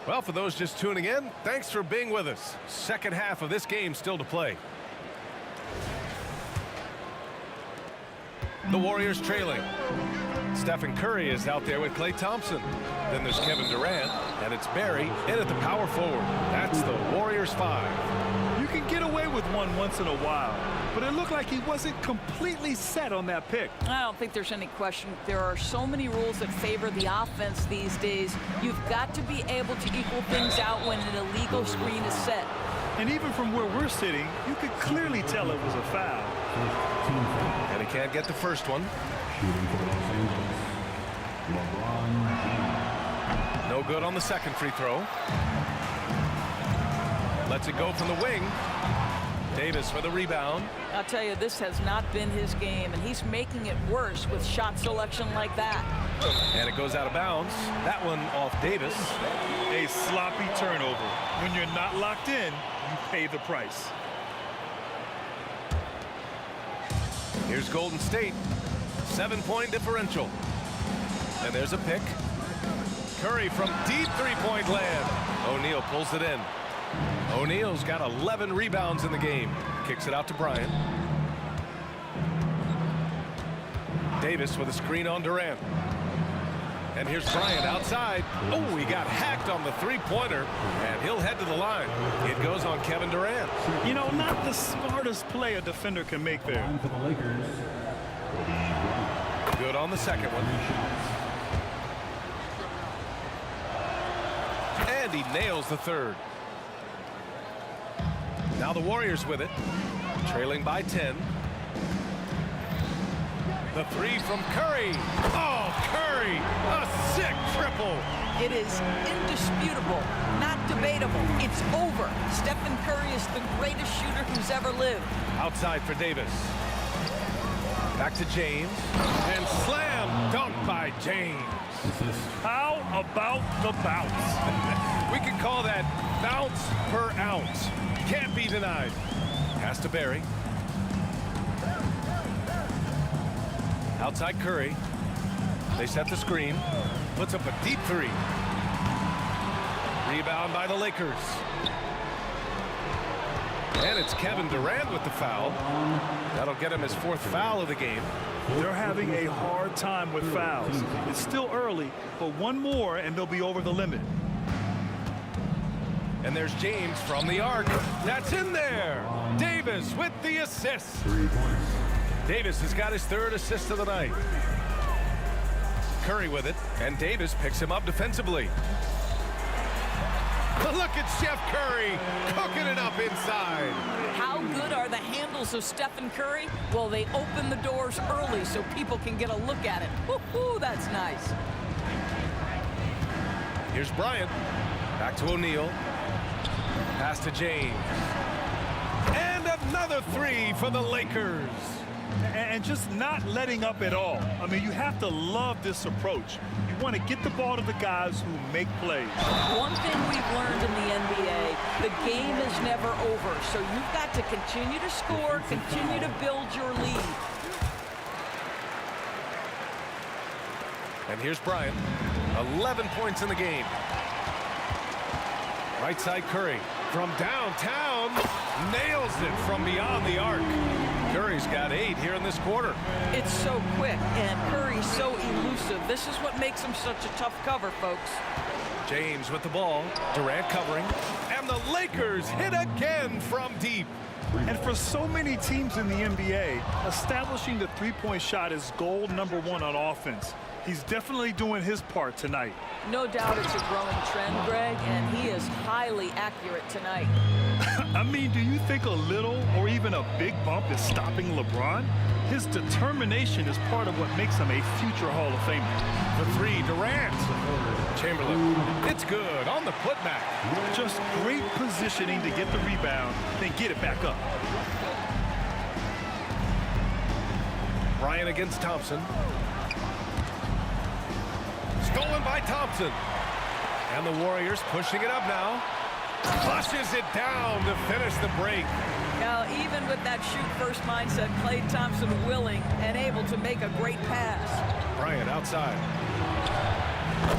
Well, for those just tuning in, thanks for being with us. Second half of this game still to play. The Warriors trailing. Stephen Curry is out there with Klay Thompson. Then there's Kevin Durant, and it's Barry in at the power forward. That's the Warriors 5. You can get away with one once in a while, but it looked like he wasn't completely set on that pick. I don't think there's any question. There are so many rules that favor the offense these days. You've got to be able to equal things out when an illegal screen is set. And even from where we're sitting, you could clearly tell it was a foul. And he can't get the first one. No good on the second free throw. Lets it go from the wing. Davis for the rebound. I'll tell you, this has not been his game, and he's making it worse with shot selection like that. And it goes out of bounds. That one off Davis. A sloppy turnover. When you're not locked in, you pay the price. Here's Golden State. 7-point differential. And there's a pick. Curry from deep three-point land. O'Neal pulls it in. O'Neal's got 11 rebounds in the game. Kicks it out to Bryant. Davis with a screen on Durant. And here's Bryant outside. Oh, he got hacked on the three-pointer, and he'll head to the line. It goes on Kevin Durant. You know, not the smartest play a defender can make there. Good on the second one. And he nails the third. Now the Warriors with it, trailing by 10. The three from Curry. Oh, Curry, a sick triple. It is indisputable, not debatable. It's over. Stephen Curry is the greatest shooter who's ever lived. Outside for Davis. Back to James. And slam dunk by James. How about the bounce? We can call that bounce per ounce. Can't be denied. Pass to Barry. Outside Curry. They set the screen. Puts up a deep three. Rebound by the Lakers. And it's Kevin Durant with the foul. That'll get him his fourth foul of the game. They're having a hard time with fouls. It's still early, but one more and they'll be over the limit. And there's James from the arc. That's in there. Davis with the assist. Davis has got his third assist of the night. Curry with it, and Davis picks him up defensively. Look at Chef Curry cooking it up inside. How good are the handles of Stephen Curry? Well, they open the doors early so people can get a look at it. Woo-hoo, that's nice. Here's Bryant. Back to O'Neal. Pass to James. And another three for the Lakers. And just not letting up at all. I mean, you have to love this approach. You want to get the ball to the guys who make plays. One thing we've learned in the NBA, the game is never over. So you've got to continue to score, continue to build your lead. And here's Bryant. 11 points in the game. Right side Curry. From downtown, nails it from beyond the arc. Curry's got 8 here in this quarter. It's so quick, and Curry's so elusive. This is what makes him such a tough cover, folks. James with the ball. Durant covering. And the Lakers hit again from deep. And for so many teams in the NBA, establishing the three-point shot is goal number 1 on offense. He's definitely doing his part tonight. No doubt it's a growing trend, Greg, and he is highly accurate tonight. I mean, do you think a little or even a big bump is stopping LeBron? His determination is part of what makes him a future Hall of Famer. The three, Durant. Chamberlain. It's good on the putback. Just great positioning to get the rebound, then get it back up. Bryant against Thompson. Stolen by Thompson. And the Warriors pushing it up now. Flushes it down to finish the break. Now, even with that shoot-first mindset, Klay Thompson willing and able to make a great pass. Bryant outside.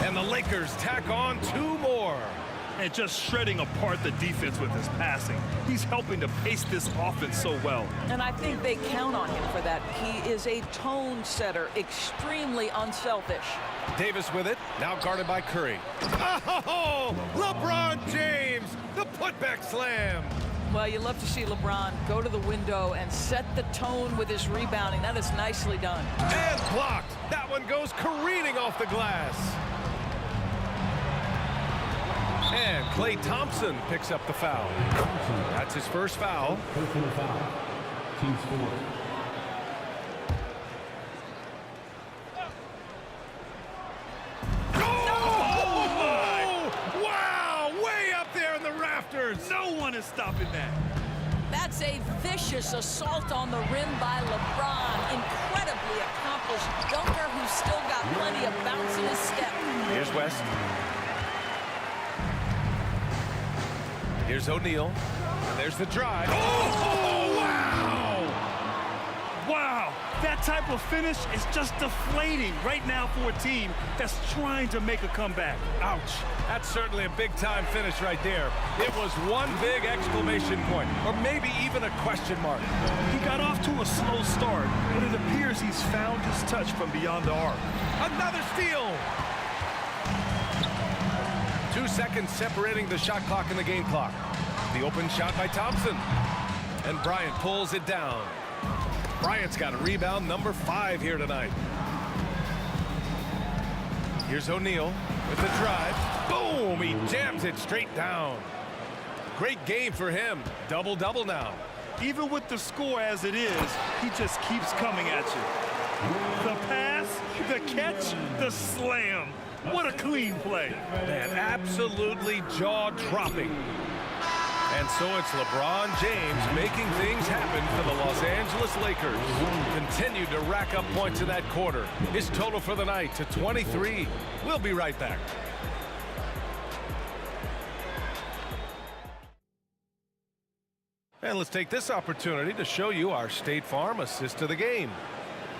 And the Lakers tack on 2 more. and just shredding apart the defense with his passing. He's helping to pace this offense so well. And I think they count on him for that. He is a tone setter, extremely unselfish. Davis with it, now guarded by Curry. Oh, LeBron James, the putback slam. Well, you love to see LeBron go to the window and set the tone with his rebounding. That is nicely done. And blocked. That one goes careening off the glass. And Klay Thompson picks up the foul. That's his first foul. Personal foul. Team score. No one is stopping that. That's a vicious assault on the rim by LeBron. Incredibly accomplished dunker who's still got plenty of bounce in his step. Here's West. Here's O'Neal. And there's the drive. Oh, wow! Wow, that type of finish is just deflating right now for a team that's trying to make a comeback. Ouch. That's certainly a big-time finish right there. It was one big exclamation point, or maybe even a question mark. He got off to a slow start, but it appears he's found his touch from beyond the arc. Another steal! 2 seconds separating the shot clock and the game clock. The open shot by Thompson. And Bryant pulls it down. Bryant's got a rebound number 5 here tonight. Here's O'Neal with the drive. Boom! He jams it straight down. Great game for him. Double-double now. Even with the score as it is, he just keeps coming at you. The pass, the catch, the slam. What a clean play. Man, absolutely jaw-dropping. And so it's LeBron James making things happen for the Los Angeles Lakers. Continued to rack up points in that quarter. His total for the night to 23. We'll be right back. And let's take this opportunity to show you our State Farm assist to the game.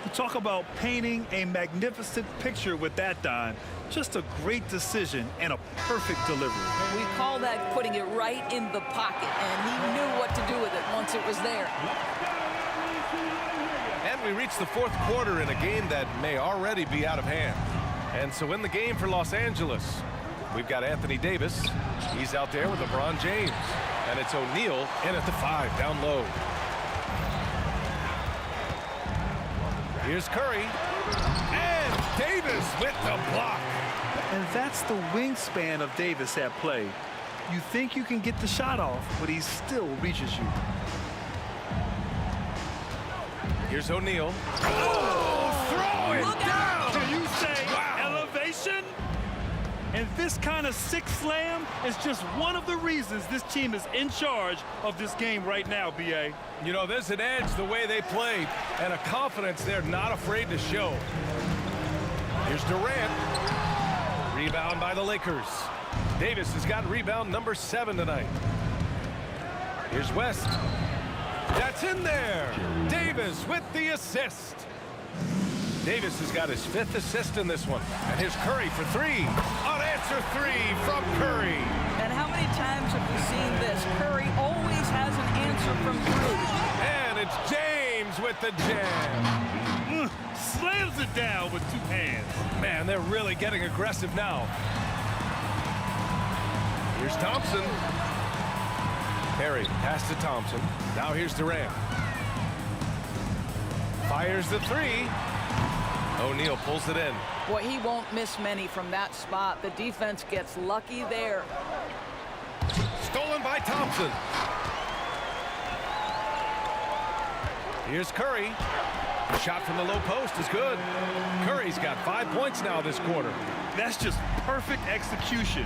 You talk about painting a magnificent picture with that, Don. Just a great decision and a perfect delivery. We call that putting it right in the pocket, and he knew what to do with it once it was there. And we reach the fourth quarter in a game that may already be out of hand. And so in the game for Los Angeles, we've got Anthony Davis. He's out there with LeBron James. And it's O'Neal in at the 5, down low. Here's Curry. And Davis with the block. And that's the wingspan of Davis at play. You think you can get the shot off, but he still reaches you. Here's O'Neal. Oh, throw it down! Can you say elevation? And this kind of sick slam is just one of the reasons this team is in charge of this game right now, B.A. You know, there's an edge the way they play and a confidence they're not afraid to show. Here's Durant. Rebound by the Lakers. Davis has got rebound number 7 tonight. Here's West. That's in there. Davis with the assist. Davis has got his 5th assist in this one. And here's Curry for 3. Unanswered 3 from Curry. And how many times have we seen this? Curry always has an answer from 3. And it's James with the jam. Slams it down with 2 hands. Man, they're really getting aggressive now. Here's Thompson. Perry, pass to Thompson. Now here's Durant. Fires the 3. O'Neal pulls it in. Boy, he won't miss many from that spot. The defense gets lucky there. Stolen by Thompson. Here's Curry. Shot from the low post is good. Curry's got 5 points now this quarter. That's just perfect execution.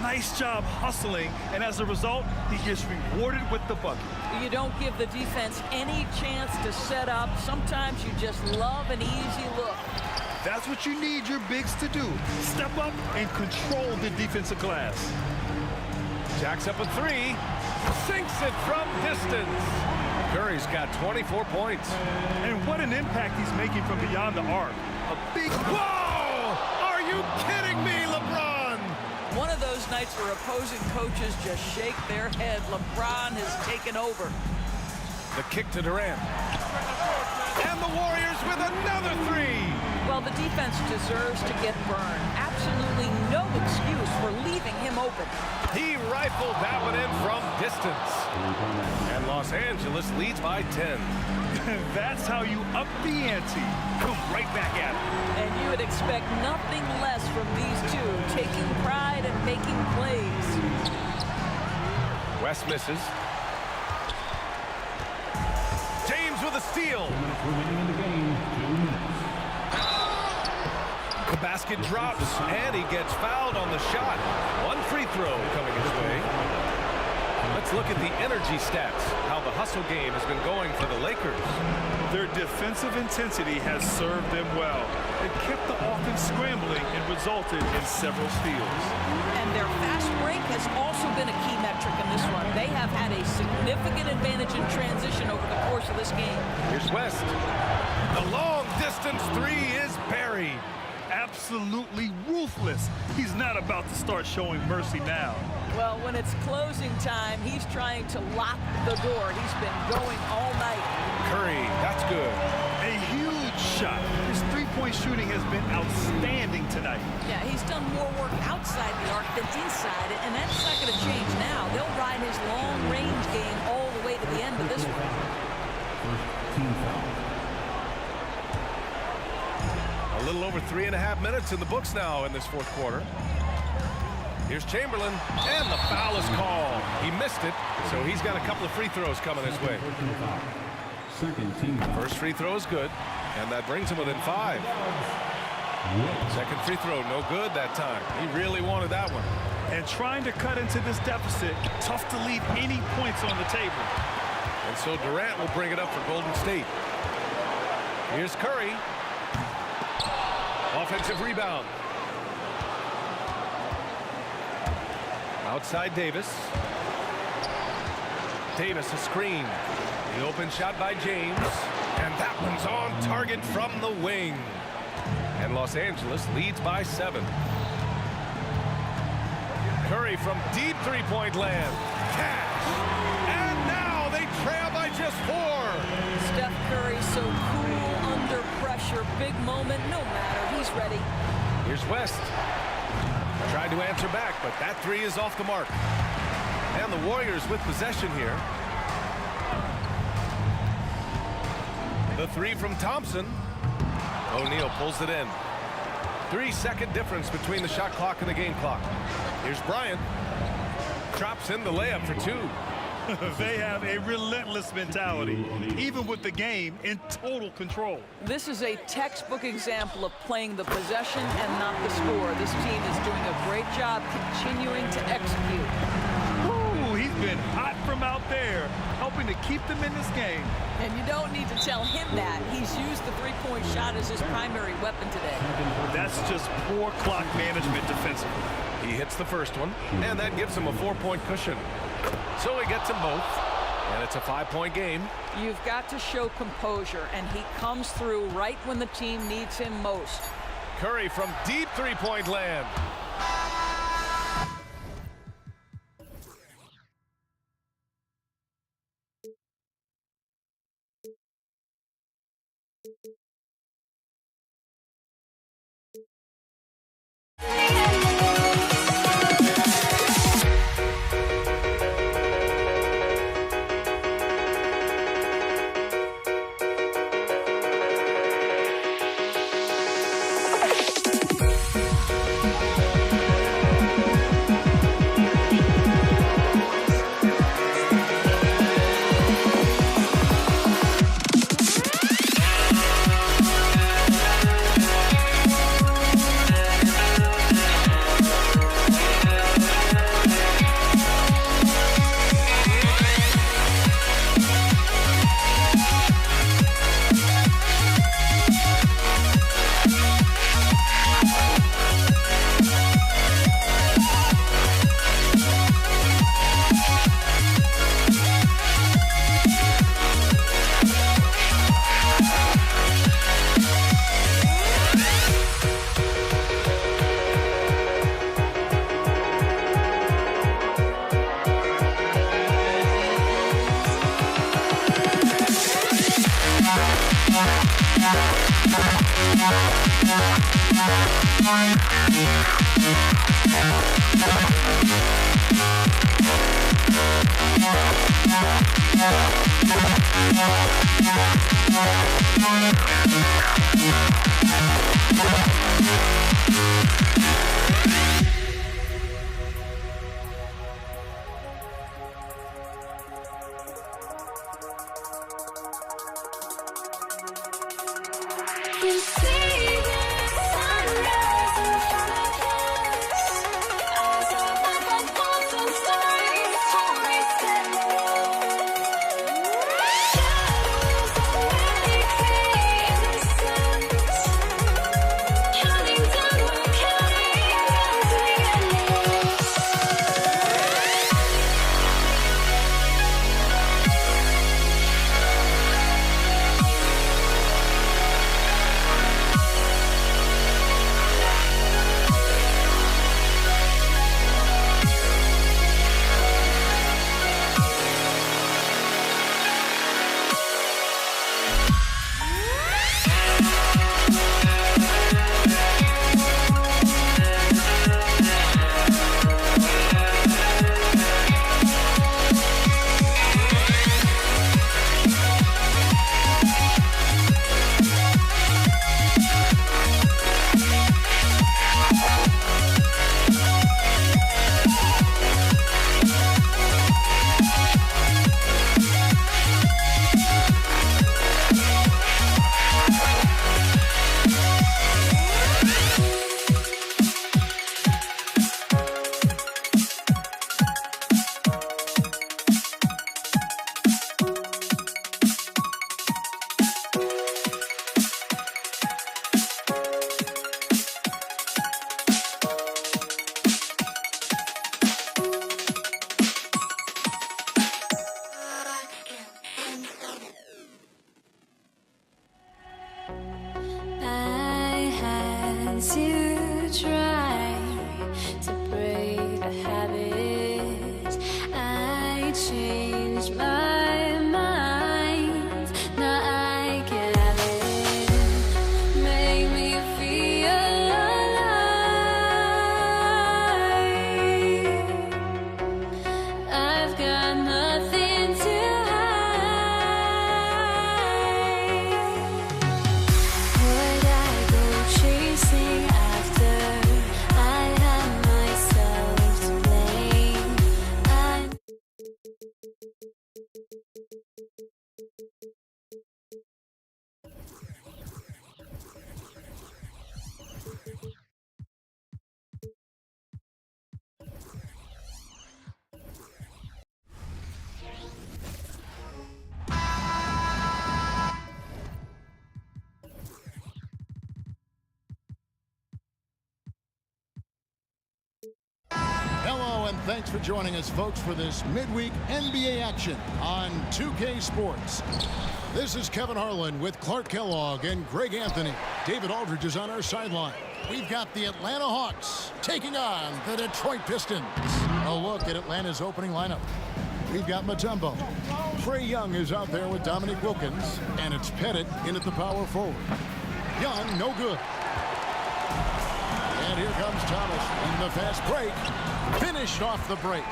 Nice job hustling, and as a result, he gets rewarded with the bucket. You don't give the defense any chance to set up. Sometimes you just love an easy look. That's what you need your bigs to do. Step up and control the defensive glass. Jacks up a 3. Sinks it from distance. Curry's got 24 points. And what an impact he's making from beyond the arc. A big... Whoa! Are you kidding me, LeBron? One of those nights where opposing coaches just shake their head. LeBron has taken over. The kick to Durant. And the Warriors with another three. Well, the defense deserves to get burned. Absolutely no excuse for leaving him open. He rifled that one in from distance. And Los Angeles leads by 10. That's how you up the ante. Come right back at it. And you would expect nothing less from these two, taking pride and making plays. West misses. James with a steal. Remaining in the game, 2 minutes. The basket drops, and he gets fouled on the shot. One free throw coming his way. Let's look at the energy stats, how the hustle game has been going for the Lakers. Their defensive intensity has served them well. It kept the offense scrambling and resulted in several steals. And their fast break has also been a key metric in this one. They have had a significant advantage in transition over the course of this game. Here's West. The long distance three is buried. Absolutely ruthless. He's not about to start showing mercy now. Well, when it's closing time, he's trying to lock the door. He's been going all night. Curry, that's good. A huge shot. His three-point shooting has been outstanding tonight. Yeah, he's done more work outside the arc than inside it, and that's not going to change now. They'll ride his long-range game all the way to the end of this one. First team foul. A little over 3.5 minutes in the books now in this fourth quarter. Here's Chamberlain, and the foul is called. He missed it, so he's got a couple of free throws coming his way. Second team foul. First free throw is good, and that brings him within 5. Second free throw, no good that time. He really wanted that one. And trying to cut into this deficit, tough to leave any points on the table. And so Durant will bring it up for Golden State. Here's Curry. Offensive rebound. Outside Davis. Davis a screen. The open shot by James. And that one's on target from the wing. And Los Angeles leads by 7. Curry from deep three-point land. Cash. And now they trail by just 4. Steph Curry so cool under pressure. Big moment, no matter. He's ready. Here's West. Tried to answer back, but that three is off the mark. And the Warriors with possession here. The three from Thompson. O'Neal pulls it in. 3-second difference between the shot clock and the game clock. Here's Bryant. Drops in the layup for 2. They have a relentless mentality, even with the game in total control. This is a textbook example of playing the possession and not the score. This team is doing a great job continuing to execute. Ooh, he's been hot from out there, helping to keep them in this game. And you don't need to tell him that. He's used the three-point shot as his primary weapon today. That's just poor clock management defensively. He hits the first one, and that gives him a 4-point cushion. So he gets them both, and it's a 5-point game. You've got to show composure, and he comes through right when the team needs him most. Curry from deep three-point land. Hello, and thanks for joining us, folks, for this midweek NBA action on 2K Sports. This is Kevin Harlan with Clark Kellogg and Greg Anthony. David Aldridge is on our sideline. We've got the Atlanta Hawks taking on the Detroit Pistons. A look at Atlanta's opening lineup. We've got Mutombo. Trae Young is out there with Dominique Wilkins, and it's Pettit in at the power forward. Young, no good. And here comes Thomas in the fast break. Finished off the break.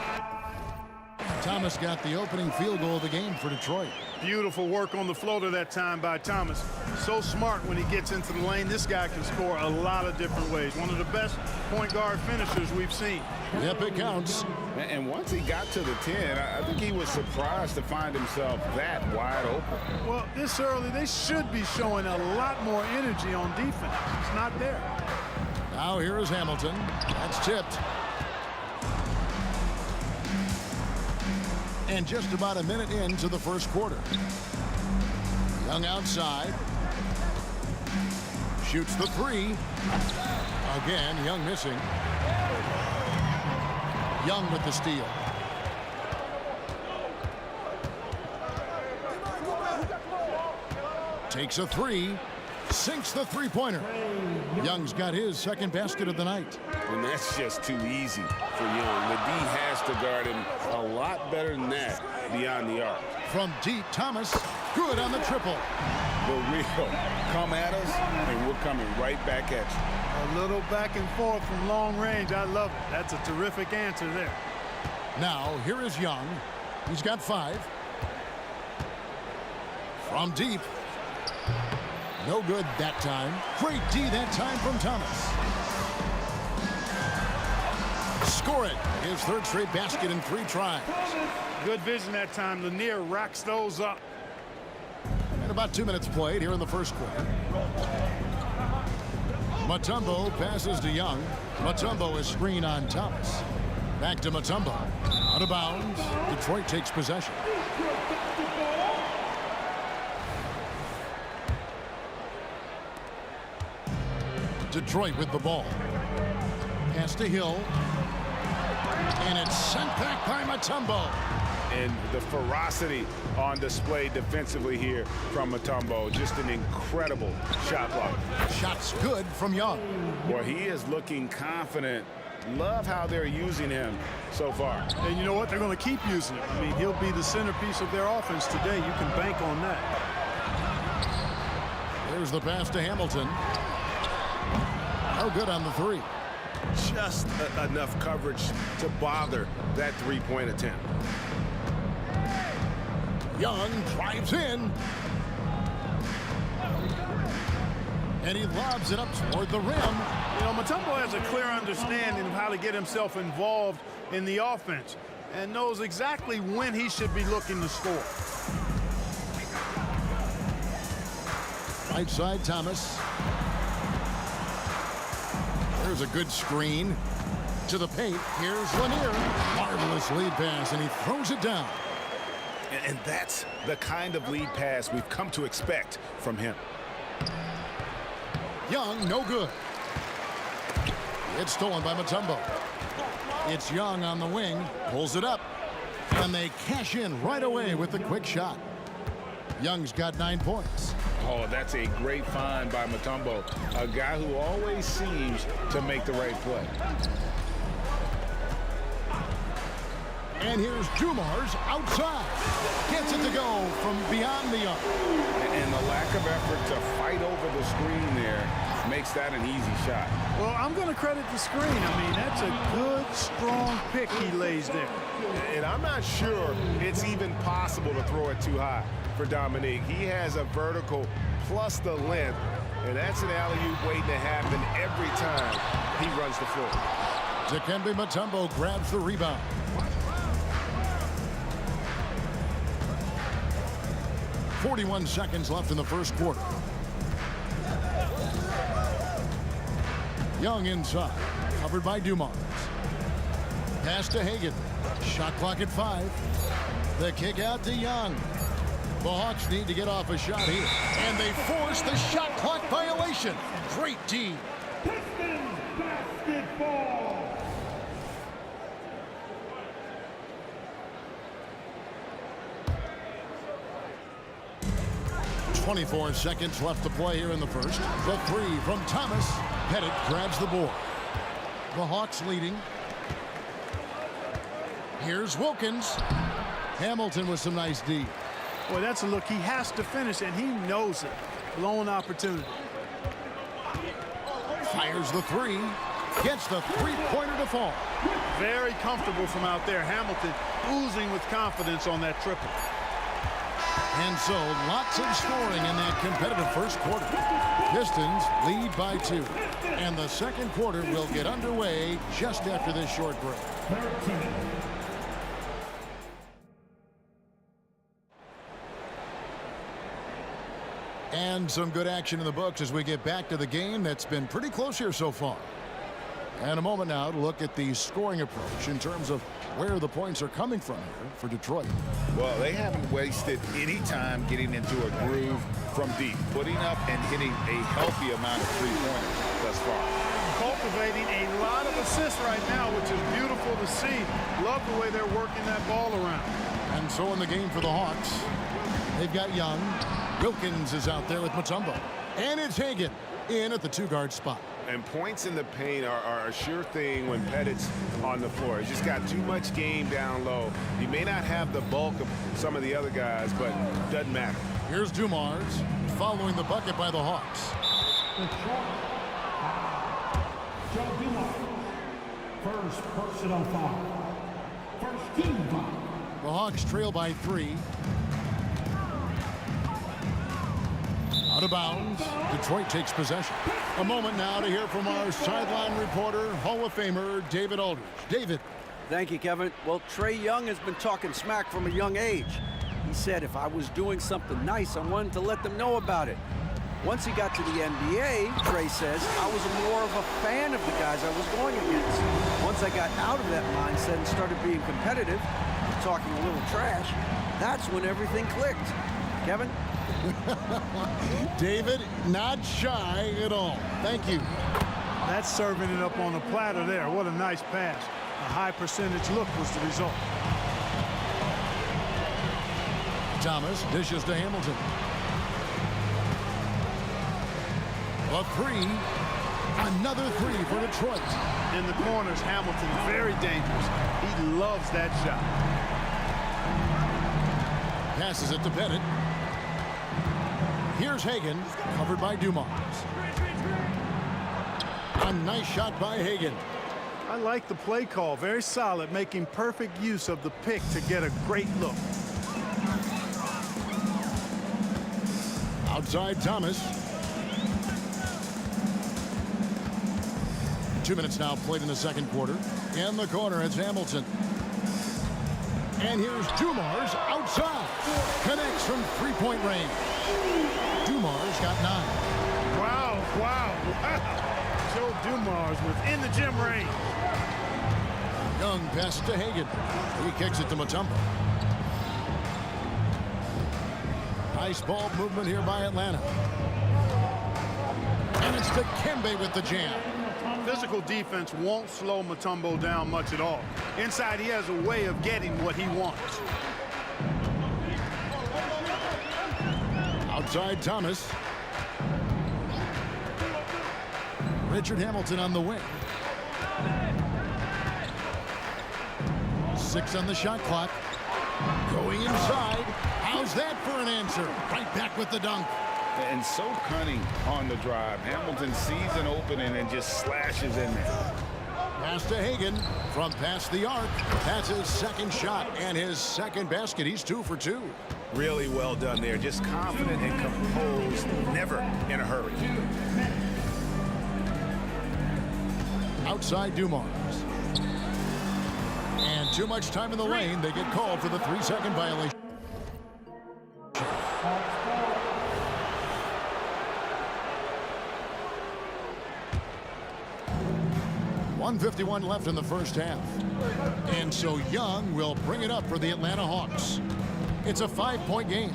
Thomas got the opening field goal of the game for Detroit. Beautiful work on the floater that time by Thomas. So smart when he gets into the lane. This guy can score a lot of different ways. One of the best point guard finishers we've seen. Yep, it counts. And once he got to the 10, I think he was surprised to find himself that wide open. Well, this early, they should be showing a lot more energy on defense. It's not there. Now here is Hamilton. That's tipped. And just about a minute into the first quarter. Young outside. Shoots the three. Again, Young missing. Young with the steal. Takes a three. Sinks the three-pointer. Young's got his second basket of the night. And that's just too easy for Young. The D has to guard him a lot better than that beyond the arc. From deep, Thomas. Good on the triple. the real. Come at us, and we're coming right back at you. A little back and forth from long range. I love it. That's a terrific answer there. Now, here is Young. He's got 5. From deep. No good that time. Great D that time from Thomas. Score it. His 3rd straight basket in 3 tries. Good vision that time. Lanier racks those up. And about 2 minutes played here in the first quarter. Mutombo passes to Young. Mutombo is screen on Thomas. Back to Mutombo. Out of bounds. Detroit takes possession. Detroit with the ball. Pass to Hill. And it's sent back by Mutombo. And the ferocity on display defensively here from Mutombo. Just an incredible shot block. Shots good from Young. Well, he is looking confident. Love how they're using him so far. And you know what? They're going to keep using him. I mean, he'll be the centerpiece of their offense today. You can bank on that. There's the pass to Hamilton. No good on the 3. Just enough coverage to bother that 3-point attempt. Young drives in. And he lobs it up toward the rim. You know, Mutombo has a clear understanding of how to get himself involved in the offense and knows exactly when he should be looking to score. Right side, Thomas. There's a good screen to the paint. Here's Lanier. Marvelous lead pass, and he throws it down. And that's the kind of lead pass we've come to expect from him. Young, no good. It's stolen by Mutombo. It's Young on the wing, pulls it up, and they cash in right away with the quick shot. Young's got 9 points. Oh, that's a great find by Mutombo, a guy who always seems to make the right play. And here's Dumars outside. Gets it to go from beyond the arc. And the lack of effort to fight over the screen there makes that an easy shot. Well, I'm going to credit the screen. I mean, that's a good, strong pick he lays there. And I'm not sure it's even possible to throw it too high for Dominique. He has a vertical plus the length, and that's an alley-oop waiting to happen every time he runs the floor. Dikembe Mutombo grabs the rebound. .41 seconds left in the first quarter. Young inside, covered by Dumars. Pass to Hagan. Shot clock at 5. The kick out to Young. The Hawks need to get off a shot here. And they force the shot clock violation. Great D. Pistons basketball. 24 seconds left to play here in the first. The 3 from Thomas. Pettit grabs the board. The Hawks leading. Here's Wilkins. Hamilton with some nice D. Boy, that's a look he has to finish, and he knows it. Blown opportunity. Fires the 3. Gets the 3-pointer to fall. Very comfortable from out there. Hamilton oozing with confidence on that triple. And so, lots of scoring in that competitive first quarter. Pistons lead by 2. And the second quarter will get underway just after this short break. And some good action in the books as we get back to the game that's been pretty close here so far. And a moment now to look at the scoring approach in terms of where the points are coming from here for Detroit. Well, they haven't wasted any time getting into a groove from deep, putting up and hitting a healthy amount of three-pointers thus far. Cultivating a lot of assists right now, which is beautiful to see. Love the way they're working that ball around. And so in the game for the Hawks, they've got Young. Wilkins is out there with Mutombo. And it's Hagan in at the 2-guard spot. And points in the paint are a sure thing when Pettit's on the floor. He's just got too much game down low. He may not have the bulk of some of the other guys, but doesn't matter. Here's Dumars. following the bucket by the Hawks. First personal foul. First team foul. The Hawks trail by 3. Out of bounds. Detroit takes possession. A moment now to hear from our sideline reporter, Hall of Famer David Aldridge. David. Thank you, Kevin. Well, Trae Young has been talking smack from a young age. He said if I was doing something nice, I wanted to let them know about it. Once he got to the NBA, Trae says, I was more of a fan of the guys I was going against. Once I got out of that mindset and started being competitive, talking a little trash, that's when everything clicked. Kevin? David, not shy at all. Thank you. That's serving it up on a platter there. What a nice pass. A high percentage look was the result. Thomas dishes to Hamilton. A 3. Another 3 for Detroit. In the corners, Hamilton very dangerous. He loves that shot. Passes it to Bennett. Here's Hagan, covered by Dumars. A nice shot by Hagan. I like the play call. Very solid, making perfect use of the pick to get a great look. Outside Thomas. 2 minutes now played in the second quarter. In the corner, it's Hamilton. And here's Dumars outside. Connects from three-point range. Dumars got 9. Wow, wow, wow. Joe Dumars within the gym range. Young passes to Hagan. He kicks it to Mutombo. Nice ball movement here by Atlanta. And it's to Kembe with the jam. Physical defense won't slow Mutombo down much at all. Inside, he has a way of getting what he wants. Outside Thomas. Richard Hamilton on the wing. 6 on the shot clock. Going inside. How's that for an answer? Right back with the dunk. And so cunning on the drive. Hamilton sees an opening and just slashes in there. Pass to Hagan from past the arc. That's his second shot and his second basket. He's 2 for 2. Really well done there. Just confident and composed. Never in a hurry. Outside Dumars. And too much time in the lane. They get called for the 3-second violation. 1:51 left in the first half. And so Young will bring it up for the Atlanta Hawks. It's a 5-point game.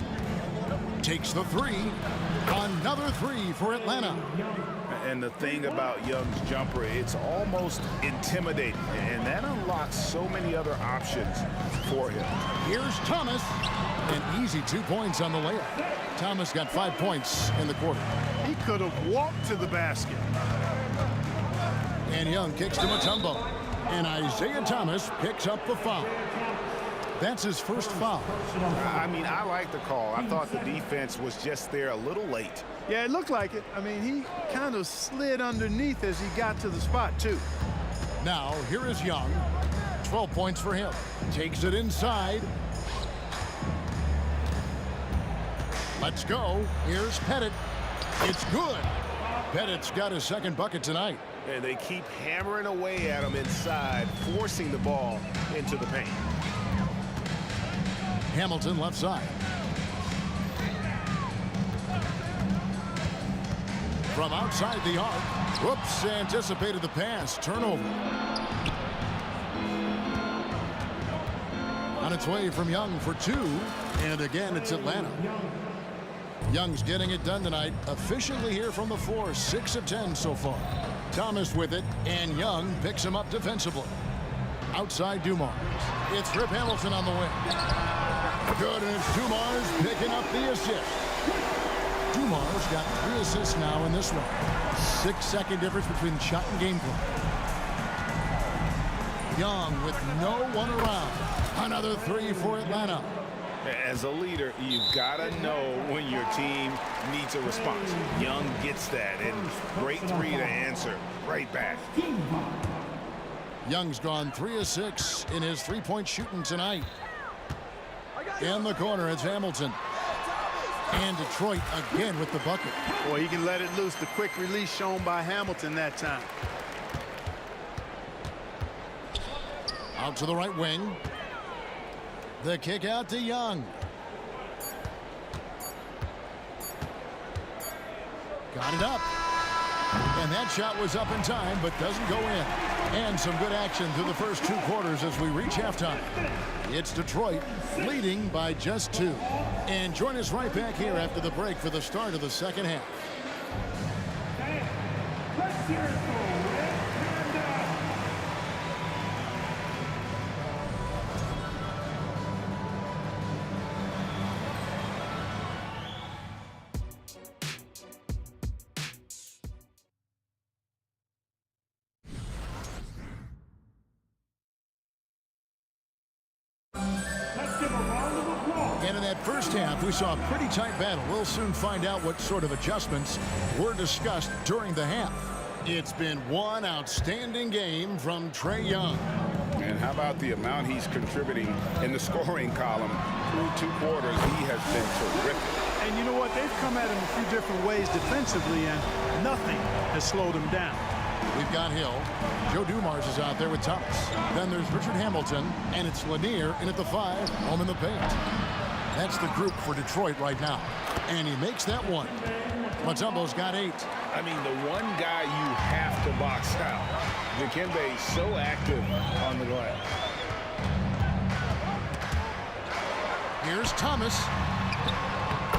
Takes the 3. Another 3 for Atlanta. And the thing about Young's jumper, it's almost intimidating. And that unlocks so many other options for him. Here's Thomas. An easy 2 points on the layup. Thomas got 5 points in the quarter. He could have walked to the basket. And Young kicks to Mutombo. And Isaiah Thomas picks up the foul. That's his first foul. I mean, I like the call. I thought the defense was just there a little late. Yeah, it looked like it. I mean, he kind of slid underneath as he got to the spot, too. Now, here is Young. 12 points for him. Takes it inside. Let's go. Here's Pettit. It's good. Pettit's got his second bucket tonight. And they keep hammering away at him inside, forcing the ball into the paint. Hamilton left side. From outside the arc. Whoops, anticipated the pass. Turnover. On its way from Young for 2. And again, it's Atlanta. Young's getting it done tonight. Efficiently here from the floor. 6 of 10 so far. Thomas with it, and Young picks him up defensively. Outside Dumars. It's Rip Hamilton on the wing. Good, and it's Dumars picking up the assist. Dumars got 3 assists now in this one. 6-second difference between shot and gameplay. Young with no one around. Another 3 for Atlanta. As a leader, you've got to know when your team needs a response. Young gets that, and great three to answer right back. Young's gone 3 of 6 in his three-point shooting tonight. In the corner, it's Hamilton. And Detroit again with the bucket. Boy, he can let it loose. The quick release shown by Hamilton that time. Out to the right wing. The kick out to Young. Got it up. And that shot was up in time, but doesn't go in. And some good action through the first 2 quarters as we reach halftime. It's Detroit leading by just 2. And join us right back here after the break for the start of the second half. And in that first half, we saw a pretty tight battle. We'll soon find out what sort of adjustments were discussed during the half. It's been one outstanding game from Trae Young. And how about the amount he's contributing in the scoring column through 2 quarters? He has been terrific. And you know what? They've come at him a few different ways defensively, and nothing has slowed him down. We've got Hill. Joe Dumars is out there with Thomas. Then there's Richard Hamilton, and it's Lanier in at the 5, home in the paint. That's the group for Detroit right now. And he makes that one. Mutombo's got 8. I mean, the one guy you have to box out. Dikembe so active on the glass. Here's Thomas.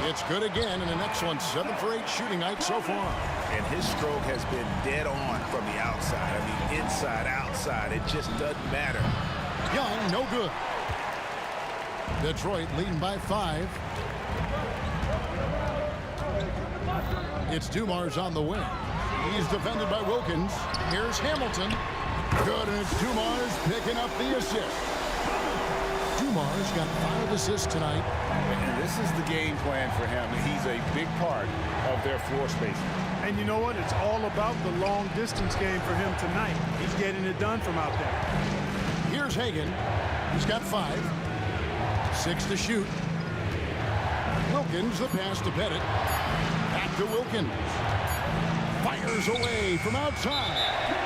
It's good again, and an excellent 7 for 8 shooting night so far. And his stroke has been dead on from the outside. I mean, inside, outside, it just doesn't matter. Young, no good. Detroit leading by 5. It's Dumars on the wing. He's defended by Wilkins. Here's Hamilton. Good, and it's Dumars picking up the assist. Dumars got 5 assists tonight. And this is the game plan for him. He's a big part of their floor spacing. And you know what? It's all about the long distance game for him tonight. He's getting it done from out there. Here's Hagan. He's got 5. 6 to shoot. Wilkins, the pass to Pettit. Back to Wilkins. Fires away from outside.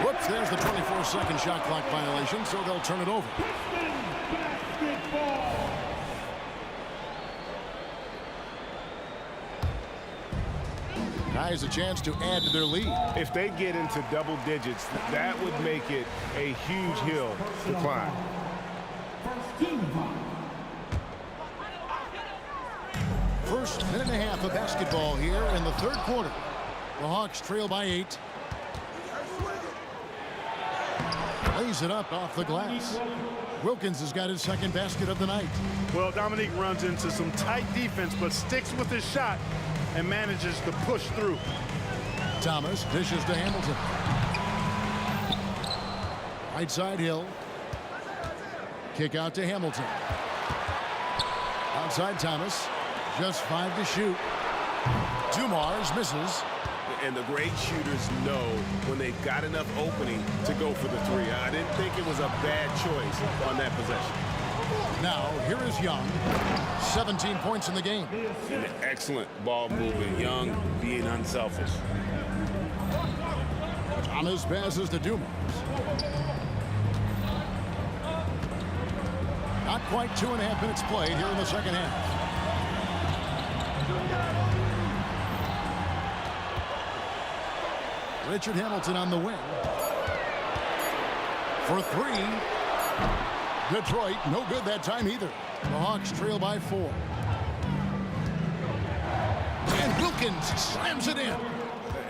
Whoops, there's the 24-second shot clock violation, so they'll turn it over. Guys, a chance to add to their lead. If they get into double digits, that would make it a huge hill to climb. First minute and a half of basketball here in the third quarter. The Hawks trail by 8. Lays it up off the glass. Wilkins has got his second basket of the night. Well, Dominique runs into some tight defense, but sticks with his shot and manages to push through. Thomas dishes to Hamilton. Right side Hill. Kick out to Hamilton. Outside Thomas. Just 5 to shoot. Dumars misses. And the great shooters know when they've got enough opening to go for the 3. I didn't think it was a bad choice on that possession. Now, here is Young. 17 points in the game. An excellent ball movement. Young being unselfish. Thomas passes to Dumars. Not quite 2.5 minutes played here in the second half. Richard Hamilton on the wing. For 3. Detroit, no good that time either. The Hawks trail by 4. And Wilkins slams it in.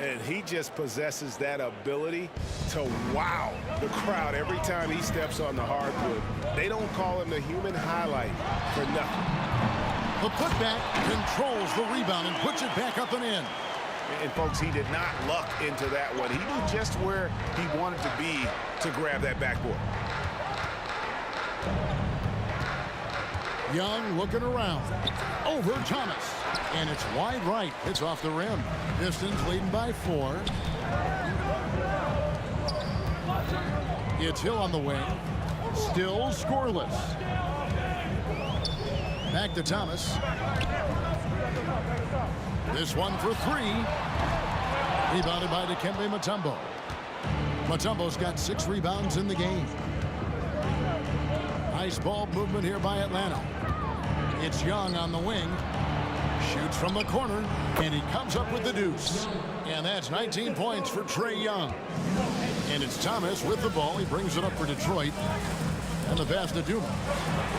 And he just possesses that ability to wow the crowd every time he steps on the hardwood. They don't call him the human highlight for nothing. The putback controls the rebound and puts it back up and in. And folks, he did not luck into that one. He knew just where he wanted to be to grab that backboard. Young looking around. Over Thomas. And it's wide right. It's off the rim. Pistons leading by 4. It's Hill on the wing. Still scoreless. Back to Thomas. This one for 3. Rebounded by Dikembe Mutombo. Mutombo's got 6 rebounds in the game. Nice ball movement here by Atlanta. It's Young on the wing. Shoots from the corner, and he comes up with the deuce. And that's 19 points for Trae Young. And it's Thomas with the ball. He brings it up for Detroit. And the pass to Duma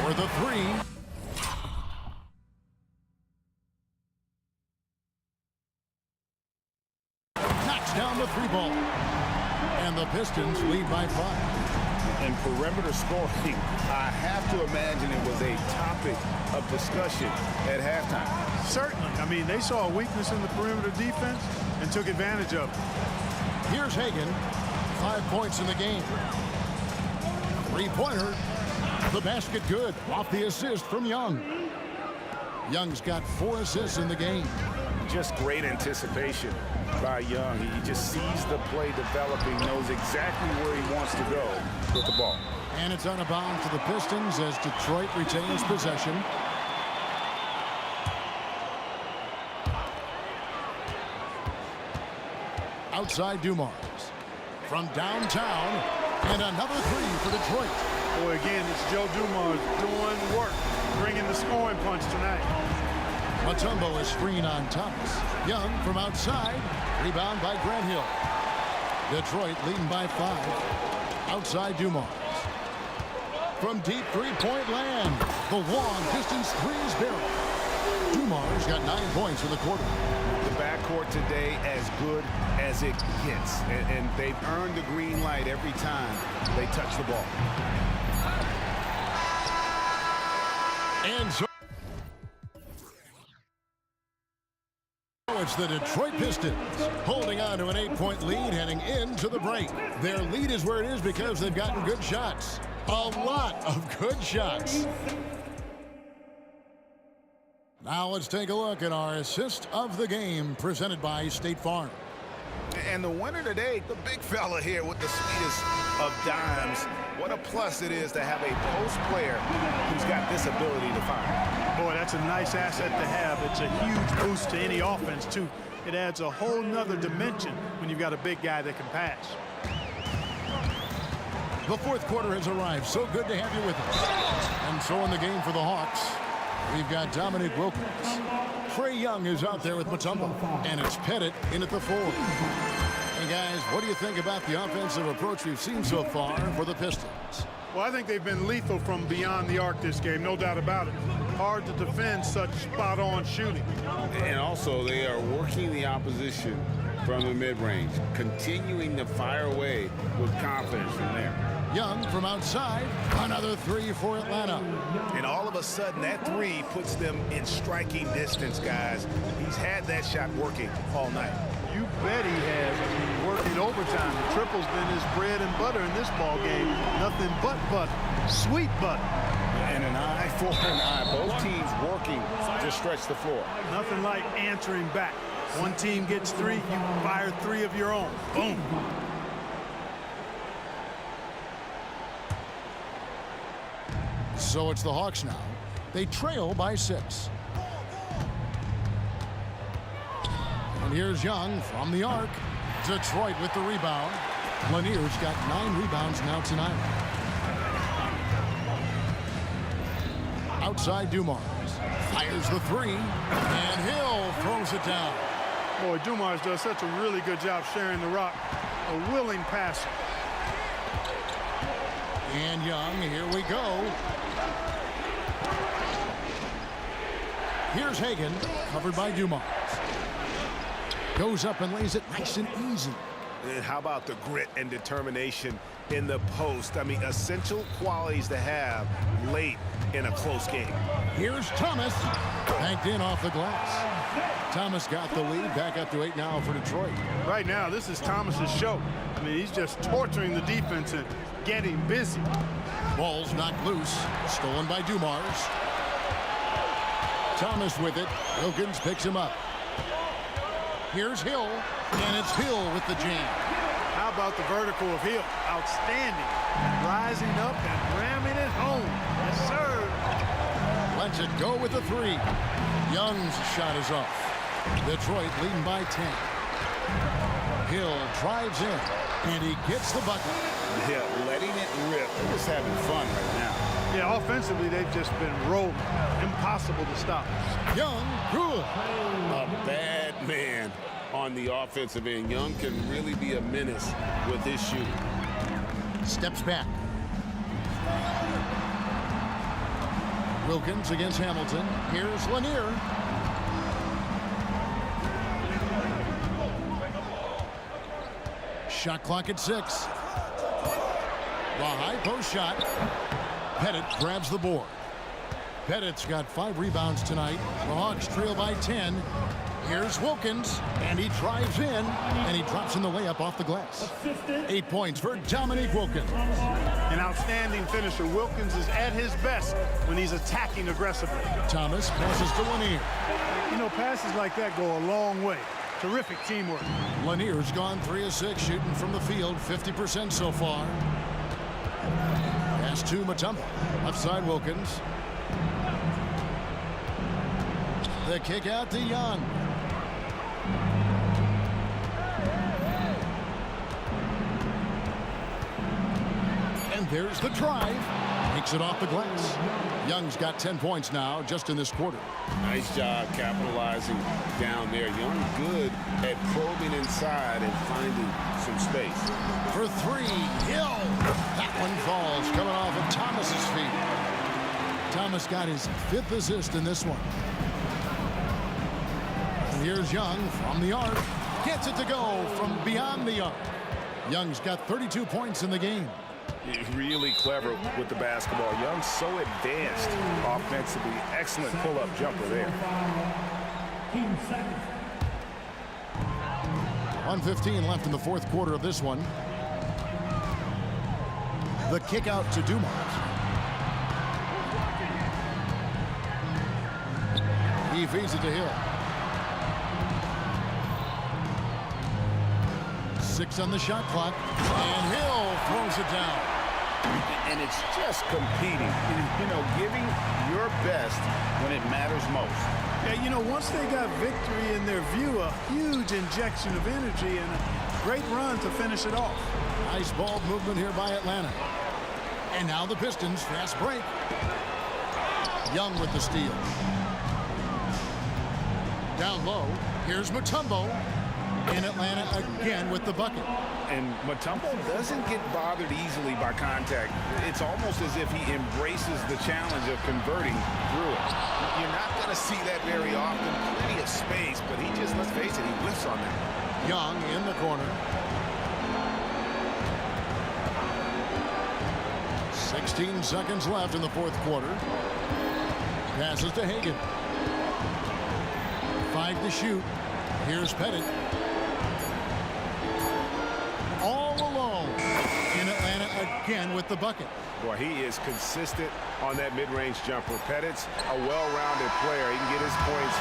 for the 3. Knocks down the 3 ball. And the Pistons lead by 5. And perimeter scoring, I have to imagine it was a topic of discussion at halftime. Certainly. I mean, they saw a weakness in the perimeter defense and took advantage of it. Here's Hagan. 5 points in the game. 3-pointer. The basket good. Off the assist from Young. Young's got 4 assists in the game. Just great anticipation by Young. He just sees the play developing, knows exactly where he wants to go with the ball. And it's out of bounds to the Pistons as Detroit retains possession. Outside Dumars. From downtown, and another 3 for Detroit. Boy, again, it's Joe Dumars doing work, bringing the scoring punch tonight. Mutombo is screen on Thomas. Young from outside. Rebound by Grant Hill. Detroit leading by 5. Outside Dumars. From deep 3-point land. The long distance 3's barrel. Dumars got 9 points in the quarter. The backcourt today as good as it gets. And they've earned the green light every time they touch the ball. And so it's the Detroit Pistons holding on to an 8-point lead heading into the break. Their lead is where it is because they've gotten good shots. A lot of good shots. Now let's take a look at our assist of the game presented by State Farm. And the winner today, the big fella here with the sweetest of dimes. What a plus it is to have a post player who's got this ability to fire. Boy, that's a nice asset to have. It's a huge boost to any offense, too. It adds a whole nother dimension when you've got a big guy that can pass. The 4th quarter has arrived. So good to have you with us. And so in the game for the Hawks, we've got Dominic Wilkins. Trae Young is out there with Mutombo. And it's Pettit in at the 4. Hey, guys, what do you think about the offensive approach we've seen so far for the Pistons? Well, I think they've been lethal from beyond the arc this game, no doubt about it. Hard to defend such spot-on shooting. And also, they are working the opposition from the mid-range, continuing to fire away with confidence from there. Young from outside, another 3 for Atlanta. And all of a sudden, that 3 puts them in striking distance, guys. He's had that shot working all night. You bet he has. I mean, working overtime. The triple's been his bread and butter in this ball game. Nothing but butter. Sweet butter. And an eye for an eye. Both teams working to stretch the floor. Nothing like answering back. One team gets 3, you fire 3 of your own. Boom. So it's the Hawks now. They trail by 6. And here's Young from the arc. Detroit with the rebound. Lanier's got 9 rebounds now tonight. Outside Dumars. Fires the 3. And Hill throws it down. Boy, Dumars does such a really good job sharing the rock. A willing passer. And Young, here we go. Here's Hagan, covered by Dumars. Goes up and lays it nice and easy. And how about the grit and determination in the post? I mean, essential qualities to have late in a close game. Here's Thomas. Banked in off the glass. Thomas got the lead. Back up to 8 now for Detroit. Right now, this is Thomas's show. I mean, he's just torturing the defense and getting busy. Ball's knocked loose. Stolen by Dumars. Thomas with it. Wilkins picks him up. Here's Hill, and it's Hill with the jam. How about the vertical of Hill? Outstanding. Rising up and ramming it home. Yes, sir. Lets it go with the 3. Young's shot is off. Detroit leading by 10. Hill drives in, and he gets the bucket. Yeah, letting it rip. They're just having fun right now. Yeah, offensively, they've just been rolling. Impossible to stop. Young, good. A bad man on the offensive end. Young can really be a menace with his shooting. Steps back. Wilkins against Hamilton. Here's Lanier. Shot clock at 6. The high post shot. Pettit grabs the board. Pettit's got 5 rebounds tonight. The Hawks trail by 10. Here's Wilkins, and he drives in, and he drops in the layup off the glass. 8 points for Dominique Wilkins. An outstanding finisher. Wilkins is at his best when he's attacking aggressively. Thomas passes to Lanier. You know, passes like that go a long way. Terrific teamwork. Lanier's gone 3 of 6 shooting from the field, 50% so far. Pass to Mutombo. Left side Wilkins. The kick out to Young. And there's the drive. Makes it off the glass. Young's got 10 points now just in this quarter. Nice job capitalizing down there. Young good at probing inside and finding some space. For 3, Hill. That one falls, coming off of Thomas's feet. Thomas got his 5th assist in this one. And here's Young from the arc. Gets it to go from beyond the arc. Young's got 32 points in the game. Really clever with the basketball. Young's so advanced offensively. Excellent pull-up jumper there. 1:15 left in the 4th quarter of this one. The kick out to Dumont. He feeds it to Hill. 6 on the shot clock, and Hill throws it down. And it's just competing, you know, giving your best when it matters most. Yeah, you know, once they got victory in their view, a huge injection of energy and a great run to finish it off. Nice ball movement here by Atlanta. And now the Pistons, fast break. Young with the steal. Down low, here's Mutombo. In Atlanta again with the bucket. And Mutombo doesn't get bothered easily by contact. It's almost as if he embraces the challenge of converting through it. You're not going to see that very often. Plenty of space, but he just, let's face it, he whiffs on that. Young in the corner. 16 seconds left in the 4th quarter. Passes to Hagan. 5 to shoot. Here's Pettit. All alone in Atlanta again with the bucket. Boy, he is consistent on that mid-range jumper. Pettit's a well-rounded player. He can get his points.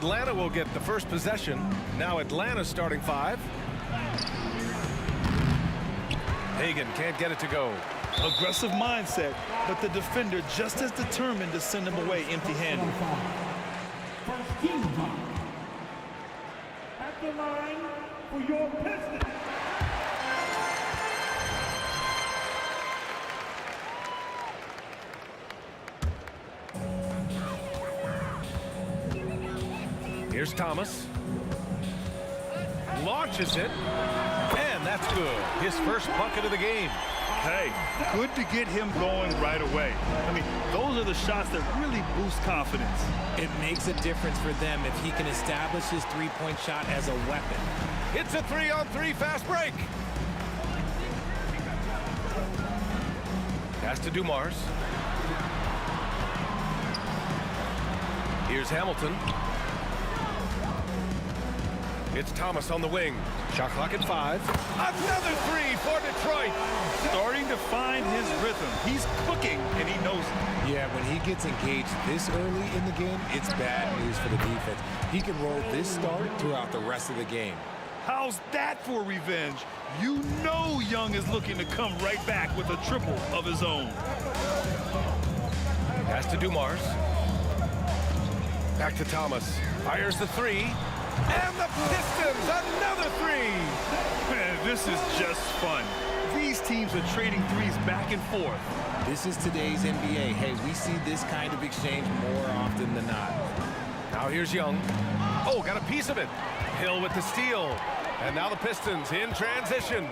Atlanta will get the first possession. Now Atlanta's starting 5. Hagan can't get it to go. Aggressive mindset, but the defender just as determined to send him away empty-handed. First team foul. At the line for your Pistons. Here's Thomas. Launches it. And that's good. His first bucket of the game. Hey, good to get him going right away. I mean, those are the shots that really boost confidence. It makes a difference for them if he can establish his three-point shot as a weapon. It's a 3-on-3 fast break. Pass to Dumars. Here's Hamilton. It's Thomas on the wing. Shot clock at 5. Another 3 for Detroit. Starting to find his rhythm. He's cooking, and he knows it. Yeah, when he gets engaged this early in the game, it's bad news for the defense. He can roll this start throughout the rest of the game. How's that for revenge? You know Young is looking to come right back with a triple of his own. Pass to Dumars. Back to Thomas. Fires the 3. And the Pistons, another 3. Man, this is just fun. These teams are trading threes back and forth. This is today's NBA. Hey, we see this kind of exchange more often than not. Now here's Young. Oh, got a piece of it. Hill with the steal. And now the Pistons in transition.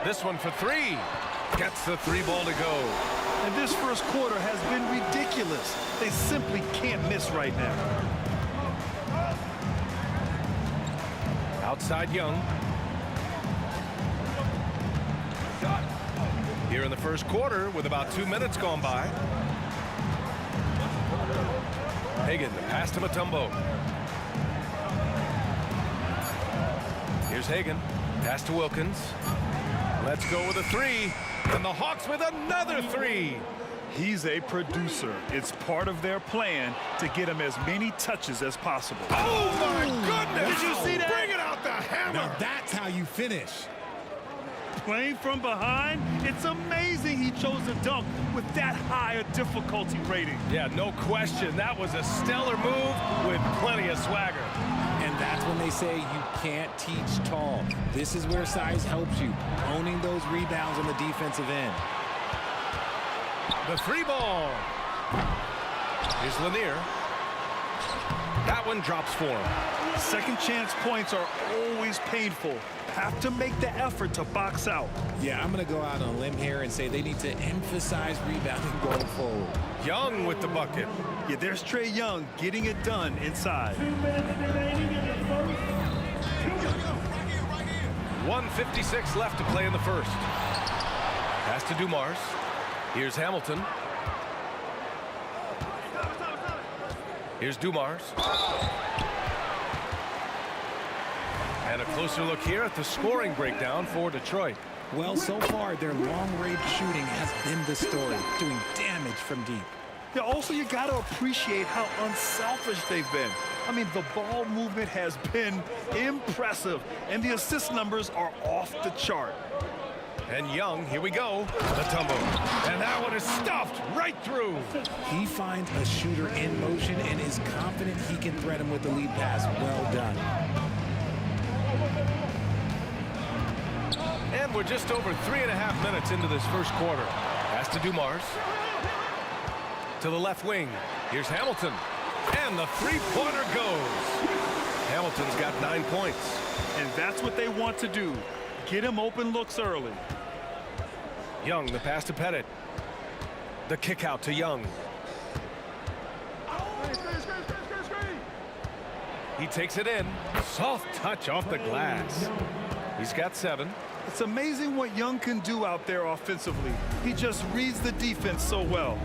This one for 3. Gets the 3 ball to go. And this first quarter has been ridiculous. They simply can't miss right now. Outside Young. Here in the first quarter with about 2 minutes gone by. Hagan, the pass to Mutombo. Here's Hagan. Pass to Wilkins. Let's go with a 3. And the Hawks with another 3. He's a producer. It's part of their plan to get him as many touches as possible. Oh, my goodness. Did you see that? Bring it out the hammer. Now that's how you finish. Playing from behind, it's amazing he chose to dunk with that high a difficulty rating. Yeah, no question. That was a stellar move with plenty of swagger. And that's when they say you can't teach tall. This is where size helps you, owning those rebounds on the defensive end. The 3 ball. Here's Lanier. That one drops for him. Second chance points are always painful. Have to make the effort to box out. Yeah, I'm going to go out on a limb here and say they need to emphasize rebounding going forward. Young with the bucket. Yeah, there's Trae Young getting it done inside. 2 minutes remaining in the first. 1:56 left to play in the first. Pass to Dumars. Here's Hamilton. Here's Dumars. And a closer look here at the scoring breakdown for Detroit. Well, so far, their long-range shooting has been the story, doing damage from deep. Yeah, also, you got to appreciate how unselfish they've been. I mean, the ball movement has been impressive, and the assist numbers are off the chart. And Young, here we go, the tumble. And that one is stuffed right through. He finds a shooter in motion and is confident he can thread him with the lead pass. Well done. And we're just over 3.5 minutes into this first quarter. Pass to Dumars. To the left wing. Here's Hamilton. And the 3-pointer goes. Hamilton's got 9 points. And that's what they want to do. Get him open looks early. Young, the pass to Pettit. The kick out to Young. He takes it in. Soft touch off the glass. He's got 7. It's amazing what Young can do out there offensively. He just reads the defense so well.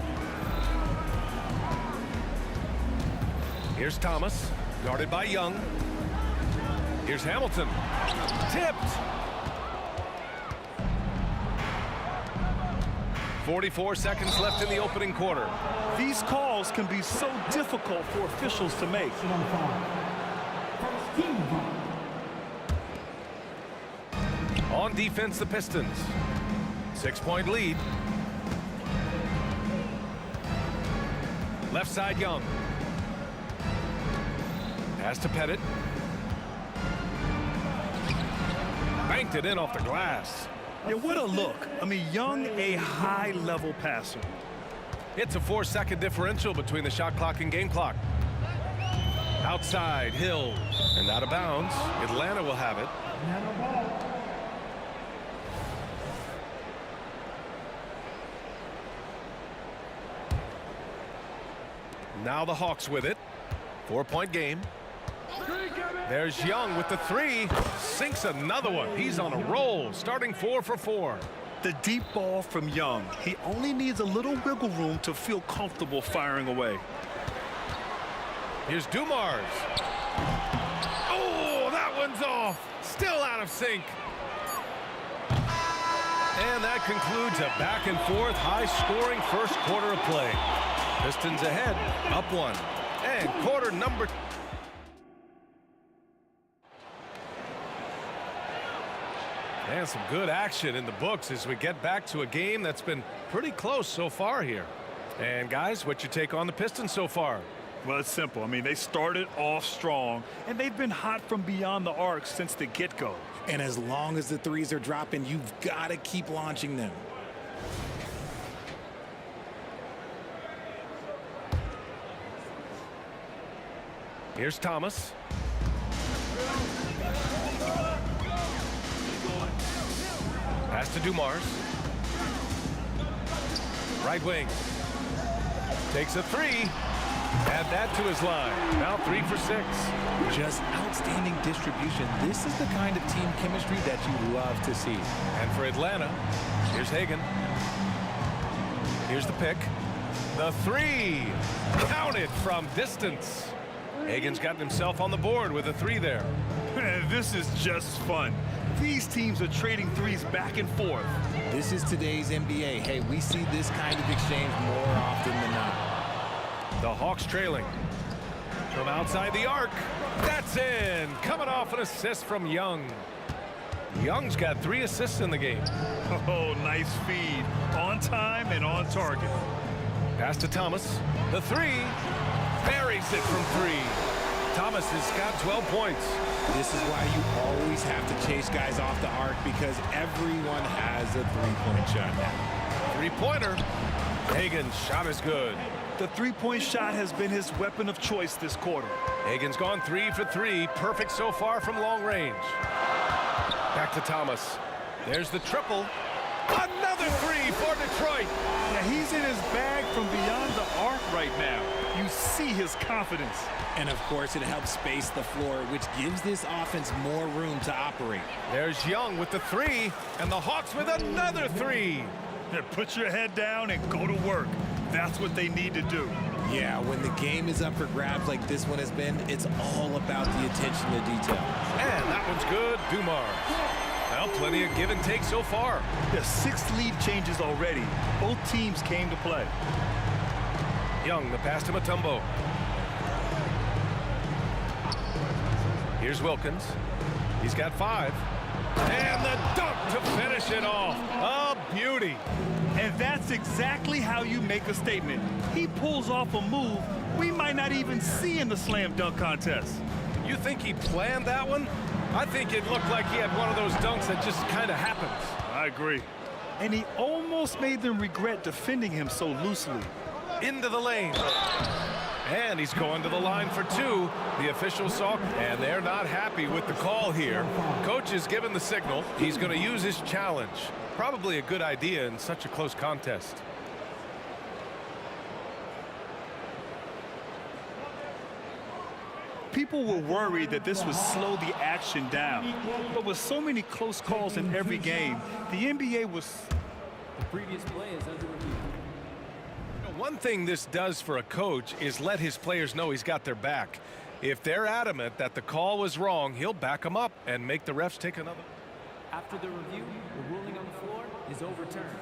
Here's Thomas, guarded by Young. Here's Hamilton. Tipped. 44 seconds left in the opening quarter. These calls can be so difficult for officials to make. On defense, the Pistons. 6-point lead. Left side, Young. Pass to Pettit. Banked it in off the glass. Yeah, what a look. I mean, Young, a high-level passer. It's a 4-second differential between the shot clock and game clock. Outside, Hill. And out of bounds. Atlanta will have it. Now the Hawks with it. 4-point game. There's Young with the three. Sinks another one. He's on a roll, starting 4 for 4. The deep ball from Young. He only needs a little wiggle room to feel comfortable firing away. Here's Dumars. Oh, that one's off. Still out of sync. And that concludes a back-and-forth, high-scoring first quarter of play. Pistons ahead, up 1. And quarter number... And some good action in the books as we get back to a game that's been pretty close so far here. And guys, what's your take on the Pistons so far? Well, it's simple. I mean, they started off strong, and they've been hot from beyond the arc since the get-go. And as long as the threes are dropping, you've got to keep launching them. Here's Thomas. Pass to Dumars. Right wing. Takes a three. Add that to his line. Now 3 for 6. Just outstanding distribution. This is the kind of team chemistry that you love to see. And for Atlanta, here's Hagan. Here's the pick. The three. Counted from distance. Hagan's gotten himself on the board with a three there. This is just fun. These teams are trading threes back and forth. This is today's NBA. Hey, we see this kind of exchange more often than not. The Hawks trailing. From outside the arc. That's in. Coming off an assist from Young. Young's got 3 assists in the game. Oh, nice feed. On time and on target. Pass to Thomas. The three. Buries it from 3. Thomas has got 12 points. This is why you always have to chase guys off the arc, because everyone has a three-point shot now. Three-pointer. Hagan's shot is good. The three-point shot has been his weapon of choice this quarter. Hagan's gone 3 for 3. Perfect so far from long range. Back to Thomas. There's the triple. Another 3 for Detroit. Yeah, he's in his bag from beyond the arc right now. You see his confidence. And of course, it helps space the floor, which gives this offense more room to operate. There's Young with the 3, and the Hawks with another 3. Yeah, put your head down and go to work. That's what they need to do. Yeah, when the game is up for grabs like this one has been, it's all about the attention to detail. And that one's good. Dumars. Well, plenty of give and take so far. The 6 lead changes already. Both teams came to play. Young, the pass to Mutombo. Here's Wilkins. He's got 5. And the dunk to finish it off. A beauty. And that's exactly how you make a statement. He pulls off a move we might not even see in the slam dunk contest. You think he planned that one? I think it looked like he had one of those dunks that just kind of happens. I agree. And he almost made them regret defending him so loosely. Into the lane. And he's going to the line for 2. The officials saw, and they're not happy with the call here. Coach has given the signal. He's going to use his challenge. Probably a good idea in such a close contest. People were worried that this would slow the action down. But with so many close calls in every game, the NBA was... The previous play is under review. One thing this does for a coach is let his players know he's got their back. If they're adamant that the call was wrong, he'll back them up and make the refs take another. After the review, the ruling on the floor is overturned.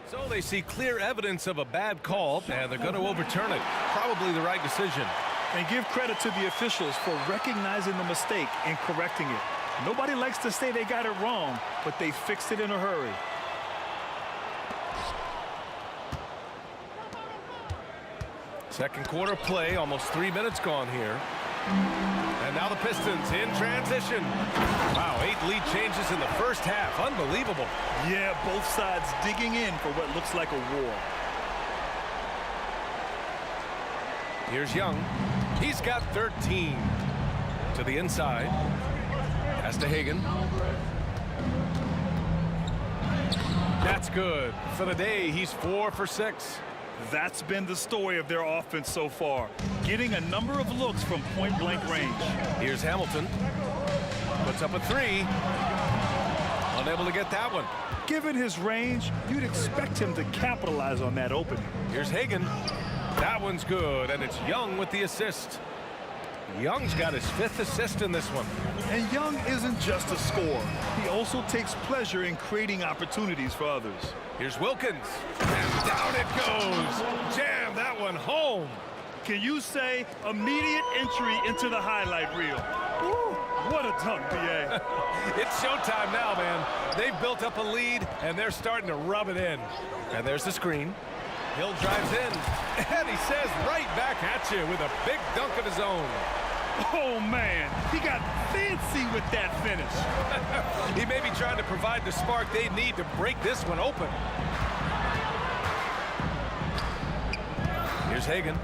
So they see clear evidence of a bad call, and they're going to overturn it. Probably the right decision. And give credit to the officials for recognizing the mistake and correcting it. Nobody likes to say they got it wrong, but they fixed it in a hurry. Second quarter play, almost 3 minutes gone here. And now the Pistons in transition. Wow, 8 lead changes in the first half. Unbelievable. Yeah, both sides digging in for what looks like a war. Here's Young. He's got 13. To the inside. Pass to Hagan. That's good. For the day, he's 4 for 6. That's been the story of their offense so far, getting a number of looks from point-blank range. Here's Hamilton. Puts up a 3. Unable to get that one. Given his range, you'd expect him to capitalize on that opening. Here's Hagan. That one's good, and it's Young with the assist. Young's got his 5th assist in this one. And Young isn't just a scorer. He also takes pleasure in creating opportunities for others. Here's Wilkins. And down it goes. Jam that one home. Can you say immediate entry into the highlight reel? Woo, what a dunk, B.A. It's showtime now, man. They've built up a lead, and they're starting to rub it in. And there's the screen. Hill drives in, and he says right back at you with a big dunk of his own. Oh, man, he got fancy with that finish. He may be trying to provide the spark they need to break this one open. Here's Hagan.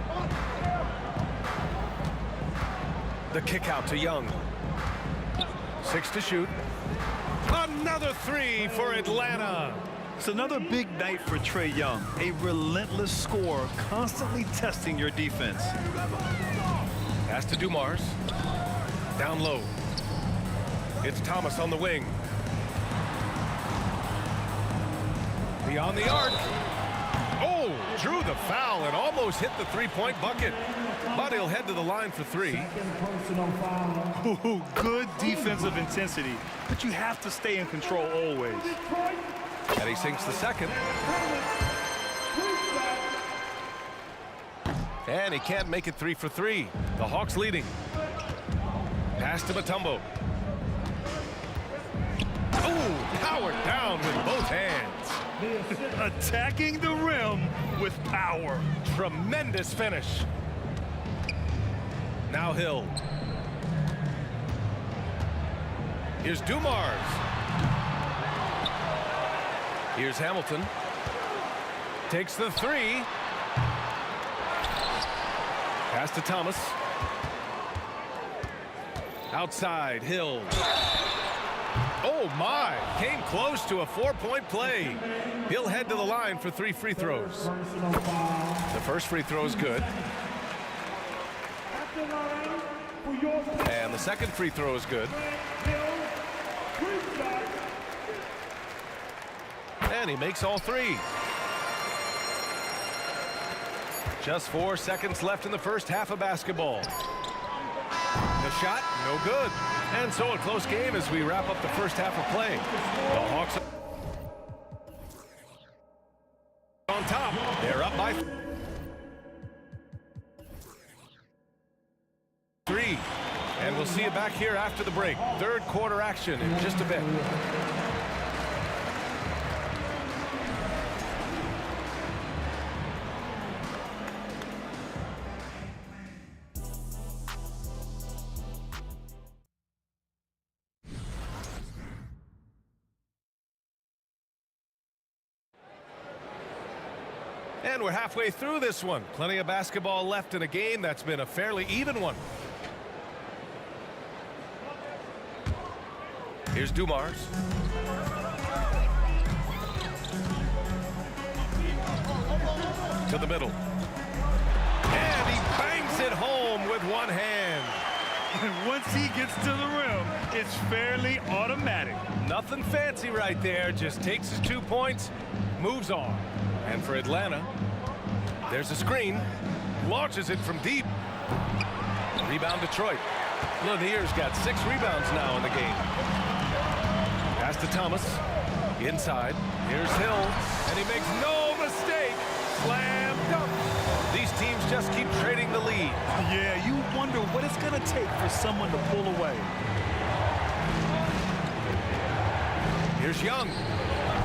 The kick out to Young. 6 to shoot. Another 3 for Atlanta. It's another big night for Trae Young, a relentless scorer, constantly testing your defense. Pass to Dumars. Down low. It's Thomas on the wing. Beyond the arc. Oh, drew the foul and almost hit the 3-point bucket. But he'll head to the line for 3. Ooh, good defensive intensity, but you have to stay in control always. And he sinks the second. And he can't make it 3 for 3. The Hawks leading. Pass to Mutombo. Oh, powered down with both hands. Attacking the rim with power. Tremendous finish. Now Hill. Here's Dumars. Here's Hamilton. Takes the 3. Pass to Thomas. Outside, Hill. Oh, my. Came close to a 4-point play. He'll head to the line for 3 free throws. The first free throw is good. And the second free throw is good. And he makes all 3. Just 4 seconds left in the first half of basketball. The shot, no good. And so a close game as we wrap up the first half of play. The Hawks on top. They're up by 3. And we'll see you back here after the break. Third quarter action in just a bit. And we're halfway through this one. Plenty of basketball left in a game that's been a fairly even one. Here's Dumars. To the middle. And he bangs it home with one hand. And once he gets to the rim, it's fairly automatic. Nothing fancy right there. Just takes his 2 points, moves on. And for Atlanta, there's a screen. Launches it from deep. Rebound Detroit. Lanier's got 6 rebounds now in the game. Pass to Thomas. Inside, here's Hill, and he makes no mistake. Slam dunk. These teams just keep trading the lead. Yeah, you wonder what it's going to take for someone to pull away. Here's Young.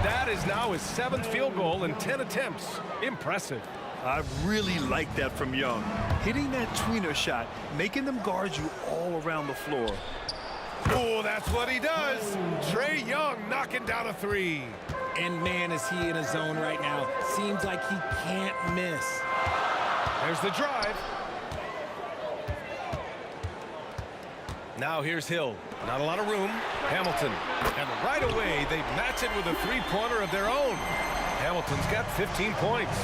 That is now his 7th field goal in 10 attempts. Impressive. I really like that from Young. Hitting that tweener shot, making them guard you all around the floor. Oh, that's what he does. Trae Young knocking down a 3. And man, is he in a zone right now. Seems like he can't miss. There's the drive. Now here's Hill. Not a lot of room. Hamilton. And right away, they match it with a 3-pointer of their own. Hamilton's got 15 points.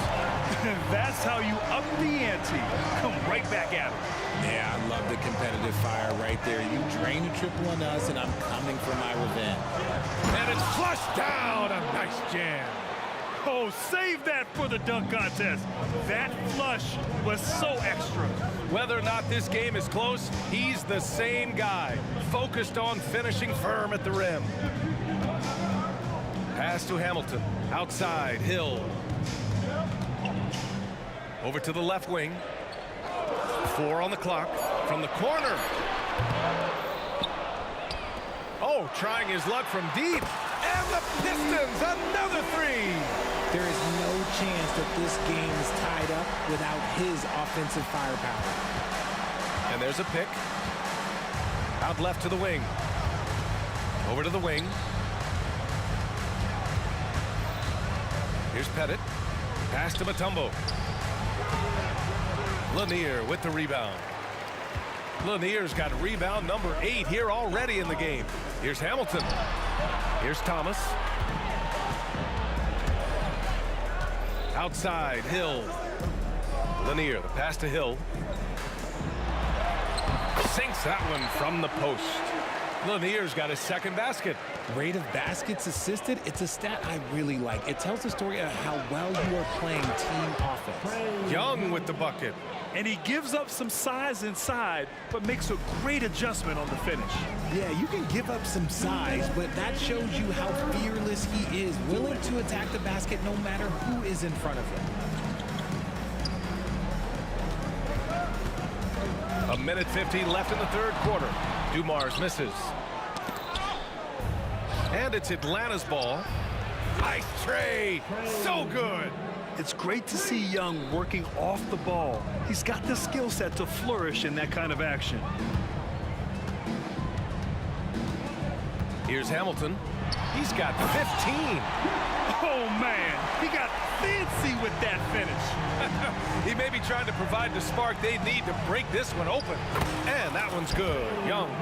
That's how you up the ante. Come right back at him. Yeah, I love the competitive fire right there. You drain a triple on us, and I'm coming for my revenge. And it's flushed down. A nice jam. Oh, save that for the dunk contest. That flush was so extra. Whether or not this game is close, he's the same guy, focused on finishing firm at the rim. Pass to Hamilton. Outside, Hill. Over to the left wing. 4 on the clock. From the corner. Oh, trying his luck from deep. And the Pistons, another 3. There is no chance that this game is tied up without his offensive firepower. And there's a pick. Out left to the wing. Over to the wing. Here's Pettit. Pass to Mutombo. Lanier with the rebound. Lanier's got rebound number 8 here already in the game. Here's Hamilton. Here's Thomas. Outside, Hill. Lanier, the pass to Hill. Sinks that one from the post. Lanier's got his 2nd basket. Rate of baskets assisted, it's a stat I really like. It tells the story of how well you are playing team offense. Young with the bucket. And he gives up some size inside, but makes a great adjustment on the finish. Yeah, you can give up some size, but that shows you how fearless he is, willing to attack the basket no matter who is in front of him. A minute 15 left in the 3rd quarter. Dumars misses. And it's Atlanta's ball. Nice Trae. So good. It's great to see Young working off the ball. He's got the skill set to flourish in that kind of action. Here's Hamilton. He's got 15. Oh, man. He got fancy with that finish. He may be trying to provide the spark they need to break this one open. And that one's good. Young.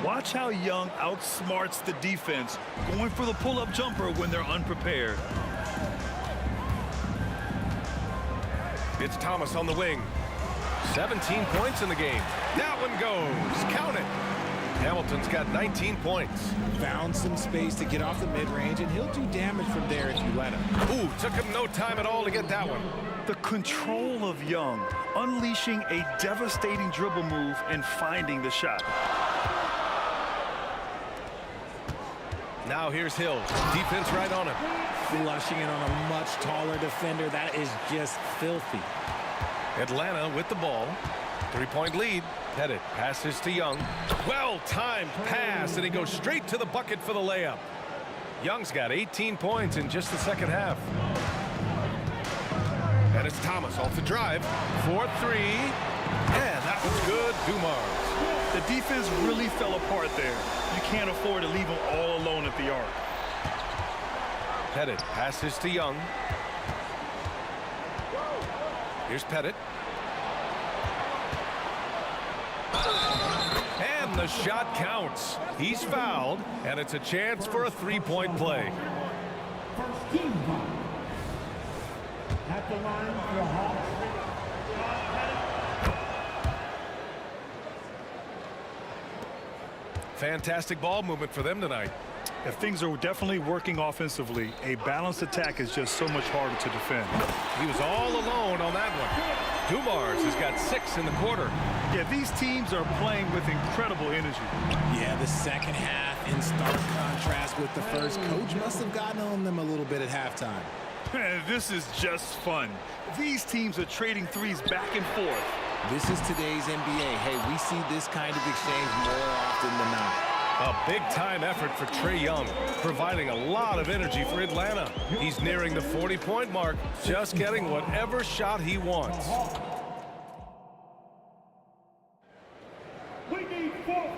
Watch how Young outsmarts the defense, going for the pull-up jumper when they're unprepared. It's Thomas on the wing. 17 points in the game. That one goes. Count it. Hamilton's got 19 points. Found some space to get off the mid-range, and he'll do damage from there if you let him. Ooh, took him no time at all to get that one. The control of Young, unleashing a devastating dribble move and finding the shot. Now here's Hill. Defense right on him. Flushing it on a much taller defender. That is just filthy. Atlanta with the ball. 3-point lead. Pettit passes to Young. Well-timed pass, and he goes straight to the bucket for the layup. Young's got 18 points in just the 2nd half. And it's Thomas off the drive. 4-3. And that was good. Dumars. The defense really fell apart there. You can't afford to leave them all alone at the arc. Pettit passes to Young. Here's Pettit. And the shot counts. He's fouled, and it's a chance for a 3-point play. First team foul. At the line for the Hawks. Fantastic ball movement for them tonight. If things are definitely working offensively, a balanced attack is just so much harder to defend. He was all alone on that one. Dumars has got 6 in the quarter. Yeah, these teams are playing with incredible energy. Yeah, the second half in stark contrast with the first. Coach must have gotten on them a little bit at halftime. This is just fun. These teams are trading threes back and forth. This is today's NBA. Hey, we see this kind of exchange more often than not. A big-time effort for Trae Young, providing a lot of energy for Atlanta. He's nearing the 40-point mark, just getting whatever shot he wants.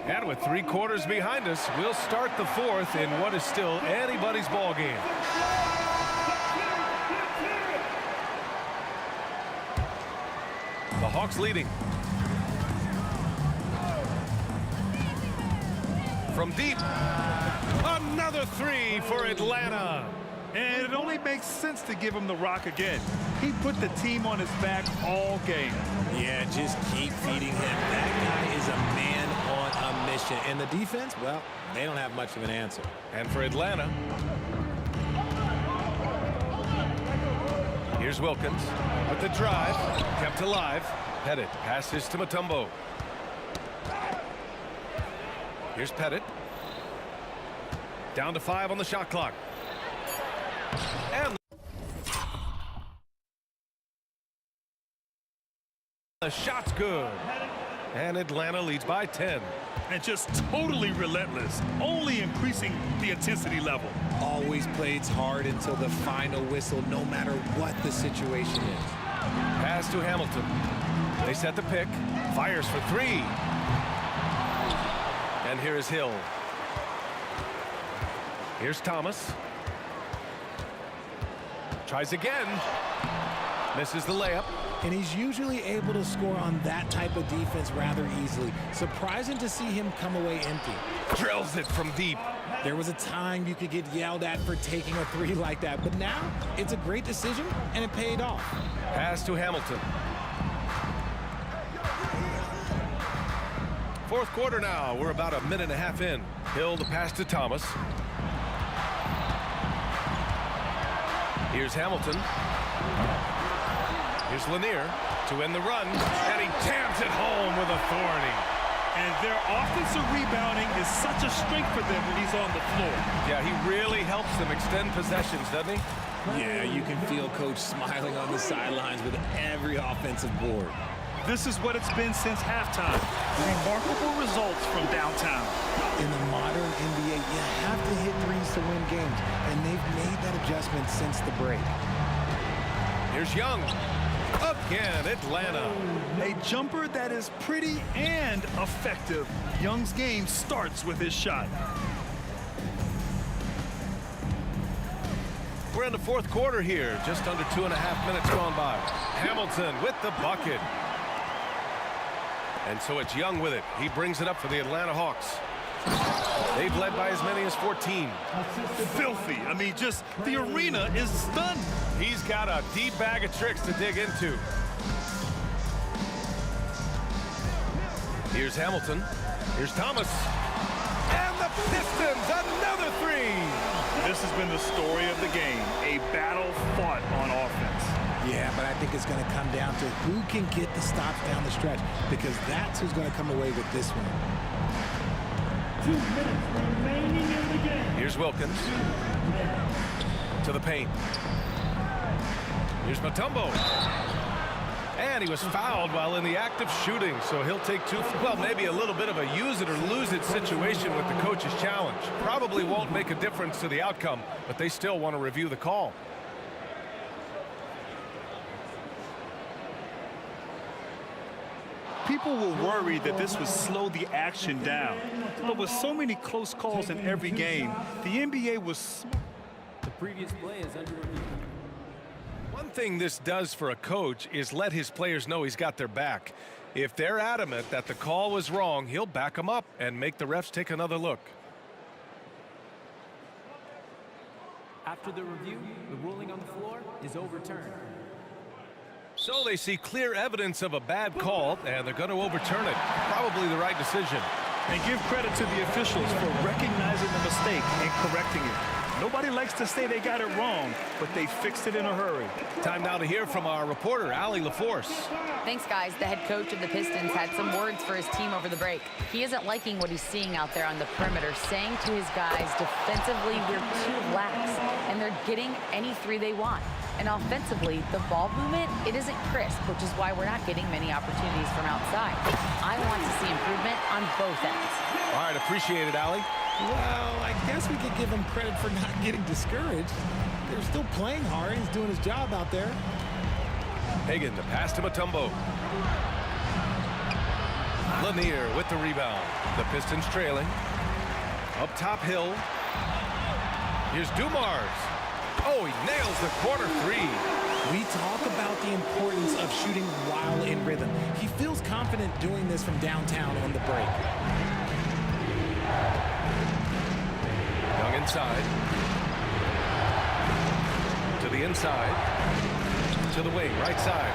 And with 3 quarters behind us, we'll start the fourth in what is still anybody's ball game. The Hawks leading. From deep, another 3 for Atlanta. And it only makes sense to give him the rock again. He put the team on his back all game. Yeah, just keep feeding him. That guy is a man on a mission. And the defense, well, they don't have much of an answer. And for Atlanta, here's Wilkins with the drive, kept alive. Pettit passes to Mutombo. Here's Pettit. Down to 5 on the shot clock. And the shot's good. And Atlanta leads by 10. And just totally relentless, only increasing the intensity level. Always plays hard until the final whistle, no matter what the situation is. Pass to Hamilton. They set the pick. Fires for 3. And here is Hill. Here's Thomas. Tries again. Misses the layup. And he's usually able to score on that type of defense rather easily. Surprising to see him come away empty. Drills it from deep. There was a time you could get yelled at for taking a 3 like that, but now it's a great decision and it paid off. Pass to Hamilton. Fourth quarter now. We're about a minute and a half in. Hill the pass to Thomas. Here's Hamilton. Here's Lanier to end the run, and he jams it home with authority. And their offensive rebounding is such a strength for them when he's on the floor. Yeah, he really helps them extend possessions, doesn't he? Yeah, you can feel Coach smiling on the sidelines with every offensive board. This is what it's been since halftime. Remarkable results from downtown. In the modern NBA, you have to hit threes to win games, and they've made that adjustment since the break. Here's Young. Again, Atlanta. A jumper that is pretty and effective. Young's game starts with his shot. We're in the fourth quarter here. Just under 2.5 minutes gone by. Hamilton with the bucket. And so it's Young with it. He brings it up for the Atlanta Hawks. They've led by as many as 14. Filthy. I mean, just the arena is stunned. He's got a deep bag of tricks to dig into. Here's Hamilton. Here's Thomas. And the Pistons, another 3. This has been the story of the game. A battle fought on offense. Yeah, but I think it's going to come down to who can get the stops down the stretch, because that's who's going to come away with this one. 2 minutes remaining in the game. Here's Wilkins. To the paint. Here's Mutombo. And he was fouled while in the act of shooting, so he'll take 2. Well, maybe a little bit of a use it or lose it situation with the coach's challenge. Probably won't make a difference to the outcome, but they still want to review the call. People were worried that this would slow the action down. But with so many close calls in every game, the NBA was... The previous play is under review. One thing this does for a coach is let his players know he's got their back. If they're adamant that the call was wrong, he'll back them up and make the refs take another look. After the review, the ruling on the floor is overturned. So they see clear evidence of a bad call, and they're going to overturn it. Probably the right decision. And give credit to the officials for recognizing the mistake and correcting it. Nobody likes to say they got it wrong, but they fixed it in a hurry. Time now to hear from our reporter, Allie LaForce. Thanks, guys. The head coach of the Pistons had some words for his team over the break. He isn't liking what he's seeing out there on the perimeter, saying to his guys, defensively, we're too lax, and they're getting any three they want. And offensively, the ball movement, it isn't crisp, which is why we're not getting many opportunities from outside. I want to see improvement on both ends. All right, appreciate it, Allie. Well, I guess we could give him credit for not getting discouraged. They're still playing hard. He's doing his job out there. Hagan to pass to Mutombo. Lanier with the rebound. The Pistons trailing. Up top, Hill. Here's Dumars. Oh, he nails the corner three. We talk about the importance of shooting while in rhythm. He feels confident doing this from downtown on the break. Young inside. To the inside. To the wing, right side.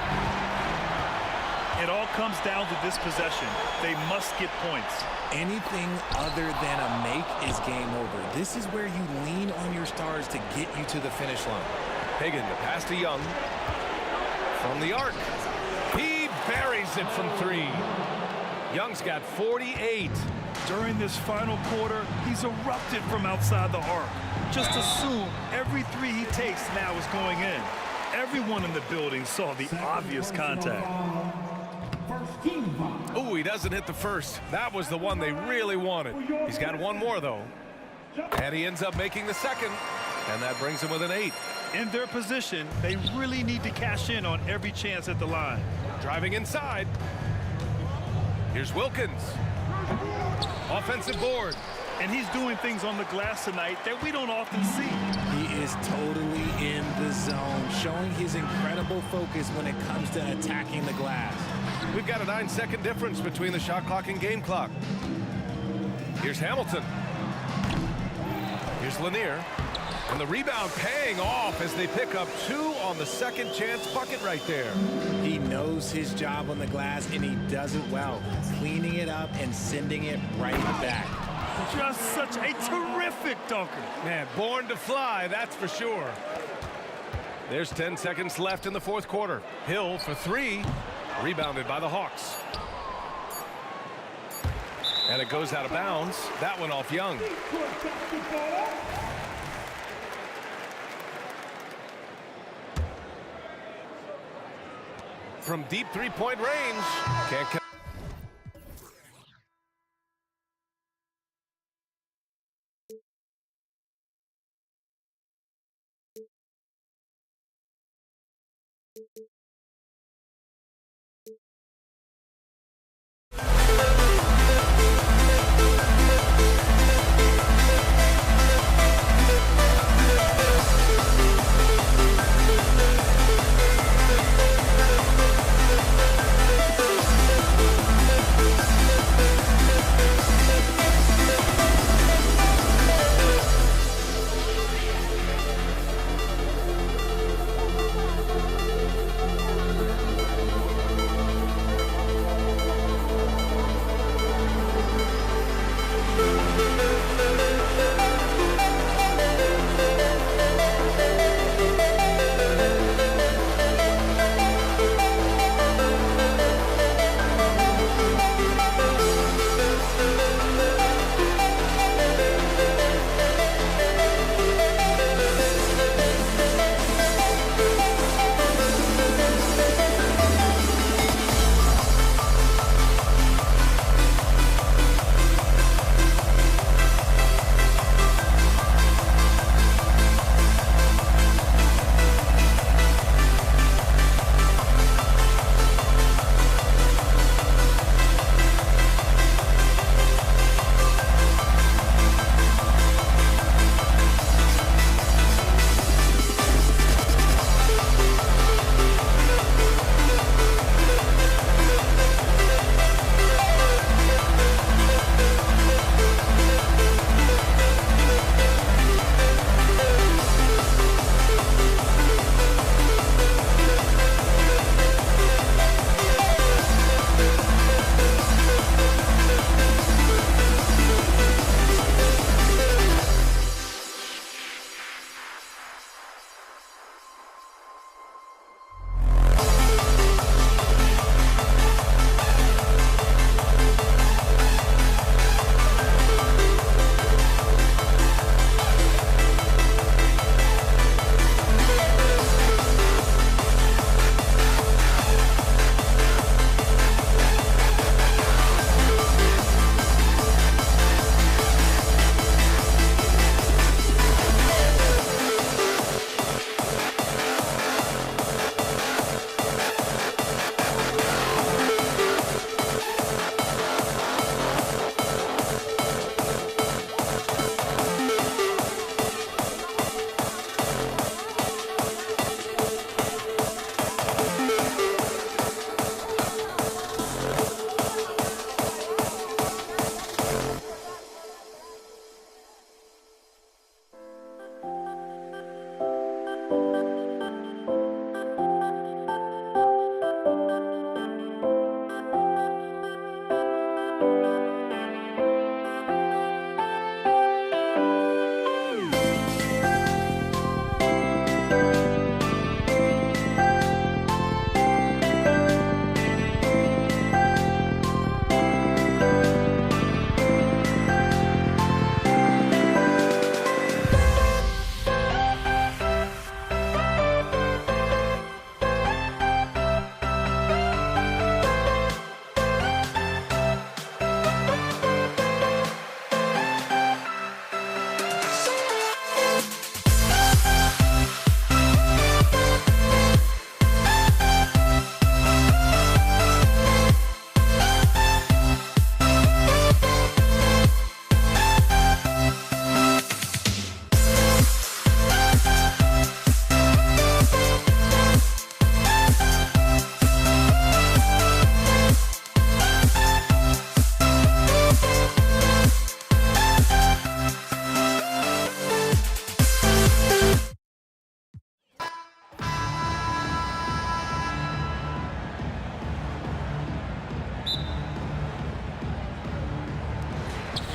It all comes down to this possession. They must get points. Anything other than a make is game over. This is where you lean on your stars to get you to the finish line. Hagan to pass to Young. From the arc. He buries it from three. Young's got 48. During this final quarter, he's erupted from outside the arc. Just assume every three he takes now is going in. Everyone in the building saw the obvious contact. Oh, he doesn't hit the first. That was the one they really wanted. He's got one more, though. And he ends up making the second. And that brings him with an 8. In their position, they really need to cash in on every chance at the line. Driving inside. Here's Wilkins. Offensive board. And he's doing things on the glass tonight that we don't often see. He is totally in the zone, showing his incredible focus when it comes to attacking the glass. We've got a 9-second difference between the shot clock and game clock. Here's Hamilton. Here's Lanier. And the rebound paying off as they pick up 2 on the second chance bucket right there. He knows his job on the glass, and he does it well, cleaning it up and sending it right back. Just such a terrific dunker. Man, born to fly, that's for sure. There's 10 seconds left in the fourth quarter. Hill for 3, rebounded by the Hawks. And it goes out of bounds. That one off Young. From deep three-point range, can't cut.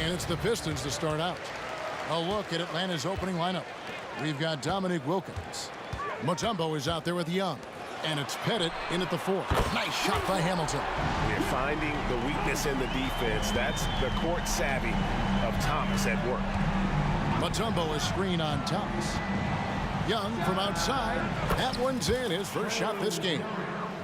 And it's the Pistons to start out. A look at Atlanta's opening lineup. We've got Dominique Wilkins. Mutombo is out there with Young. And it's Pettit in at the 4. Nice shot by Hamilton. We're finding the weakness in the defense. That's the court savvy of Thomas at work. Mutombo is screen on Thomas. Young from outside. That one's in, his first shot this game.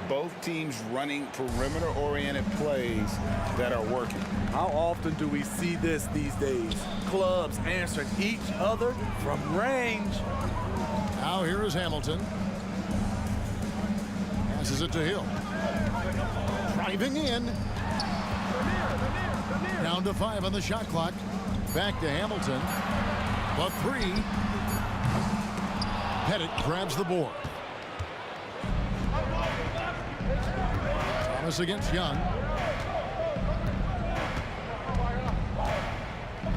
Both teams running perimeter-oriented plays that are working. How often do we see this these days? Clubs answering each other from range. Now here is Hamilton. Passes it to Hill. Driving in. Down to 5 on the shot clock. Back to Hamilton. The 3. Pettit grabs the board. Thomas against Young.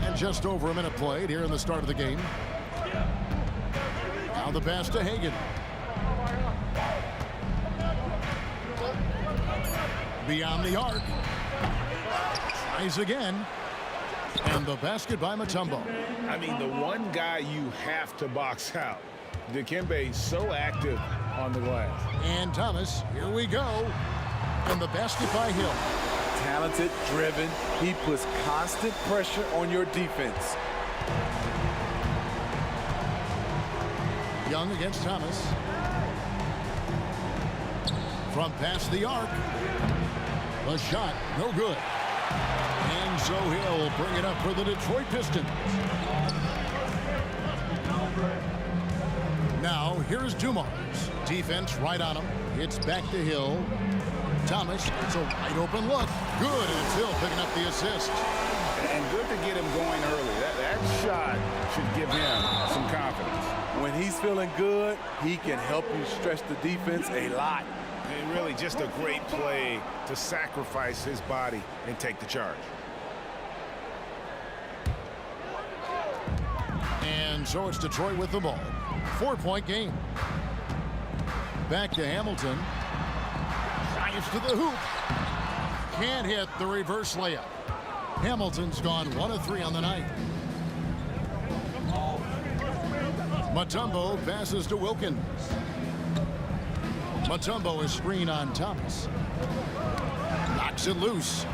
And just over a minute played here in the start of the game. Now the pass to Hagan. Beyond the arc. Tries again. And the basket by Mutombo. I mean, the one guy you have to box out. Dikembe so active on the glass. And Thomas, here we go. And the basket by Hill. Talented, driven. He puts constant pressure on your defense. Young against Thomas. From past the arc. The shot, no good. And so Hill bring it up for the Detroit Pistons. Now, here's Dumars. Defense right on him. It's back to Hill. Thomas, it's a wide open look. Good, and it's Hill picking up the assist. And good to get him going early. That shot should give him some confidence. When he's feeling good, he can help you stretch the defense a lot. And really just a great play to sacrifice his body and take the charge. And so it's Detroit with the ball. 4-point game. Back to Hamilton. Drives to the hoop. Can't hit the reverse layup. Hamilton's gone 1 of 3 on the night. Mutombo passes to Wilkins. Mutombo is screen on Thomas. Knocks it loose.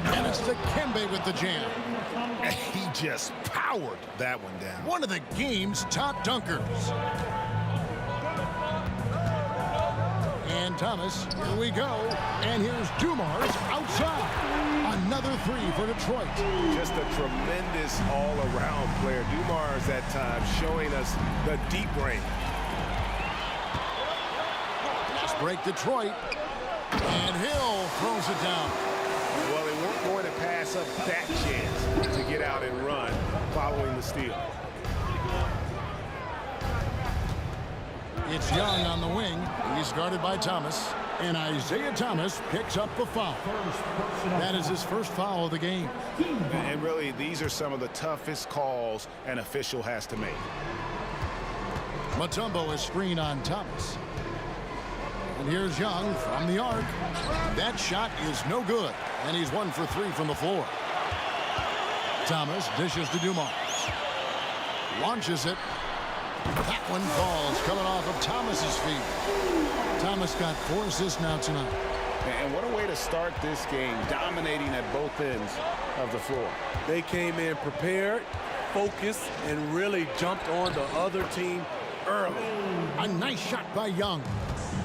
And it's Dikembe with the jam. He just powered that one down. One of the game's top dunkers. And Thomas, here we go. And here's Dumars outside. Another 3 for Detroit. Just a tremendous all-around player. Dumars at times showing us the deep range. Let's break Detroit. And Hill throws it down. Well, they weren't going to pass up that chance to get out and run following the steal. It's Young on the wing. He's guarded by Thomas. And Isaiah Thomas picks up the foul. That is his first foul of the game. And really, these are some of the toughest calls an official has to make. Mutombo is screen on Thomas. And here's Young from the arc. That shot is no good. And he's 1 for 3 from the floor. Thomas dishes to Dumars. Launches it. That one falls, coming off of Thomas's feet. Thomas got 4 assists now tonight. And what a way to start this game, dominating at both ends of the floor. They came in prepared, focused, and really jumped on the other team early. A nice shot by Young.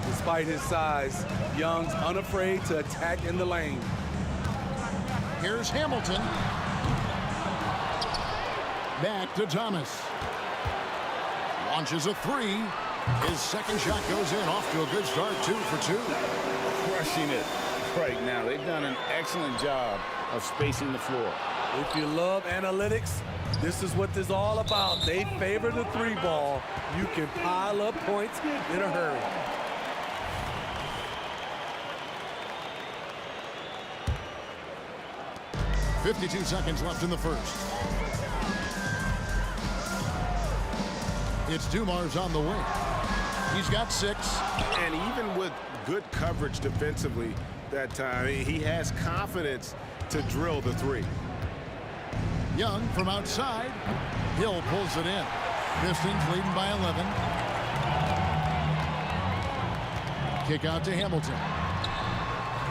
Despite his size, Young's unafraid to attack in the lane. Here's Hamilton. Back to Thomas. Launches a 3. His second shot goes in, off to a good start, 2 for 2. Crushing it right now. They've done an excellent job of spacing the floor. If you love analytics, this is what this is all about. They favor the 3-ball. You can pile up points in a hurry. .52 seconds left in the first. It's Dumars on the wing. He's got 6. And even with good coverage defensively that time, he has confidence to drill the 3. Young from outside. Hill pulls it in. Pistons leading by 11. Kick out to Hamilton.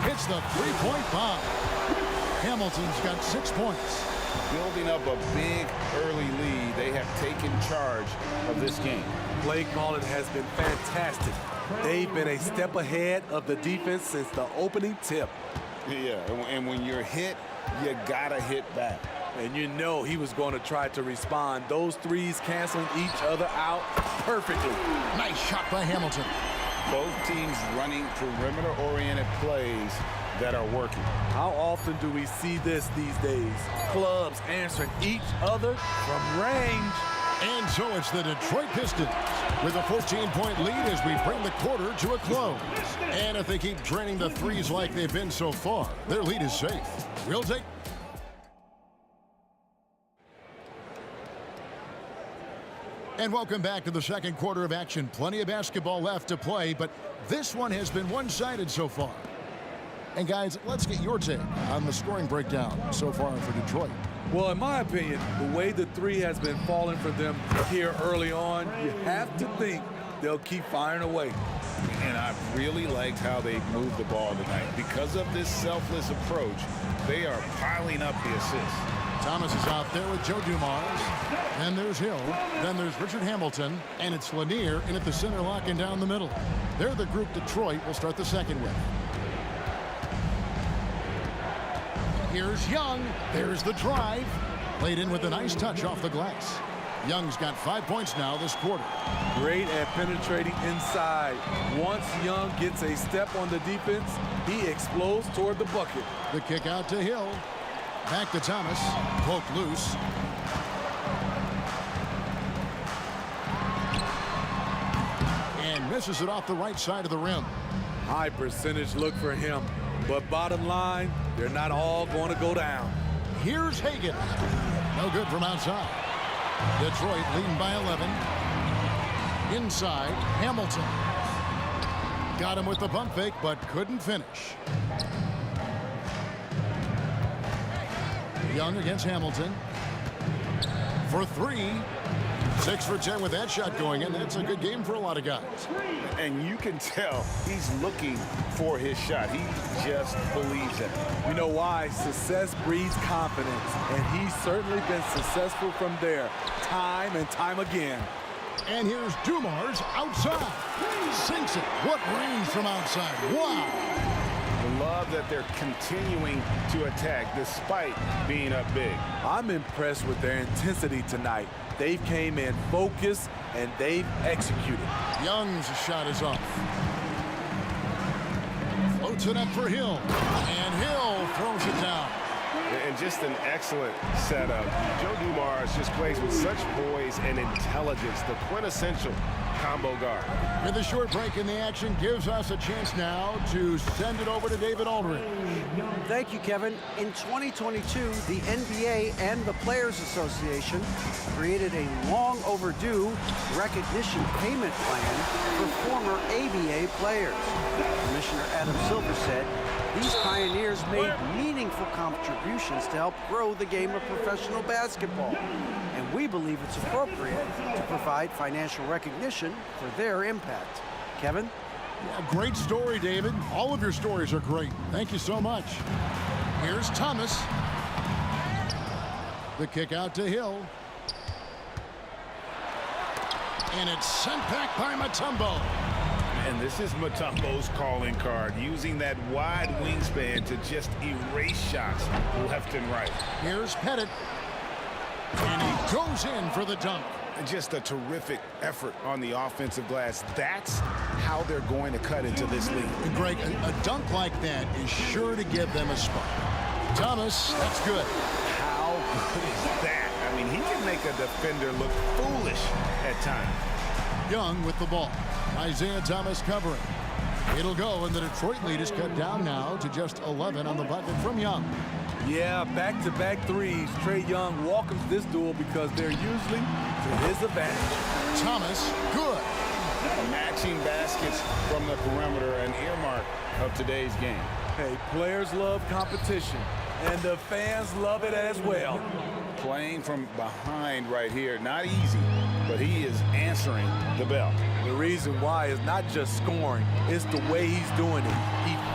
Hits the three-point bomb. Hamilton's got 6 points. Building up a big early lead, they have taken charge of this game. Play calling has been fantastic. They've been a step ahead of the defense since the opening tip. Yeah, and when you're hit, you gotta hit back. And you know he was going to try to respond. Those threes canceling each other out perfectly. Nice shot by Hamilton. Both teams running perimeter-oriented plays that are working. How often do we see this these days? Clubs answering each other from range. And so it's the Detroit Pistons with a 14-point lead as we bring the quarter to a close. And if they keep draining the threes like they've been so far, their lead is safe. We'll take... And welcome back to the second quarter of action. Plenty of basketball left to play, but this one has been one-sided so far. And guys, let's get your take on the scoring breakdown so far for Detroit. Well, in my opinion, the way the three has been falling for them here early on, you have to think they'll keep firing away. And I really liked how they moved the ball tonight. Because of this selfless approach, they are piling up the assists. Thomas is out there with Joe Dumars. Then there's Hill. Then there's Richard Hamilton. And it's Lanier in at the center, locking down the middle. They're the group Detroit will start the second with. Here's Young. There's the drive. Played in with a nice touch off the glass. Young's got 5 points now this quarter. Great at penetrating inside. Once Young gets a step on the defense, he explodes toward the bucket. The kick out to Hill. Back to Thomas. Poked loose. And misses it off the right side of the rim. High percentage look for him. But bottom line, they're not all going to go down. Here's Hagan. No good from outside. Detroit leading by 11. Inside, Hamilton. Got him with the pump fake, but couldn't finish. Young against Hamilton. For three. 6 for 10 with that shot going in. That's a good game for a lot of guys. And you can tell he's looking for his shot. He just believes in it. You know why? Success breeds confidence. And he's certainly been successful from there, time and time again. And here's Dumars outside. Sinks it. What range from outside. Wow. Love that they're continuing to attack despite being up big. I'm impressed with their intensity tonight. They came in focused and they've executed. Young's shot is off. Floats it up for Hill. And Hill throws it down. And just an excellent setup. Joe Dumars just plays with such poise and intelligence, the quintessential combo guard. With a short break in the action gives us a chance now to send it over to David Aldridge. Thank you, Kevin. In 2022, the NBA and the Players Association created a long overdue recognition payment plan for former ABA players. Commissioner Adam Silver said these pioneers made meaningful contributions to help grow the game of professional basketball. And we believe it's appropriate to provide financial recognition for their impact. Kevin? Yeah, great story, David. All of your stories are great. Thank you so much. Here's Thomas. The kick out to Hill. And it's sent back by Mutombo. And this is Mutombo's calling card, using that wide wingspan to just erase shots left and right. Here's Pettit. And he goes in for the dunk. Just a terrific effort on the offensive glass. That's how they're going to cut into this lead. And Greg, a dunk like that is sure to give them a spot. Thomas, that's good. How good is that? I mean, he can make a defender look foolish at times. Young with the ball. Isaiah Thomas covering. It'll go, and the Detroit lead is cut down now to just 11 on the bucket from Young. Yeah, back-to-back threes. Trae Young welcomes this duel because they're usually to his advantage. Thomas, good. Matching baskets from the perimeter, an earmark of today's game. Hey, players love competition, and the fans love it as well. Playing from behind right here, not easy, but he is answering the bell. The reason why is not just scoring, it's the way he's doing it.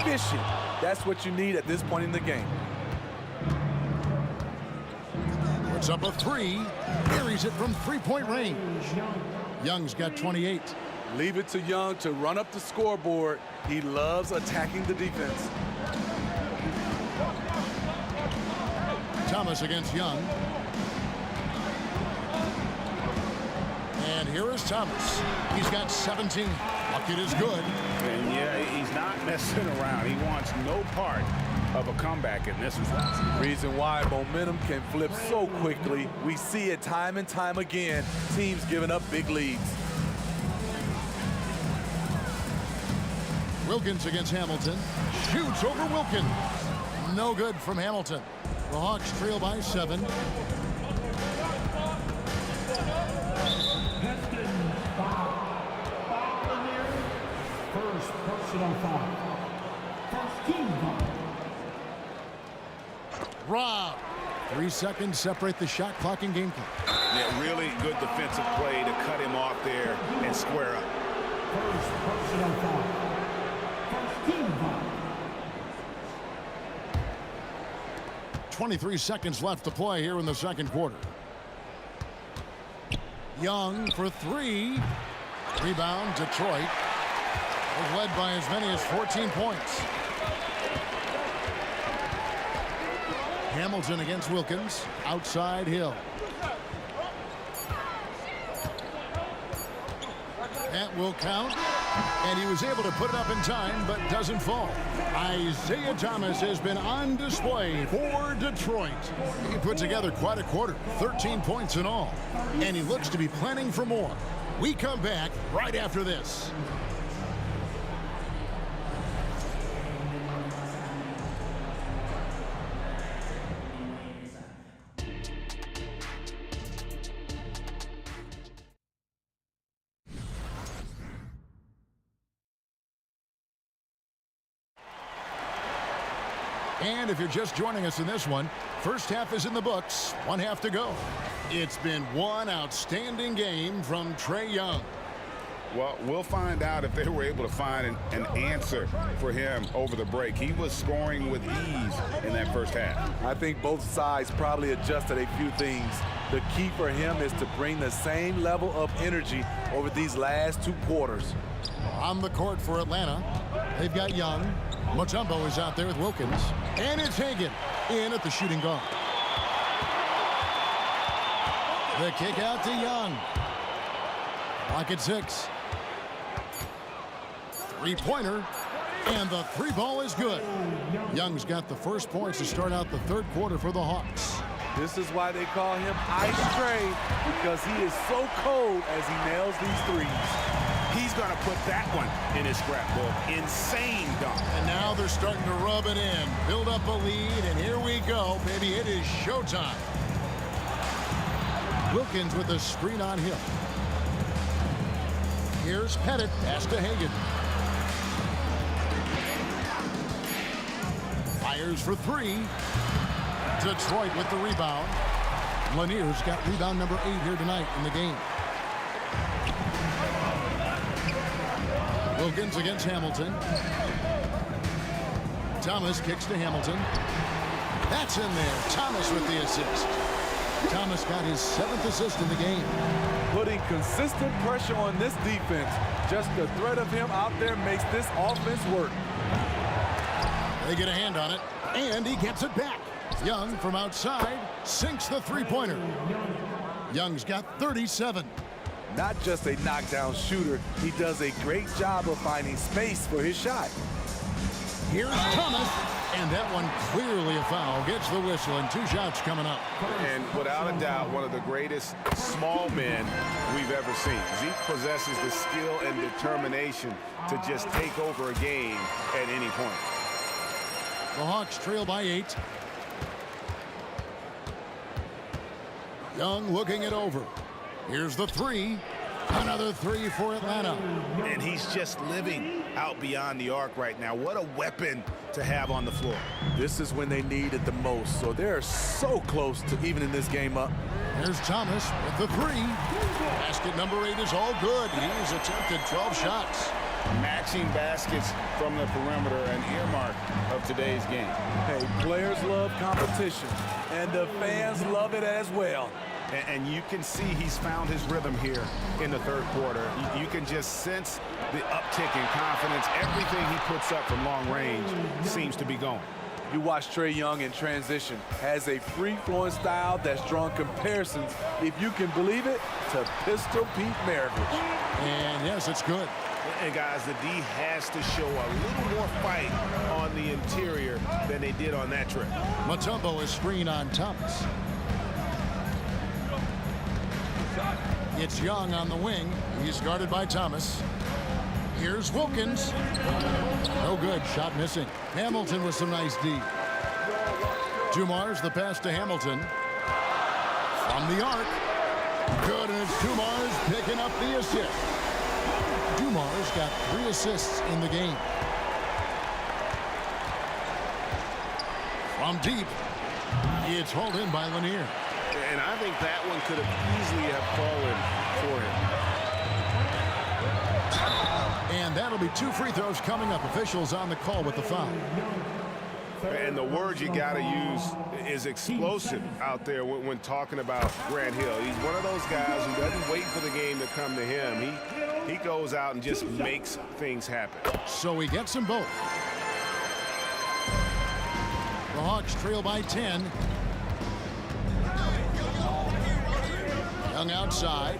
Efficient. That's what you need at this point in the game. Puts up a three, carries it from three-point range. Young's got 28. Leave it to Young to run up the scoreboard. He loves attacking the defense. Thomas against Young. And here is Thomas. He's got 17. Bucket is good. And yeah, he's not messing around. He wants no part of a comeback in this one. Reason why momentum can flip so quickly. We see it time and time again. Teams giving up big leads. Wilkins against Hamilton. Shoots over Wilkins. No good from Hamilton. The Hawks trail by 7. First personal foul. First team foul. Rob. 3 seconds separate the shot clock and game clock. Yeah, really good defensive play to cut him off there and square up. First personal foul. First team foul. 23 seconds left to play here in the second quarter. Young for 3. Rebound, Detroit. Is led by as many as 14 points. Hamilton against Wilkins. Outside Hill. That will count. And he was able to put it up in time, but doesn't fall. Isaiah Thomas has been on display for Detroit. He put together quite a quarter, 13 points in all. And he looks to be planning for more. We come back right after this. And if you're just joining us in this one, first half is in the books, 1 half to go. It's been one outstanding game from Trae Young. Well, we'll find out if they were able to find an answer for him over the break. He was scoring with ease in that first half. I think both sides probably adjusted a few things. The key for him is to bring the same level of energy over these last 2 quarters. On the court for Atlanta, they've got Young. Mutombo is out there with Wilkins. And it's Hagan in at the shooting guard. The kick out to Young. Clock at 6. 3-pointer. And the 3 ball is good. Young's got the first points to start out the third quarter for the Hawks. This is why they call him Ice Trae, because he is so cold as he nails these threes. He's going to put that one in his scrapbook. Insane dunk. And now they're starting to rub it in. Build up a lead, and here we go, baby. It is showtime. Wilkins with a screen on Hill. Here's Pettit. Pass to Hagan. Fires for 3. Detroit with the rebound. Lanier's got rebound number 8 here tonight in the game. Wilkins against Hamilton. Thomas kicks to Hamilton. That's in there. Thomas with the assist. Thomas got his 7th assist in the game. Putting consistent pressure on this defense. Just the threat of him out there makes this offense work. They get a hand on it, and he gets it back. Young from outside sinks the 3-pointer. Young's got 37. Not just a knockdown shooter, he does a great job of finding space for his shot. Here's Thomas, and that one clearly a foul. Gets the whistle, and 2 shots coming up. And without a doubt, one of the greatest small men we've ever seen. Zeke possesses the skill and determination to just take over a game at any point. The Hawks trail by 8. Young looking it over. Here's the 3. Another three for Atlanta. And he's just living out beyond the arc right now. What a weapon to have on the floor. This is when they need it the most, so they're so close to evening this game up. There's Thomas with the three. Basket number 8 is all good. He's attempted 12 shots. Matching baskets from the perimeter, an earmark of today's game. Hey, players love competition, and the fans love it as well. And you can see he's found his rhythm here in the third quarter. You can just sense the uptick in confidence. Everything he puts up from long range seems to be going. You watch Trae Young in transition. Has a free-flowing style that's drawn comparisons, if you can believe it, to Pistol Pete Maravich. And yes, it's good. And guys, the D has to show a little more fight on the interior than they did on that trip. Mutombo is screen on Thomas. It's Young on the wing. He's guarded by Thomas. Here's Wilkins. No good. Shot missing. Hamilton with some nice D. Dumars the pass to Hamilton. From the arc. Good, and it's Dumars picking up the assist. Dumars got 3 assists in the game. From deep. It's hauled in by Lanier. And I think that one could have easily have fallen for him. And that'll be 2 free throws coming up. Officials on the call with the foul. And the word you got to use is explosive out there when talking about Grant Hill. He's one of those guys who doesn't wait for the game to come to him. He goes out and just makes things happen. So he gets them both. The Hawks trail by 10. Young outside.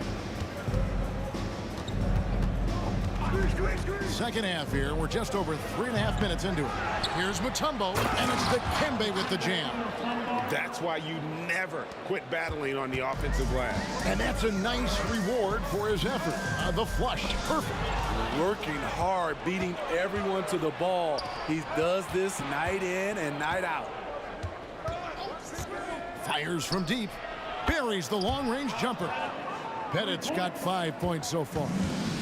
Second half here. We're just over 3.5 minutes into it. Here's Mutombo, and it's Dikembe with the jam. That's why you never quit battling on the offensive glass. And that's a nice reward for his effort. The flush, perfect. Working hard, beating everyone to the ball. He does this night in and night out. Fires from deep. Buries the long-range jumper. Pettit's got 5 points so far.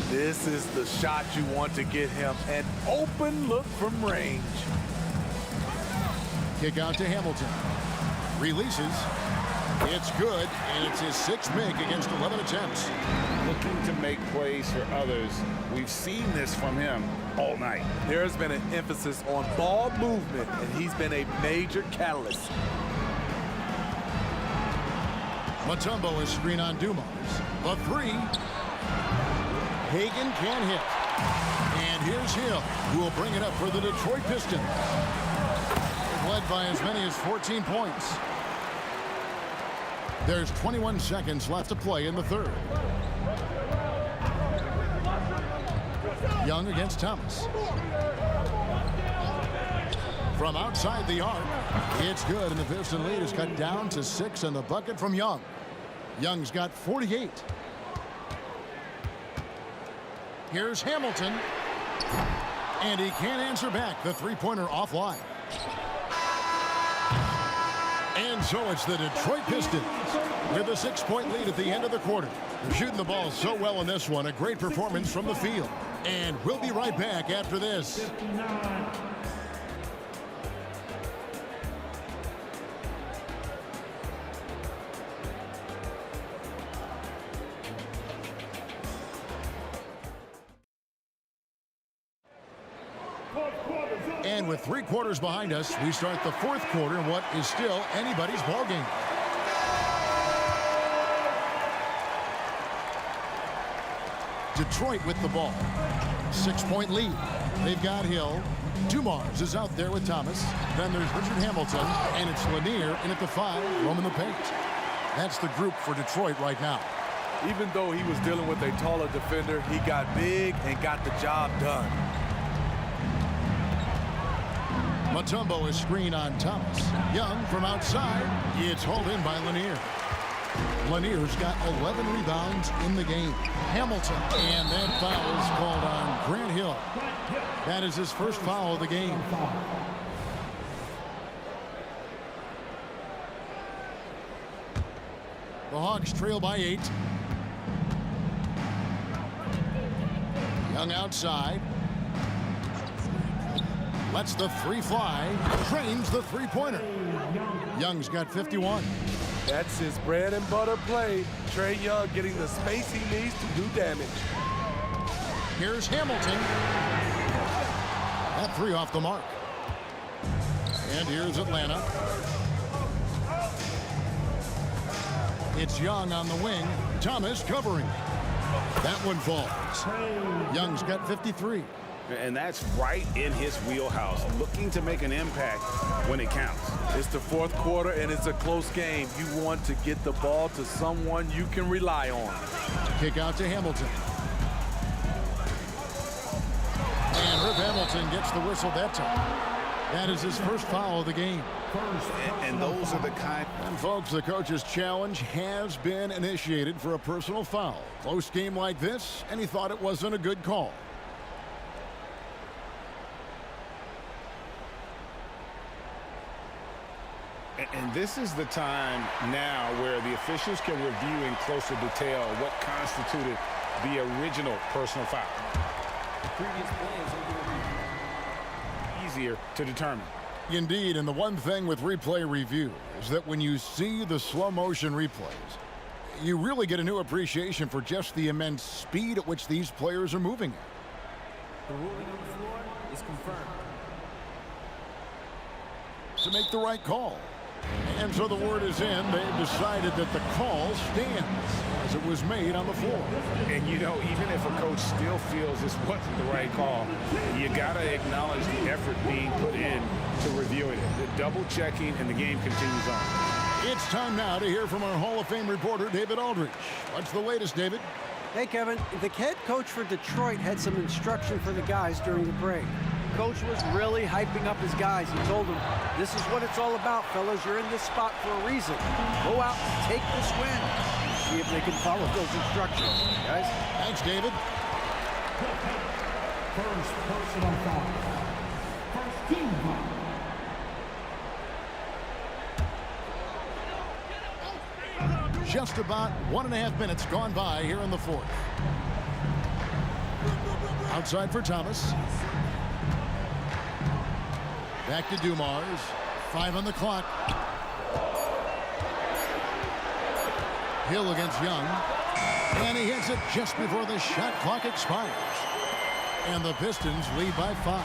This is the shot you want to get him. An open look from range. Kick out to Hamilton. Releases. It's good, and it's his 6th make against 11 attempts. Looking to make plays for others. We've seen this from him all night. There's been an emphasis on ball movement, and he's been a major catalyst. Mutombo is screen on Dumars. The three. Hagan can't hit. And here's Hill, who will bring it up for the Detroit Pistons. They've led by as many as 14 points. There's 21 seconds left to play in the third. Young against Thomas. From outside the arc, it's good, and the Piston lead is cut down to 6, and the bucket from Young. Young's got 48. Here's Hamilton, and he can't answer back. The three-pointer offline. And so it's the Detroit Pistons with a 6-point lead at the end of the quarter. They're shooting the ball so well in this one. A great performance from the field. And we'll be right back after this. And with 3 quarters behind us, we start the 4th quarter in what is still anybody's ball game. Detroit with the ball. 6-point lead. They've got Hill. Dumars is out there with Thomas. Then there's Richard Hamilton, and it's Lanier in at the 5, roaming the paint. That's the group for Detroit right now. Even though he was dealing with a taller defender, he got big and got the job done. Mutombo is screen on Thomas. Young from outside. It's hauled in by Lanier. Lanier's got 11 rebounds in the game. Hamilton. And that foul is called on Grant Hill. That is his first foul of the game. The Hawks trail by 8. Young outside. Lets the three fly. Trains the three-pointer. Young's got 51. That's his bread and butter play. Trae Young getting the space he needs to do damage. Here's Hamilton. That three off the mark. And here's Atlanta. It's Young on the wing. Thomas covering. That one falls. Young's got 53. And that's right in his wheelhouse, looking to make an impact when it counts. It's the fourth quarter, and it's a close game. You want to get the ball to someone you can rely on. Kick out to Hamilton. And Rip Hamilton gets the whistle that time. That is his first foul of the game. And those are the kind. And folks, the coach's challenge has been initiated for a personal foul. Close game like this, and he thought it wasn't a good call. And this is the time now where the officials can review in closer detail what constituted the original personal foul. The previous play is over. Easier to determine. Indeed, and the one thing with replay review is that when you see the slow motion replays, you really get a new appreciation for just the immense speed at which these players are moving at. The ruling on the floor is confirmed. To make the right call. And so the word is in. They've decided that the call stands as it was made on the floor. And you know, even if a coach still feels this wasn't the right call, you got to acknowledge the effort being put in to reviewing it. The double checking, and the game continues on. It's time now to hear from our Hall of Fame reporter, David Aldridge. What's the latest, David? Hey, Kevin. The head coach for Detroit had some instruction for the guys during the break. Coach was really hyping up his guys. He told them, this is what it's all about, fellas. You're in this spot for a reason. Go out and take this win. See if they can follow those instructions, guys. Thanks, David. First personal foul. First team foul. Just about 1.5 minutes gone by here in the fourth. Outside for Thomas. Back to Dumars. 5 on the clock. Hill against Young. And he hits it just before the shot clock expires. And the Pistons lead by 5.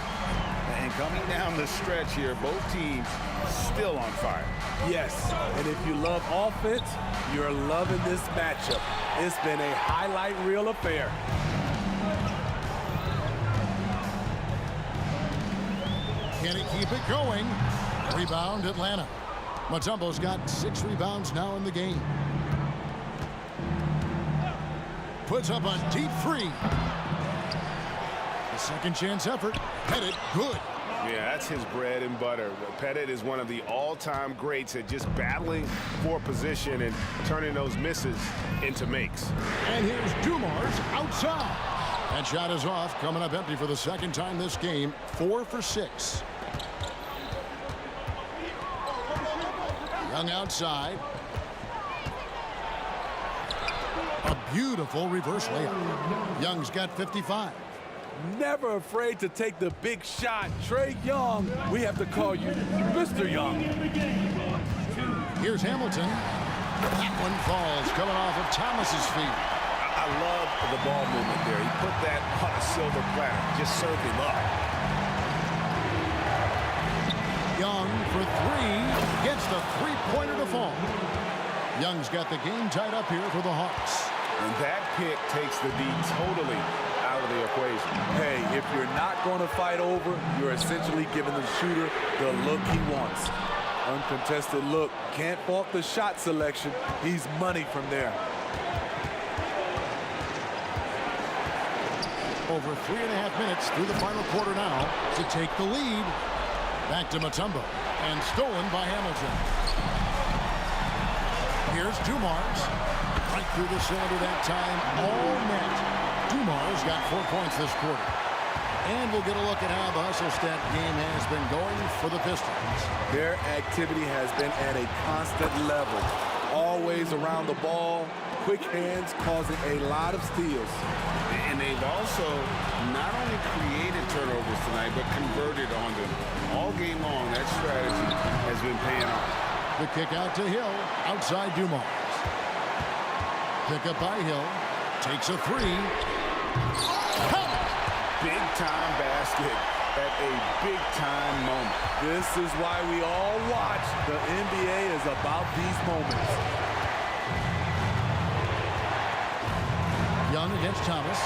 And coming down the stretch here, both teams still on fire. Yes, and if you love offense, you're loving this matchup. It's been a highlight reel affair. Can he keep it going? Rebound, Atlanta. Mutombo's got 6 rebounds now in the game. Puts up a deep three. A second chance effort. Headed good. Yeah, that's his bread and butter. Pettit is one of the all-time greats at just battling for position and turning those misses into makes. And here's Dumars outside. That shot is off, coming up empty for the second time this game. 4 for 6. Young outside. A beautiful reverse layup. Young's got 55. Never afraid to take the big shot. Trae Young, we have to call you Mr. Young. Here's Hamilton. That one falls, coming off of Thomas's feet. I love the ball movement there. He put that on a silver platter. Just served him up. Young for 3. Gets the three-pointer to fall. Young's got the game tied up here for the Hawks. And that pick takes the D totally out of the equation. Hey, if you're not going to fight over, you're essentially giving the shooter the look he wants. Uncontested look. Can't fault the shot selection. He's money from there. Over 3.5 minutes through the final quarter now to take the lead. Back to Mutombo. And stolen by Hamilton. Here's Dumars. Right through the cylinder that time. All net. Dumars got 4 points this quarter. And we'll get a look at how the hustle stat game has been going for the Pistons. Their activity has been at a constant level. Always around the ball, quick hands causing a lot of steals. And they've also not only created turnovers tonight, but converted on them. All game long, that strategy has been paying off. The kick out to Hill, outside Dumars. Pick up by Hill, takes a three. Big time basket at a big time moment. This is why we all watch. The NBA is about these moments. Young against Thomas.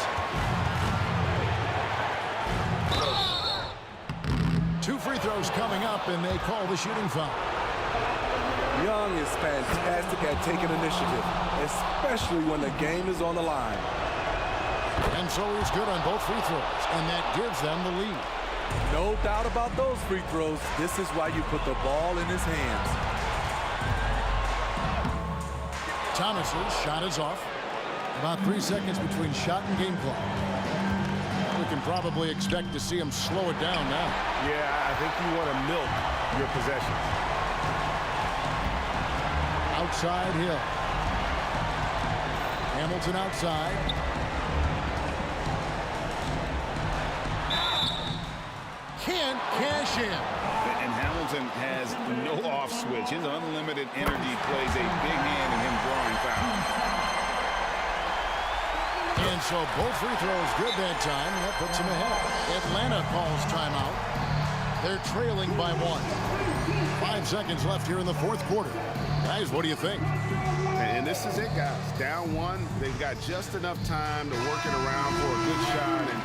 2 free throws coming up, and they call the shooting foul. Young is fantastic at taking initiative, especially when the game is on the line. And so he's good on both free throws, and that gives them the lead. No doubt about those free throws. This is why you put the ball in his hands. Thomas's shot is off. About 3 seconds between shot and game clock. We can probably expect to see him slow it down now. Yeah, I think you want to milk your possessions. Outside Hill. Hamilton outside. Can't cash in. And Hamilton has no off switch. His unlimited energy plays a big hand in him drawing fouls. And so both free throws good that time. That puts him ahead. Atlanta calls timeout. They're trailing by 1. 5 seconds left here in the fourth quarter. Guys, what do you think? And this is it, guys. Down 1. They've got just enough time to work it around for a good shot. And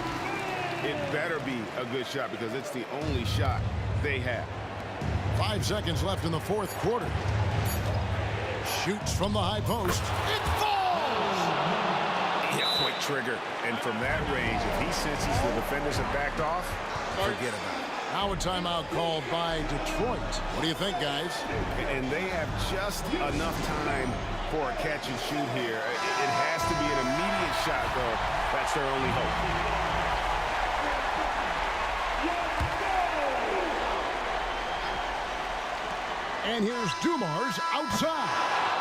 it better be a good shot because it's the only shot they have. 5 seconds left in the fourth quarter. Shoots from the high post. It falls! Yeah, quick trigger. And from that range, if he senses the defenders have backed off, forget about it. Now a timeout called by Detroit. What do you think, guys? And they have just enough time for a catch and shoot here. It has to be an immediate shot, though. That's their only hope. And here's Dumars outside.